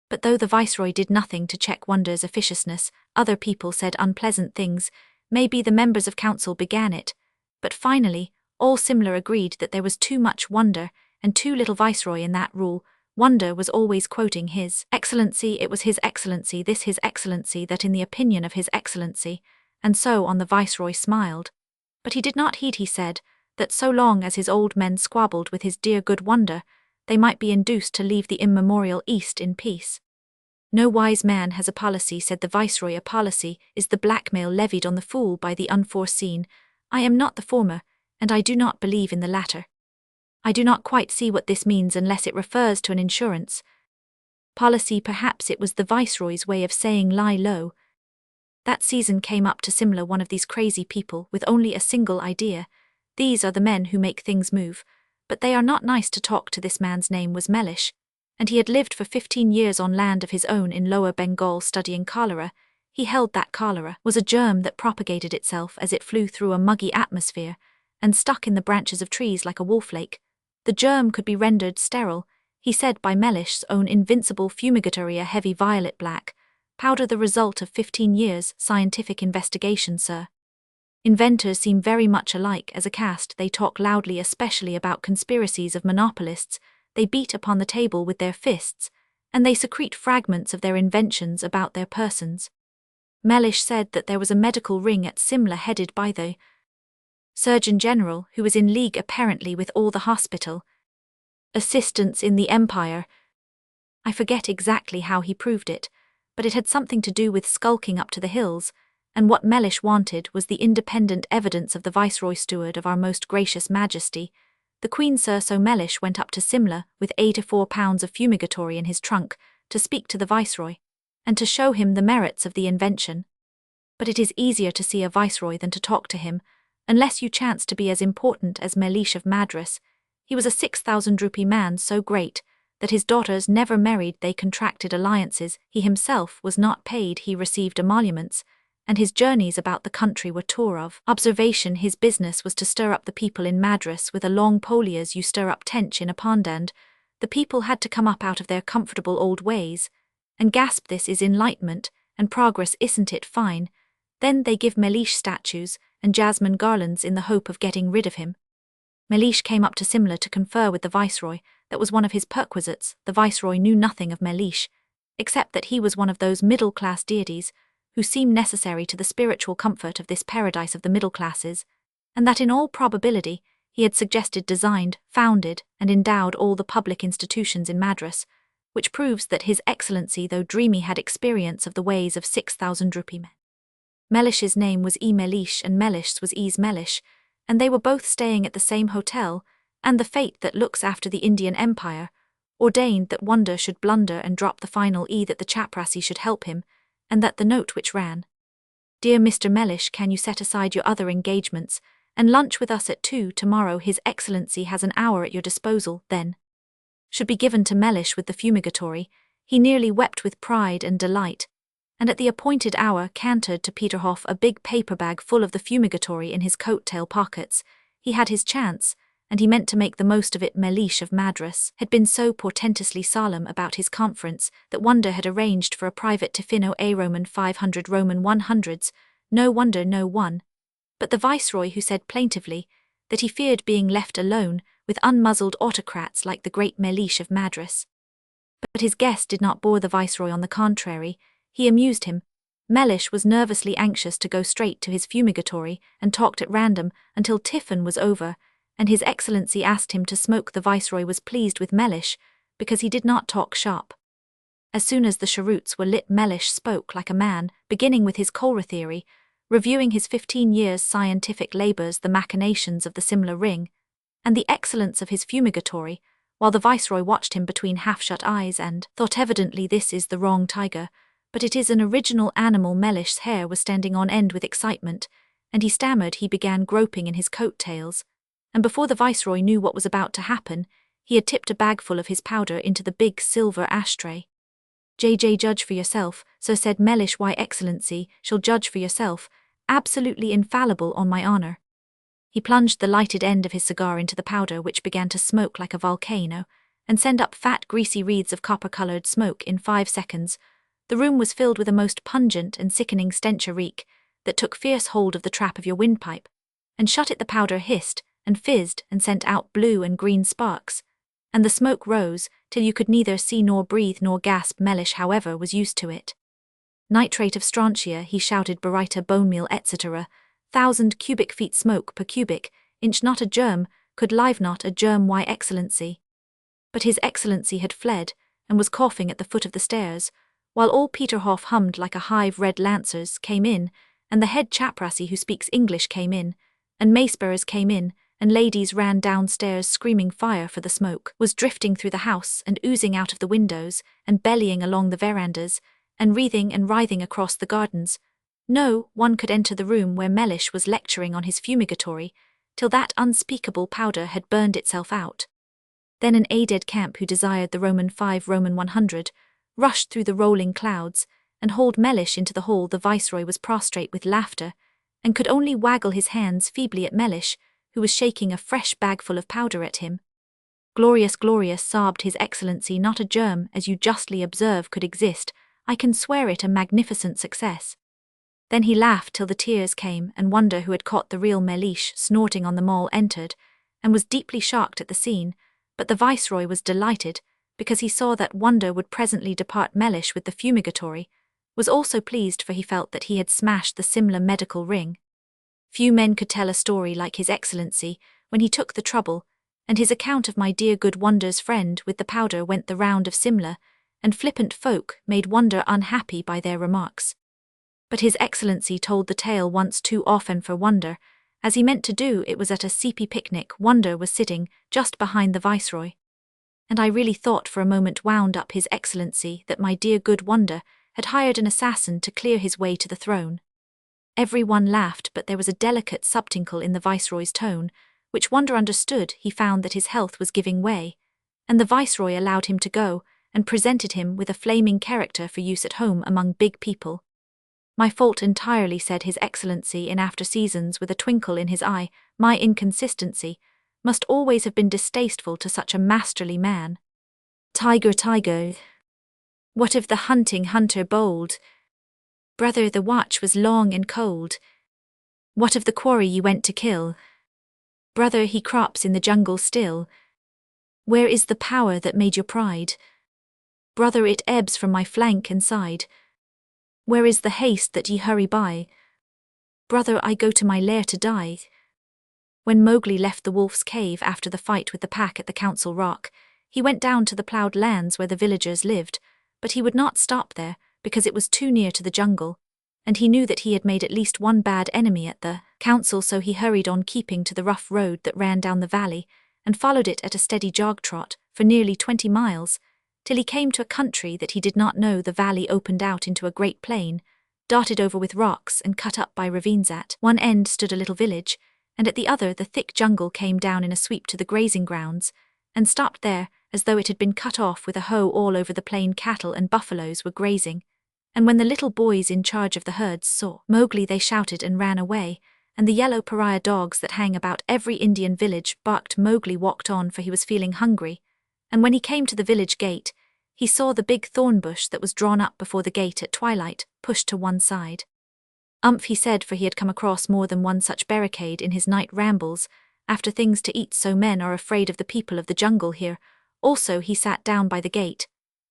But though the viceroy did nothing to check Wonder's officiousness, other people said unpleasant things. Maybe the members of council began it, but finally all similar agreed that there was too much Wonder and too little viceroy in that rule. Wonder was always quoting His Excellency. It was His Excellency, this His Excellency, that in the opinion of His Excellency, and so on. The viceroy smiled. But he did not heed. He said that so long as his old men squabbled with his dear good Wonder, they might be induced to leave the immemorial East in peace. No wise man has a policy, said the viceroy. A policy is the blackmail levied on the fool by the unforeseen. I am not the former, and I do not believe in the latter. I do not quite see what this means unless it refers to an insurance. Policy, perhaps it was the viceroy's way of saying lie low. That season came up to Simla one of these crazy people with only a single idea. These are the men who make things move, but they are not nice to talk to. This man's name was Mellish, and he had lived for 15 years on land of his own in Lower Bengal studying cholera. He held that cholera was a germ that propagated itself as it flew through a muggy atmosphere and stuck in the branches of trees like a woolflake. The germ could be rendered sterile, he said, by Mellish's own invincible fumigatory, a heavy violet black powder, the result of 15 years' scientific investigation, sir. Inventors seem very much alike as a caste. They talk loudly, especially about conspiracies of monopolists. They beat upon the table with their fists, and they secrete fragments of their inventions about their persons. Mellish said that there was a medical ring at Simla headed by the Surgeon General, who was in league apparently with all the hospital assistants in the empire. I forget exactly how he proved it, but it had something to do with skulking up to the hills, and what Mellish wanted was the independent evidence of the Viceroy Steward of our most gracious Majesty, the Queen, sir. So Mellish went up to Simla with 84 pounds of fumigatory in his trunk to speak to the Viceroy, and to show him the merits of the invention. But it is easier to see a Viceroy than to talk to him, unless you chance to be as important as Mellish of Madras. He was a 6,000 rupee man, so great that his daughters never married. They contracted alliances. He himself was not paid. He received emoluments, and his journeys about the country were tour of observation. His business was to stir up the people in Madras with a long pole as you stir up tench in a pond, and the people had to come up out of their comfortable old ways and gasp, "This is enlightenment and progress, isn't it fine?" Then they give Mellish statues and jasmine garlands in the hope of getting rid of him. Mellish came up to Simla to confer with the Viceroy. That was one of his perquisites. The Viceroy knew nothing of Mellish, except that he was one of those middle-class deities who seem necessary to the spiritual comfort of this paradise of the middle classes, and that in all probability he had suggested, designed, founded, and endowed all the public institutions in Madras, which proves that His Excellency, though dreamy, had experience of the ways of 6,000 rupee men. Mellish's name was E. Mellish and Mellish's was E's Mellish, and they were both staying at the same hotel, and the fate that looks after the Indian Empire ordained that Wonder should blunder and drop the final E, that the chaprassi should help him, and that the note which ran, "Dear Mr. Mellish, can you set aside your other engagements and lunch with us at 2 tomorrow? His Excellency has an hour at your disposal," then should be given to Mellish with the fumigatory. He nearly wept with pride and delight, and at the appointed hour cantered to Peterhof, a big paper bag full of the fumigatory in his coat-tail pockets. He had his chance, and he meant to make the most of it. Mellish of Madras had been so portentously solemn about his conference that Wonder had arranged for a private tiffino, a Roman 500 Roman 100s, no wonder no one but the Viceroy, who said plaintively that he feared being left alone with unmuzzled autocrats like the great Mellish of Madras. But his guest did not bore the Viceroy. On the contrary, he amused him. Mellish was nervously anxious to go straight to his fumigatory and talked at random until tiffin was over, and His Excellency asked him to smoke. The Viceroy was pleased with Mellish because he did not talk sharp. As soon as the cheroots were lit, Mellish spoke like a man, beginning with his cholera theory, reviewing his 15 years' scientific labors, the machinations of the Simla ring, and the excellence of his fumigatory, while the Viceroy watched him between half-shut eyes and thought, evidently this is the wrong tiger, but it is an original animal. Mellish's hair was standing on end with excitement, and he stammered. He began groping in his coat-tails, and before the Viceroy knew what was about to happen, he had tipped a bagful of his powder into the big silver ashtray. "JJ, judge for yourself," so said Mellish. "Why, Excellency, shall judge for yourself, absolutely infallible on my honor." He plunged the lighted end of his cigar into the powder, which began to smoke like a volcano, and send up fat, greasy wreaths of copper-colored smoke in 5 seconds. The room was filled with a most pungent and sickening stench, a reek that took fierce hold of the trap of your windpipe, and shut it. The powder hissed and fizzed and sent out blue and green sparks, and the smoke rose till you could neither see nor breathe nor gasp. Mellish, however, was used to it. "Nitrate of strontia," he shouted, "baryta, bone meal, etc. 1,000 cubic feet smoke per cubic inch, not a germ, could live not a germ. Why, Excellency." But His Excellency had fled and was coughing at the foot of the stairs, while all Peterhof hummed like a hive. Red Lancers came in, and the head chaprassi who speaks English came in, and mace bearers came in, and ladies ran downstairs screaming fire, for the smoke was drifting through the house and oozing out of the windows and bellying along the verandas and wreathing and writhing across the gardens. No one could enter the room where Mellish was lecturing on his fumigatory till that unspeakable powder had burned itself out. Then an aide-de-camp who desired the Roman 5 Roman 100 rushed through the rolling clouds and hauled Mellish into the hall. The viceroy was prostrate with laughter and could only waggle his hands feebly at Mellish, who was shaking a fresh bagful of powder at him. Glorious, glorious, sobbed His Excellency, not a germ, as you justly observe, could exist. I can swear it a magnificent success. Then he laughed till the tears came, and Wonder, who had caught the real Mellish snorting on the mall, entered, and was deeply shocked at the scene, but the viceroy was delighted, because he saw that Wonder would presently depart. Mellish, with the fumigatory, was also pleased, for he felt that he had smashed the similar medical ring. Few men could tell a story like His Excellency when he took the trouble, and his account of my dear good Wonder's friend with the powder went the round of Simla, and flippant folk made Wonder unhappy by their remarks. But His Excellency told the tale once too often for Wonder, as he meant to do. It was at a seepy picnic. Wonder was sitting just behind the viceroy. And I really thought for a moment, wound up His Excellency, that my dear good Wonder had hired an assassin to clear his way to the throne. Every one laughed, but there was a delicate subtinkle in the viceroy's tone, which Wonder understood. He found that his health was giving way, and the viceroy allowed him to go, and presented him with a flaming character for use at home among big people. My fault entirely, said His Excellency in after seasons with a twinkle in his eye. My inconsistency must always have been distasteful to such a masterly man. Tiger, tiger, what of the hunting hunter bold? Brother, the watch was long and cold. What of the quarry you went to kill? Brother, he crops in the jungle still. Where is the power that made your pride? Brother, it ebbs from my flank and side. Where is the haste that ye hurry by? Brother, I go to my lair to die. When Mowgli left the wolf's cave after the fight with the pack at the Council Rock, he went down to the ploughed lands where the villagers lived, but he would not stop there, because it was too near to the jungle, and he knew that he had made at least one bad enemy at the council. So he hurried on, keeping to the rough road that ran down the valley, and followed it at a steady jog-trot for nearly 20 miles, till he came to a country that he did not know. The valley opened out into a great plain, dotted over with rocks and cut up by ravines. At one end stood a little village, and at the other the thick jungle came down in a sweep to the grazing grounds, and stopped there as though it had been cut off with a hoe. All over the plain cattle and buffaloes were grazing, and when the little boys in charge of the herds saw Mowgli, they shouted and ran away, and the yellow pariah dogs that hang about every Indian village barked. Mowgli walked on, for he was feeling hungry, and when he came to the village gate, he saw the big thorn bush that was drawn up before the gate at twilight pushed to one side. He said, for he had come across more than one such barricade in his night rambles after things to eat. So men are afraid of the people of the jungle here. Also he sat down by the gate,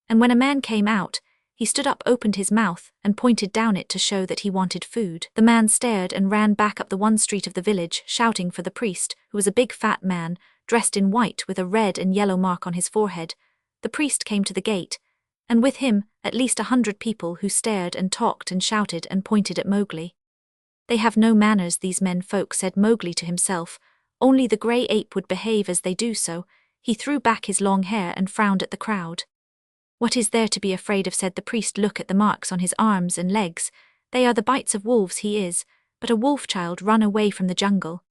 and when a man came out, he stood up, opened his mouth, and pointed down it to show that he wanted food. The man stared and ran back up the one street of the village, shouting for the priest, who was a big fat man, dressed in white with a red and yellow mark on his forehead. The priest came to the gate, and with him at least 100 people who stared and talked and shouted and pointed at Mowgli. They have no manners, these men folk, said Mowgli to himself. Only the grey ape would behave as they do. So he threw back his long hair and frowned at the crowd. What is there to be afraid of, said the priest. Look at the marks on his arms and legs. They are the bites of wolves. He is but a wolf child run away from the jungle.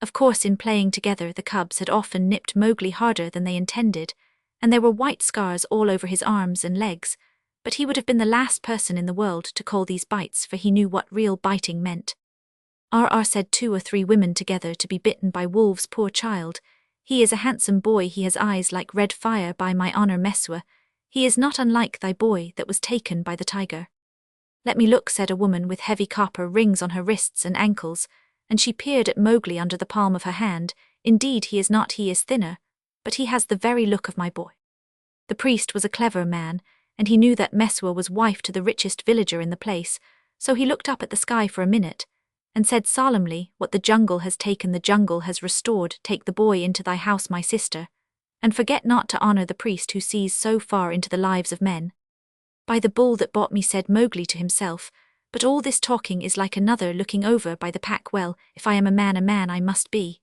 Of course, in playing together, the cubs had often nipped Mowgli harder than they intended, and there were white scars all over his arms and legs, but he would have been the last person in the world to call these bites, for he knew what real biting meant. Said 2 or 3 women together to be bitten by wolves. Poor child. He is a handsome boy. He has eyes like red fire. By my honor, Mesua, he is not unlike thy boy that was taken by the tiger. Let me look, said a woman with heavy copper rings on her wrists and ankles, and she peered at Mowgli under the palm of her hand. Indeed he is not. He is thinner, but he has the very look of my boy. The priest was a clever man, and he knew that Mesua was wife to the richest villager in the place, so he looked up at the sky for a minute, and said solemnly, what the jungle has taken, the jungle has restored. Take the boy into thy house, my sister, and forget not to honor the priest who sees so far into the lives of men. By the bull that bought me, said Mowgli to himself, but all this talking is like another looking over by the pack. Well, if I am a man I must be.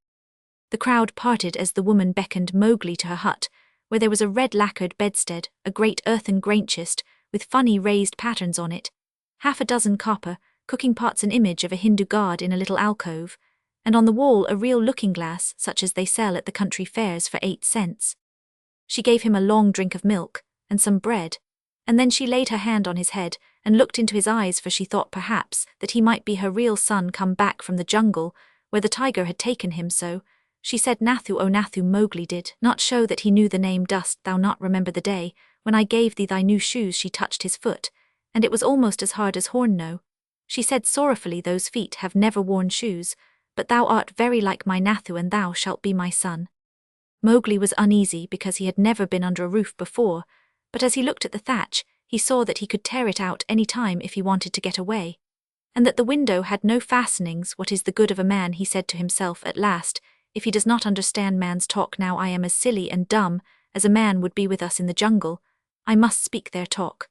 The crowd parted as the woman beckoned Mowgli to her hut, where there was a red lacquered bedstead, a great earthen grain chest with funny raised patterns on it, half a dozen copper cooking pots, an image of a Hindu god in a little alcove, and on the wall a real looking-glass such as they sell at the country fairs for 8 cents. She gave him a long drink of milk and some bread, and then she laid her hand on his head and looked into his eyes, for she thought perhaps that he might be her real son come back from the jungle where the tiger had taken him. So she said, "Nathu, O Nathu." Mowgli did not show that he knew the name. "Dost thou not remember the day when I gave thee thy new shoes?" She touched his foot, and it was almost as hard as horn. "No," she said sorrowfully, "those feet have never worn shoes, but thou art very like my Nathu, and thou shalt be my son." Mowgli was uneasy because he had never been under a roof before, but as he looked at the thatch, he saw that he could tear it out any time if he wanted to get away, and that the window had no fastenings. "What is the good of a man," he said to himself at last, "if he does not understand man's talk? Now I am as silly and dumb as a man would be with us in the jungle. I must speak their talk."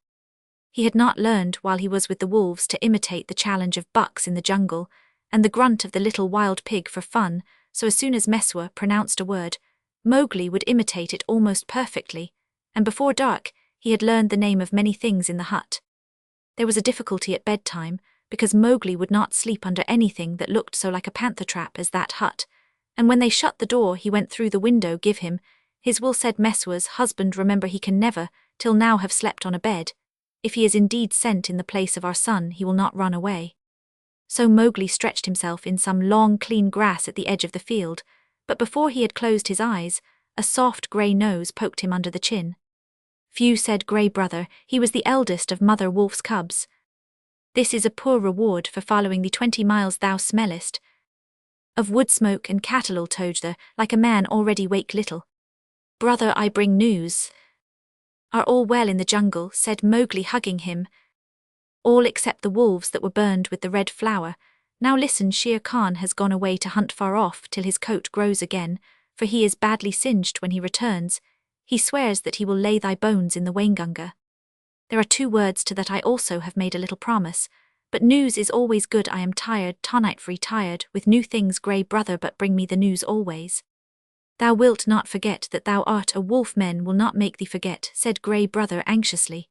He had not learned while he was with the wolves to imitate the challenge of bucks in the jungle and the grunt of the little wild pig for fun, so as soon as Meswa pronounced a word, Mowgli would imitate it almost perfectly, and before dark he had learned the name of many things in the hut. There was a difficulty at bedtime, because Mowgli would not sleep under anything that looked so like a panther trap as that hut, and when they shut the door he went through the window. "Give him his will," said Meswa's husband. "Remember, he can never till now have slept on a bed. If he is indeed sent in the place of our son, he will not run away." So Mowgli stretched himself in some long clean grass at the edge of the field, but before he had closed his eyes, a soft grey nose poked him under the chin. "Phew," said Grey Brother. He was the eldest of Mother Wolf's cubs. "This is a poor reward for following thee 20 miles. Thou smellest of wood smoke and cattle together, like a man already wake. Little brother, I bring news." "Are all well in the jungle?" said Mowgli, hugging him. "All except the wolves that were burned with the red flower. Now listen, Shere Khan has gone away to hunt far off till his coat grows again, for he is badly singed. When he returns, he swears that he will lay thy bones in the Waingunga. There are 2 words to that. I also have made a little promise, but news is always good. I am tired, tonight free tired, with new things, Grey Brother, but bring me the news always." "Thou wilt not forget that thou art a wolf. Men will not make thee forget," said Grey Brother anxiously.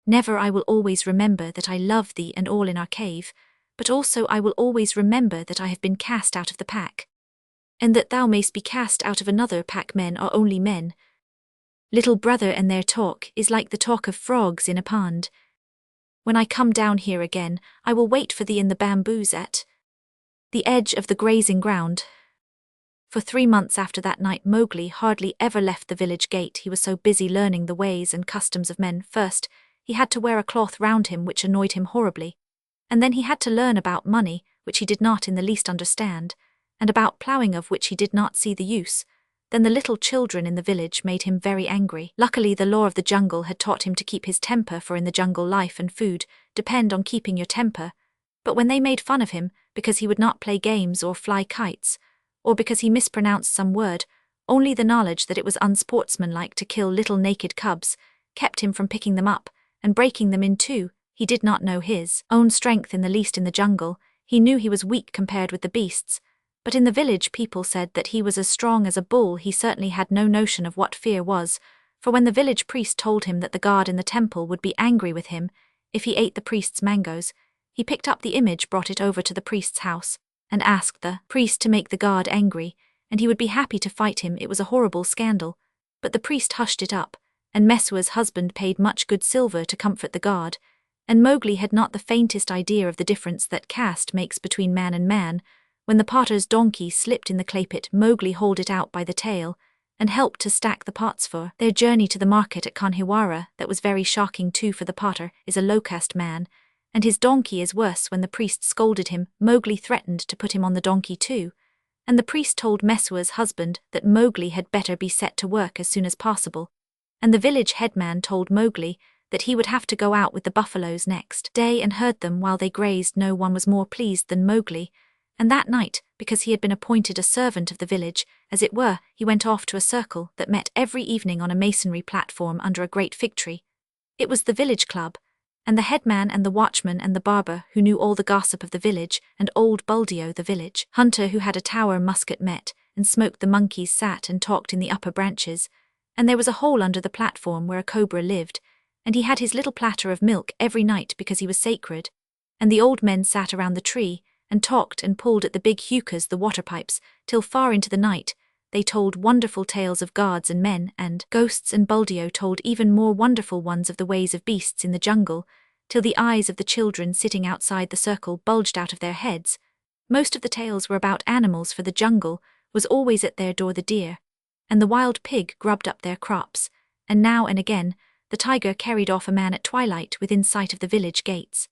"Never. I will always remember that I love thee and all in our cave, but also I will always remember that I have been cast out of the pack, and that thou mayst be cast out of another pack. Men are only men, little brother, and their talk is like the talk of frogs in a pond. When I come down here again, I will wait for thee in the bamboos at the edge of the grazing ground." For 3 months after that night, Mowgli hardly ever left the village gate. He was so busy learning the ways and customs of men. First, he had to wear a cloth round him, which annoyed him horribly, and then he had to learn about money, which he did not in the least understand, and about ploughing, of which he did not see the use. Then the little children in the village made him very angry. Luckily, the law of the jungle had taught him to keep his temper, for in the jungle life and food depend on keeping your temper. But when they made fun of him because he would not play games or fly kites, or because he mispronounced some word, only the knowledge that it was unsportsmanlike to kill little naked cubs kept him from picking them up and breaking them in 2. He did not know his own strength in the least in the jungle. He knew he was weak compared with the beasts, but in the village people said that he was as strong as a bull. He certainly had no notion of what fear was, for when the village priest told him that the god in the temple would be angry with him if he ate the priest's mangoes, he picked up the image, brought it over to the priest's house, and asked the priest to make the god angry, and he would be happy to fight him. It was a horrible scandal, but the priest hushed it up, and Meswa's husband paid much good silver to comfort the god, and Mowgli had not the faintest idea of the difference that caste makes between man and man. When the potter's donkey slipped in the clay pit, Mowgli hauled it out by the tail and helped to stack the pots. For their journey to the market at Kanhiwara, that was very shocking too, for the potter is a low-caste man, and his donkey is worse. When the priest scolded him, Mowgli threatened to put him on the donkey too, and the priest told Meswa's husband that Mowgli had better be set to work as soon as possible, and the village headman told Mowgli that he would have to go out with the buffaloes next day and herd them while they grazed. No one was more pleased than Mowgli, and that night, because he had been appointed a servant of the village, as it were, he went off to a circle that met every evening on a masonry platform under a great fig tree. It was the village club, and the headman and the watchman and the barber, who knew all the gossip of the village, and old Buldio the village hunter, who had a tower musket, met and smoked the monkeys sat and talked in the upper branches, and there was a hole under the platform where a cobra lived, and he had his little platter of milk every night because he was sacred, and the old men sat around the tree, and talked and pulled at the big hukas, the water pipes, till far into the night. They told wonderful tales of gods and men and ghosts, and Buldeo told even more wonderful ones of the ways of beasts in the jungle, till the eyes of the children sitting outside the circle bulged out of their heads. Most of the tales were about animals, for the jungle was always at their door, the deer, and the wild pig grubbed up their crops, and now and again the tiger carried off a man at twilight within sight of the village gates.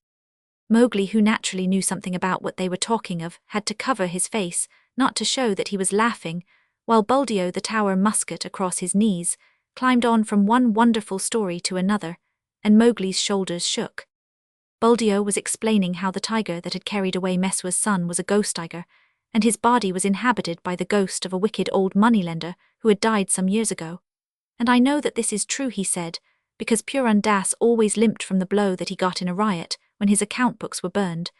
Mowgli, who naturally knew something about what they were talking of, had to cover his face, not to show that he was laughing, while Buldeo, the tower musket across his knees, climbed on from one wonderful story to another, and Mowgli's shoulders shook. Buldeo was explaining how the tiger that had carried away Meswa's son was a ghost tiger, and his body was inhabited by the ghost of a wicked old moneylender who had died some years ago. And I know that this is true, he said, because Purun Das always limped from the blow that he got in a riot when his account books were burned,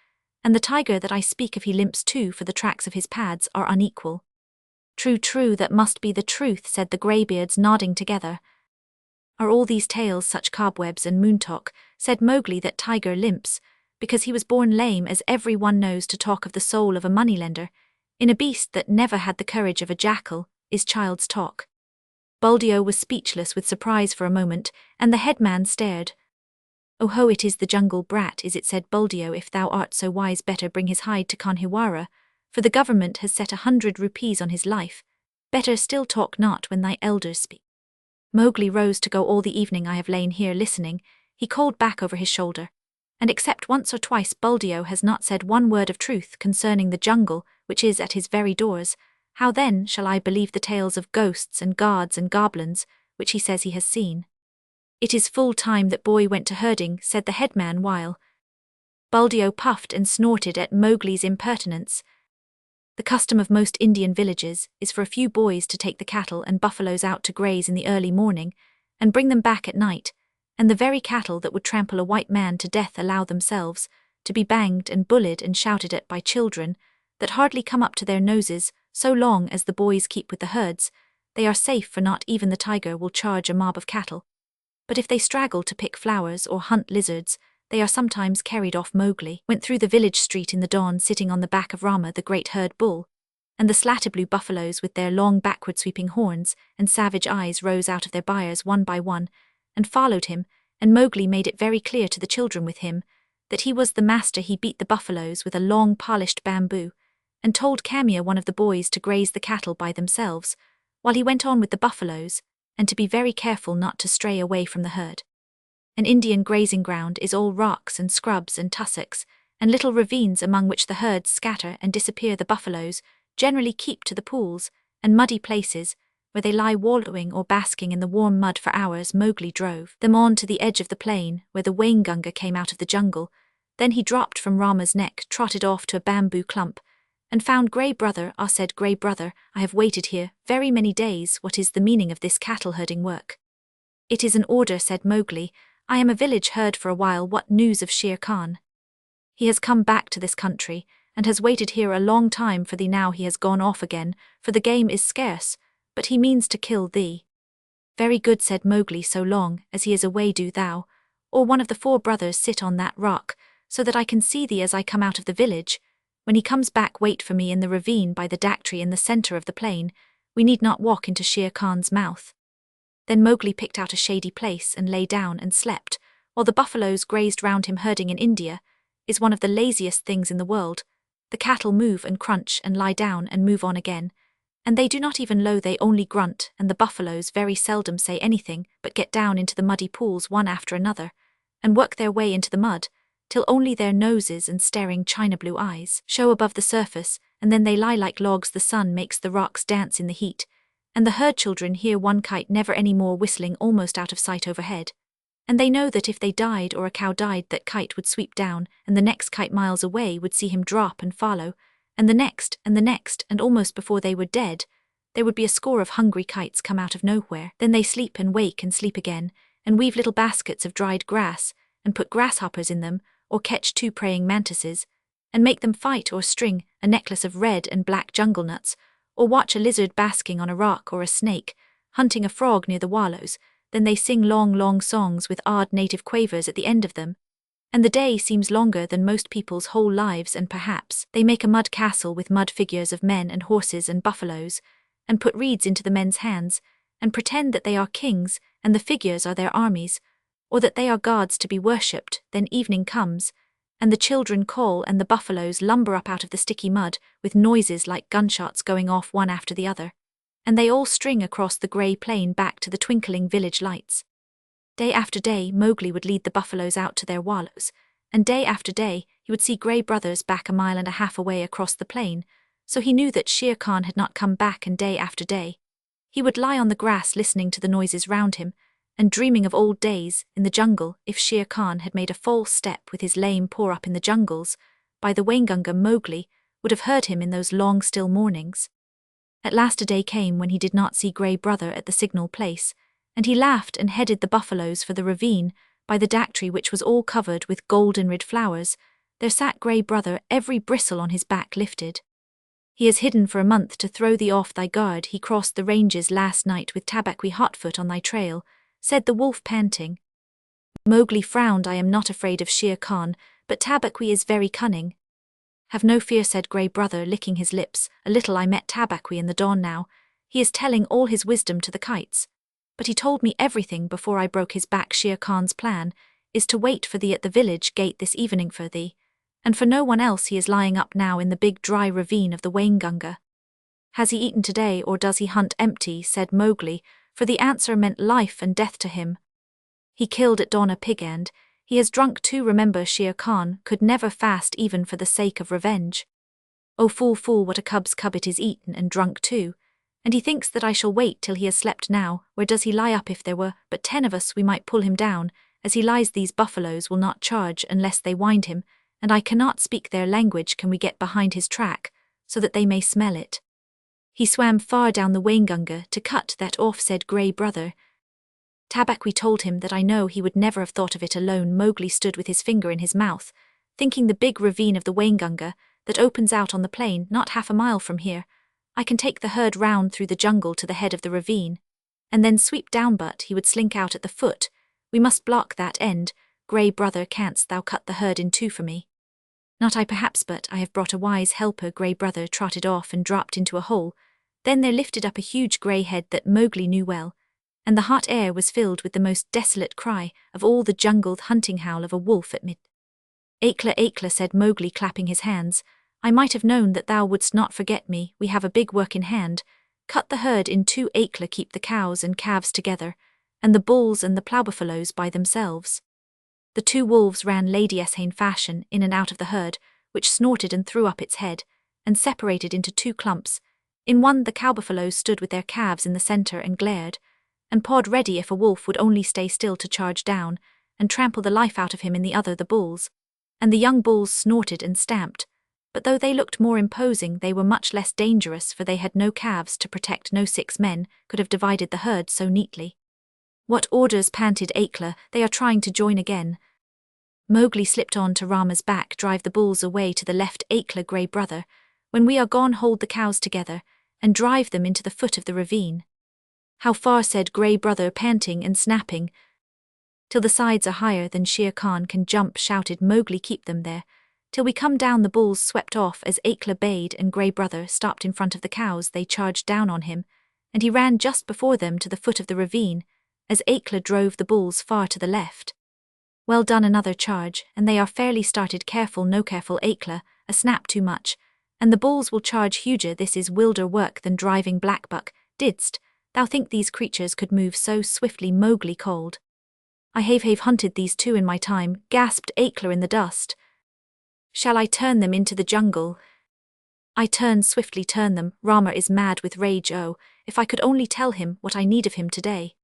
and the tiger that I speak of, he limps too, for the tracks of his pads are unequal. True, true, that must be the truth, said the greybeards, nodding together. Are all these tales such cobwebs and moon talk, said Mowgli, that tiger limps, because he was born lame, as every one knows, to talk of the soul of a moneylender, in a beast that never had the courage of a jackal, is child's talk. Buldeo was speechless with surprise for a moment, and the headman stared. Oh ho, it is the jungle brat, is it, said Buldeo. If thou art so wise, better bring his hide to Kanhiwara, for the government has set 100 rupees on his life. Better still talk not when thy elders speak. Mowgli rose to go. All the evening I have lain here listening, he called back over his shoulder, and except once or twice Buldeo has not said one word of truth concerning the jungle, which is at his very doors. How then shall I believe the tales of ghosts and guards and goblins, which he says he has seen? It is full time that boy went to herding, said the headman, while Buldeo puffed and snorted at Mowgli's impertinence. The custom of most Indian villages is for a few boys to take the cattle and buffaloes out to graze in the early morning, and bring them back at night, and the very cattle that would trample a white man to death allow themselves to be banged and bullied and shouted at by children that hardly come up to their noses. So long as the boys keep with the herds, they are safe, for not even the tiger will charge a mob of cattle. But if they straggle to pick flowers or hunt lizards, they are sometimes carried off. Mowgli went through the village street in the dawn, sitting on the back of Rama, the great herd bull, and the slatter-blue buffaloes with their long backward-sweeping horns and savage eyes rose out of their byres one by one, and followed him, and Mowgli made it very clear to the children with him that he was the master. He beat the buffaloes with a long polished bamboo, and told Kamia, one of the boys, to graze the cattle by themselves, while he went on with the buffaloes, and to be very careful not to stray away from the herd. An Indian grazing ground is all rocks and scrubs and tussocks, and little ravines among which the herds scatter and disappear. The buffaloes generally keep to the pools and muddy places, where they lie wallowing or basking in the warm mud for hours. Mowgli drove them on to the edge of the plain, where the Waingunga came out of the jungle. Then he dropped from Rama's neck, trotted off to a bamboo clump, and found Grey Brother. Ah, said Grey Brother, I have waited here very many days. What is the meaning of this cattle herding work? It is an order, said Mowgli. I am a village herd for a while. What news of Shere Khan? He has come back to this country, and has waited here a long time for thee. Now he has gone off again, for the game is scarce, but he means to kill thee. Very good, said Mowgli. So long as he is away, do thou, or one of the 4 brothers, sit on that rock, so that I can see thee as I come out of the village. When he comes back, wait for me in the ravine by the dactree in the center of the plain. We need not walk into Shere Khan's mouth. Then Mowgli picked out a shady place and lay down and slept, while the buffaloes grazed round him. Herding in India is one of the laziest things in the world. The cattle move and crunch and lie down and move on again, and they do not even low, they only grunt, and the buffaloes very seldom say anything but get down into the muddy pools one after another, and work their way into the mud, till only their noses and staring china-blue eyes show above the surface, and then they lie like logs. The sun makes the rocks dance in the heat, and the herd children hear one kite never any more whistling almost out of sight overhead, and they know that if they died or a cow died, that kite would sweep down, and the next kite miles away would see him drop and follow, and the next, and almost before they were dead, there would be a score of hungry kites come out of nowhere. Then they sleep and wake and sleep again, and weave little baskets of dried grass, and put grasshoppers in them, or catch 2 praying mantises, and make them fight, or string a necklace of red and black jungle nuts, or watch a lizard basking on a rock or a snake hunting a frog near the wallows. Then they sing long, long songs with odd native quavers at the end of them, and the day seems longer than most people's whole lives, and perhaps they make a mud castle with mud figures of men and horses and buffaloes, and put reeds into the men's hands, and pretend that they are kings and the figures are their armies, or that they are gods to be worshipped. Then evening comes, and the children call and the buffaloes lumber up out of the sticky mud with noises like gunshots going off one after the other, and they all string across the grey plain back to the twinkling village lights. Day after day Mowgli would lead the buffaloes out to their wallows, and day after day he would see Grey Brothers back 1.5 miles away across the plain, so he knew that Shere Khan had not come back. And day after day he would lie on the grass listening to the noises round him, and dreaming of old days in the jungle. If Shere Khan had made a false step with his lame paw up in the jungles by the Waingunga, Mowgli would have heard him in those long still mornings. At last a day came when he did not see Grey Brother at the signal place, and he laughed and headed the buffaloes for the ravine by the dak tree, which was all covered with golden red flowers. There sat Grey Brother, every bristle on his back lifted. He is hidden for a month to throw thee off thy guard. He crossed the ranges last night with Tabaqui Hotfoot on thy trail, said the wolf, panting. Mowgli frowned. I am not afraid of Shere Khan, but Tabaqui is very cunning. Have no fear, said Grey Brother, licking his lips a little. I met Tabaqui in the dawn now. He is telling all his wisdom to the kites. But he told me everything before I broke his back. Shere Khan's plan is to wait for thee at the village gate this evening, for thee, and for no one else. He is lying up now in the big dry ravine of the Waingunga. Has he eaten today, or does he hunt empty? Said Mowgli, for the answer meant life and death to him. He killed at dawn a pig, and he has drunk too. Remember, Shere Khan could never fast even for the sake of revenge. Oh fool, fool, what a cub's cub it is, eaten and drunk too. And he thinks that I shall wait till he has slept now. Where does he lie up? If there were but 10 of us we might pull him down. As he lies, these buffaloes will not charge unless they wind him, and I cannot speak their language. Can we get behind his track, so that they may smell it? He swam far down the Waingunga to cut that off, said Grey Brother. Tabaqui told him that. I know he would never have thought of it alone. Mowgli stood with his finger in his mouth, thinking the big ravine of the Waingunga that opens out on the plain not 1/2 mile from here. I can take the herd round through the jungle to the head of the ravine, and then sweep down, but he would slink out at the foot. We must block that end. Grey Brother, canst thou cut the herd in two for me? Not I, perhaps, but I have brought a wise helper. Grey Brother trotted off and dropped into a hole. Then there lifted up a huge grey head that Mowgli knew well, and the hot air was filled with the most desolate cry of all the jungle, the hunting howl of a wolf at mid. Akla, Akla, said Mowgli, clapping his hands. I might have known that thou wouldst not forget me. We have a big work in hand. Cut the herd in two. Akla, keep the cows and calves together, and the bulls and the ploughbuffaloes by themselves. The two wolves ran Lady Eshane fashion in and out of the herd, which snorted and threw up its head, and separated into 2 clumps. In one the cowbuffaloes stood with their calves in the centre and glared, and pawed ready if a wolf would only stay still to charge down and trample the life out of him. In the other the bulls, and the young bulls snorted and stamped, but though they looked more imposing they were much less dangerous, for they had no calves to protect. No 6 men could have divided the herd so neatly. What orders? Panted Akla. They are trying to join again. Mowgli slipped on to Rama's back. Drive the bulls away to the left. Akla, Grey Brother. When we are gone, hold the cows together and drive them into the foot of the ravine. How far? Said Grey Brother, panting and snapping. Till the sides are higher than Shere Khan can jump, shouted Mowgli. Keep them there till we come down. The bulls swept off as Akla bade, and Grey Brother stopped in front of the cows. They charged down on him, and he ran just before them to the foot of the ravine, as Akla drove the bulls far to the left. Well done, another charge, and they are fairly started. Careful, no careful, Akla, a snap too much, and the bulls will charge huger. This is wilder work than driving blackbuck. Didst thou think these creatures could move so swiftly? Mowgli called. I have hunted these two in my time, gasped Akla in the dust. Shall I turn them into the jungle? I turn swiftly, turn them. Rama is mad with rage. Oh, if I could only tell him what I need of him today.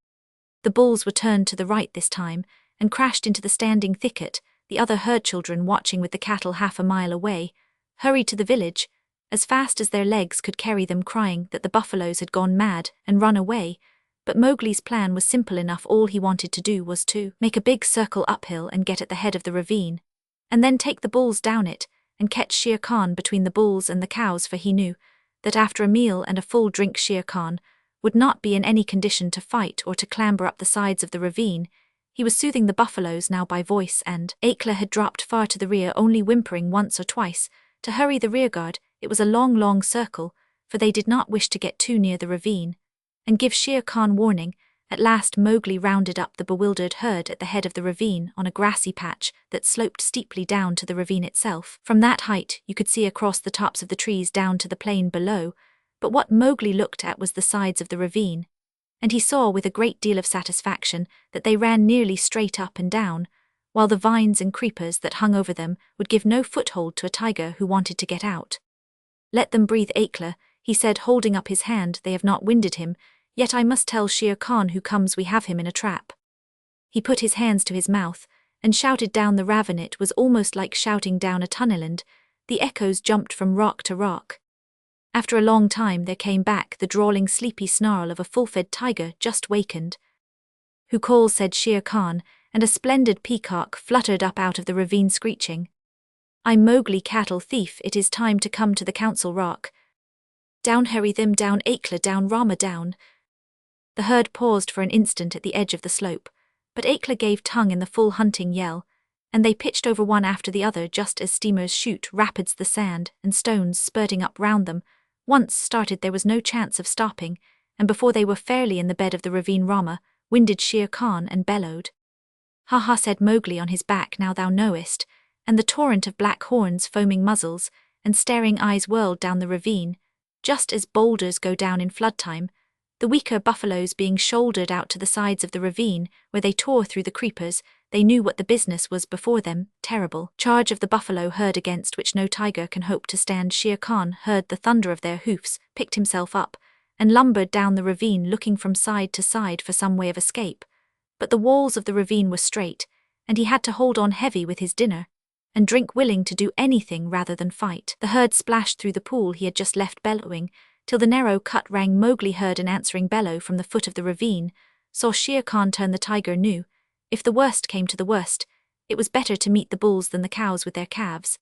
The bulls were turned to the right this time, and crashed into the standing thicket. The other herd children, watching with the cattle 1/2 mile away, hurried to the village, as fast as their legs could carry them, crying that the buffaloes had gone mad and run away. But Mowgli's plan was simple enough. All he wanted to do was to make a big circle uphill and get at the head of the ravine, and then take the bulls down it, and catch Shere Khan between the bulls and the cows, for he knew that after a meal and a full drink Shere Khan would not be in any condition to fight or to clamber up the sides of the ravine. He was soothing the buffaloes now by voice, and Akela had dropped far to the rear, only whimpering once or twice to hurry the rearguard. It was a long, long circle, for they did not wish to get too near the ravine and give Shere Khan warning. At last Mowgli rounded up the bewildered herd at the head of the ravine on a grassy patch that sloped steeply down to the ravine itself. From that height you could see across the tops of the trees down to the plain below, but what Mowgli looked at was the sides of the ravine, and he saw with a great deal of satisfaction that they ran nearly straight up and down, while the vines and creepers that hung over them would give no foothold to a tiger who wanted to get out. "Let them breathe, Akela," he said, holding up his hand. "They have not winded him. Yet I must tell Shere Khan who comes we have him in a trap." He put his hands to his mouth and shouted down the ravine. It was almost like shouting down a tunnel, and the echoes jumped from rock to rock. After a long time there came back the drawling, sleepy snarl of a full-fed tiger just wakened. "Who calls?" said Shere Khan, and a splendid peacock fluttered up out of the ravine screeching. "I'm Mowgli, cattle thief. It is time to come to the council rock. Down, hurry them down, Akela, down, Rama, down." The herd paused for an instant at the edge of the slope, but Akela gave tongue in the full hunting yell, and they pitched over one after the other just as steamers shoot rapids, the sand and stones spurting up round them. Once started there was no chance of stopping, and before they were fairly in the bed of the ravine Rama winded Shere Khan and bellowed. "Ha ha," said Mowgli, "on his back now thou knowest," and the torrent of black horns, foaming muzzles, and staring eyes whirled down the ravine, just as boulders go down in flood time, the weaker buffaloes being shouldered out to the sides of the ravine, where they tore through the creepers. They knew what the business was before them, terrible charge of the buffalo herd against which no tiger can hope to stand. Shere Khan heard the thunder of their hoofs, picked himself up, and lumbered down the ravine, looking from side to side for some way of escape. But the walls of the ravine were straight, and he had to hold on heavy with his dinner, and drink, willing to do anything rather than fight. The herd splashed through the pool he had just left, bellowing, till the narrow cut rang. Mowgli heard an answering bellow from the foot of the ravine, saw Shere Khan turn. The tiger knew, if the worst came to the worst, it was better to meet the bulls than the cows with their calves.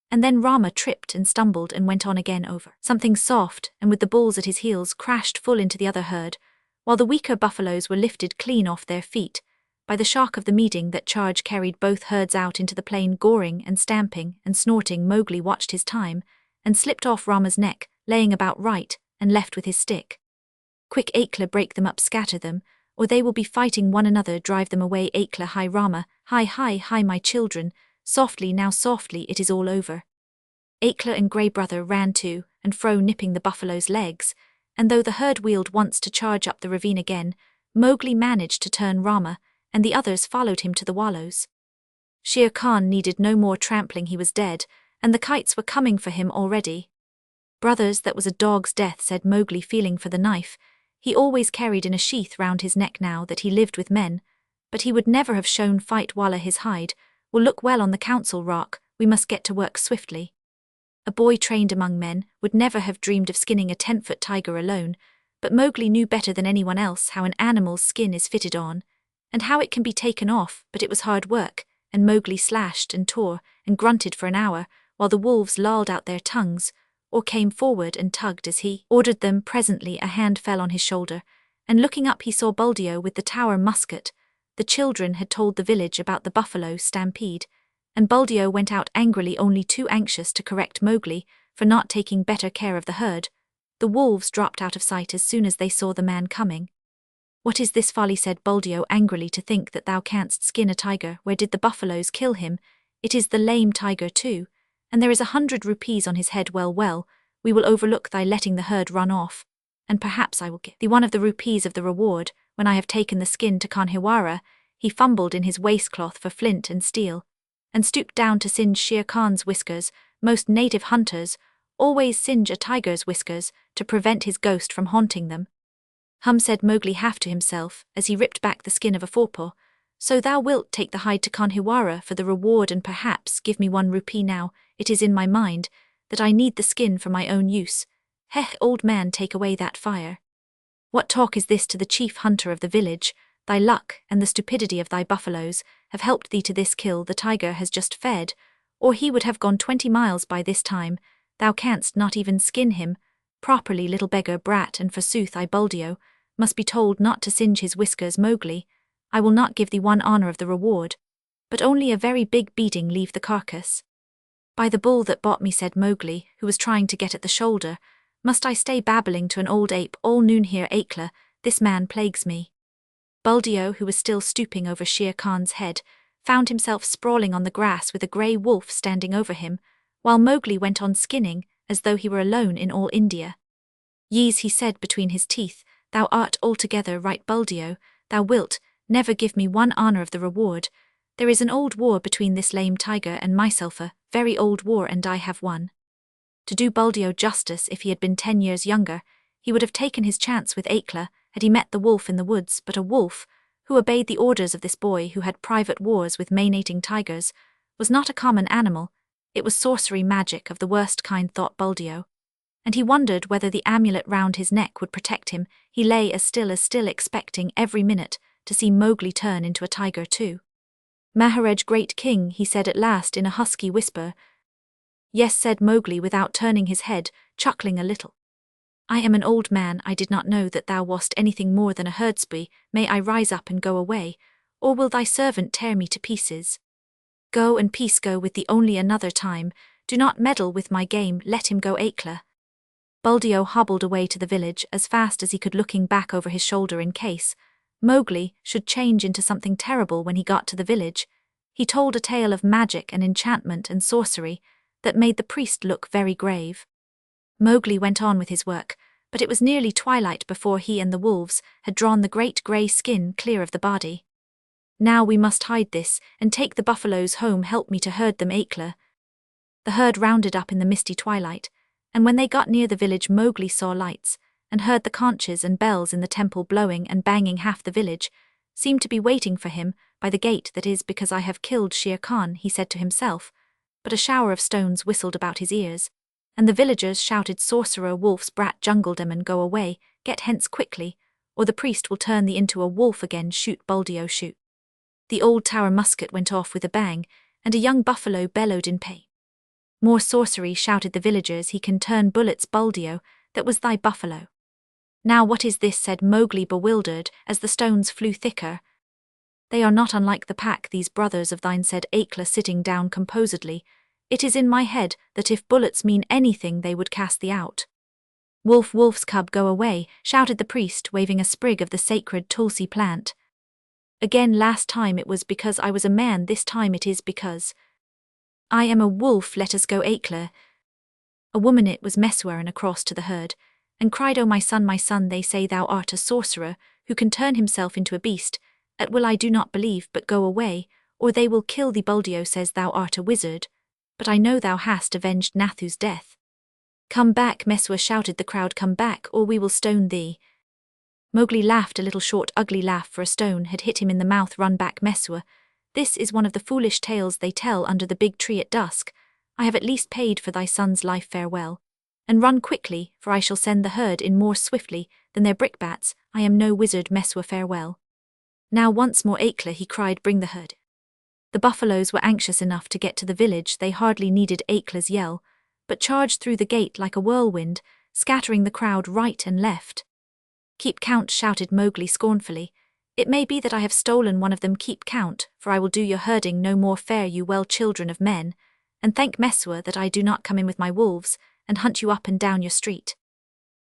And then Rama tripped and stumbled and went on again over something soft, and with the bulls at his heels crashed full into the other herd, while the weaker buffaloes were lifted clean off their feet by the shock of the meeting. That charge carried both herds out into the plain, goring and stamping and snorting. Mowgli watched his time and slipped off Rama's neck, laying about right and left with his stick. "Quick, Akela, break them up, scatter them, or they will be fighting one another. Drive them away, Akela. Hi, Rama, hi, hi, hi, my children. Softly now, softly, it is all over." Akela and Grey Brother ran to and fro, nipping the buffalo's legs, and though the herd wheeled once to charge up the ravine again, Mowgli managed to turn Rama, and the others followed him to the wallows. Shere Khan needed no more trampling. He was dead, and the kites were coming for him already. "Brothers, that was a dog's death," said Mowgli, feeling for the knife he always carried in a sheath round his neck now that he lived with men, but he would never have shown fight. "Walla, his hide will look well on the council rock. We must get to work swiftly." A boy trained among men would never have dreamed of skinning a 10-foot tiger alone, but Mowgli knew better than anyone else how an animal's skin is fitted on, and how it can be taken off. But it was hard work, and Mowgli slashed and tore and grunted for an hour, while the wolves lolled out their tongues, or came forward and tugged as he ordered them. Presently a hand fell on his shoulder, and looking up he saw Buldeo with the Tower musket. The children had told the village about the buffalo stampede, and Buldeo went out angrily, only too anxious to correct Mowgli for not taking better care of the herd. The wolves dropped out of sight as soon as they saw the man coming. "What is this folly?" said Buldeo angrily. "To think that thou canst skin a tiger. Where did the buffaloes kill him? It is the lame tiger too, and there is 100 rupees on his head. Well, well, we will overlook thy letting the herd run off, and perhaps I will give thee one of the rupees of the reward when I have taken the skin to Kanhiwara." He fumbled in his waistcloth for flint and steel, and stooped down to singe Shere Khan's whiskers. Most native hunters always singe a tiger's whiskers to prevent his ghost from haunting them. Said Mowgli half to himself as he ripped back the skin of a forepaw. "So thou wilt take the hide to Kanhiwara for the reward, and perhaps give me 1 rupee now. It is in my mind that I need the skin for my own use. Heh, old man, take away that fire. What talk is this to the chief hunter of the village? Thy luck and the stupidity of thy buffaloes have helped thee to this kill. The tiger has just fed, or he would have gone 20 miles by this time. Thou canst not even skin him. Properly, little beggar brat, and forsooth I, Buldeo, must be told not to singe his whiskers, Mowgli. I will not give thee one honor of the reward, but only a very big beating, leave the carcass. By the bull that bought me, said Mowgli, who was trying to get at the shoulder, must I stay babbling to an old ape all noon here, Akela? This man plagues me. Buldeo, who was still stooping over Shere Khan's head, found himself sprawling on the grass with a grey wolf standing over him, while Mowgli went on skinning as though he were alone in all India. Yees, he said between his teeth, thou art altogether right, Buldeo. Thou wilt never give me one honor of the reward. There is an old war between this lame tiger and myself, a very old war, and I have won. To do Buldeo justice, if he had been 10 years younger, he would have taken his chance with Akela had he met the wolf in the woods, but a wolf, who obeyed the orders of this boy who had private wars with mane-eating tigers, was not a common animal. It was sorcery magic of the worst kind, thought Buldeo, and he wondered whether the amulet round his neck would protect him. He lay as still, expecting every minute to see Mowgli turn into a tiger too. Maharaj, great king, he said at last in a husky whisper. Yes, said Mowgli without turning his head, chuckling a little. I am an old man. I did not know that thou wast anything more than a herdsboy. May I rise up and go away, or will thy servant tear me to pieces? Go, and peace go with thee. Only another time. Do not meddle with my game. Let him go, Akela. Buldeo hobbled away to the village as fast as he could, looking back over his shoulder in case Mowgli should change into something terrible when he got to the village. He told a tale of magic and enchantment and sorcery that made the priest look very grave. Mowgli went on with his work, but it was nearly twilight before he and the wolves had drawn the great grey skin clear of the body. Now we must hide this and take the buffaloes home. Help me to herd them, Akela. The herd rounded up in the misty twilight, and when they got near the village, Mowgli saw lights and heard the conches and bells in the temple blowing and banging. Half the village seemed to be waiting for him by the gate. That is because I have killed Shere Khan, he said to himself, but a shower of stones whistled about his ears, and the villagers shouted, Sorcerer, wolf's brat, jungle demon, go away, get hence quickly, or the priest will turn thee into a wolf again. Shoot, Buldeo, shoot. The old tower musket went off with a bang, and a young buffalo bellowed in pain. More sorcery, shouted the villagers. He can turn bullets, Buldeo. That was thy buffalo. Now what is this, said Mowgli, bewildered, as the stones flew thicker. They are not unlike the pack, these brothers of thine, said Akela, sitting down composedly. It is in my head that if bullets mean anything, they would cast thee out. Wolf, wolf's cub, go away, shouted the priest, waving a sprig of the sacred tulsi plant. Again, last time it was because I was a man, this time it is because I am a wolf. Let us go, Akela. A woman, it was Messuaran, across to the herd, and cried, O my son, they say thou art a sorcerer who can turn himself into a beast. At will I do not believe, but go away, or they will kill thee. Buldeo says thou art a wizard, but I know thou hast avenged Nathu's death. Come back, Messua, shouted the crowd, come back, or we will stone thee. Mowgli laughed a little short, ugly laugh, for a stone had hit him in the mouth. Run back, Messua. This is one of the foolish tales they tell under the big tree at dusk. I have at least paid for thy son's life. Farewell. And run quickly, for I shall send the herd in more swiftly than their brickbats. I am no wizard, Messua. Farewell. Now once more, Akela, he cried, bring the herd. The buffaloes were anxious enough to get to the village. They hardly needed Akela's yell, but charged through the gate like a whirlwind, scattering the crowd right and left. Keep count, shouted Mowgli scornfully. It may be that I have stolen one of them. Keep count, for I will do your herding no more. Fare you well, children of men, and thank Messua that I do not come in with my wolves and hunt you up and down your street.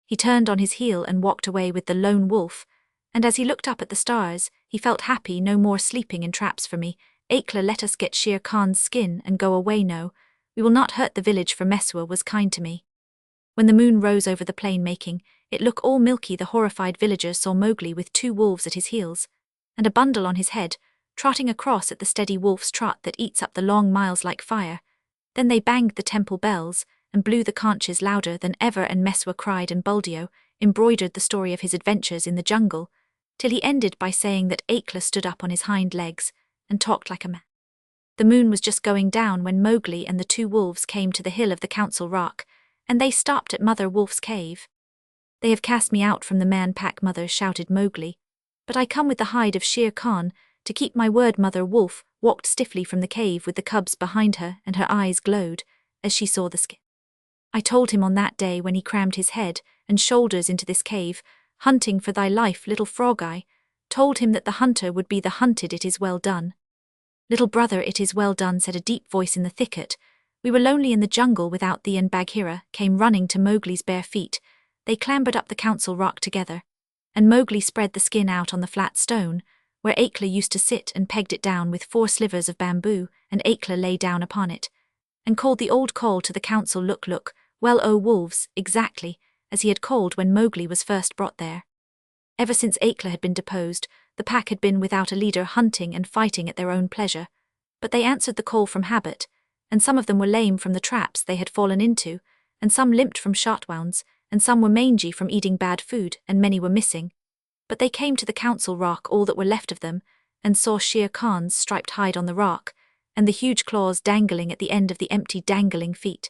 He turned on his heel and walked away with the lone wolf, and as he looked up at the stars, he felt happy. No more sleeping in traps for me. Akela, let us get Shere Khan's skin and go away. No, we will not hurt the village, for Messua was kind to me. When the moon rose over the plain, making it look all milky, the horrified villagers saw Mowgli with 2 wolves at his heels, and a bundle on his head, trotting across at the steady wolf's trot that eats up the long miles like fire. Then they banged the temple bells and blew the conches louder than ever, and Messua cried, and Buldeo embroidered the story of his adventures in the jungle, till he ended by saying that Akela stood up on his hind legs and talked like a man. The moon was just going down when Mowgli and the 2 wolves came to the hill of the Council Rock, and they stopped at Mother Wolf's cave. They have cast me out from the man-pack, Mother, shouted Mowgli, but I come with the hide of Shere Khan to keep my word. Mother Wolf walked stiffly from the cave with the cubs behind her, and her eyes glowed as she saw the skin. I told him on that day when he crammed his head and shoulders into this cave, hunting for thy life, little frog, I told him that the hunter would be the hunted. It is well done. Little brother, it is well done, said a deep voice in the thicket. We were lonely in the jungle without thee, and Bagheera came running to Mowgli's bare feet. They clambered up the council rock together, and Mowgli spread the skin out on the flat stone, where Akela used to sit, and pegged it down with 4 slivers of bamboo, and Akela lay down upon it, and called the old call to the council, look, look, well, O wolves, exactly as he had called when Mowgli was first brought there. Ever since Akela had been deposed, the pack had been without a leader, hunting and fighting at their own pleasure, but they answered the call from habit, and some of them were lame from the traps they had fallen into, and some limped from shot wounds, and some were mangy from eating bad food, and many were missing. But they came to the council rock, all that were left of them, and saw Shere Khan's striped hide on the rock, and the huge claws dangling at the end of the empty dangling feet.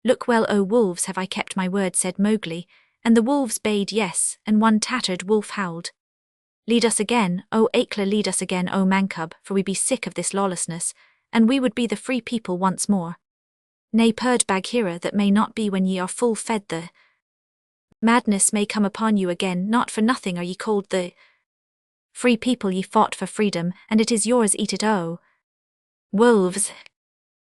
Look well, O wolves, have I kept my word, said Mowgli, and the wolves bayed yes, and one tattered wolf howled. Lead us again, O Akela, lead us again, O Mancub, for we be sick of this lawlessness, and we would be the free people once more. Nay, purred Bagheera, that may not be when ye are full fed. The madness may come upon you again, not for nothing are ye called the free people. Ye fought for freedom, and it is yours, eat it, O wolves.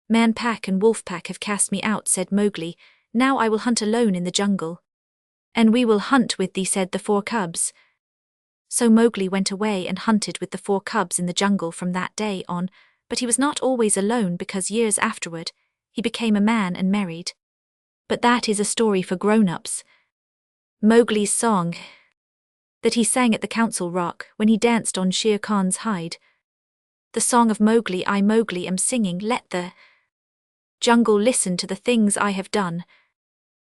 Man pack and wolf pack have cast me out, said Mowgli. Now I will hunt alone in the jungle. And we will hunt with thee, said the 4 cubs. So Mowgli went away and hunted with the 4 cubs in the jungle from that day on, but he was not always alone, because years afterward he became a man and married. But that is a story for grown-ups. Mowgli's song that he sang at the council rock when he danced on Shere Khan's hide. The song of Mowgli, I, Mowgli, am singing. Let the jungle listen to the things I have done.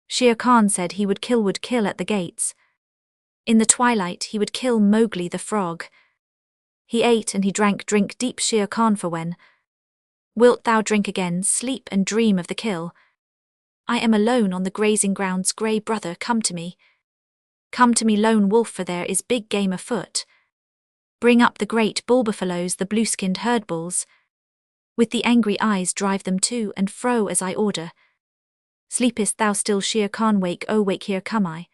Shere Khan said he would kill at the gates. In the twilight he would kill Mowgli the frog. He ate and he drank drink deep, Shere Khan, for when wilt thou drink again, sleep and dream of the kill? I am alone on the grazing grounds, grey brother, come to me. Come to me, lone wolf, for there is big game afoot. Bring up the great bull buffaloes, the blue-skinned herd bulls. With the angry eyes drive them to and fro as I order. Sleepest thou still, Shere Khan? Wake, oh wake, here come I.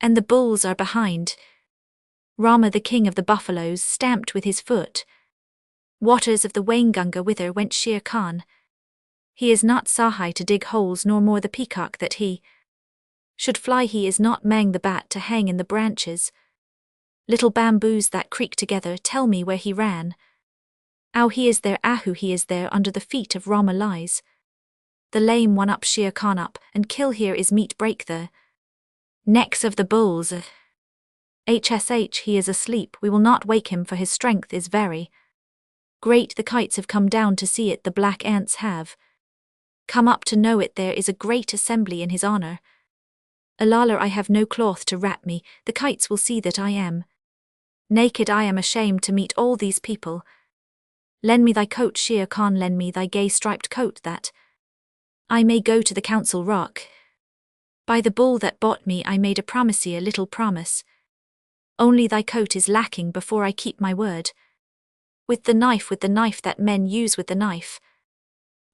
And the bulls are behind. Rama, the king of the buffaloes, stamped with his foot. Waters of the Waingunga, whither went Shere Khan? He is not Sahai to dig holes, nor more the peacock that he should fly. He is not Mang the bat to hang in the branches. Little bamboos that creak together, tell me where he ran. Ow, he is there, Ahu, he is there, under the feet of Rama lies. The lame one, up Shere Khan, up, and kill, here is meat, break the necks of the bulls. HSH, he is asleep, we will not wake him, for his strength is very great. The kites have come down to see it, the black ants have come up to know it. There is a great assembly in his honor. Alala, I have no cloth to wrap me, the kites will see that I am naked. I am ashamed to meet all these people. Lend me thy coat, Shere Khan, lend me thy gay striped coat, that I may go to the council rock. By the bull that bought me I made a promise, a little promise. Only thy coat is lacking before I keep my word. With the knife that men use with the knife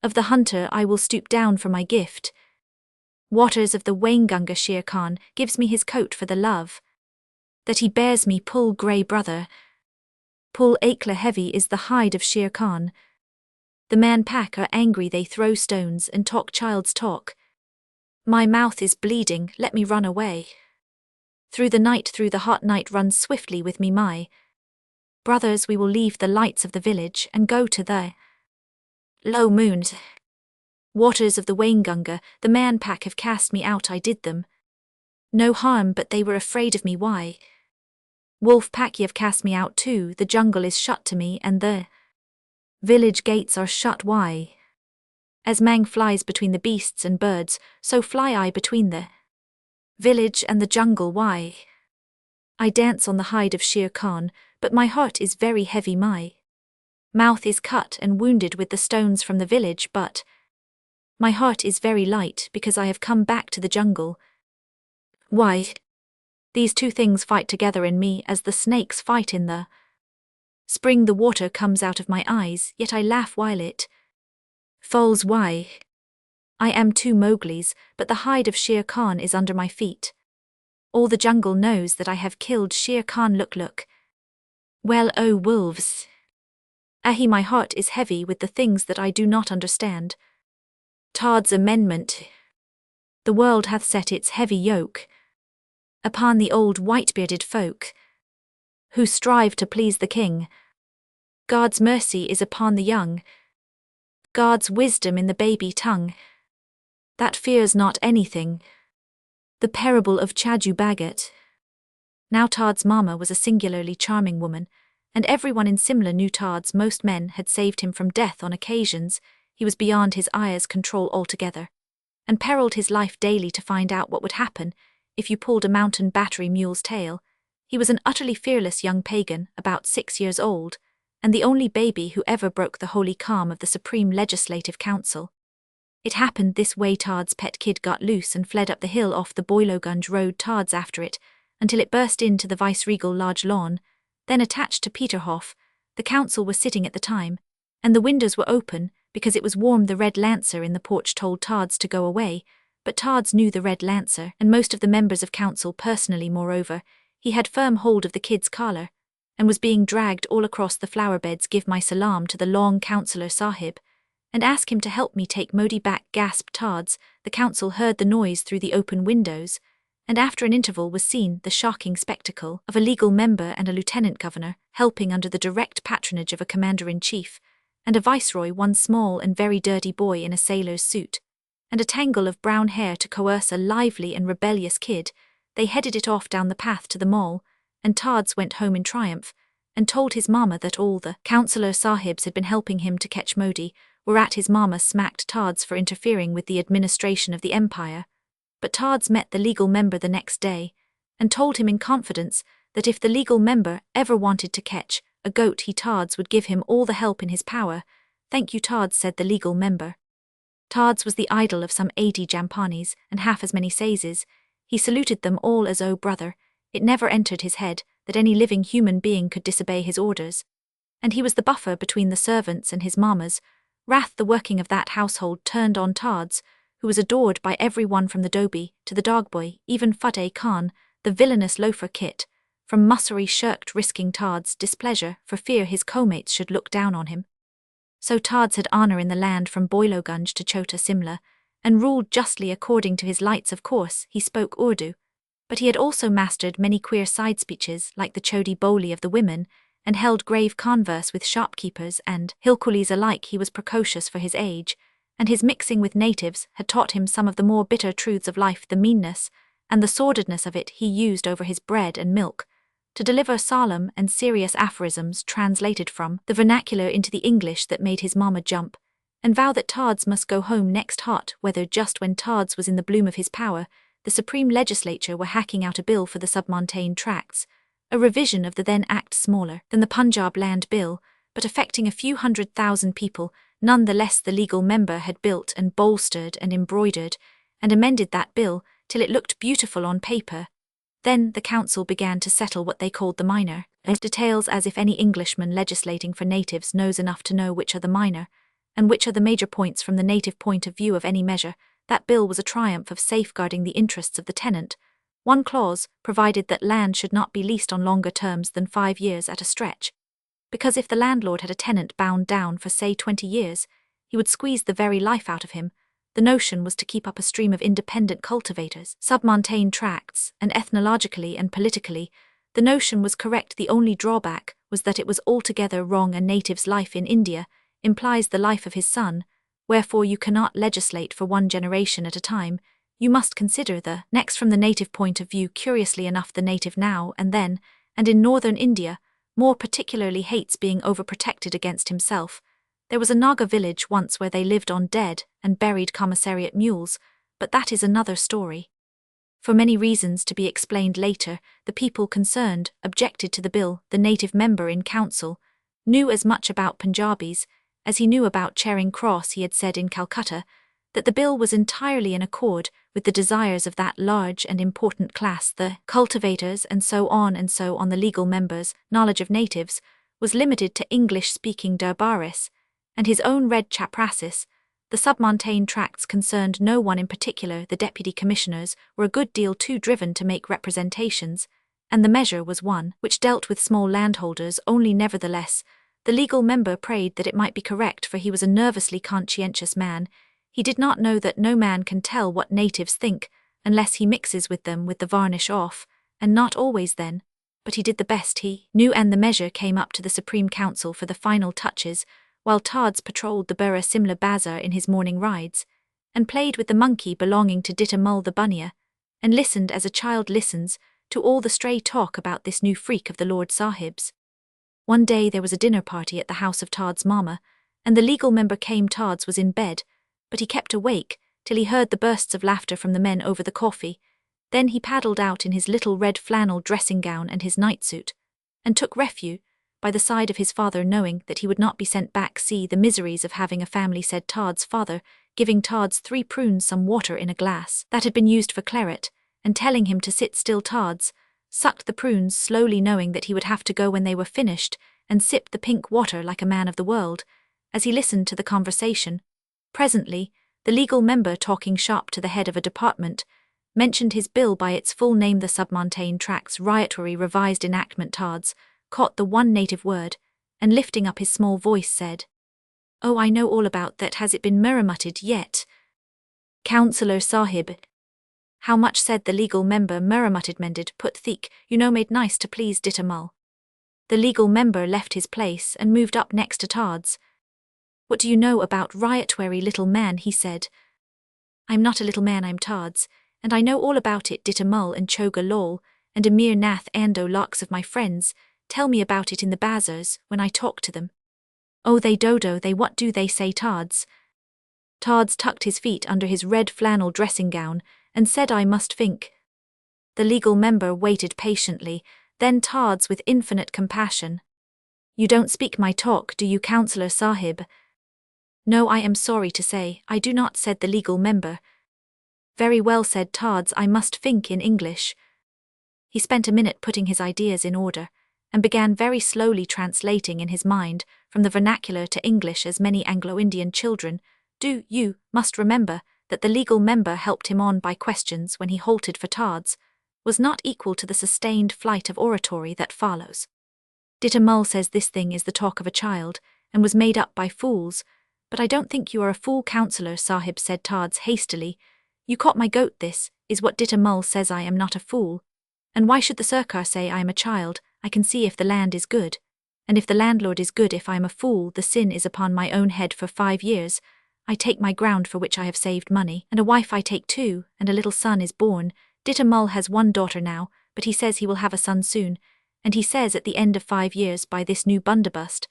of the hunter, I will stoop down for my gift. Waters of the Waingunga, Shere Khan gives me his coat for the love that he bears me. Pull, grey brother, pull, Akela, heavy is the hide of Shere Khan. The man pack are angry, they throw stones and talk child's talk. My mouth is bleeding, let me run away. Through the hot night, run swiftly with me, my brothers. We will leave the lights of the village and go to the low moon. Waters of the Waingunga, the man pack have cast me out. I did them no harm, but they were afraid of me. Why? Wolf pack, ye have cast me out too. The jungle is shut to me, and the village gates are shut. Why? As Mang flies between the beasts and birds, so fly I between the village and the jungle. Why? I dance on the hide of Shere Khan, but my heart is very heavy. My mouth is cut and wounded with the stones from the village, but my heart is very light because I have come back to the jungle. Why? These two things fight together in me as the snakes fight in the spring. The water comes out of my eyes, yet I laugh while it falls. Why? I am 2 Mowglis, but the hide of Shere Khan is under my feet. All the jungle knows that I have killed Shere Khan. Look. Well, oh wolves. Ahi, my heart is heavy with the things that I do not understand. Todd's amendment. The world hath set its heavy yoke upon the old white-bearded folk, who strive to please the king. God's mercy is upon the young, God's wisdom in the baby tongue, that fears not anything. The parable of Chaju Bhagat. Now Todd's mama was a singularly charming woman, and everyone in Simla knew Todd's most men had saved him from death on occasions. He was beyond his ayah's control altogether, and perilled his life daily to find out what would happen if you pulled a mountain battery mule's tail. He was an utterly fearless young pagan, about 6 years old, and the only baby who ever broke the holy calm of the Supreme Legislative Council. It happened this way: Todd's pet kid got loose and fled up the hill off the Boilogunj road. Todd's after it, until it burst into the viceregal lodge lawn, then attached to Peterhof. The council was sitting at the time, and the windows were open, because it was warm. The Red Lancer in the porch told Todd's to go away, but Todd's knew the Red Lancer and most of the members of council personally. Moreover, he had firm hold of the kid's collar, and was being dragged all across the flower beds. Give my salam to the long councillor Sahib, and ask him to help me take Modi back, gasped Todd's. The council heard the noise through the open windows, and after an interval was seen the shocking spectacle of a legal member and a lieutenant governor helping under the direct patronage of a commander-in-chief, and a viceroy, one small and very dirty boy in a sailor's suit, and a tangle of brown hair to coerce a lively and rebellious kid. They headed it off down the path to the mall, and Todd's went home in triumph, and told his mama that all the councillor sahibs had been helping him to catch Modi, whereat his mama smacked Todd's for interfering with the administration of the empire. But Todd's met the legal member the next day, and told him in confidence that if the legal member ever wanted to catch a goat, Todd's would give him all the help in his power. Thank you, Todd's, said the legal member. Todd's was the idol of some 80 Jampanis and half as many Sazes. He saluted them all as "Oh brother." It never entered his head that any living human being could disobey his orders, and he was the buffer between the servants and his mammas. Wrath the working of that household turned on Todd's, who was adored by every one from the Dobi to the dogboy. Even Fateh Khan, the villainous loafer Kit from Mussoorie, shirked risking Todd's displeasure for fear his co-mates should look down on him. So Todd's had honour in the land from Boilogunj to Chota Simla, and ruled justly according to his lights. Of course, he spoke Urdu, but he had also mastered many queer side speeches like the Chodi Boli of the women, and held grave converse with shopkeepers and hillcoolies alike. He was precocious for his age, and his mixing with natives had taught him some of the more bitter truths of life. The meanness and the sordidness of it he used over his bread and milk, to deliver solemn and serious aphorisms translated from the vernacular into the English that made his mama jump, and vow that Todd's must go home next hot weather. Just when Todd's was in the bloom of his power, the Supreme Legislature were hacking out a bill for the submontane tracts, a revision of the then act smaller than the Punjab Land Bill, but affecting a few 100,000 people. None the less the legal member had built and bolstered and embroidered and amended that bill till it looked beautiful on paper. Then the council began to settle what they called the minor details, as if any Englishman legislating for natives knows enough to know which are the minor and which are the major points from the native point of view of any measure. That bill was a triumph of safeguarding the interests of the tenant. One clause provided that land should not be leased on longer terms than 5 years at a stretch, because if the landlord had a tenant bound down for, say, 20 years, he would squeeze the very life out of him. The notion was to keep up a stream of independent cultivators, submontane tracts, and ethnologically and politically, the notion was correct. The only drawback was that it was altogether wrong. A native's life in India implies the life of his son, wherefore you cannot legislate for one generation at a time. You must consider the next from the native point of view. Curiously enough, the native now and then, and in northern India, more particularly hates being overprotected against himself. There was a Naga village once where they lived on dead and buried commissariat mules, but that is another story. For many reasons to be explained later, the people concerned objected to the bill. The native member in council knew as much about Punjabis as he knew about Charing Cross. He had said in Calcutta that the bill was entirely in accord with the desires of that large and important class, the cultivators, and so on and so on. The legal member's knowledge of natives was limited to English-speaking Durbaris and his own red chaprasis, The submontane tracts concerned no one in particular. The deputy commissioners were a good deal too driven to make representations, and the measure was one which dealt with small landholders only. Nevertheless, the legal member prayed that it might be correct, for he was a nervously conscientious man. He did not know that no man can tell what natives think unless he mixes with them with the varnish off, and not always then, but he did the best he knew, and the measure came up to the Supreme Council for the final touches, while Tods patrolled the Burra Simla Bazaar in his morning rides, and played with the monkey belonging to Ditta Mull the Bunya, and listened as a child listens to all the stray talk about this new freak of the Lord Sahib's. One day there was a dinner party at the house of Todd's mamma, and the legal member came. Tods was in bed, but he kept awake till he heard the bursts of laughter from the men over the coffee. Then he paddled out in his little red flannel dressing gown and his nightsuit, and took refuge by the side of his father, knowing that he would not be sent back. See the miseries of having a family, said Todd's father, giving Tods 3 prunes some water in a glass that had been used for claret, and telling him to sit still. Tods sucked the prunes slowly, knowing that he would have to go when they were finished, and sipped the pink water like a man of the world, as he listened to the conversation. Presently, the legal member, talking sharp to the head of a department, mentioned his bill by its full name, the Submontane Tracts Riotary Revised Enactment. Tods caught the one native word, and lifting up his small voice said, "Oh, I know all about that. Has it been murmutted yet?" "Councillor Sahib." "How much?" said the legal member. "Murmutted, mended, put thick, you know, made nice to please Ditta Mull." The legal member left his place and moved up next to Tods. "What do you know about riotwary, little man?" he said. "I'm not a little man, I'm Tods, and I know all about it. Ditta Mull and Choga Lol, and Amir Nath Ando, locks of my friends, tell me about it in the bazaars when I talk to them." "Oh, they dodo, they what do they say?" Tods tucked his feet under his red flannel dressing gown and said, "I must think." The legal member waited patiently, then Tods, with infinite compassion, "You don't speak my talk, do you, Councillor Sahib?" "No, I am sorry to say, I do not," said the legal member. "Very well," said Tods, "I must think in English." He spent a minute putting his ideas in order, and began very slowly translating in his mind from the vernacular to English, as many Anglo-Indian children do. You must remember that the legal member, helped him on by questions when he halted for Tods, was not equal to the sustained flight of oratory that follows. "Ditta Mull says this thing is the talk of a child, and was made up by fools, but I don't think you are a fool, Councillor Sahib," said Tods hastily. "You caught my goat. This is what Ditta Mull says. I am not a fool. And why should the Sarkar say I am a child? I can see if the land is good. And if the landlord is good, if I am a fool, the sin is upon my own head. For 5 years I take my ground for which I have saved money, and a wife I take too, and a little son is born. Ditta Mull has 1 daughter now, but he says he will have a son soon, and he says at the end of 5 years, by this new bundobust,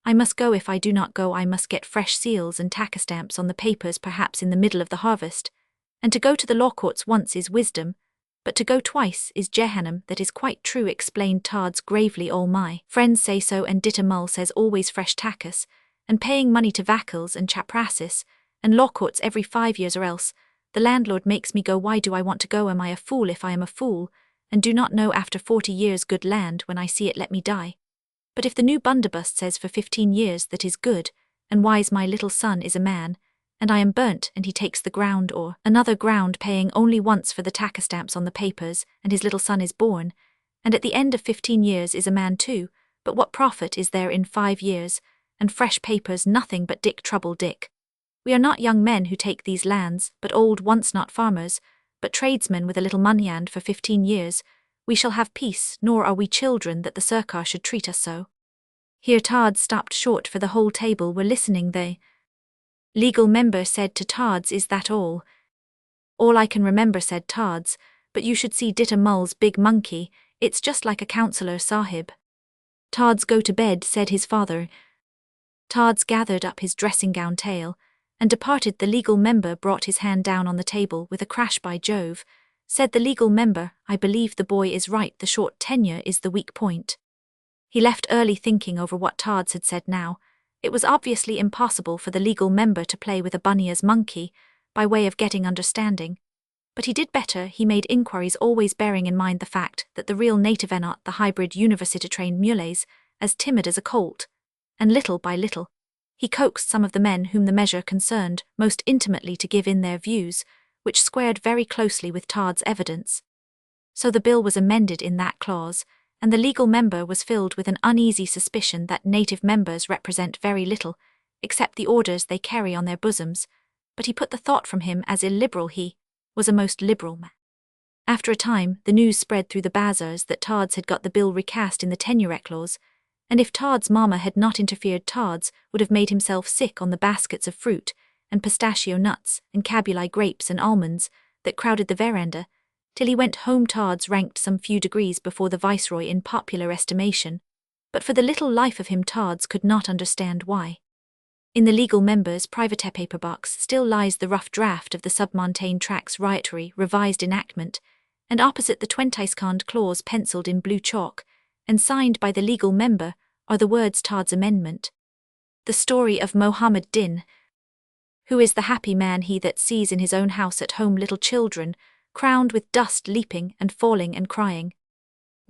I must go. If I do not go, I must get fresh seals and tacker-stamps on the papers, perhaps in the middle of the harvest. And to go to the law courts once is wisdom, but to go twice is Jehannam." "That is quite true," explained Tods gravely. "All my friends say so, and Ditta Mull says always fresh takas, and paying money to vackals and chaprasis, and law courts every 5 years, or else the landlord makes me go. Why do I want to go? Am I a fool? If I am a fool, and do not know after 40 years good land, when I see it let me die. But if the new bundobust says for 15 years, that is good, and wise. My little son is a man, and I am burnt, and he takes the ground or another ground, paying only once for the tacker-stamps on the papers, and his little son is born, and at the end of 15 years is a man too. But what profit is there in 5 years, and fresh papers? Nothing but Dick, trouble Dick. We are not young men who take these lands, but old once, not farmers, but tradesmen with a little money, and for 15 years we shall have peace, nor are we children that the Sarkar should treat us so." Here Tods stopped short, for the whole table were listening. The legal member said to Tods, "Is that all?" "All I can remember," said Tods, "but you should see Ditta Mull's big monkey, it's just like a Councillor Sahib." "Tods, go to bed," said his father. Tods gathered up his dressing-gown tail and departed. The legal member brought his hand down on the table with a crash. "By Jove," said the legal member, "I believe the boy is right. The short tenure is the weak point." He left early, thinking over what Tods had said now. It was obviously impossible for the legal member to play with a bunnia's monkey by way of getting understanding. But he did better. He made inquiries, always bearing in mind the fact that the real native are not the hybrid university-trained muleys, as timid as a colt, and little by little He coaxed some of the men whom the measure concerned most intimately to give in their views, which squared very closely with Todd's evidence. So the bill was amended in that clause, and the legal member was filled with an uneasy suspicion that native members represent very little, except the orders they carry on their bosoms, but he put the thought from him as illiberal. He was a most liberal man. After a time, the news spread through the bazaars that Todd's had got the bill recast in the tenure clause, and if Todd's mamma had not interfered, Todd's would have made himself sick on the baskets of fruit, and pistachio nuts, and cabuli grapes and almonds, that crowded the veranda, till he went home. Todd's ranked some few degrees before the viceroy in popular estimation, but for the little life of him Todd's could not understand why. In the legal member's private paper box still lies the rough draft of the Submontane Tracts Riotory revised enactment, and opposite the 22nd clause penciled in blue chalk, and signed by the legal member, are the words Todd's amendment. The story of Mohammed Din. Who is the happy man he that sees in his own house at home little children, crowned with dust, leaping and falling and crying?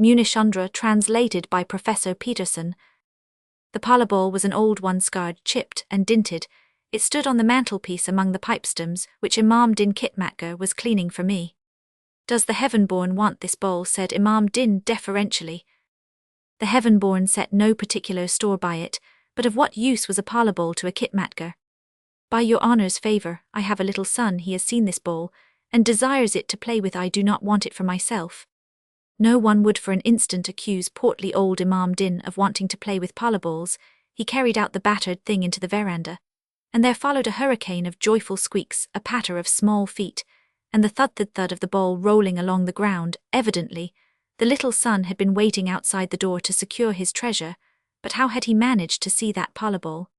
Munishundra, translated by Professor Peterson. The parlour bowl was an old one, scarred, chipped and dinted. It stood on the mantelpiece among the pipe stems, which Imam Din Kitmatgar was cleaning for me. "Does the heaven-born want this bowl?" said Imam Din deferentially. The heaven-born set no particular store by it, but of what use was a parlour bowl to a Kitmatgar? "By your honour's favour, I have a little son, he has seen this bowl, and desires it to play with. I do not want it for myself." No one would for an instant accuse portly old Imam Din of wanting to play with parlour bowls. He carried out the battered thing into the veranda, and there followed a hurricane of joyful squeaks, a patter of small feet, and the thud-thud-thud of the bowl rolling along the ground. Evidently, the little son had been waiting outside the door to secure his treasure, but how had he managed to see that parlour bowl?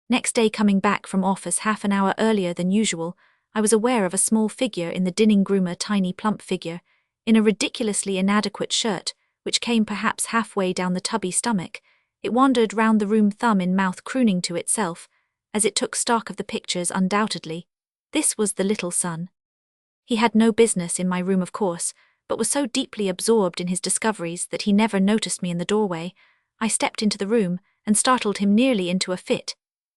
Next day, coming back from office half an hour earlier than usual, I was aware of a small figure in the dinning room, a tiny plump figure, in a ridiculously inadequate shirt, which came perhaps halfway down the tubby stomach. It wandered round the room, thumb in mouth, crooning to itself, as it took stock of the pictures. Undoubtedly, this was the little son. He had no business in my room, of course, but was so deeply absorbed in his discoveries that he never noticed me in the doorway. I stepped into the room and startled him nearly into a fit.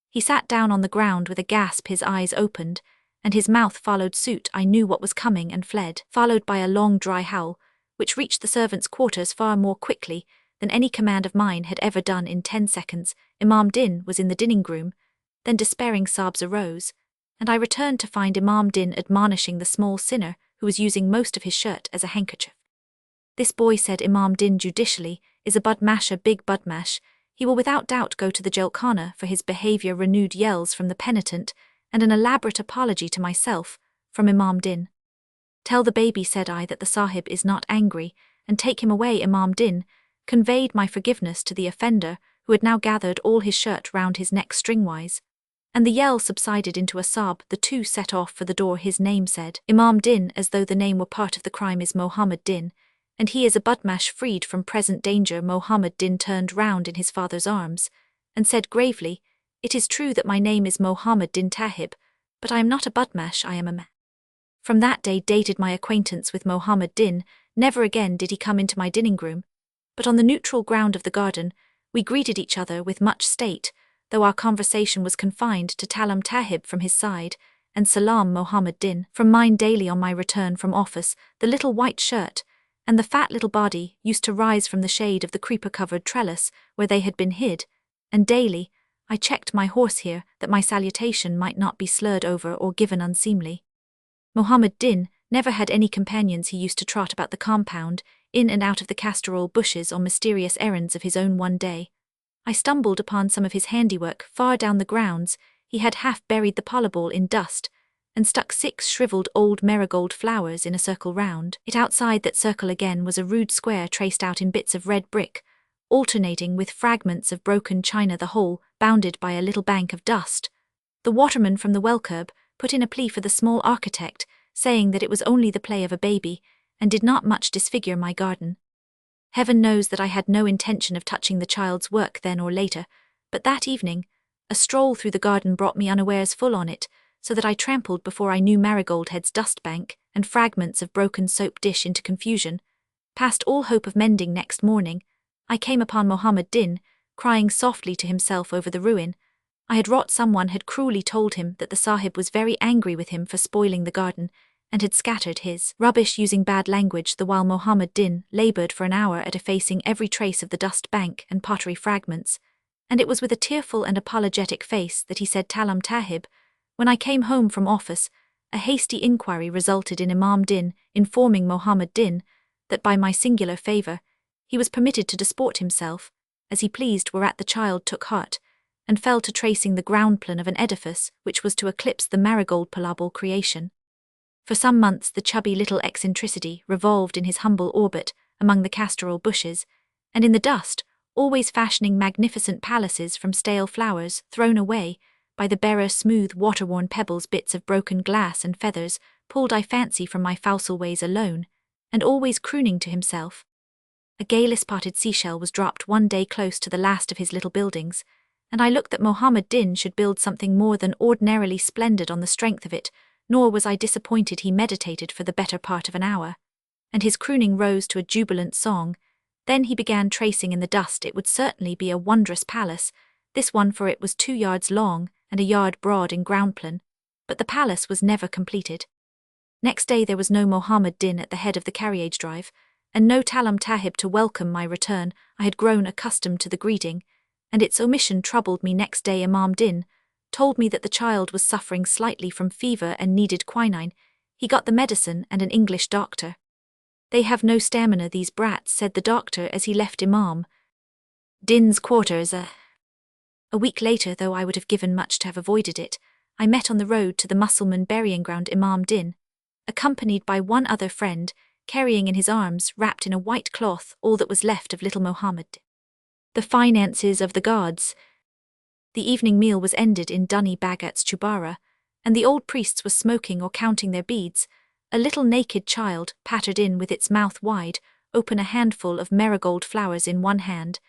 He sat down on the ground with a gasp, his eyes opened, and his mouth followed suit. I knew what was coming and fled, followed by a long dry howl, which reached the servants' quarters far more quickly than any command of mine had ever done in 10 seconds. Imam Din was in the dinning room. Then despairing sobs arose, and I returned to find Imam Din admonishing the small sinner who was using most of his shirt as a handkerchief. "This boy," said Imam Din judicially, "is a budmash, a big budmash. He will without doubt go to the jailkhana for his behaviour." Renewed yells from the penitent, and an elaborate apology to myself from Imam Din. "Tell the baby," said I, "that the sahib is not angry, and take him away." Imam Din conveyed my forgiveness to the offender, who had now gathered all his shirt round his neck stringwise, and the yell subsided into a sob. The two set off for the door. "His name," said Imam Din, as though the name were part of the crime, "is Mohammed Din, and he is a budmash freed from present danger." Mohammed Din turned round in his father's arms, and said gravely, "It is true that my name is Mohammed Din Tahib, but I am not a budmash, I am a man." From that day dated my acquaintance with Mohammed Din. Never again did he come into my dinning room, but on the neutral ground of the garden we greeted each other with much state, though our conversation was confined to Talam Tahib from his side, and Salam Mohammed Din from mine. Daily on my return from office, the little white shirt and the fat little body used to rise from the shade of the creeper-covered trellis where they had been hid, and daily I checked my horse here that my salutation might not be slurred over or given unseemly. Mohammed Din never had any companions. He used to trot about the compound, in and out of the castor-oil bushes on mysterious errands of his own. One day I stumbled upon some of his handiwork far down the grounds. He had half buried the parlour bowl in dust, and stuck 6 shriveled old marigold flowers in a circle round it. Outside that circle again was a rude square traced out in bits of red brick, alternating with fragments of broken china, the whole bounded by a little bank of dust. The waterman from the well curb put in a plea for the small architect, saying that it was only the play of a baby, and did not much disfigure my garden. Heaven knows that I had no intention of touching the child's work then or later, but that evening a stroll through the garden brought me unawares full on it, so that I trampled before I knew Marigold Head's dust bank and fragments of broken soap dish into confusion. Past all hope of mending, next morning I came upon Mohammed Din, crying softly to himself over the ruin. I had wrought someone had cruelly told him that the Sahib was very angry with him for spoiling the garden, and had scattered his rubbish using bad language, the while Mohammed Din laboured for an hour at effacing every trace of the dust bank and pottery fragments, and it was with a tearful and apologetic face that he said Talam Tahib. When I came home from office, a hasty inquiry resulted in Imam Din informing Mohammed Din that by my singular favour he was permitted to disport himself as he pleased, whereat the child took heart, and fell to tracing the ground plan of an edifice which was to eclipse the marigold palable creation. For some months the chubby little eccentricity revolved in his humble orbit among the castoral bushes, and in the dust, always fashioning magnificent palaces from stale flowers thrown away by the barer smooth water-worn pebbles, bits of broken glass and feathers, pulled I fancy from my foul ways alone, and always crooning to himself. A gay-spotted seashell was dropped one day close to the last of his little buildings, and I looked that Mohammed Din should build something more than ordinarily splendid on the strength of it, nor was I disappointed. He meditated for the better part of an hour, and his crooning rose to a jubilant song. Then he began tracing in the dust. It would certainly be a wondrous palace, this one, for it was 2 yards long and a yard broad in ground plan, but the palace was never completed. Next day there was no Mohammed Din at the head of the carriage drive, and no Talam Tahib to welcome my return. I had grown accustomed to the greeting, and its omission troubled me. Next day Imam Din told me that the child was suffering slightly from fever and needed quinine. He got the medicine and an English doctor. They have no stamina, these brats, said the doctor as he left Imam Din's quarters. A week later, though I would have given much to have avoided it, I met on the road to the Mussulman burying ground Imam Din, accompanied by one other friend, carrying in his arms, wrapped in a white cloth, all that was left of little Mohammed. The finances of the gods. The evening meal was ended in Dunny Bagat's chubara, and the old priests were smoking or counting their beads. A little naked child pattered in with its mouth wide open, a handful of marigold flowers in one hand,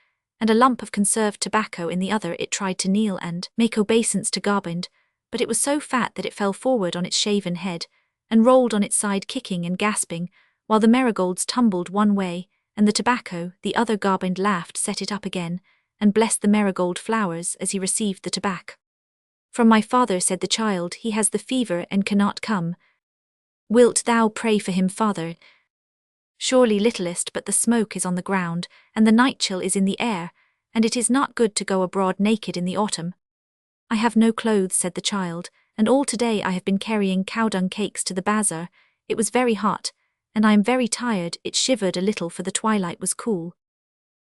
and a lump of conserved tobacco in the other. It tried to kneel and make obeisance to Gobind, but it was so fat that it fell forward on its shaven head, and rolled on its side, kicking and gasping, while the marigolds tumbled one way, and the tobacco the other. Gobind laughed, set it up again, and blessed the marigold flowers as he received the tobacco. From my father, said the child, he has the fever and cannot come. Wilt thou pray for him, father? Surely, littlest, but the smoke is on the ground, and the night chill is in the air, and it is not good to go abroad naked in the autumn. I have no clothes, said the child, and all today I have been carrying cow-dung cakes to the bazaar. It was very hot, and I am very tired. It shivered a little, for the twilight was cool.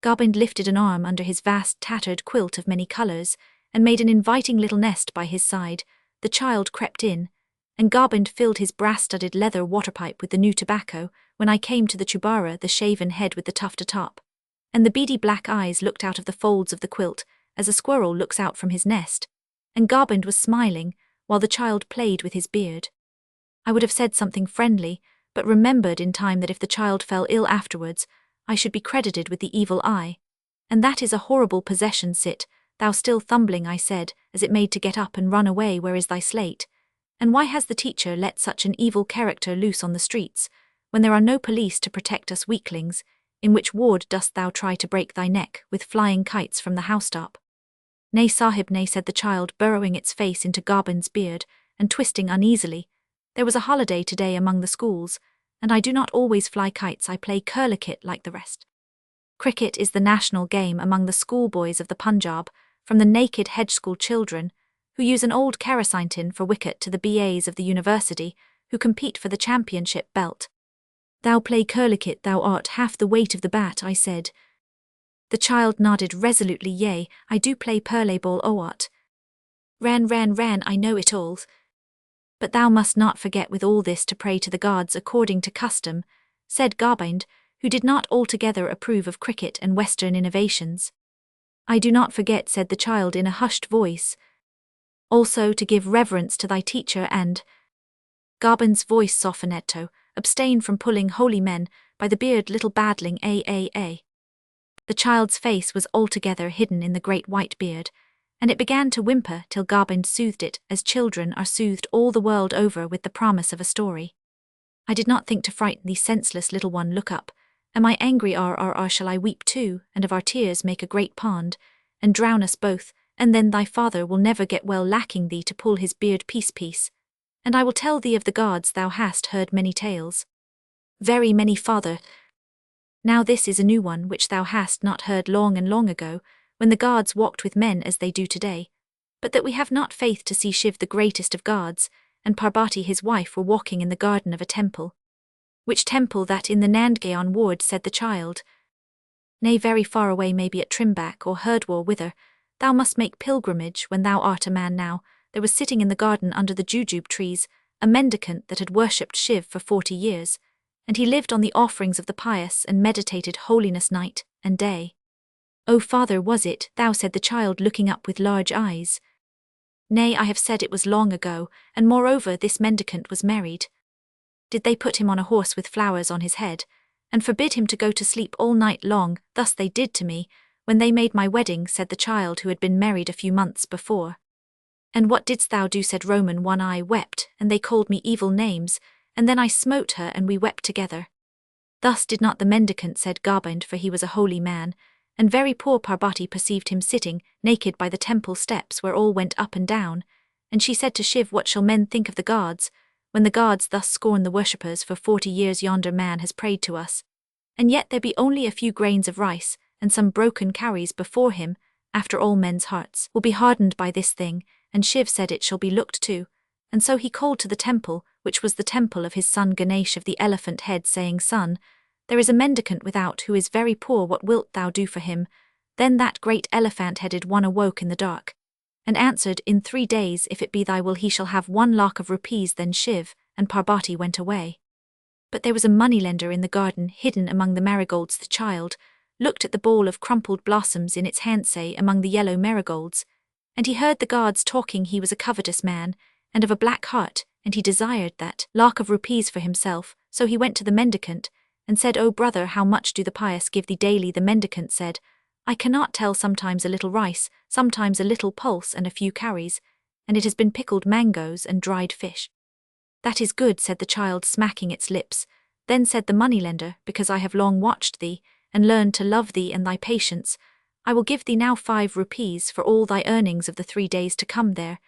Gobind lifted an arm under his vast tattered quilt of many colours, and made an inviting little nest by his side. The child crept in, and Gobind filled his brass-studded leather waterpipe with the new tobacco. When I came to the chubara, the shaven head with the tuft atop, and the beady black eyes looked out of the folds of the quilt, as a squirrel looks out from his nest, and Gobind was smiling, while the child played with his beard. I would have said something friendly, but remembered in time that if the child fell ill afterwards, I should be credited with the evil eye. And that is a horrible possession. Sit thou still, Thumbling, I said, as it made to get up and run away. Where is thy slate? And why has the teacher let such an evil character loose on the streets, when there are no police to protect us weaklings? In which ward dost thou try to break thy neck with flying kites from the housetop? Nay, Sahib, nay, said the child, burrowing its face into Gobind's beard, and twisting uneasily. There was a holiday today among the schools, and I do not always fly kites. I play cricket like the rest. Cricket is the national game among the schoolboys of the Punjab, from the naked hedge school children, who use an old kerosene tin for wicket, to the BAs of the university, who compete for the championship belt. Thou play cricket, thou art half the weight of the bat, I said. The child nodded resolutely. Yea, I do play ball. O what? Ran, I know it all. But thou must not forget with all this to pray to the gods according to custom, said Gobind, who did not altogether approve of cricket and Western innovations. I do not forget, said the child in a hushed voice. Also to give reverence to thy teacher and— Gobind's voice softened. Abstain from pulling holy men by the beard, little badling. The child's face was altogether hidden in the great white beard, and it began to whimper till Gobind soothed it, as children are soothed all the world over with the promise of a story. I did not think to frighten thee, senseless little one. Look up. Am I angry? Shall I weep too, and of our tears make a great pond, and drown us both, and then thy father will never get well lacking thee to pull his beard piece. And I will tell thee of the gods thou hast heard many tales. Very many, father. Now this is a new one which thou hast not heard long and long ago, when the gods walked with men as they do today, but that we have not faith to see Shiv the greatest of gods, and Parbati his wife were walking in the garden of a temple. Which temple that in the Nandgaon ward, said the child. Nay, very far away, maybe at Trimbak or Hurdwar, whither thou must make pilgrimage when thou art a man now. There was sitting in the garden under the jujube trees a mendicant that had worshipped Shiv for 40 years, and he lived on the offerings of the pious and meditated holiness night and day. O father, was it thou, said the child, looking up with large eyes. Nay, I have said it was long ago, and moreover this mendicant was married. Did they put him on a horse with flowers on his head, and forbid him to go to sleep all night long? Thus they did to me, when they made my wedding, said the child, who had been married a few months before. And what didst thou do, said Roman. One, I wept, and they called me evil names, and then I smote her, and we wept together. Thus did not the mendicant, said Gobind, for he was a holy man, and very poor Parbati perceived him sitting naked by the temple steps where all went up and down, and she said to Shiv, what shall men think of the gods, when the gods thus scorn the worshippers? For 40 years yonder man has prayed to us, and yet there be only a few grains of rice, and some broken cowries before him. After all, men's hearts will be hardened by this thing, and Shiv said it shall be looked to. And so he called to the temple, which was the temple of his son Ganesh of the elephant head, saying, Son, there is a mendicant without who is very poor, what wilt thou do for him? Then that great elephant-headed one awoke in the dark, and answered, In 3 days, if it be thy will, he shall have 1 lakh of rupees. Then Shiv and Parbati went away. But there was a moneylender in the garden, hidden among the marigolds. The child looked at the bowl of crumpled blossoms in its hand, say, among the yellow marigolds, and he heard the gods talking. He was a covetous man, and of a black heart, and he desired that lakh of rupees for himself. So he went to the mendicant, and said, O brother, how much do the pious give thee daily? The mendicant said, I cannot tell, sometimes a little rice, sometimes a little pulse and a few cowries, and it has been pickled mangoes and dried fish. That is good, said the child, smacking its lips. Then said the moneylender, because I have long watched thee, and learned to love thee and thy patience, I will give thee now 5 rupees for all thy earnings of the 3 days to come. There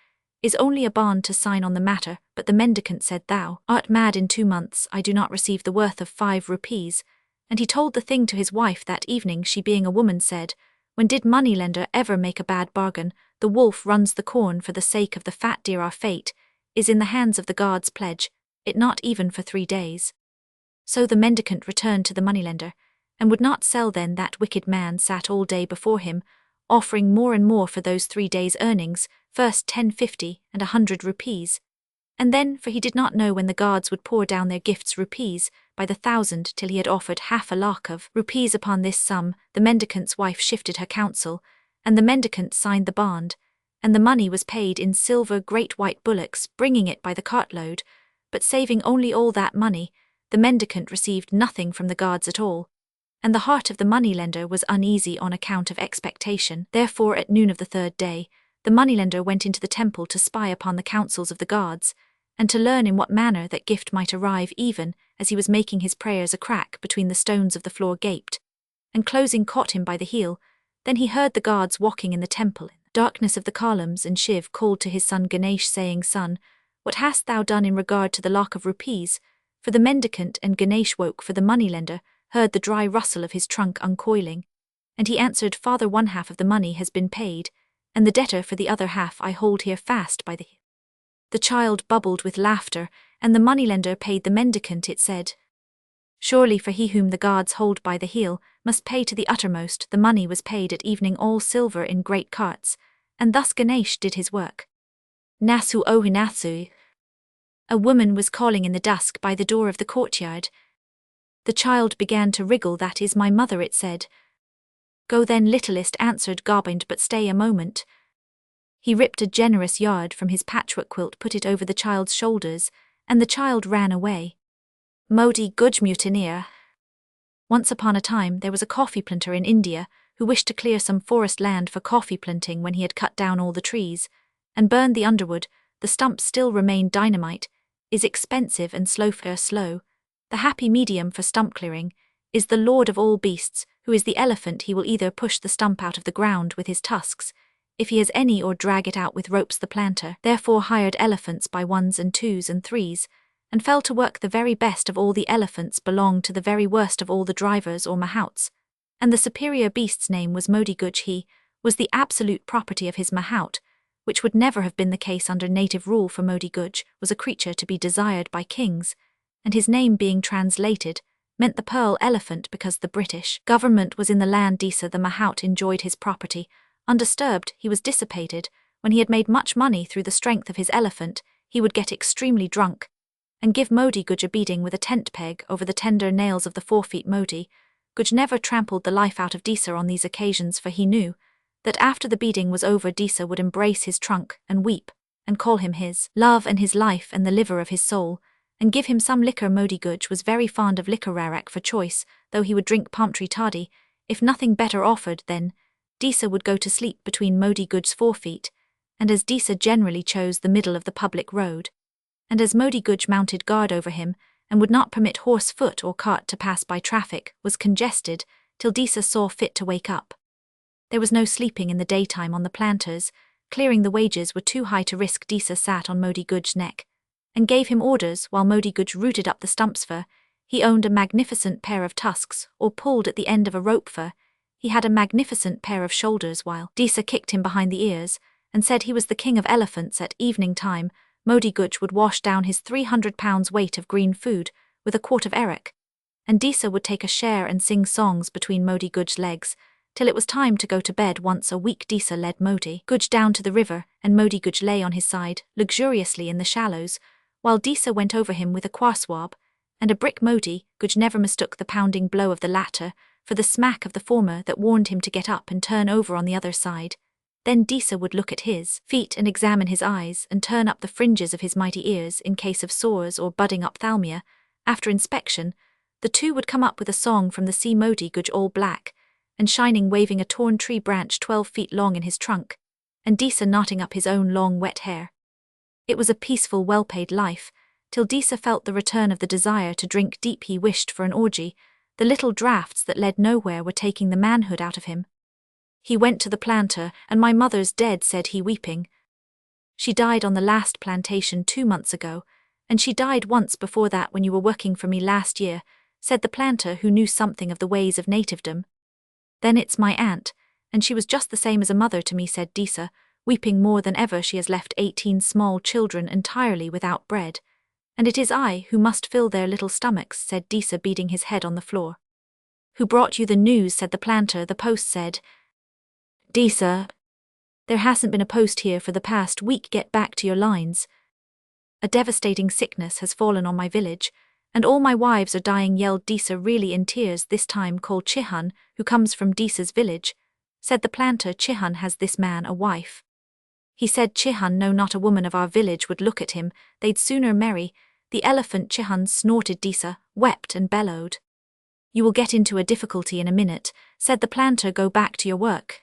is only a bond to sign on the matter. But the mendicant said, Thou art mad. In 2 months I do not receive the worth of 5 rupees. And he told the thing to his wife that evening. She, being a woman, said, When did moneylender ever make a bad bargain? The wolf runs the corn for the sake of the fat deer. Our fate is in the hands of the gods. Pledge it not even for 3 days. So the mendicant returned to the moneylender, and would not sell. Then that wicked man sat all day before him, offering more and more for those 3 days' earnings, first 10, 50, and 100 rupees. And then, for he did not know when the gods would pour down their gifts, rupees by the 1,000, till he had offered 1/2 lakh of rupees upon this sum. The mendicant's wife shifted her counsel, and the mendicant signed the bond, and the money was paid in silver great white bullocks, bringing it by the cartload. But saving only all that money, the mendicant received nothing from the gods at all. And the heart of the moneylender was uneasy on account of expectation. Therefore at noon of the 3rd day, the moneylender went into the temple to spy upon the counsels of the gods, and to learn in what manner that gift might arrive. Even as he was making his prayers, a crack between the stones of the floor gaped, and closing caught him by the heel. Then he heard the gods walking in the temple in the darkness of the columns, and Shiv called to his son Ganesh, saying, Son, what hast thou done in regard to the lakh of rupees? For the mendicant. And Ganesh woke, for the moneylender heard the dry rustle of his trunk uncoiling, and he answered, Father, 1/2 of the money has been paid, and the debtor for the other half I hold here fast by the heel. The child bubbled with laughter, and the moneylender paid the mendicant. It said, Surely, for he whom the gods hold by the heel must pay to the uttermost. The money was paid at evening, all silver in great carts, and thus Ganesh did his work. Nasu Ohinasu. A woman was calling in the dusk by the door of the courtyard. The child began to wriggle. That is my mother, it said. Go then, littlest, answered Gobind, but stay a moment. He ripped a generous yard from his patchwork quilt, put it over the child's shoulders, and the child ran away. Modi Gujmutineer. Once upon a time there was a coffee planter in India who wished to clear some forest land for coffee planting. When he had cut down all the trees and burned the underwood, the stumps still remained. Dynamite is expensive and slow. The happy medium for stump clearing is the lord of all beasts, who is the elephant. He will either push the stump out of the ground with his tusks, if he has any, or drag it out with ropes. The planter therefore hired elephants by ones and twos and threes, and fell to work. The very best of all the elephants belonged to the very worst of all the drivers or mahouts, and the superior beast's name was Modi Guj. He was the absolute property of his mahout, which would never have been the case under native rule, for Modi Guj was a creature to be desired by kings, and his name being translated meant the pearl elephant because the British government was in the land. Disa the mahout enjoyed his property undisturbed. He was dissipated. When he had made much money through the strength of his elephant, he would get extremely drunk and give Modi Guj a beating with a tent peg over the tender nails of the forefeet. Modi Guj never trampled the life out of Disa on these occasions, for he knew that after the beating was over, Disa would embrace his trunk and weep and call him his love and his life and the liver of his soul, and give him some liquor. Modi Guj was very fond of liquor rarek for choice, though he would drink palm tree toddy. If nothing better offered, then Disa would go to sleep between Modi Guj's forefeet, and as Disa generally chose the middle of the public road, and as Modi Guj mounted guard over him, and would not permit horse, foot, or cart to pass by, traffic was congested till Disa saw fit to wake up. There was no sleeping in the daytime on the planters. Clearing the wages were too high to risk. Disa sat on Modi Guj's neck and gave him orders while Modi Guj rooted up the stumps. For he owned a magnificent pair of tusks, or pulled at the end of a rope. For he had a magnificent pair of shoulders. While Disa kicked him behind the ears and said he was the king of elephants. At evening time, Modi Guj would wash down his 300 pounds weight of green food with a quart of arrack, and Disa would take a share and sing songs between Modi Guj's legs till it was time to go to bed. Once a week Disa led Modi Guj down to the river, and Modi Guj lay on his side luxuriously in the shallows, while Disa went over him with a kwarswab and a brick. Modi Guj never mistook the pounding blow of the latter for the smack of the former that warned him to get up and turn over on the other side. Then Disa would look at his feet and examine his eyes and turn up the fringes of his mighty ears in case of sores or budding ophthalmia. After inspection, the two would come up with a song from the sea. Modi Guj all black and shining, waving a torn tree branch 12 feet long in his trunk, and Disa knotting up his own long wet hair. It was a peaceful, well-paid life, till Disa felt the return of the desire to drink deep. He wished for an orgy. The little draughts that led nowhere were taking the manhood out of him. He went to the planter, and "My mother's dead," said he, weeping. "She died on the last plantation 2 months ago, and she died once before that when you were working for me last year," said the planter, who knew something of the ways of nativedom. "Then it's my aunt, and she was just the same as a mother to me," said Disa, weeping more than ever. "She has left 18 small children entirely without bread, and it is I who must fill their little stomachs," said Disa, beating his head on the floor. "Who brought you the news?" said the planter. "The post said." "Disa, there hasn't been a post here for the past week. Get back to your lines. A devastating sickness has fallen on my village, and all my wives are dying," yelled Disa, really in tears. "This time call Chihan, who comes from Disa's village," said the planter. "Chihan, has this man a wife?" He said, "Chihan, no, not a woman of our village would look at him. They'd sooner marry the elephant." Chihan snorted. Disa wept and bellowed. "You will get into a difficulty in a minute," said the planter. "Go back to your work."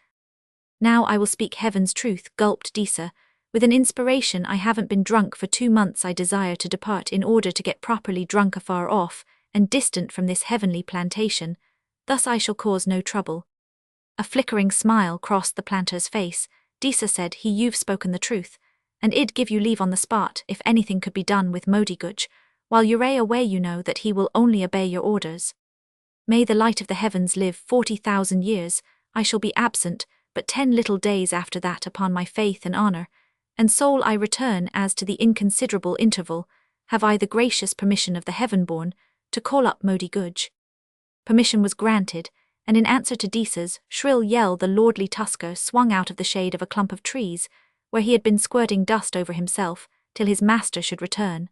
"Now I will speak heaven's truth," gulped Disa with an inspiration. "I haven't been drunk for 2 months. I desire to depart in order to get properly drunk afar off and distant from this heavenly plantation. Thus I shall cause no trouble." A flickering smile crossed the planter's face. Disa said, "You've spoken the truth, and I'd give you leave on the spot if anything could be done with Modi Guj. While you're away, you know that he will only obey your orders. May the light of the heavens live 40,000 years. I shall be absent but 10 little days after that. Upon my faith and honor and soul I return. As to the inconsiderable interval, have I the gracious permission of the heaven-born to call up Modi Guj?" Permission was granted, and in answer to Disa's shrill yell, the lordly tusker swung out of the shade of a clump of trees, where he had been squirting dust over himself till his master should return.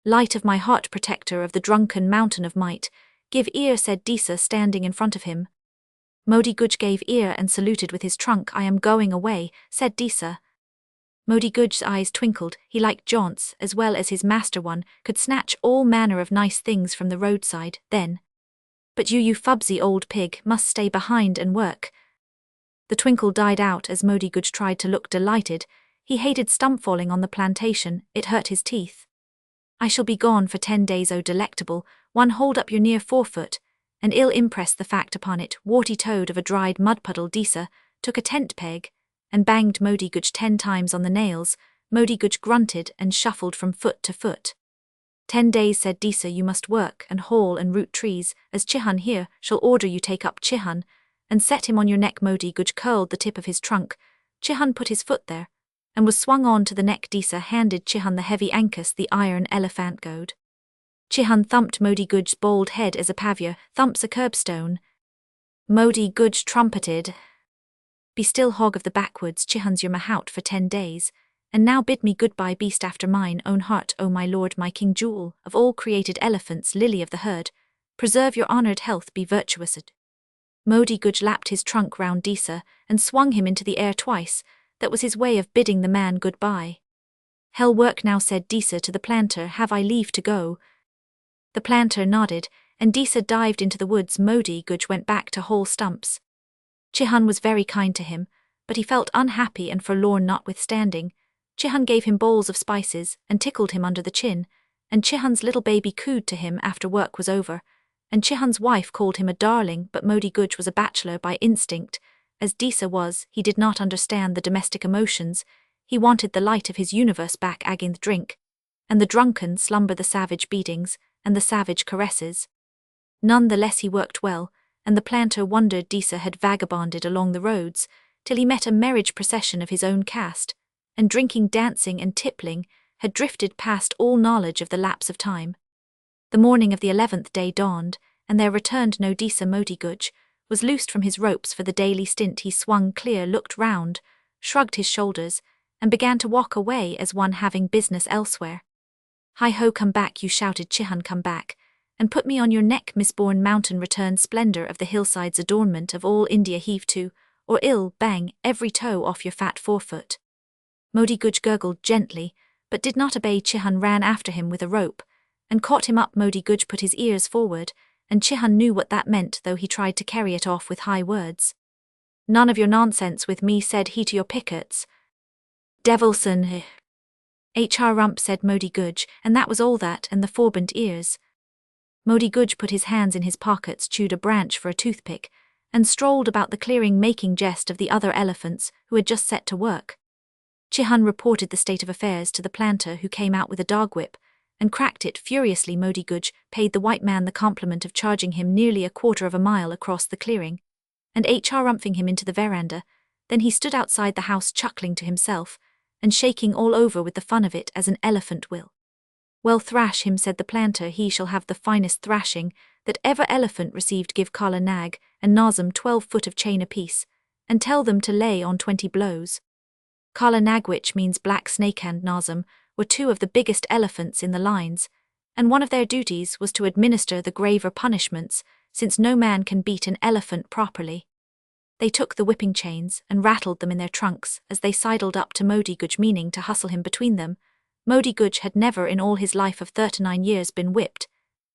"Light of my heart, protector of the drunken mountain of might, give ear," said Disa, standing in front of him. Modi Guj gave ear and saluted with his trunk. "I am going away," said Disa. Modi Guj's eyes twinkled. He liked jaunts as well as his master. One could snatch all manner of nice things from the roadside then. "But you fubsy old pig, must stay behind and work." The twinkle died out as Modi Guj tried to look delighted. He hated stump falling on the plantation. It hurt his teeth. "I shall be gone for 10 days, O delectable one. Hold up your near forefoot, and ill impress the fact upon it, warty toad of a dried mud puddle." Disa took a tent peg and banged Modi Guj 10 times on the nails. Modi Guj grunted and shuffled from foot to foot. 10 days, said Disa, you must work and haul and root trees, as Chihan here shall order you take up Chihan, and set him on your neck. Modi Guj curled the tip of his trunk. Chihan put his foot there, and was swung on to the neck. Disa handed Chihan the heavy ankus, the iron elephant goad. Chihan thumped Modi Guj's bald head as a paviour thumps a curbstone. Modi Guj trumpeted, be still, hog of the backwoods, Chihan's your mahout for 10 days. And now bid me goodbye, beast after mine own heart, O my lord, my king, jewel of all created elephants, lily of the herd, preserve your honoured health, be virtuous. Modi Guj lapped his trunk round Disa and swung him into the air twice. That was his way of bidding the man goodbye. Hell work now, said Disa to the planter, have I leave to go? The planter nodded, and Disa dived into the woods. Modi Guj went back to haul stumps. Chihan was very kind to him, but he felt unhappy and forlorn notwithstanding. Chihan gave him bowls of spices and tickled him under the chin, and Chihan's little baby cooed to him after work was over, and Chihan's wife called him a darling. But Modi Guj was a bachelor by instinct. As Disa was, he did not understand the domestic emotions. He wanted the light of his universe back, again the drink, and the drunken slumber, the savage beatings, and the savage caresses. None the less he worked well, and the planter wondered Disa had vagabonded along the roads, till he met a marriage procession of his own caste, and drinking, dancing, and tippling, had drifted past all knowledge of the lapse of time. The morning of the 11th day dawned, and there returned no Disa. Modi Guj was loosed from his ropes for the daily stint. He swung clear, looked round, shrugged his shoulders, and began to walk away as one having business elsewhere. Hi-ho, come back, you shouted Chihan, come back, and put me on your neck, misborn mountain, return splendour of the hillsides, adornment of all India, heave to, or ill, bang every toe off your fat forefoot. Modi Guj gurgled gently, but did not obey. Chihan ran after him with a rope, and caught him up. Modi Guj put his ears forward, and Chihan knew what that meant, though he tried to carry it off with high words. None of your nonsense with me, said he to your pickets. Devilson, rump, said Modi Guj, and that was all that, and the forbent ears. Modi Guj put his hands in his pockets, chewed a branch for a toothpick, and strolled about the clearing, making jest of the other elephants who had just set to work. Chihan reported the state of affairs to the planter, who came out with a dog whip and cracked it furiously. Modi Guj paid the white man the compliment of charging him nearly a quarter of a mile across the clearing, and rumphing him into the veranda. Then he stood outside the house chuckling to himself, and shaking all over with the fun of it as an elephant will. Well, thrash him, said the planter, he shall have the finest thrashing that ever elephant received. Give Kala Nag and Nazim 12 foot of chain apiece, and tell them to lay on 20 blows. Kala Nag, which means black snake, and Nazim were 2 of the biggest elephants in the lines, and one of their duties was to administer the graver punishments, since no man can beat an elephant properly. They took the whipping chains and rattled them in their trunks as they sidled up to Modi Guj, meaning to hustle him between them. Modi Guj had never in all his life of 39 years been whipped,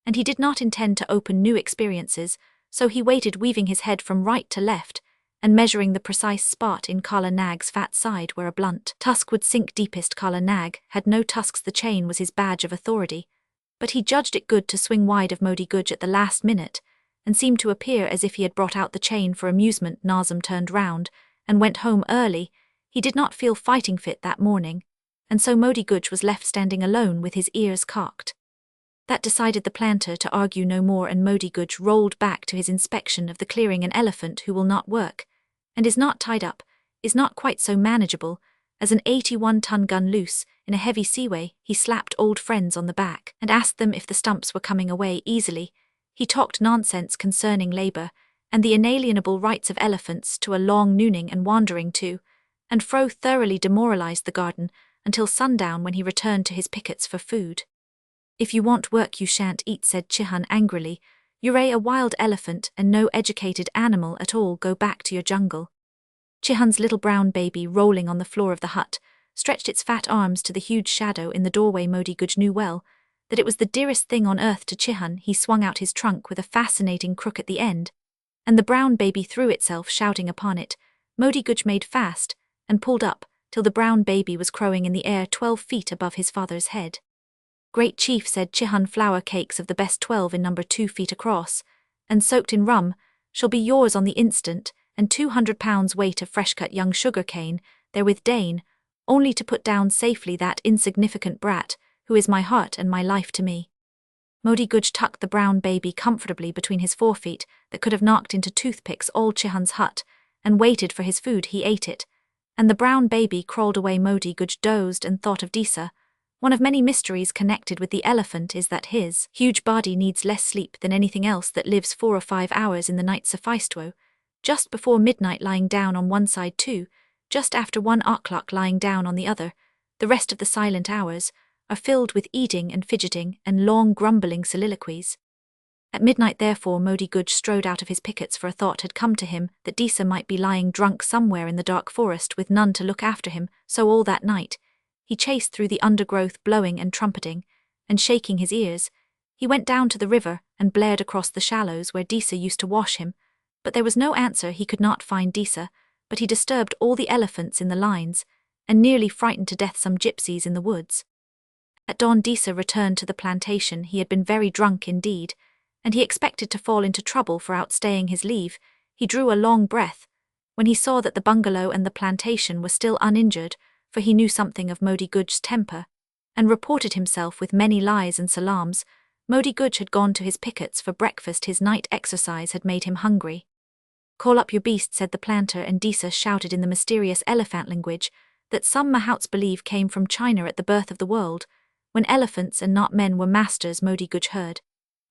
and he did not intend to open new experiences, so he waited, weaving his head from right to left, and measuring the precise spot in Kala Nag's fat side where a blunt tusk would sink deepest. Kala Nag had no tusks, the chain was his badge of authority, but he judged it good to swing wide of Modi Guj at the last minute, and seemed to appear as if he had brought out the chain for amusement. Nazim turned round and went home early. He did not feel fighting fit that morning, and so Modi Guj was left standing alone with his ears cocked. That decided the planter to argue no more, and Modi Guj rolled back to his inspection of the clearing. An elephant who will not work, and is not tied up, is not quite so manageable as an 81-ton gun loose in a heavy seaway. He slapped old friends on the back and asked them if the stumps were coming away easily. He talked nonsense concerning labour and the inalienable rights of elephants to a long nooning and wandering to and fro, thoroughly demoralised the garden until sundown, when he returned to his pickets for food. If you want work you shan't eat, said Chihan angrily. You're a wild elephant and no educated animal at all. Go back to your jungle. Chihan's little brown baby, rolling on the floor of the hut, stretched its fat arms to the huge shadow in the doorway. Modi Guj knew well that it was the dearest thing on earth to Chihan. He swung out his trunk with a fascinating crook at the end, and the brown baby threw itself shouting upon it. Modi Guj made fast and pulled up till the brown baby was crowing in the air 12 feet above his father's head. Great chief, said Chihan, flour cakes of the best 12 in number 2 feet across, and soaked in rum, shall be yours on the instant, and 200 pounds weight of fresh-cut young sugar cane, therewith Dane, only to put down safely that insignificant brat, who is my heart and my life to me. Modi Guj tucked the brown baby comfortably between his forefeet that could have knocked into toothpicks all Chihan's hut, and waited for his food. He ate it, and the brown baby crawled away. Modi Guj dozed and thought of Disa. One of many mysteries connected with the elephant is that his huge body needs less sleep than anything else that lives 4 or 5 hours in the night sufficed to, just before midnight lying down on one side too, just after 1 o'clock lying down on the other. The rest of the silent hours are filled with eating and fidgeting and long grumbling soliloquies. At midnight therefore Modi Guj strode out of his pickets, for a thought had come to him that Disa might be lying drunk somewhere in the dark forest with none to look after him, so all that night he chased through the undergrowth, blowing and trumpeting, and shaking his ears. He went down to the river and blared across the shallows where Disa used to wash him, but there was no answer. He could not find Disa, but he disturbed all the elephants in the lines, and nearly frightened to death some gypsies in the woods. At dawn Disa returned to the plantation. He had been very drunk indeed, and he expected to fall into trouble for outstaying his leave. He drew a long breath when he saw that the bungalow and the plantation were still uninjured, for he knew something of Modi Guj's temper, and reported himself with many lies and salams. Modi Guj had gone to his pickets for breakfast. His night exercise had made him hungry. "Call up your beast," said the planter, and Disa shouted in the mysterious elephant language that some Mahouts believe came from China at the birth of the world, when elephants and not men were masters. Modi Guj heard.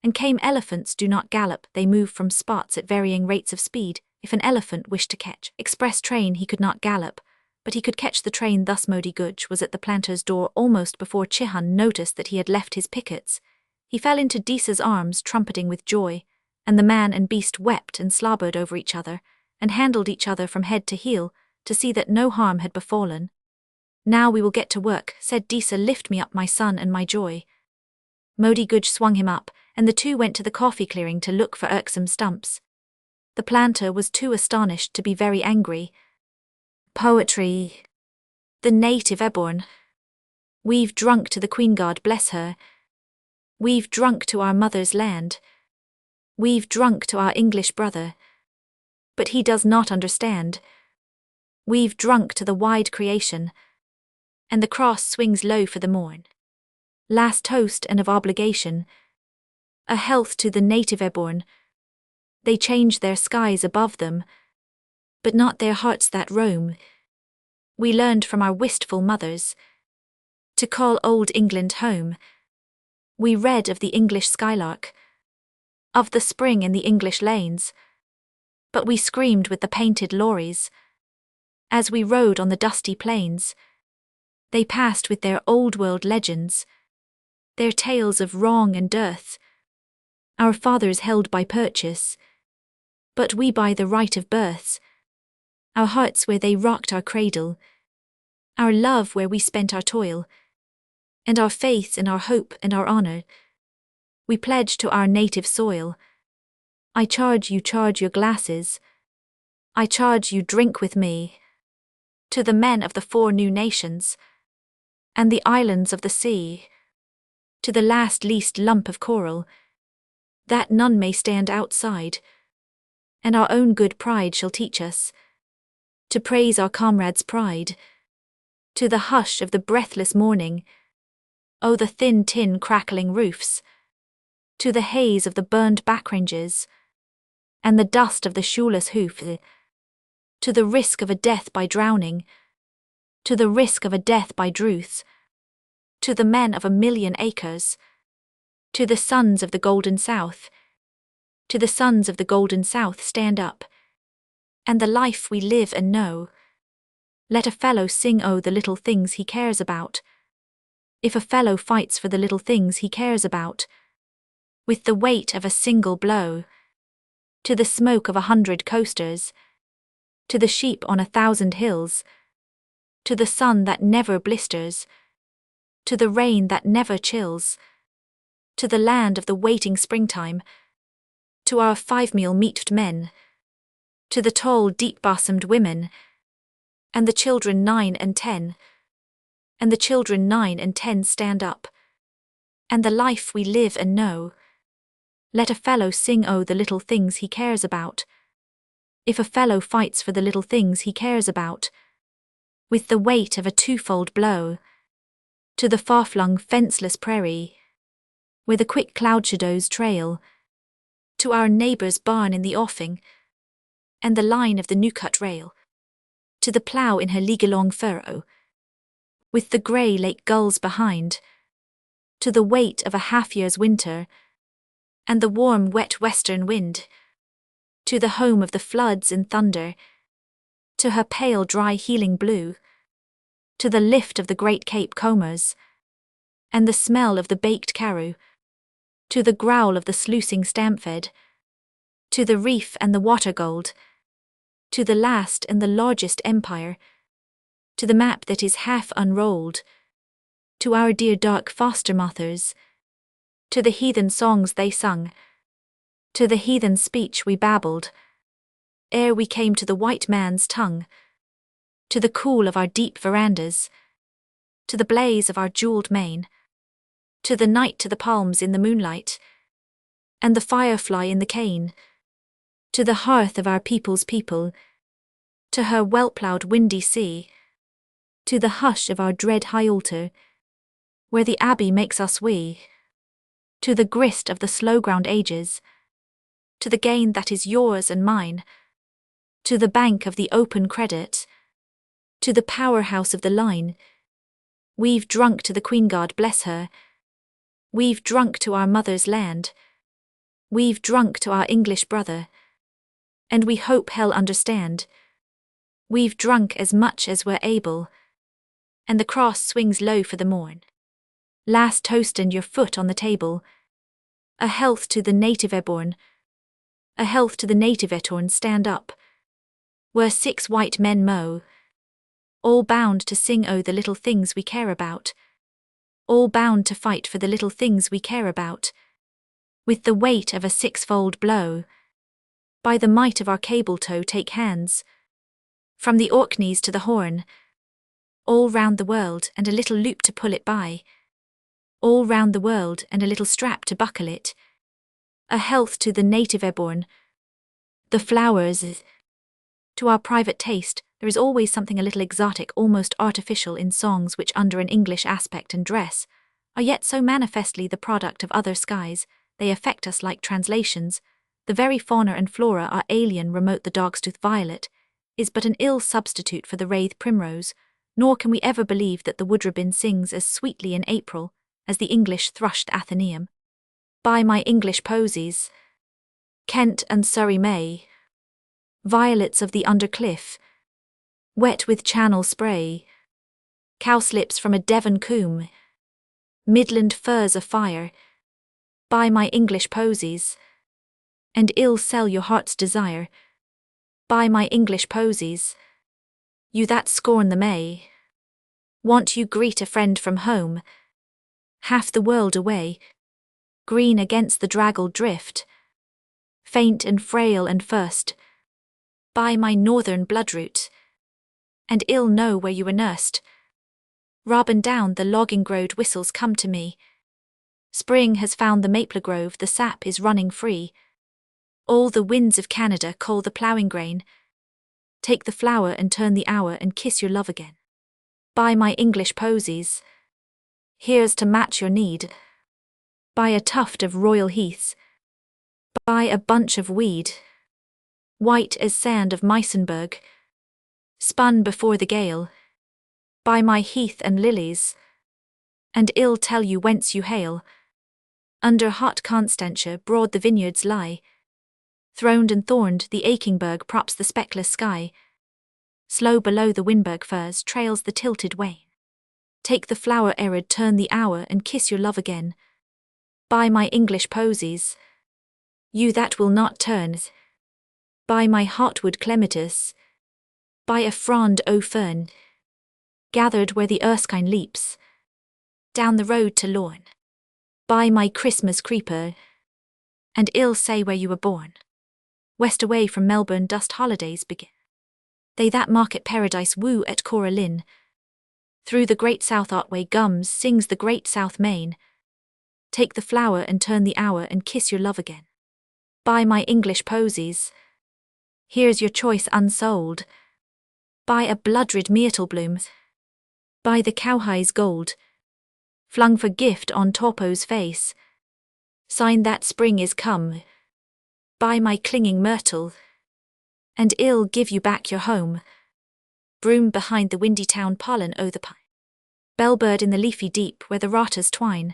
And came elephants do not gallop, they move from spots at varying rates of speed. If an elephant wished to catch express train, he could not gallop, but he could catch the train. Thus Modi Guj was at the planter's door almost before Chihan noticed that he had left his pickets. He fell into Disa's arms, trumpeting with joy, and the man and beast wept and slobbered over each other, and handled each other from head to heel, to see that no harm had befallen. "Now we will get to work," said Disa. "Lift me up, my son and my joy." Modi Guj swung him up, and the two went to the coffee clearing to look for irksome stumps. The planter was too astonished to be very angry. "Poetry. The native airborne. We've drunk to the Queen, God bless her. We've drunk to our mother's land. We've drunk to our English brother. But he does not understand. We've drunk to the wide creation. And the cross swings low for the morn. Last toast and of obligation. A health to the native airborne. They change their skies above them, but not their hearts that roam. We learned from our wistful mothers to call old England home. We read of the English skylark, of the spring in the English lanes, but we screamed with the painted lorries as we rode on the dusty plains. They passed with their old-world legends, their tales of wrong and dearth. Our fathers held by purchase, but we by the right of births. Our hearts where they rocked our cradle, our love where we spent our toil, and our faith and our hope and our honour, we pledge to our native soil. I charge you your glasses. I charge you drink with me. To the men of the 4 new nations, and the islands of the sea, to the last least lump of coral, that none may stand outside, and our own good pride shall teach us to praise our comrades' pride. To the hush of the breathless morning, oh the thin tin crackling roofs, to the haze of the burned backranges, and the dust of the shoeless hoof, to the risk of a death by drowning, to the risk of a death by drooth, to the men of 1,000,000 acres, to the sons of the golden south, to the sons of the golden south, stand up, and the life we live and know. Let a fellow sing, oh, the little things he cares about. If a fellow fights for the little things he cares about, with the weight of a single blow, to the smoke of 100 coasters, to the sheep on 1,000 hills, to the sun that never blisters, to the rain that never chills, to the land of the waiting springtime, to our 5-meal meat men, to the tall deep-bosomed women, and the children 9 and 10, and the children 9 and 10 stand up, and the life we live and know. Let a fellow sing, oh, the little things he cares about. if a fellow fights for the little things he cares about, with the weight of a twofold blow, to the far-flung fenceless prairie, where the quick cloud shadows trail, to our neighbour's barn in the offing, and the line of the new-cut rail, to the plough in her league-long furrow, with the grey lake gulls behind, to the weight of a half-year's winter, and the warm wet western wind, to the home of the floods and thunder, to her pale dry healing blue, to the lift of the great Cape combers, and the smell of the baked carrew, to the growl of the sluicing stamfed, to the reef and the water gold, to the last and the largest empire, to the map that is half unrolled, to our dear dark foster mothers, to the heathen songs they sung, to the heathen speech we babbled, ere we came to the white man's tongue, to the cool of our deep verandas, to the blaze of our jewelled mane, to the night to the palms in the moonlight, and the firefly in the cane, to the hearth of our people's people, to her well-ploughed windy sea, to the hush of our dread high altar, where the abbey makes us wee, to the grist of the slow-ground ages, to the gain that is yours and mine, to the bank of the open credit, to the powerhouse of the line. We've drunk to the Queen, God bless her. We've drunk to our mother's land. We've drunk to our English brother. And we hope he'll understand. We've drunk as much as we're able. And the cross swings low for the morn. Last toast and your foot on the table. A health to the native airborne. A health to the native airborne, stand up. Where 6 white men mow. All bound to sing oh the little things we care about. All bound to fight for the little things we care about. With the weight of a 6-fold blow. By the might of our cable tow take hands. From the Orkneys to the Horn. All round the world and a little loop to pull it by. All round the world and a little strap to buckle it. A health to the native airborne. The flowers. To our private taste, there is always something a little exotic, almost artificial in songs which, under an English aspect and dress, are yet so manifestly the product of other skies, they affect us like translations. The very fauna and flora are alien. Remote the dogstooth violet is but an ill substitute for the rathe primrose, nor can we ever believe that the wood robin sings as sweetly in April as the English thrushed Athenaeum. By my English posies, Kent and Surrey May, violets of the undercliff, wet with Channel spray, cowslips from a Devon coombe, Midland firs afire, by my English posies, and ill sell your heart's desire, by my English posies, you that scorn the May, want you greet a friend from home, half the world away, green against the draggled drift, faint and frail and first, by my northern bloodroot, and ill know where you were nursed. Robin down the logging grode whistles come to me. Spring has found the maple grove, the sap is running free. All the winds of Canada call the ploughing grain. Take the flower and turn the hour and kiss your love again. By my English posies, here's to match your need. By a tuft of royal heaths, by a bunch of weed, white as sand of Meisenberg, spun before the gale, by my heath and lilies, and ill tell you whence you hail. Under hot Constantia broad the vineyards lie, throned and thorned the Achingberg props the speckless sky, slow below the Winburg firs trails the tilted wain. Take the flower arid, turn the hour and kiss your love again. By my English posies, you that will not turn, by my hotwood clematis, by a frond o' fern, gathered where the Erskine leaps, down the road to Lorne, by my Christmas creeper, and ill say where you were born. West away from Melbourne dust holidays begin. They that market paradise woo at Cora Lynn. Through the great South Otway gums sings the great South Main. Take the flower and turn the hour and kiss your love again. By my English posies, Here's your choice unsold. Buy a blood-red myrtle bloom. Buy the cowhie's gold, flung for gift on Topo's face. Sign that spring is come. Buy my clinging myrtle, and ill give you back your home. Broom behind the windy town, pollen o' the pine. Bellbird in the leafy deep where the rotters twine.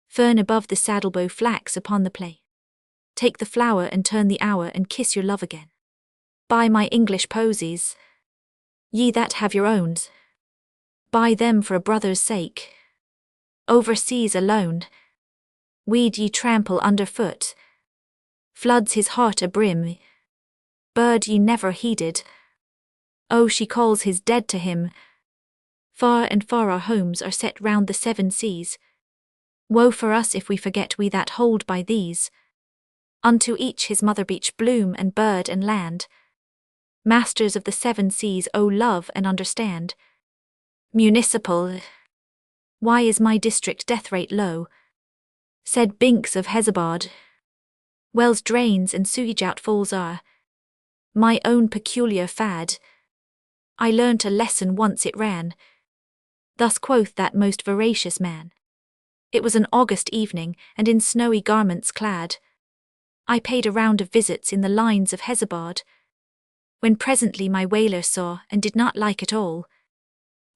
Fern above the saddlebow, flax upon the play. Take the flower and turn the hour and kiss your love again. Buy my English posies, ye that have your owns. Buy them for a brother's sake. Overseas alone, weed ye trample underfoot. Floods his heart abrim. Bird ye never heeded. Oh, she calls his dead to him. Far and far our homes are set round the seven seas. Woe for us if we forget we that hold by these. Unto each his mother beach, bloom and bird and land. Masters of the seven seas, oh love and understand. Municipal. Why is my district death rate low? Said Binks of Hezabad. Wells, drains and sewage outfalls are my own peculiar fad. I learnt a lesson once, it ran. Thus quoth that most veracious man. It was an August evening, and in snowy garments clad, I paid a round of visits in the lines of Hezabad, when presently my whaler saw, and did not like at all,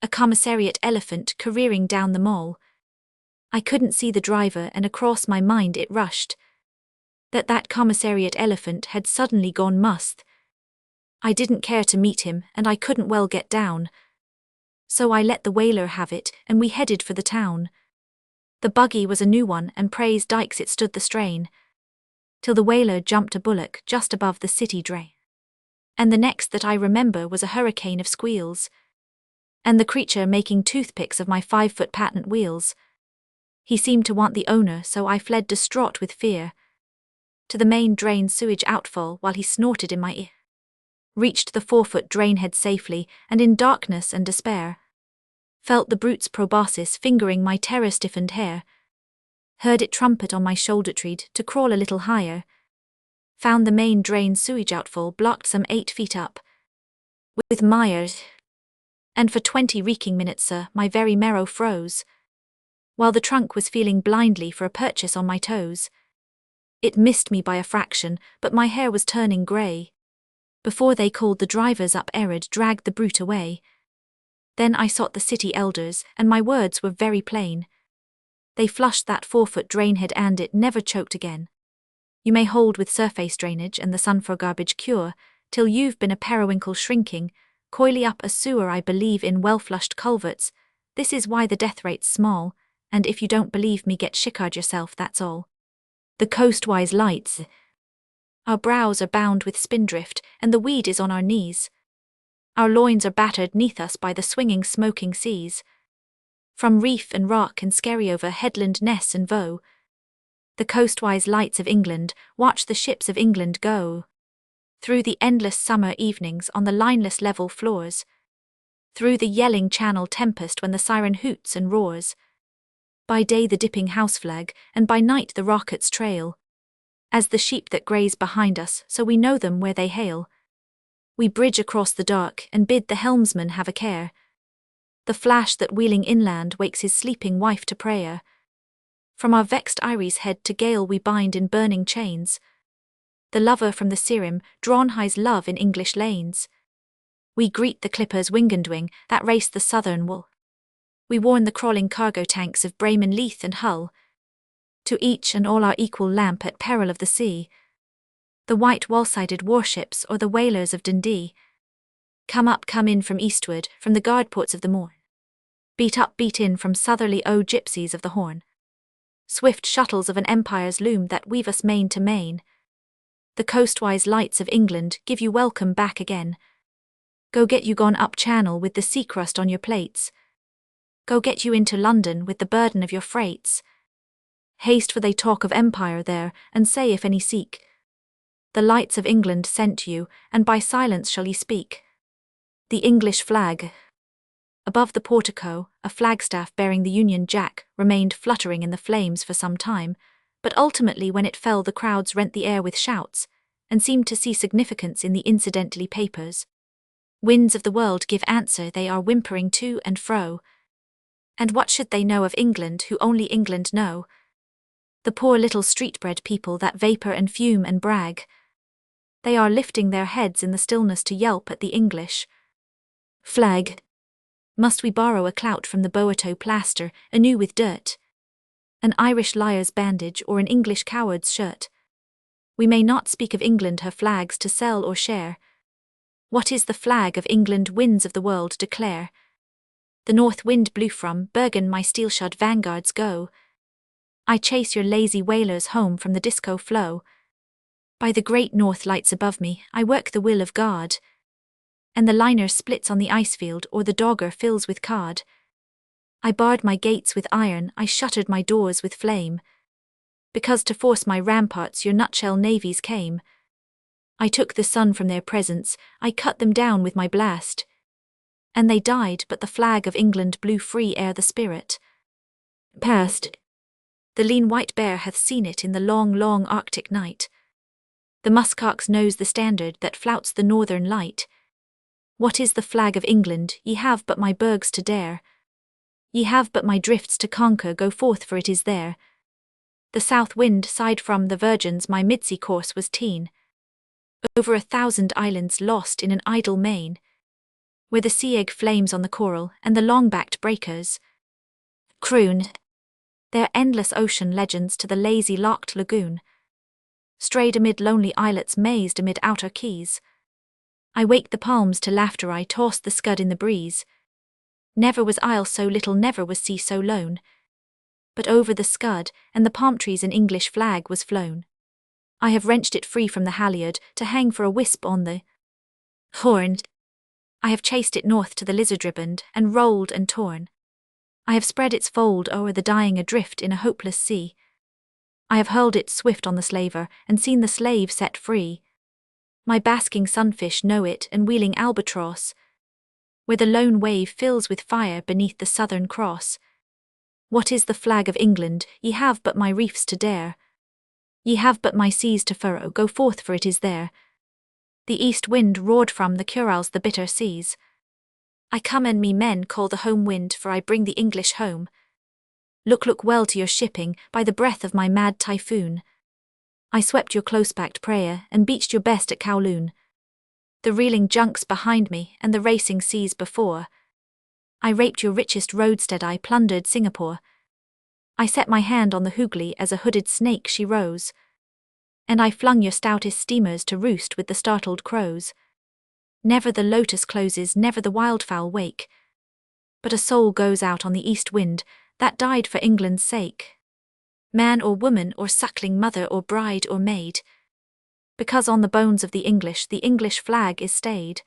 a commissariat elephant careering down the mole. I couldn't see the driver, and across my mind it rushed, that commissariat elephant had suddenly gone must. I didn't care to meet him, and I couldn't well get down. So I let the whaler have it, and we headed for the town. The buggy was a new one, and praise dikes it stood the strain, till the whaler jumped a bullock just above the city drain. And the next that I remember was a hurricane of squeals, and the creature making toothpicks of my 5-foot patent wheels. He seemed to want the owner, so I fled distraught with fear to the main drain sewage outfall while he snorted in my ear. Reached the 4-foot drainhead safely, and in darkness and despair felt the brute's proboscis fingering my terror-stiffened hair. Heard it trumpet on my shoulder-tread to crawl a little higher. Found the main drain sewage outfall blocked some 8 feet up with mires. And for 20 reeking minutes, sir, my very marrow froze, while the trunk was feeling blindly for a purchase on my toes. It missed me by a fraction, but my hair was turning grey. Before they called the drivers up, Erod dragged the brute away. Then I sought the city elders, and my words were very plain. They flushed that 4-foot drainhead, and it never choked again. You may hold with surface drainage and the sun for garbage cure, till you've been a periwinkle shrinking, coyly up a sewer. I believe in well-flushed culverts. This is why the death rate's small, and if you don't believe me, get shikard yourself, that's all. The coastwise lights. Our brows are bound with spindrift, and the weed is on our knees. Our loins are battered neath us by the swinging smoking seas. From reef and rock and skerry over headland, ness and voe, the coastwise lights of England watch the ships of England go. Through the endless summer evenings on the lineless level floors. Through the yelling channel tempest when the siren hoots and roars. By day the dipping house flag, and by night the rockets trail. As the sheep that graze behind us, so we know them where they hail. We bridge across the dark and bid the helmsman have a care. The flash that wheeling inland wakes his sleeping wife to prayer. From our vexed Irie's head to gale we bind in burning chains. The lover from the Sirim drawn highs love in English lanes. We greet the clippers Wingandwing that race the southern wool. We warn the crawling cargo tanks of Bremen, Leith and Hull. To each and all our equal lamp at peril of the sea. The white wall-sided warships or the whalers of Dundee. Come up, come in from eastward, from the guard ports of the morn. Beat up, beat in from southerly, O gypsies of the Horn. Swift shuttles of an empire's loom that weave us main to main. The coastwise lights of England give you welcome back again. Go get you gone up channel with the sea crust on your plates. Go get you into London with the burden of your freights. Haste, for they talk of empire there, and say if any seek. The lights of England sent you, and by silence shall ye speak. The English flag. Above the portico, a flagstaff bearing the Union Jack remained fluttering in the flames for some time, but ultimately when it fell the crowds rent the air with shouts, and seem to see significance in the incidentally papers. Winds of the world give answer, they are whimpering to and fro. And what should they know of England who only England know? The poor little street-bred people that vapour and fume and brag. They are lifting their heads in the stillness to yelp at the English flag. Must we borrow a clout from the Boato plaster, anew with dirt? An Irish liar's bandage or an English coward's shirt? We may not speak of England her flags to sell or share. What is the flag of England, winds of the world declare? The north wind blew from Bergen, my steel-shod vanguards go. I chase your lazy whalers home from the disco flow. By the great north lights above me, I work the will of God. And the liner splits on the icefield or the dogger fills with cod. I barred my gates with iron, I shuttered my doors with flame. Because to force my ramparts your nutshell navies came. I took the sun from their presence, I cut them down with my blast. And they died, but the flag of England blew free ere the spirit passed. The lean white bear hath seen it in the long, long Arctic night. The muskox knows the standard that flouts the northern light. What is the flag of England? Ye have but my bergs to dare. Ye have but my drifts to conquer, go forth for it is there. The south wind sighed from the Virgins, my midsea course was teen. Over 1,000 islands lost in an idle main, where the sea egg flames on the coral and the long-backed breakers croon their endless ocean legends to the lazy locked lagoon. Strayed amid lonely islets, mazed amid outer keys. I waked the palms to laughter, I tossed the scud in the breeze. Never was isle so little, never was sea so lone. But over the scud and the palm trees an English flag was flown. I have wrenched it free from the halyard to hang for a wisp on the horn. I have chased it north to the lizard riband and rolled and torn. I have spread its fold o'er the dying adrift in a hopeless sea. I have hurled it swift on the slaver and seen the slave set free. My basking sunfish know it and wheeling albatross, where the lone wave fills with fire beneath the southern cross. What is the flag of England? Ye have but my reefs to dare. Ye have but my seas to furrow, go forth for it is there. The east wind roared from the Kurils, the bitter seas. I come and me men call the home wind, for I bring the English home. Look, look well to your shipping, by the breath of my mad typhoon. I swept your close-backed prayer and beached your best at Kowloon. The reeling junks behind me and the racing seas before. I raped your richest roadstead, I plundered Singapore. I set my hand on the Hooghly as a hooded snake she rose. And I flung your stoutest steamers to roost with the startled crows. Never the lotus closes, never the wildfowl wake. But a soul goes out on the east wind that died for England's sake. Man or woman or suckling mother or bride or maid. Because on the bones of the English flag is stayed.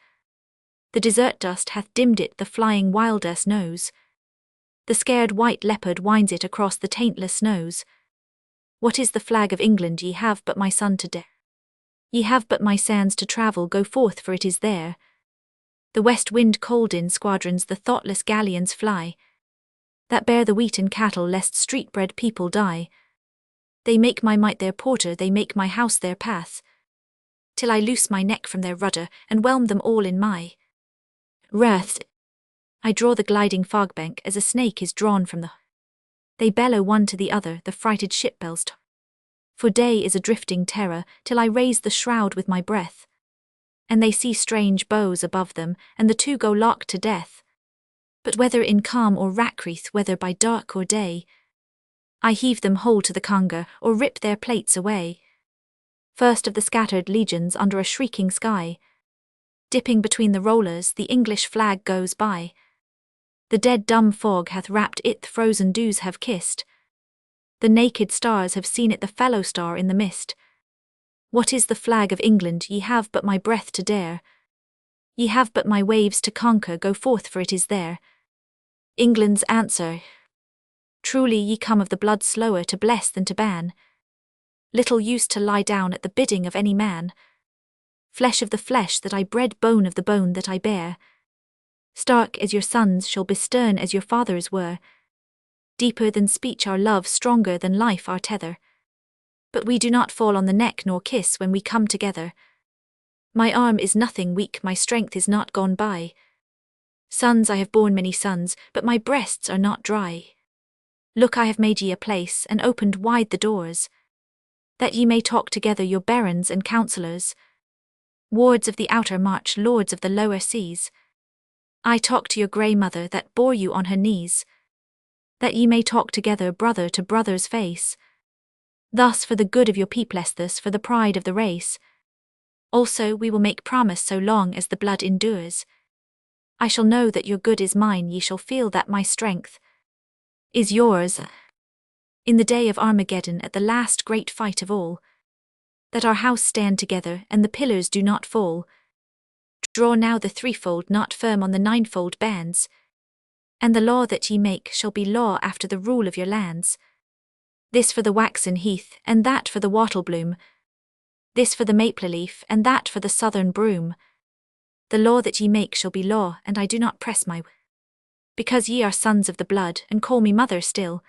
The desert dust hath dimmed it, the flying wilderness knows. The scared white leopard winds it across the taintless snows. What is the flag of England? Ye have but my sun to dare. Ye have but my sands to travel, go forth for it is there. The west wind cold in squadrons the thoughtless galleons fly, that bear the wheat and cattle lest street-bred people die. They make my might their porter, they make my house their path, till I loose my neck from their rudder and whelm them all in my wrath. I draw the gliding fogbank as a snake is drawn from the. They bellow one to the other, the frighted ship bells. For day is a drifting terror, till I raise the shroud with my breath. And they see strange bows above them, and the two go locked to death. But whether in calm or rackreath, whether by dark or day, I heave them whole to the conger, or rip their plates away. First of the scattered legions under a shrieking sky, dipping between the rollers, the English flag goes by. The dead dumb fog hath wrapped it, the frozen dews have kissed. The naked stars have seen it, the fellow star in the mist. What is the flag of England? Ye have but my breath to dare. Ye have but my waves to conquer, go forth for it is there. England's answer. Truly ye come of the blood slower to bless than to ban. Little used to lie down at the bidding of any man. Flesh of the flesh that I bred, bone of the bone that I bear. Stark as your sons shall be, stern as your fathers were. Deeper than speech our love, stronger than life our tether. But we do not fall on the neck nor kiss when we come together. My arm is nothing weak, my strength is not gone by. Sons, I have borne many sons, but my breasts are not dry. Look, I have made ye a place, and opened wide the doors, that ye may talk together, your barons and counsellors, wards of the outer march, lords of the lower seas. I talk to your grey mother that bore you on her knees, that ye may talk together, brother to brother's face. Thus for the good of your peoples, thus for the pride of the race. Also we will make promise so long as the blood endures. I shall know that your good is mine, ye shall feel that my strength is yours. In the day of Armageddon, at the last great fight of all, that our house stand together, and the pillars do not fall. Draw now the threefold knot firm on the ninefold bands, and the law that ye make shall be law after the rule of your lands. This for the waxen heath, and that for the wattle bloom, this for the maple leaf, and that for the southern broom. The law that ye make shall be law, and I do not press my because ye are sons of the blood, and call me mother still.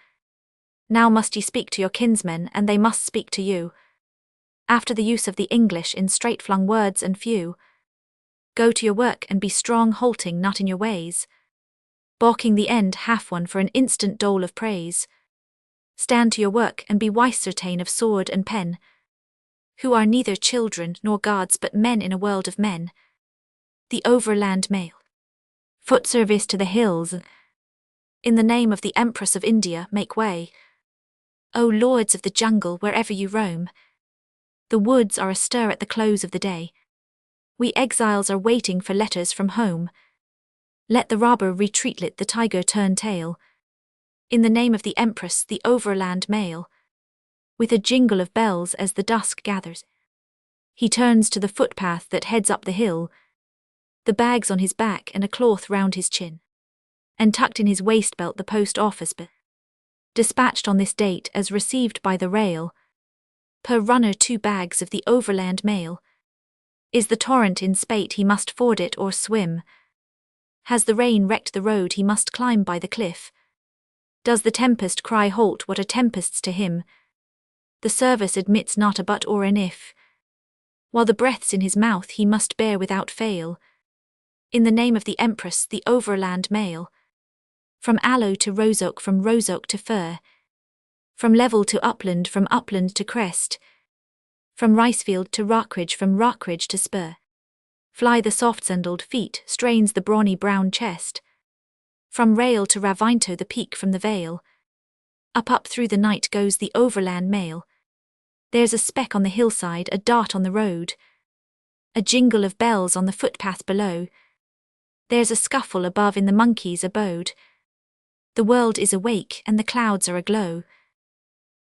Now must ye speak to your kinsmen, and they must speak to you, after the use of the English in straight-flung words and few. Go to your work and be strong, halting not in your ways, balking the end half won for an instant dole of praise. Stand to your work and be wise, certain of sword and pen, who are neither children nor gods but men in a world of men. The overland mail. Foot service to the hills. In the name of the Empress of India, make way. O lords of the jungle, wherever you roam, the woods are astir at the close of the day. We exiles are waiting for letters from home. Let the robber retreat, let the tiger turn tail. In the name of the Empress, the overland mail. With a jingle of bells as the dusk gathers, he turns to the footpath that heads up the hill, the bags on his back and a cloth round his chin, and tucked in his waist-belt the post office bill, dispatched on this date as received by the rail. Per runner 2 bags of the overland mail. Is the torrent in spate, he must ford it or swim. Has the rain wrecked the road, he must climb by the cliff. Does the tempest cry halt, what are tempests to him? The service admits not a but or an if. While the breath's in his mouth he must bear without fail. In the name of the Empress, the overland mail. From aloe to roseoak, from roseoak to fir, from level to upland, from upland to crest, from ricefield to rockridge, from rockridge to spur. Fly the soft-sandaled feet, strains the brawny brown chest. From rail to ravinto, the peak from the vale. Up through the night goes the overland mail. There's a speck on the hillside, a dart on the road, a jingle of bells on the footpath below. There's a scuffle above in the monkey's abode. The world is awake and the clouds are aglow,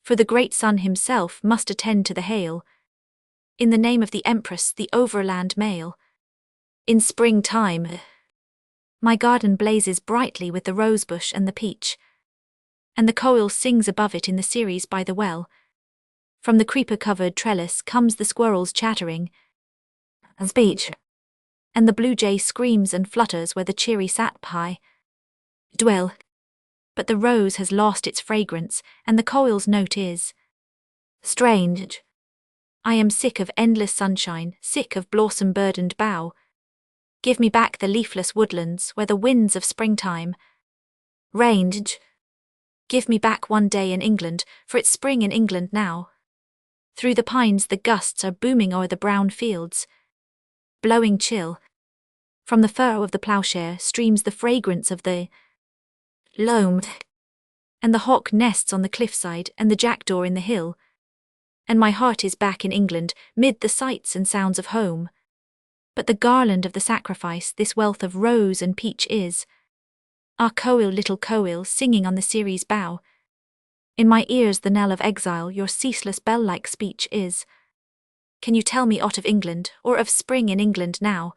for the great sun himself must attend to the hail. In the name of the Empress, the overland mail. In spring-time, my garden blazes brightly with the rosebush and the peach, and the koel sings above it in the Ceres by the well. From the creeper-covered trellis comes the squirrel's chattering and speech, and the blue jay screams and flutters where the cheery sapphire dwell. But the rose has lost its fragrance, and the koel's note is strange. I am sick of endless sunshine, sick of blossom-burdened bough. Give me back the leafless woodlands where the winds of springtime range. Give me back one day in England, for it's spring in England now. Through the pines the gusts are booming o'er the brown fields, blowing chill. From the furrow of the ploughshare streams the fragrance of the loam, and the hawk nests on the cliffside and the jackdaw in the hill. And my heart is back in England, mid the sights and sounds of home. But the garland of the sacrifice, this wealth of rose and peach is our koel, little koel, singing on the Ceres bough. In my ears the knell of exile, your ceaseless bell-like speech is. Can you tell me aught of England, or of spring in England now?